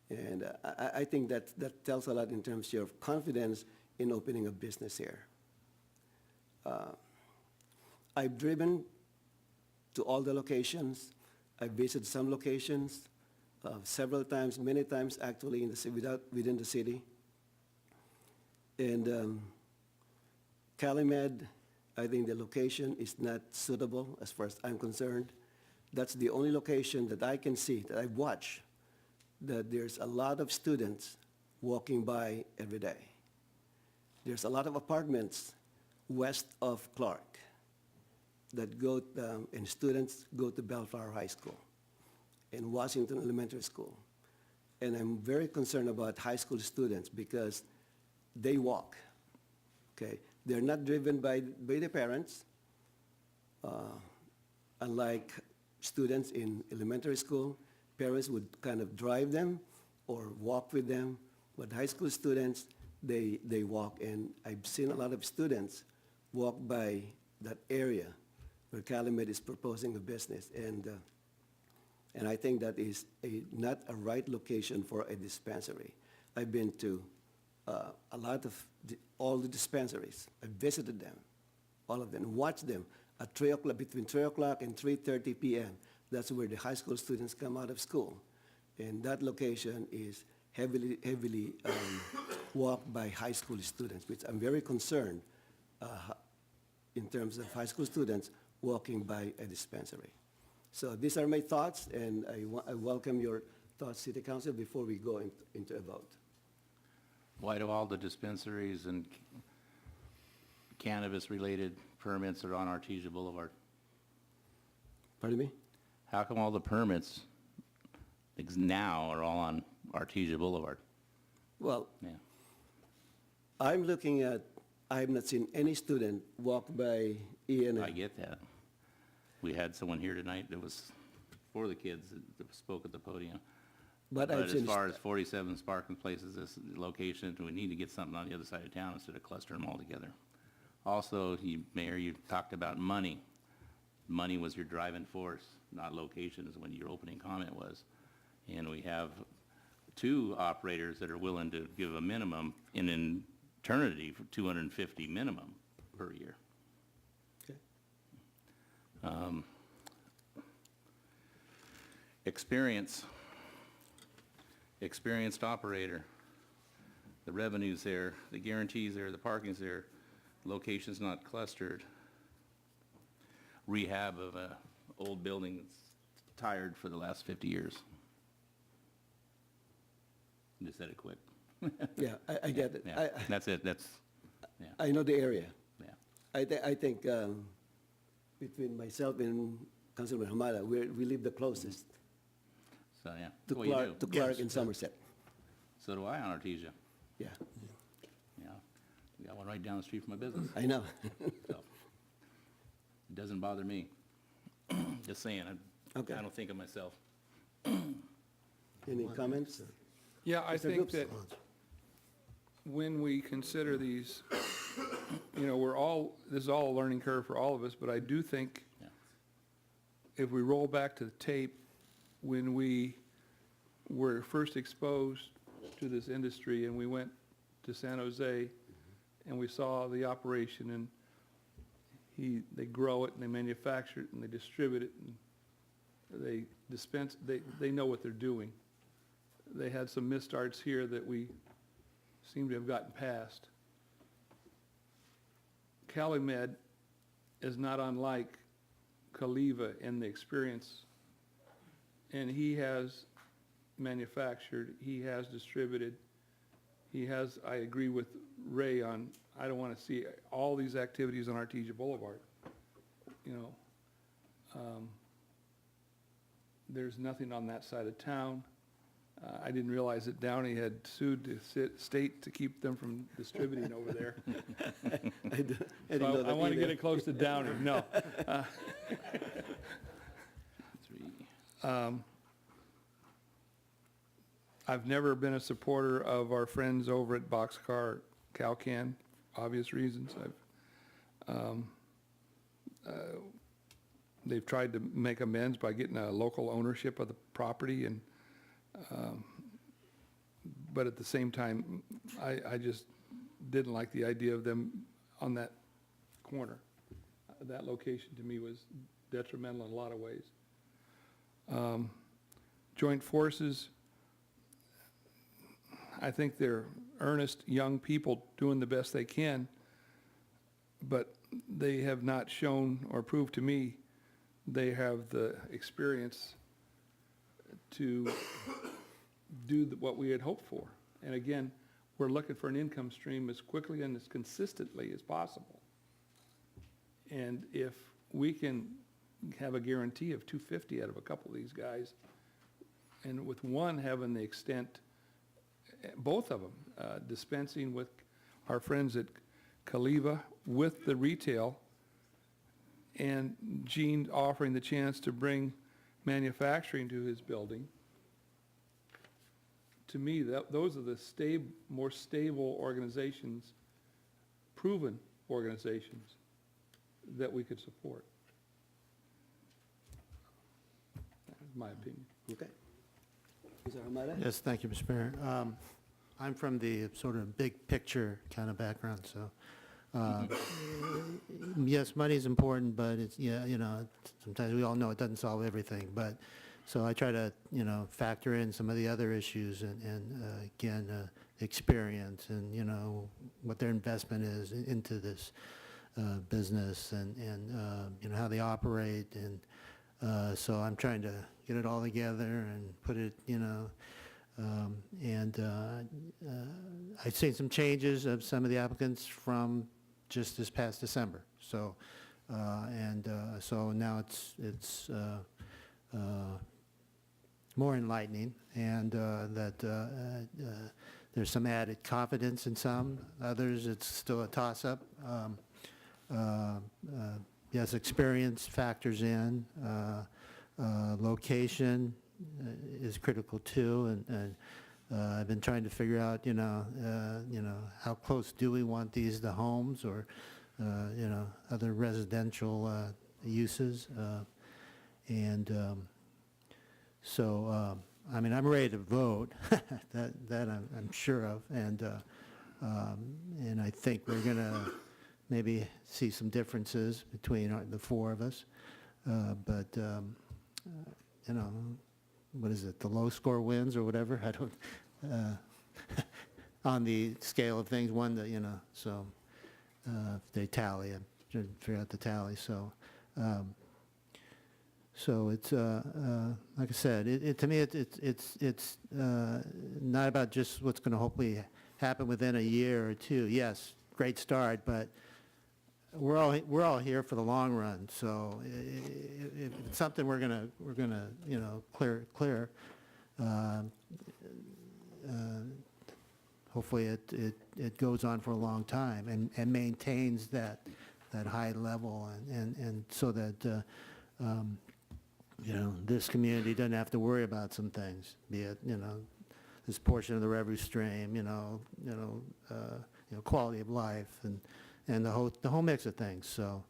and I think that tells a lot in terms of your confidence in opening a business here. I've driven to all the locations. I've visited some locations several times, many times actually within the city. And Calumet, I think the location is not suitable as far as I'm concerned. That's the only location that I can see, that I've watched, that there's a lot of students walking by every day. There's a lot of apartments west of Clark that go, and students go to Bellflower High School and Washington Elementary School. And I'm very concerned about high school students because they walk, okay? They're not driven by their parents, unlike students in elementary school. Parents would kind of drive them or walk with them, but high school students, they walk. And I've seen a lot of students walk by that area where Calumet is proposing a business. And I think that is not a right location for a dispensary. I've been to a lot of all the dispensaries. I visited them, all of them, watched them at 3 o'clock, between 3 o'clock and 3:30 p.m. That's where the high school students come out of school. And that location is heavily walked by high school students, which I'm very concerned in terms of high school students walking by a dispensary. So these are my thoughts, and I welcome your thoughts, City Council, before we go into a vote. Why do all the dispensaries and cannabis-related permits are on Artesia Boulevard? Pardon me? How come all the permits now are all on Artesia Boulevard? Well, Yeah. I'm looking at, I have not seen any student walk by ENA. I get that. We had someone here tonight that was for the kids that spoke at the podium. But I've as seen far as 47 Sparkling Places, this location, we need to get something on the other side of town instead of clustering them all together. Also, Mayor, you talked about money. Money was your driving force, not location, is when your opening comment was. And we have 2 operators that are willing to give a minimum in eternity for $250 minimum per year. Okay. Experienced operator. The revenue's there, the guarantee's there, the parking's there, location's not clustered. rehab of a old building that's tired for the last 50 years. Just said it quick. Yeah, I get it. Yeah, that's it, that's, yeah, I know the area. yeah. I think between myself and Councilman Hamada, we live the closest So, yeah. to Well, you Clark, do. to Clark and Somerset. So do I on Artesia. Yeah, Yeah, we got one right down the street from my business. I know. So, it doesn't bother me. Just saying, Okay. I don't think of myself. Any comments? Yeah, I Mr. think Gupta. that when we consider these, this is all a learning curve for all of us, but I do think Yeah. if we roll back to the tape, when we were first exposed to this industry and we went to San Jose and we saw the operation and they grow it and they manufacture it and they distribute it and they dispense, they know what they're doing. They had some misstarts here that we seem to have gotten past. Calumet is not unlike Caliva in the experience, and he has manufactured, he has distributed, he has, I agree with Ray on, I don't want to see all these activities on Artesia Boulevard. There's nothing on that side of town. I didn't realize that Downey had sued the state to keep them from distributing over there. So I want to get it close to Downey, no. I've never been a supporter of our friends over at Boxcar Calcan, obvious reasons. They've tried to make amends by getting a local ownership of the property, and but at the same time, I just didn't like the idea of them on that corner. That location to me was detrimental in a lot of ways. Joint forces, I think they're earnest young people doing the best they can, but they have not shown or proved to me they have the experience to do what we had hoped for. And again, we're looking for an income stream as quickly and as consistently as possible. And if we can have a guarantee of 250 out of a couple of these guys, and with one having the extent, both of them, dispensing with our friends at Caliva with the retail, and Gene offering the chance to bring manufacturing to his building, to me, those are the more stable organizations, proven organizations that we could support. That's my opinion. Okay. Mr. Hamada? Yes, thank you, Mr. Mayor. I'm from the sort of big picture kind of background, so, yes, money's important, but it's, sometimes we all know it doesn't solve everything, but, so I try to, factor in some of the other issues and again, experience and, what their investment is into this business and how they operate. And so I'm trying to get it all together and put it, I've seen some changes of some of the applicants from just this past December. So, so now it's more enlightening, and that there's some added confidence in some. Others, it's still a toss-up. Yes, experience factors in. Location is critical too, and I've been trying to figure out, how close do we want these to homes or, other residential uses, so, I mean, I'm ready to vote. that I'm sure of, and I think we're gonna maybe see some differences between the four of us, but what is it? The low score wins or whatever. I don't. On the scale of things, one that so if they tally, I'm trying to figure out the tally. So, So it's, like I said, to me, it's not about just what's going to hopefully happen within a year or two. Yes, great start, but we're all here for the long run. So if it's something we're gonna clear. Hopefully it goes on for a long time and maintains that high level and so that this community doesn't have to worry about some things, be it this portion of the revenue stream, quality of life and the whole mix of things. So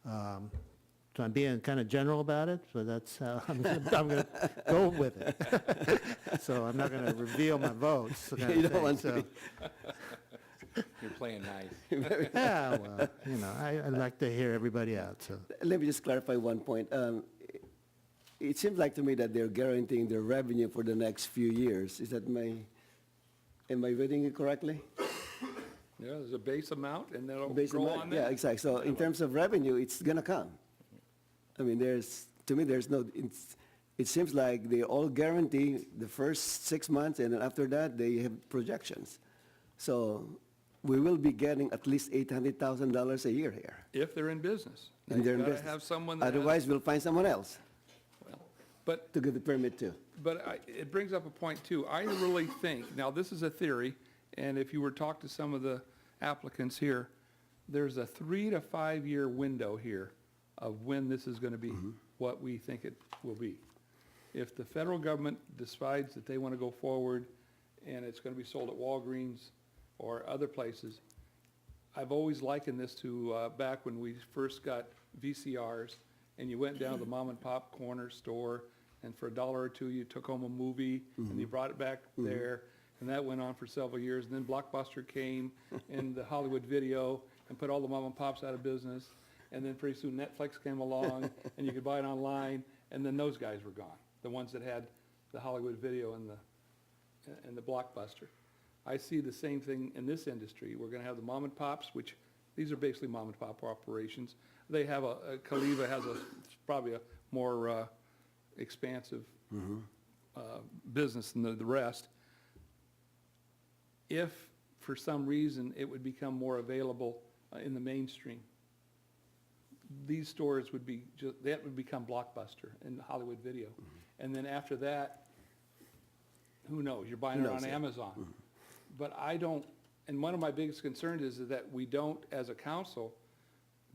so I'm being kind of general about it, so that's how I'm going to go with it. So I'm not going to reveal my votes. Kind of You don't thing, want so. You're playing nice. Yeah, well, I like to hear everybody out, so. Let me just clarify one point. It seems like to me that they're guaranteeing their revenue for the next few years. Am I reading it correctly? Yeah, there's a base amount, and that'll Based grow on on that? that. Yeah, exactly. So in terms of revenue, it's gonna come. I mean, to me, there's no, it seems like they all guarantee the first 6 months, and then after that, they have projections. So we will be getting at least $800,000 a year here. If they're in business. And they're in You've got business. to have someone that has- Otherwise, we'll find someone else But to get the permit too. it brings up a point too. I really think, now this is a theory, and if you were to talk to some of the applicants here, there's a 3 to 5 year window here of when this is going to be what we think it will be. If the federal government decides that they want to go forward and it's going to be sold at Walgreens or other places, I've always likened this to back when we first got VCRs and you went down to the mom and pop corner store and for $1 or $2 you took home a movie and you brought it back there, and that went on for several years. And then Blockbuster came and the Hollywood Video and put all the mom and pops out of business. And then pretty soon Netflix came along and you could buy it online, and then those guys were gone, the ones that had the Hollywood Video and the Blockbuster. I see the same thing in this industry. We're going to have the mom and pops, which these are basically mom and pop operations. They have Caliva has probably a more expansive business than the rest. If for some reason it would become more available in the mainstream, these stores would become Blockbuster and Hollywood Video. And then after that, who knows? You're buying it on Amazon. But I don't, and one of my biggest concerns is that we don't, as a council,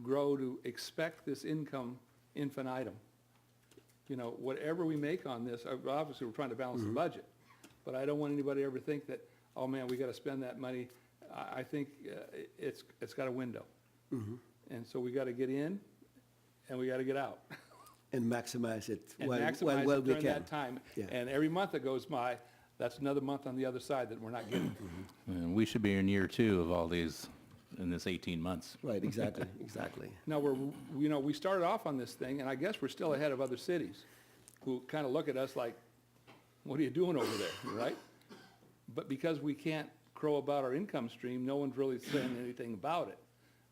grow to expect this income infinitum. Whatever we make on this, obviously we're trying to balance the budget, but I don't want anybody to ever think that, oh man, we got to spend that money. I think it's got a window. And so we got to get in and we got to get out. And maximize it And while maximize we it during can. that time. Yeah. And every month that goes by, that's another month on the other side that we're not getting. And we should be in year 2 of all these in this 18 months. Right, exactly, exactly. Now, we started off on this thing, and I guess we're still ahead of other cities who kind of look at us like, what are you doing over there, right? But because we can't crow about our income stream, no one's really saying anything about it.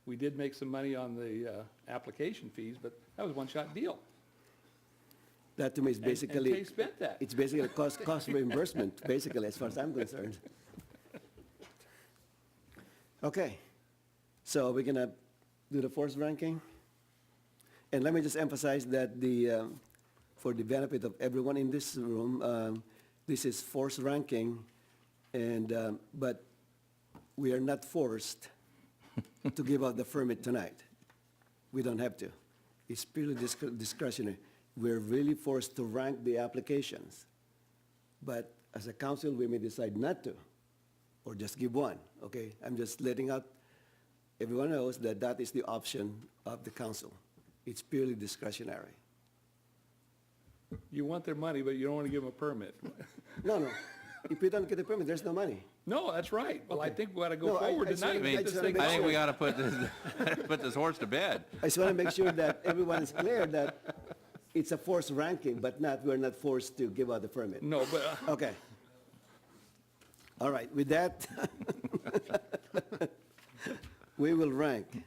We did make some money on the application fees, but that was a one-shot deal. That to me is basically. and they spent that. It's basically a cost reimbursement, basically, as far as I'm concerned. Okay, so we're gonna do the force ranking. And let me just emphasize that for the benefit of everyone in this room, this is force ranking, and but we are not forced to give out the permit tonight. We don't have to. It's purely discretionary. We're really forced to rank the applications. But as a council, we may decide not to, or just give one, okay? I'm just letting out, everyone knows that that is the option of the council. It's purely discretionary. You want their money, but you don't want to give them a permit. No. If we don't get the permit, there's no money. No, that's right. Well, I think we ought to go No, forward I tonight. I just wanna make I think sure- we got to put this horse to bed. I just want to make sure that everyone is clear that it's a forced ranking, but we're not forced to give out the permit. No, but Okay. All right, with that, we will rank.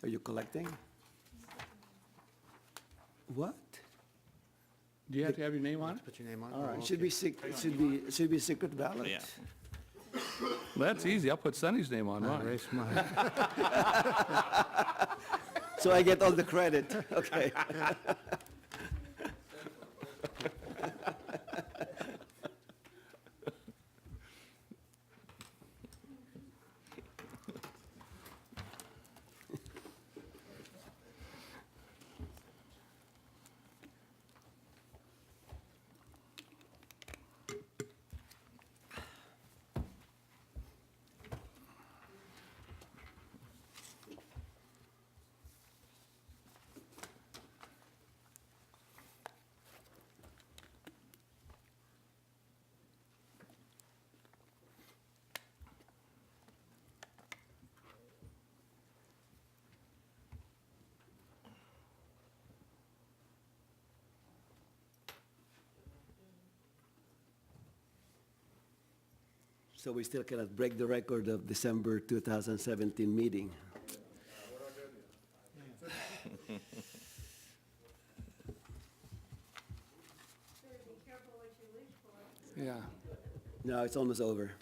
Are you collecting? What? Do you have to have your name on it? Put your name on it? All right, Oh, should be, should be secret ballot. Yeah. Well, that's easy. I'll put Sonny's name on I mine. erased mine. So I get all the credit, okay. So we still cannot break the record of December 2017 meeting. Yeah. No, it's almost over.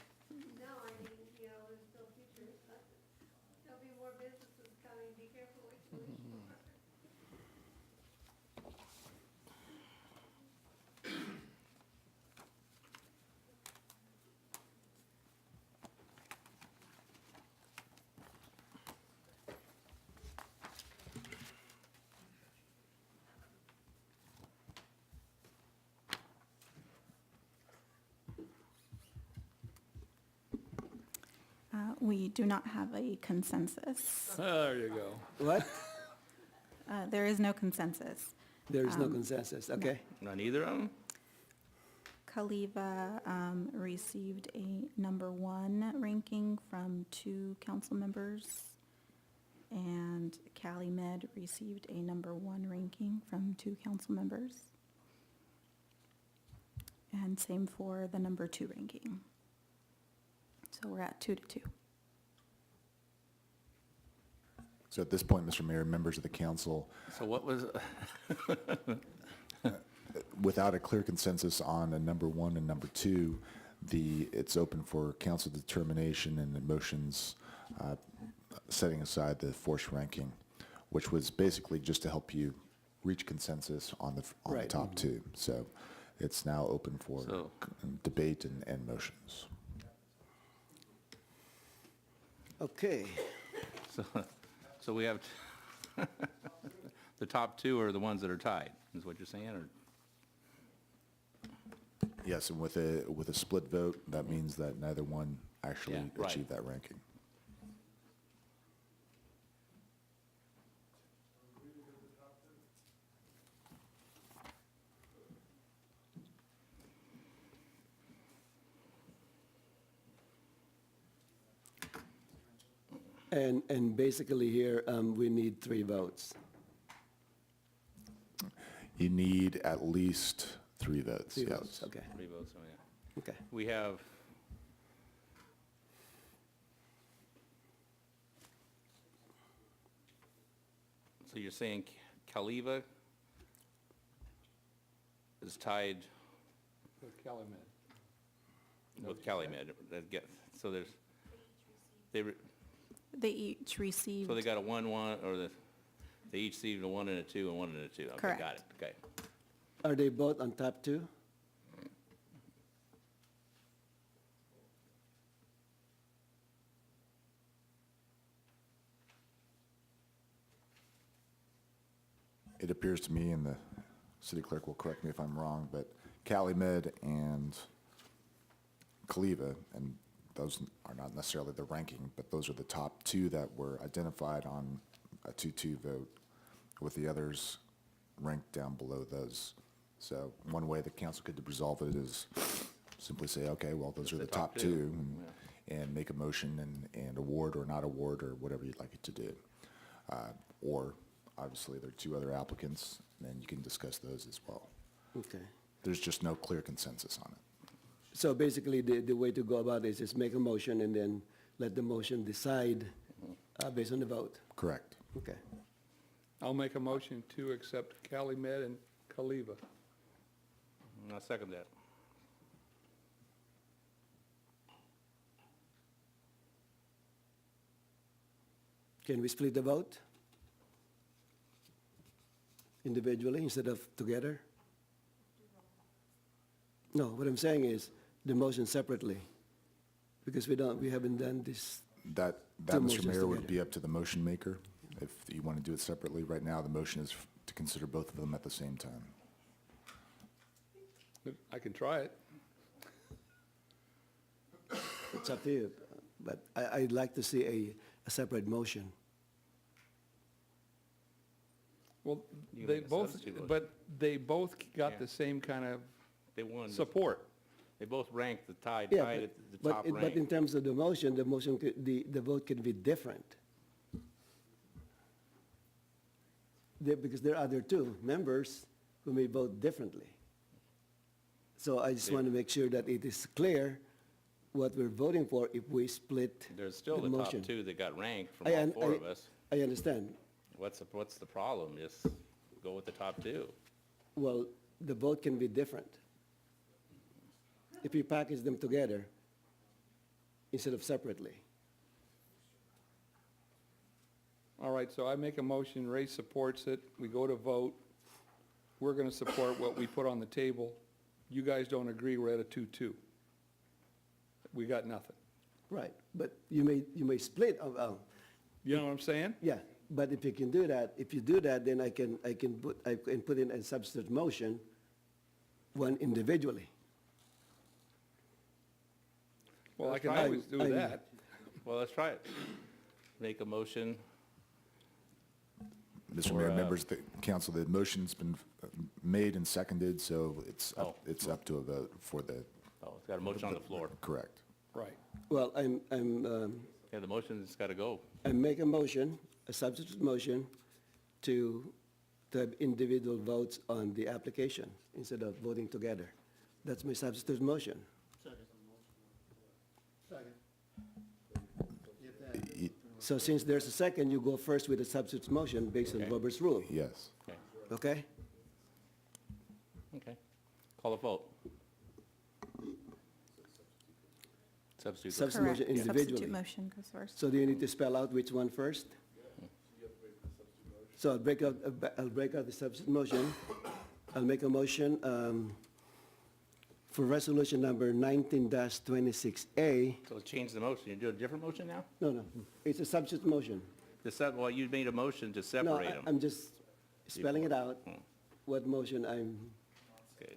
We do not have a consensus. There you go. What? There is no consensus. There is no consensus, okay? Not either of them? Kaliva received a number 1 ranking from 2 council members, and CaliMed received a number 1 ranking from 2 council members. And same for the number 2 ranking. So we're at 2-2. So at this point, Mr. Mayor, members of the council, So what was, without a clear consensus on a number 1 and number 2, it's open for council determination and the motions setting aside the forced ranking, which was basically just to help you reach consensus on the Right. top 2. So it's now open for So- debate and motions. Okay. so we have, the top 2 are the ones that are tied, is what you're saying, or? Yes, and with a split vote, that means that neither one actually Yeah, right. achieved that ranking. And basically here, we need 3 votes. You need at least 3 votes. 3 yes. votes, okay, 3 votes, oh yeah. okay. We have, so you're saying Kaliva is tied With CaliMed. with CaliMed. So there's, they, They each received. so they got a 1-1, or they each received a 1 and a 2 and 1 and a 2. Okay, Correct. got it, okay. Are they both on top 2? It appears to me, and the city clerk will correct me if I'm wrong, but CaliMed and Kaliva, and those are not necessarily the ranking, but those are the top 2 that were identified on a 2-2 vote, with the others ranked down below those. So one way the council could resolve it is simply say, okay, well, those are the top 2, and make a motion and award or not award, or whatever you'd like it to do. Or, obviously, there are 2 other applicants, and you can discuss those as well. Okay. There's just no clear consensus on it. So basically, the way to go about this is make a motion and then let the motion decide based on the vote. Correct. Okay. I'll make a motion to accept Calumet and Caliva. I'll second that. Can we split the vote? Individually instead of together? No, what I'm saying is the motion separately, because we haven't done this. That, Two Mr. motions Mayor, would together. be up to the motion maker. If you want to do it separately, right now, the motion is to consider both of them at the same time. I can try it. It's up to you, but I'd like to see a separate motion. Well, You they make a both, substitute motion. but they both got Yeah. the same kind of They won. support. They both ranked tied Yeah, at the top but in rank. terms of the motion, the vote can be different. Because there are other two members who may vote differently. So I just want to make sure that it is clear what we're voting for if we split There's still the the top motion. two that got ranked from I all un- four I- of us. I understand. What's the problem? Just go with the top two. Well, the vote can be different. If you package them together instead of separately. All right, so I make a motion, Ray supports it, we go to vote. We're going to support what we put on the table. You guys don't agree, we're at a 2-2. We got nothing. Right, but you may split, You know what I'm saying? yeah, but if you can do that, if you do that, then I can put in a substitute motion, one individually. Well, I can try it. always do I'm- that. Well, let's try it. Make a motion. Mr. Or, Mayor, members of the council, the motion's been made and seconded, so it's up to a vote for the, Oh, it's got a motion on the floor. correct. Right. Well, Yeah, the motion's got to go. I make a motion, a substitute motion, to have individual votes on the application instead of voting together. That's my substitute motion. So since there's a second, you go first with a substitute motion based on Okay. Robert's rule, Yes. Okay. okay? Okay. Call a vote. Substitute. Substitute motion individually. Substitute motion goes first. So do you need to spell out which one first? So I'll break out the substitute motion. I'll make a motion for resolution number 19-26A. So change the motion. You do a different motion now? No, it's a substitute motion. Well, you made a motion to No, separate them. I'm just spelling it out, Hmm. what motion I'm Okay.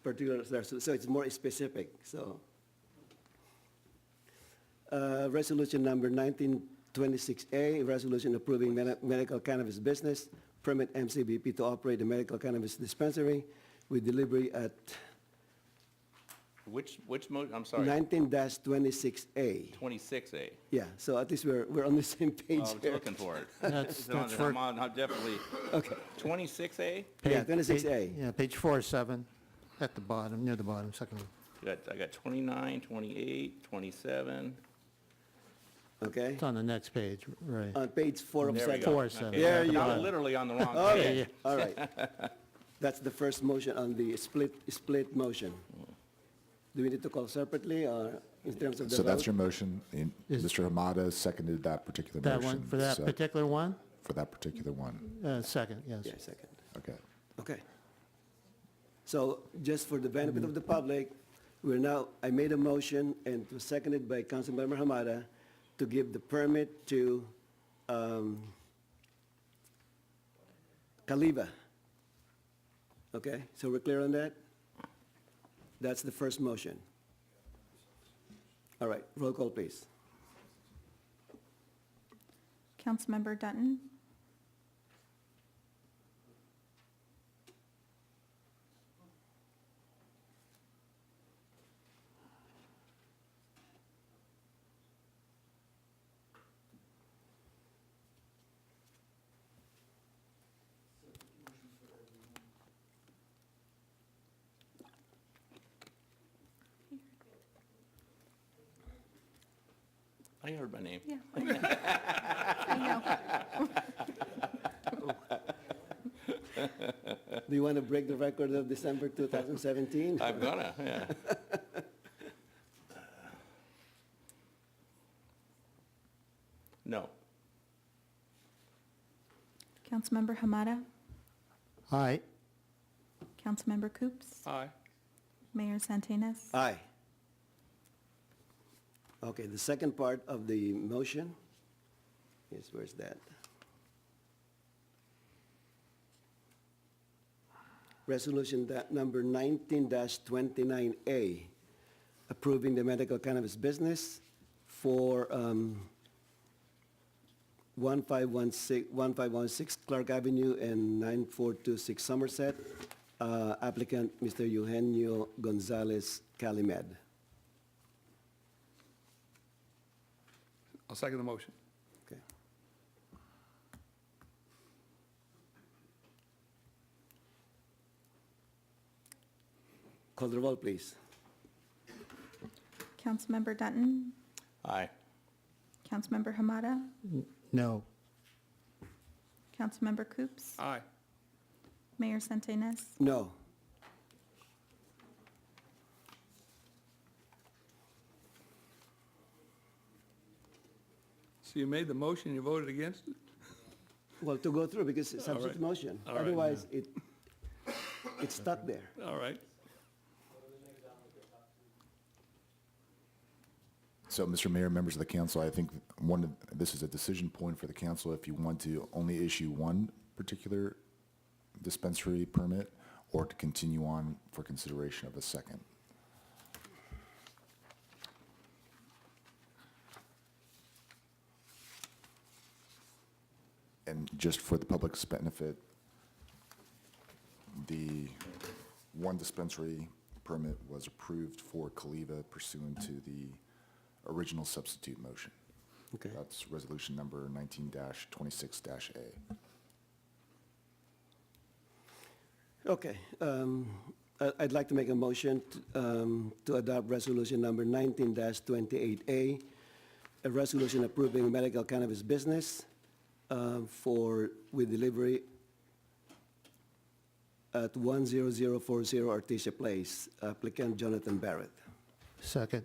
particular, so it's more specific, so. Resolution number 1926A, resolution approving medical cannabis business, permit MCBP to operate a medical cannabis dispensary with delivery at Which I'm sorry, 19-26A. 26A. Yeah, so at least we're on the same page Oh, I was here. looking for it. That's It's on there. for- I'm definitely, Okay, 26A? yeah, 26A. Yeah, page 4 or 7, at the bottom, near the bottom, second one. I got 29, 28, 27. Okay, It's on the next page, right. on page 4 of There we 7. go. 4 or 7. Okay. There you I'm go. literally on the wrong Okay, page. all right. That's the first motion on the split motion. Do we need to call separately or in terms of the So that's vote? your motion. And Is- Mr. Hamada seconded that particular That motion. one, for that so- particular one? For that particular one. Second, yes. Yeah, second. Okay. Okay. So just for the benefit of the public, I made a motion and it was seconded by Councilmember Hamada to give the permit to Caliva. Okay, so we're clear on that? That's the first motion. All right, roll call, please. Councilmember Dutton? I heard my name. Yeah. want to break the record of December 2017? I'm gonna, yeah. No. Councilmember Hamada, Aye. Councilmember Coops, Aye. Mayor Santenaz. Aye. Okay, the second part of the motion is, where's that? Resolution number 19-29A, approving the medical cannabis business for 1516 Clark Avenue and 9426 Somerset. Applicant, Mr. Eugenio Gonzalez Calimed. I'll second the motion. Okay. Call the roll, please. Councilmember Dutton, Aye. Councilmember Hamada, No. Councilmember Coops, Aye. Mayor Santenaz. No. So you made the motion, you voted against it? Well, to go through, because it's All substitute right. motion. All right. Otherwise, it's stuck there. All right. So, Mr. Mayor, members of the council, I think this is a decision point for the council if you want to only issue one particular dispensary permit or to continue on for consideration of a second. And just for the public's benefit, the one dispensary permit was approved for Caliva pursuant to the original substitute motion. Okay. That's resolution number 19-26-A. Okay. I'd like to make a motion to adopt resolution number 19-28A, a resolution approving medical cannabis business with delivery at 10040 Artesia Place. Applicant Jonathan Barrett. Second.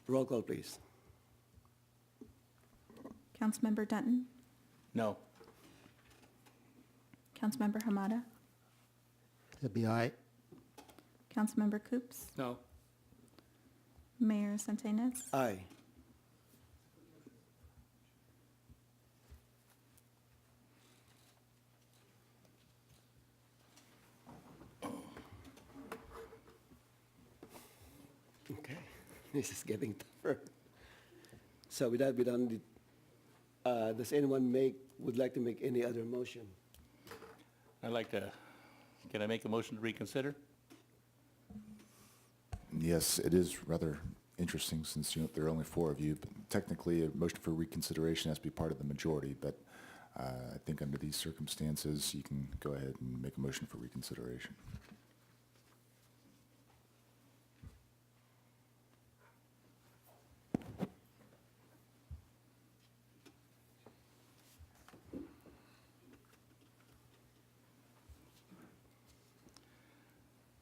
Roll call, please. Councilmember Dutton, No. Councilmember Hamada, That'd be aye. Councilmember Coops, No. Mayor Santenaz. Aye. Okay, this is getting tougher. So with that, does anyone would like to make any other motion? I'd like to, can I make a motion to reconsider? Yes, it is rather interesting since there are only four of you. But technically, a motion for reconsideration has to be part of the majority, but I think under these circumstances, you can go ahead and make a motion for reconsideration.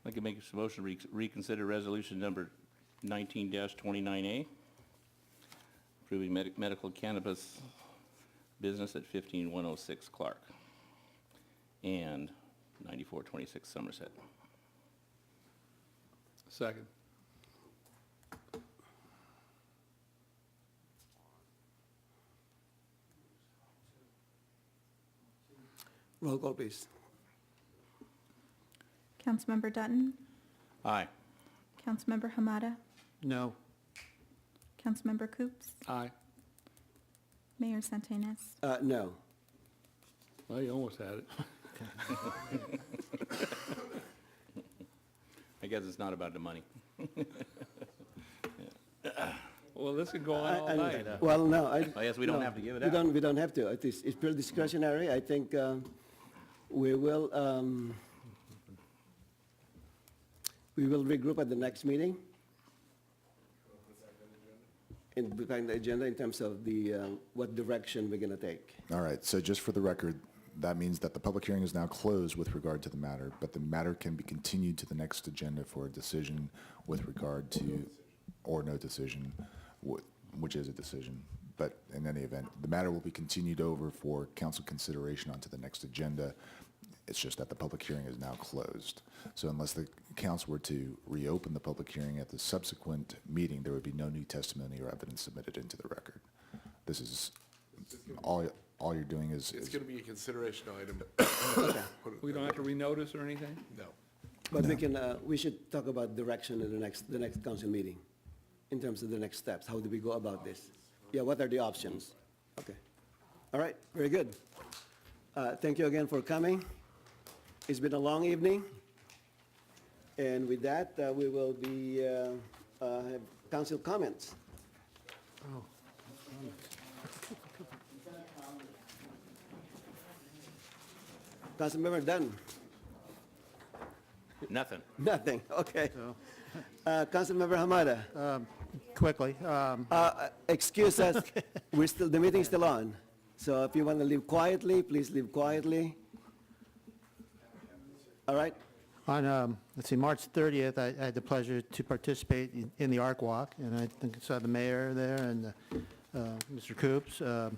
I can make a motion to reconsider resolution number 19-29A, approving medical cannabis business at 15106 Clark and 9426 Somerset. Second. Roll call, please. Councilmember Dutton, Aye. Councilmember Hamada, No. Councilmember Coops, Aye. Mayor Santenaz. No. Well, you almost had it. I guess it's not about the money. Well, this could go on all night. Well, no. I guess we don't no, have to give it out. We don't have to. It's pure discretionary. I think we will regroup at the next meeting. behind the agenda in terms of the, what direction we're going to take. All right, so just for the record, that means that the public hearing is now closed with regard to the matter, but the matter can be continued to the next agenda for a decision with regard to, or no decision, which is a decision. But in any event, the matter will be continued over for council consideration onto the next agenda. It's just that the public hearing is now closed. So unless the council were to reopen the public hearing at the subsequent meeting, there would be no new testimony or evidence submitted into the record. This is, all you're doing is... It's going to be a consideration item. We don't have to renotice or anything? No. But we can, we should talk about direction in the next council meeting, in terms of the next steps. How do we go about this? Yeah, what are the options? Okay. All right, very good. Thank you again for coming. It's been a long evening. And with that, we will be, have council comments. Councilmember Dunn. Nothing. Nothing, okay. Councilmember Hamada. Quickly, Excuse us, the meeting's still on. So if you want to leave quietly, please leave quietly. All right? on, let's see, March 30th, I had the pleasure to participate in the Arc Walk, and I think I saw the mayor there and Mr. Coops. So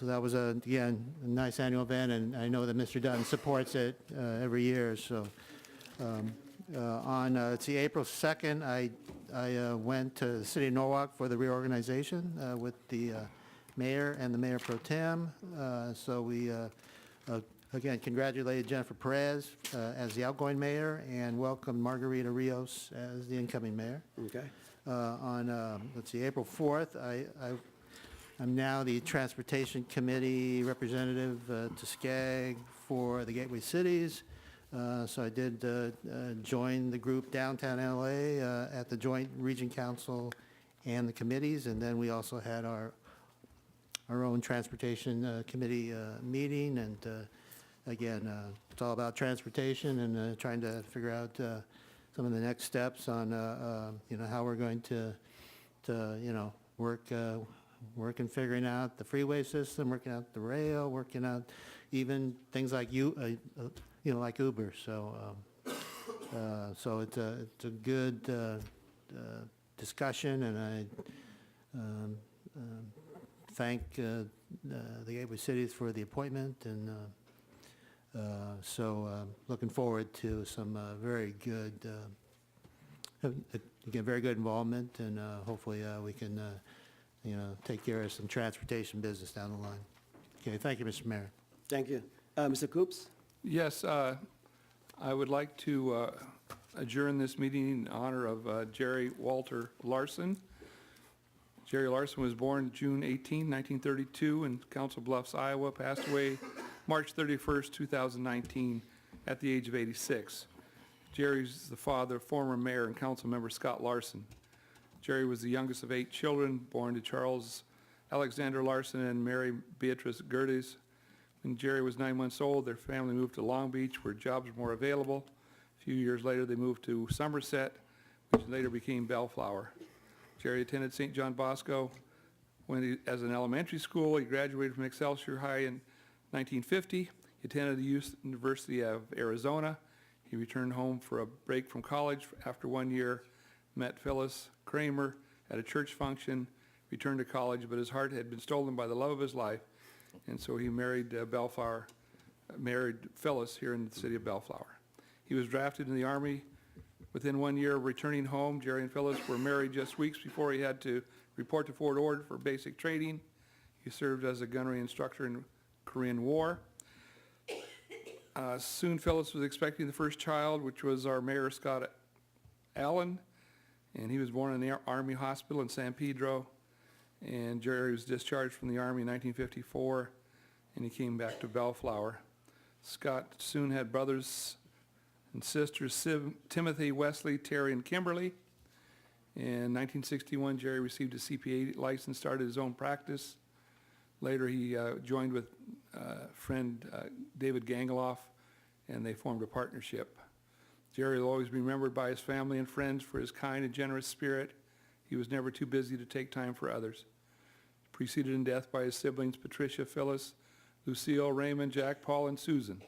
that was, again, a nice annual event, and I know that Mr. Dunn supports it every year. So on, let's see, April 2nd, I went to the city of Norwalk for the reorganization with the mayor and the mayor pro tem. So we, again, congratulated Jennifer Perez as the outgoing mayor and welcomed Margarita Rios as the incoming mayor. Okay. On, let's see, April 4th, I'm now the Transportation Committee representative to SCAG for the Gateway Cities. So I did join the group downtown LA at the Joint Region Council and the committees, and then we also had our own Transportation Committee meeting, and again, it's all about transportation and trying to figure out some of the next steps on how we're going to work in figuring out the freeway system, working out the rail, working out even things like like Uber. So so it's a good discussion, and I thank the Gateway Cities for the appointment, and so looking forward to some very good, again, very good involvement, and hopefully we can take care of some transportation business down the line. Okay, thank you, Mr. Mayor. Thank you. Mr. Coops? Yes, I would like to adjourn this meeting in honor of Jerry Walter Larson. Jerry Larson was born June 18, 1932 in Council Bluffs, Iowa, passed away March 31st, 2019 at the age of 86. Jerry's the father of former mayor and council member Scott Larson. Jerry was the youngest of 8 children, born to Charles Alexander Larson and Mary Beatrice Gerdes. When Jerry was 9 months old, their family moved to Long Beach, where jobs were more available. A few years later, they moved to Somerset, which later became Bellflower. Jerry attended St. John Bosco as an elementary school. He graduated from Excelsior High in 1950. He attended the University of Arizona. He returned home for a break from college after 1 year, met Phyllis Kramer at a church function, returned to college, but his heart had been stolen by the love of his life, and so he married Bellflower, married Phyllis here in the city of Bellflower. He was drafted in the Army. Within 1 year of returning home, Jerry and Phyllis were married just weeks before he had to report to Fort Ord for basic training. He served as a gunnery instructor in the Korean War. Soon Phyllis was expecting the first child, which was our mayor, Scott Allen, and he was born in the Army Hospital in San Pedro. And Jerry was discharged from the Army in 1954, and he came back to Bellflower. Scott soon had brothers and sisters, Timothy, Wesley, Terry, and Kimberly. In 1961, Jerry received a CPA license, started his own practice. Later, he joined with friend David Gangaloff, and they formed a partnership. Jerry will always be remembered by his family and friends for his kind and generous spirit. He was never too busy to take time for others. Preceded in death by his siblings Patricia, Phyllis, Lucille, Raymond, Jack, Paul, and Susan.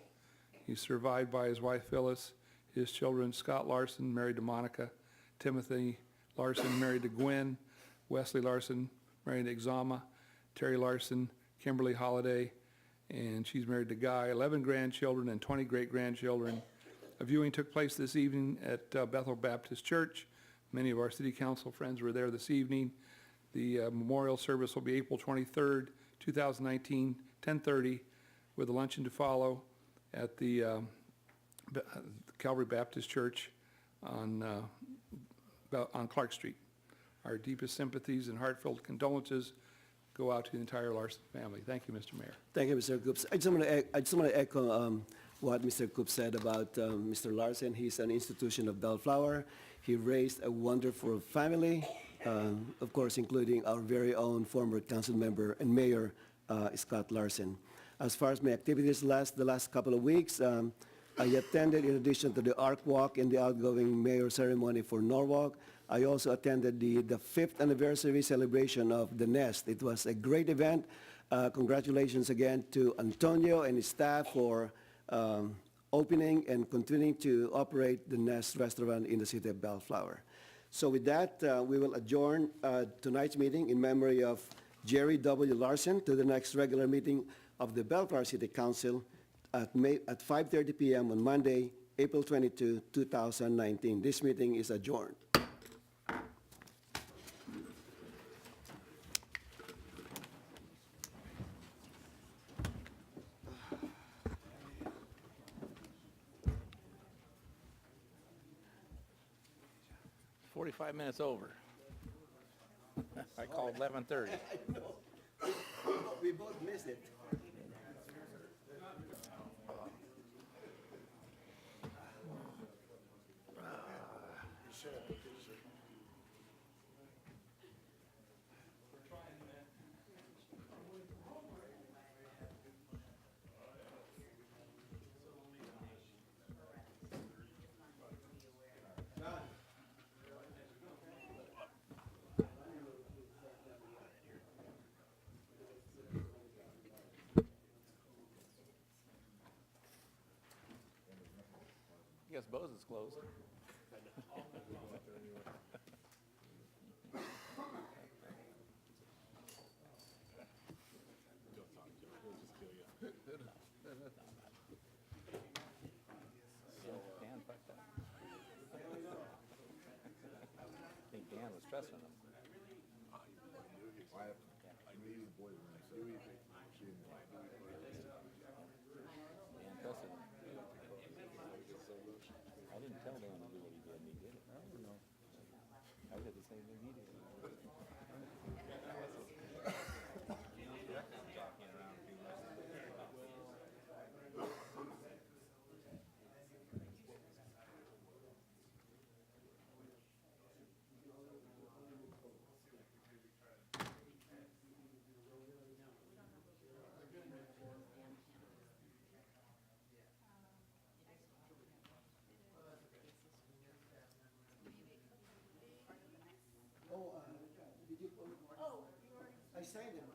He's survived by his wife Phyllis, his children Scott Larson, married to Monica, Timothy Larson, married to Gwen, Wesley Larson, married to Exama, Terry Larson, Kimberly Holiday, and she's married to Guy, 11 grandchildren and 20 great-grandchildren. A viewing took place this evening at Bethel Baptist Church. Many of our city council friends were there this evening. The memorial service will be April 23rd, 2019, 10:30, with a luncheon to follow at the Calvary Baptist Church on Clark Street. Our deepest sympathies and heartfelt condolences go out to the entire Larson family. Thank you, Mr. Mayor. Thank you, Mr. Coops. I just want to echo what Mr. Coops said about Mr. Larson. He's an institution of Bellflower. He raised a wonderful family, of course, including our very own former council member and mayor, Scott Larson. As far as my activities the last couple of weeks, I attended, in addition to the Arc Walk and the outgoing mayor ceremony for Norwalk, I also attended the 5th anniversary celebration of The Nest. It was a great event. Congratulations again to Antonio and his staff for opening and continuing to operate The Nest restaurant in the city of Bellflower. So with that, we will adjourn tonight's meeting in memory of Jerry W. Larson to the next regular meeting of the Bellflower City Council at 5:30 p.m. on Monday, April 22, 2019. This meeting is adjourned. $45 minutes over. I called 11:30. We both missed it. I guess Bose is closed. Dan fucked up. I think Dan was trusting him. Dan trusted him. I didn't tell Dan to do what he did, and he did it. I don't know. I did the same thing he did. I signed it.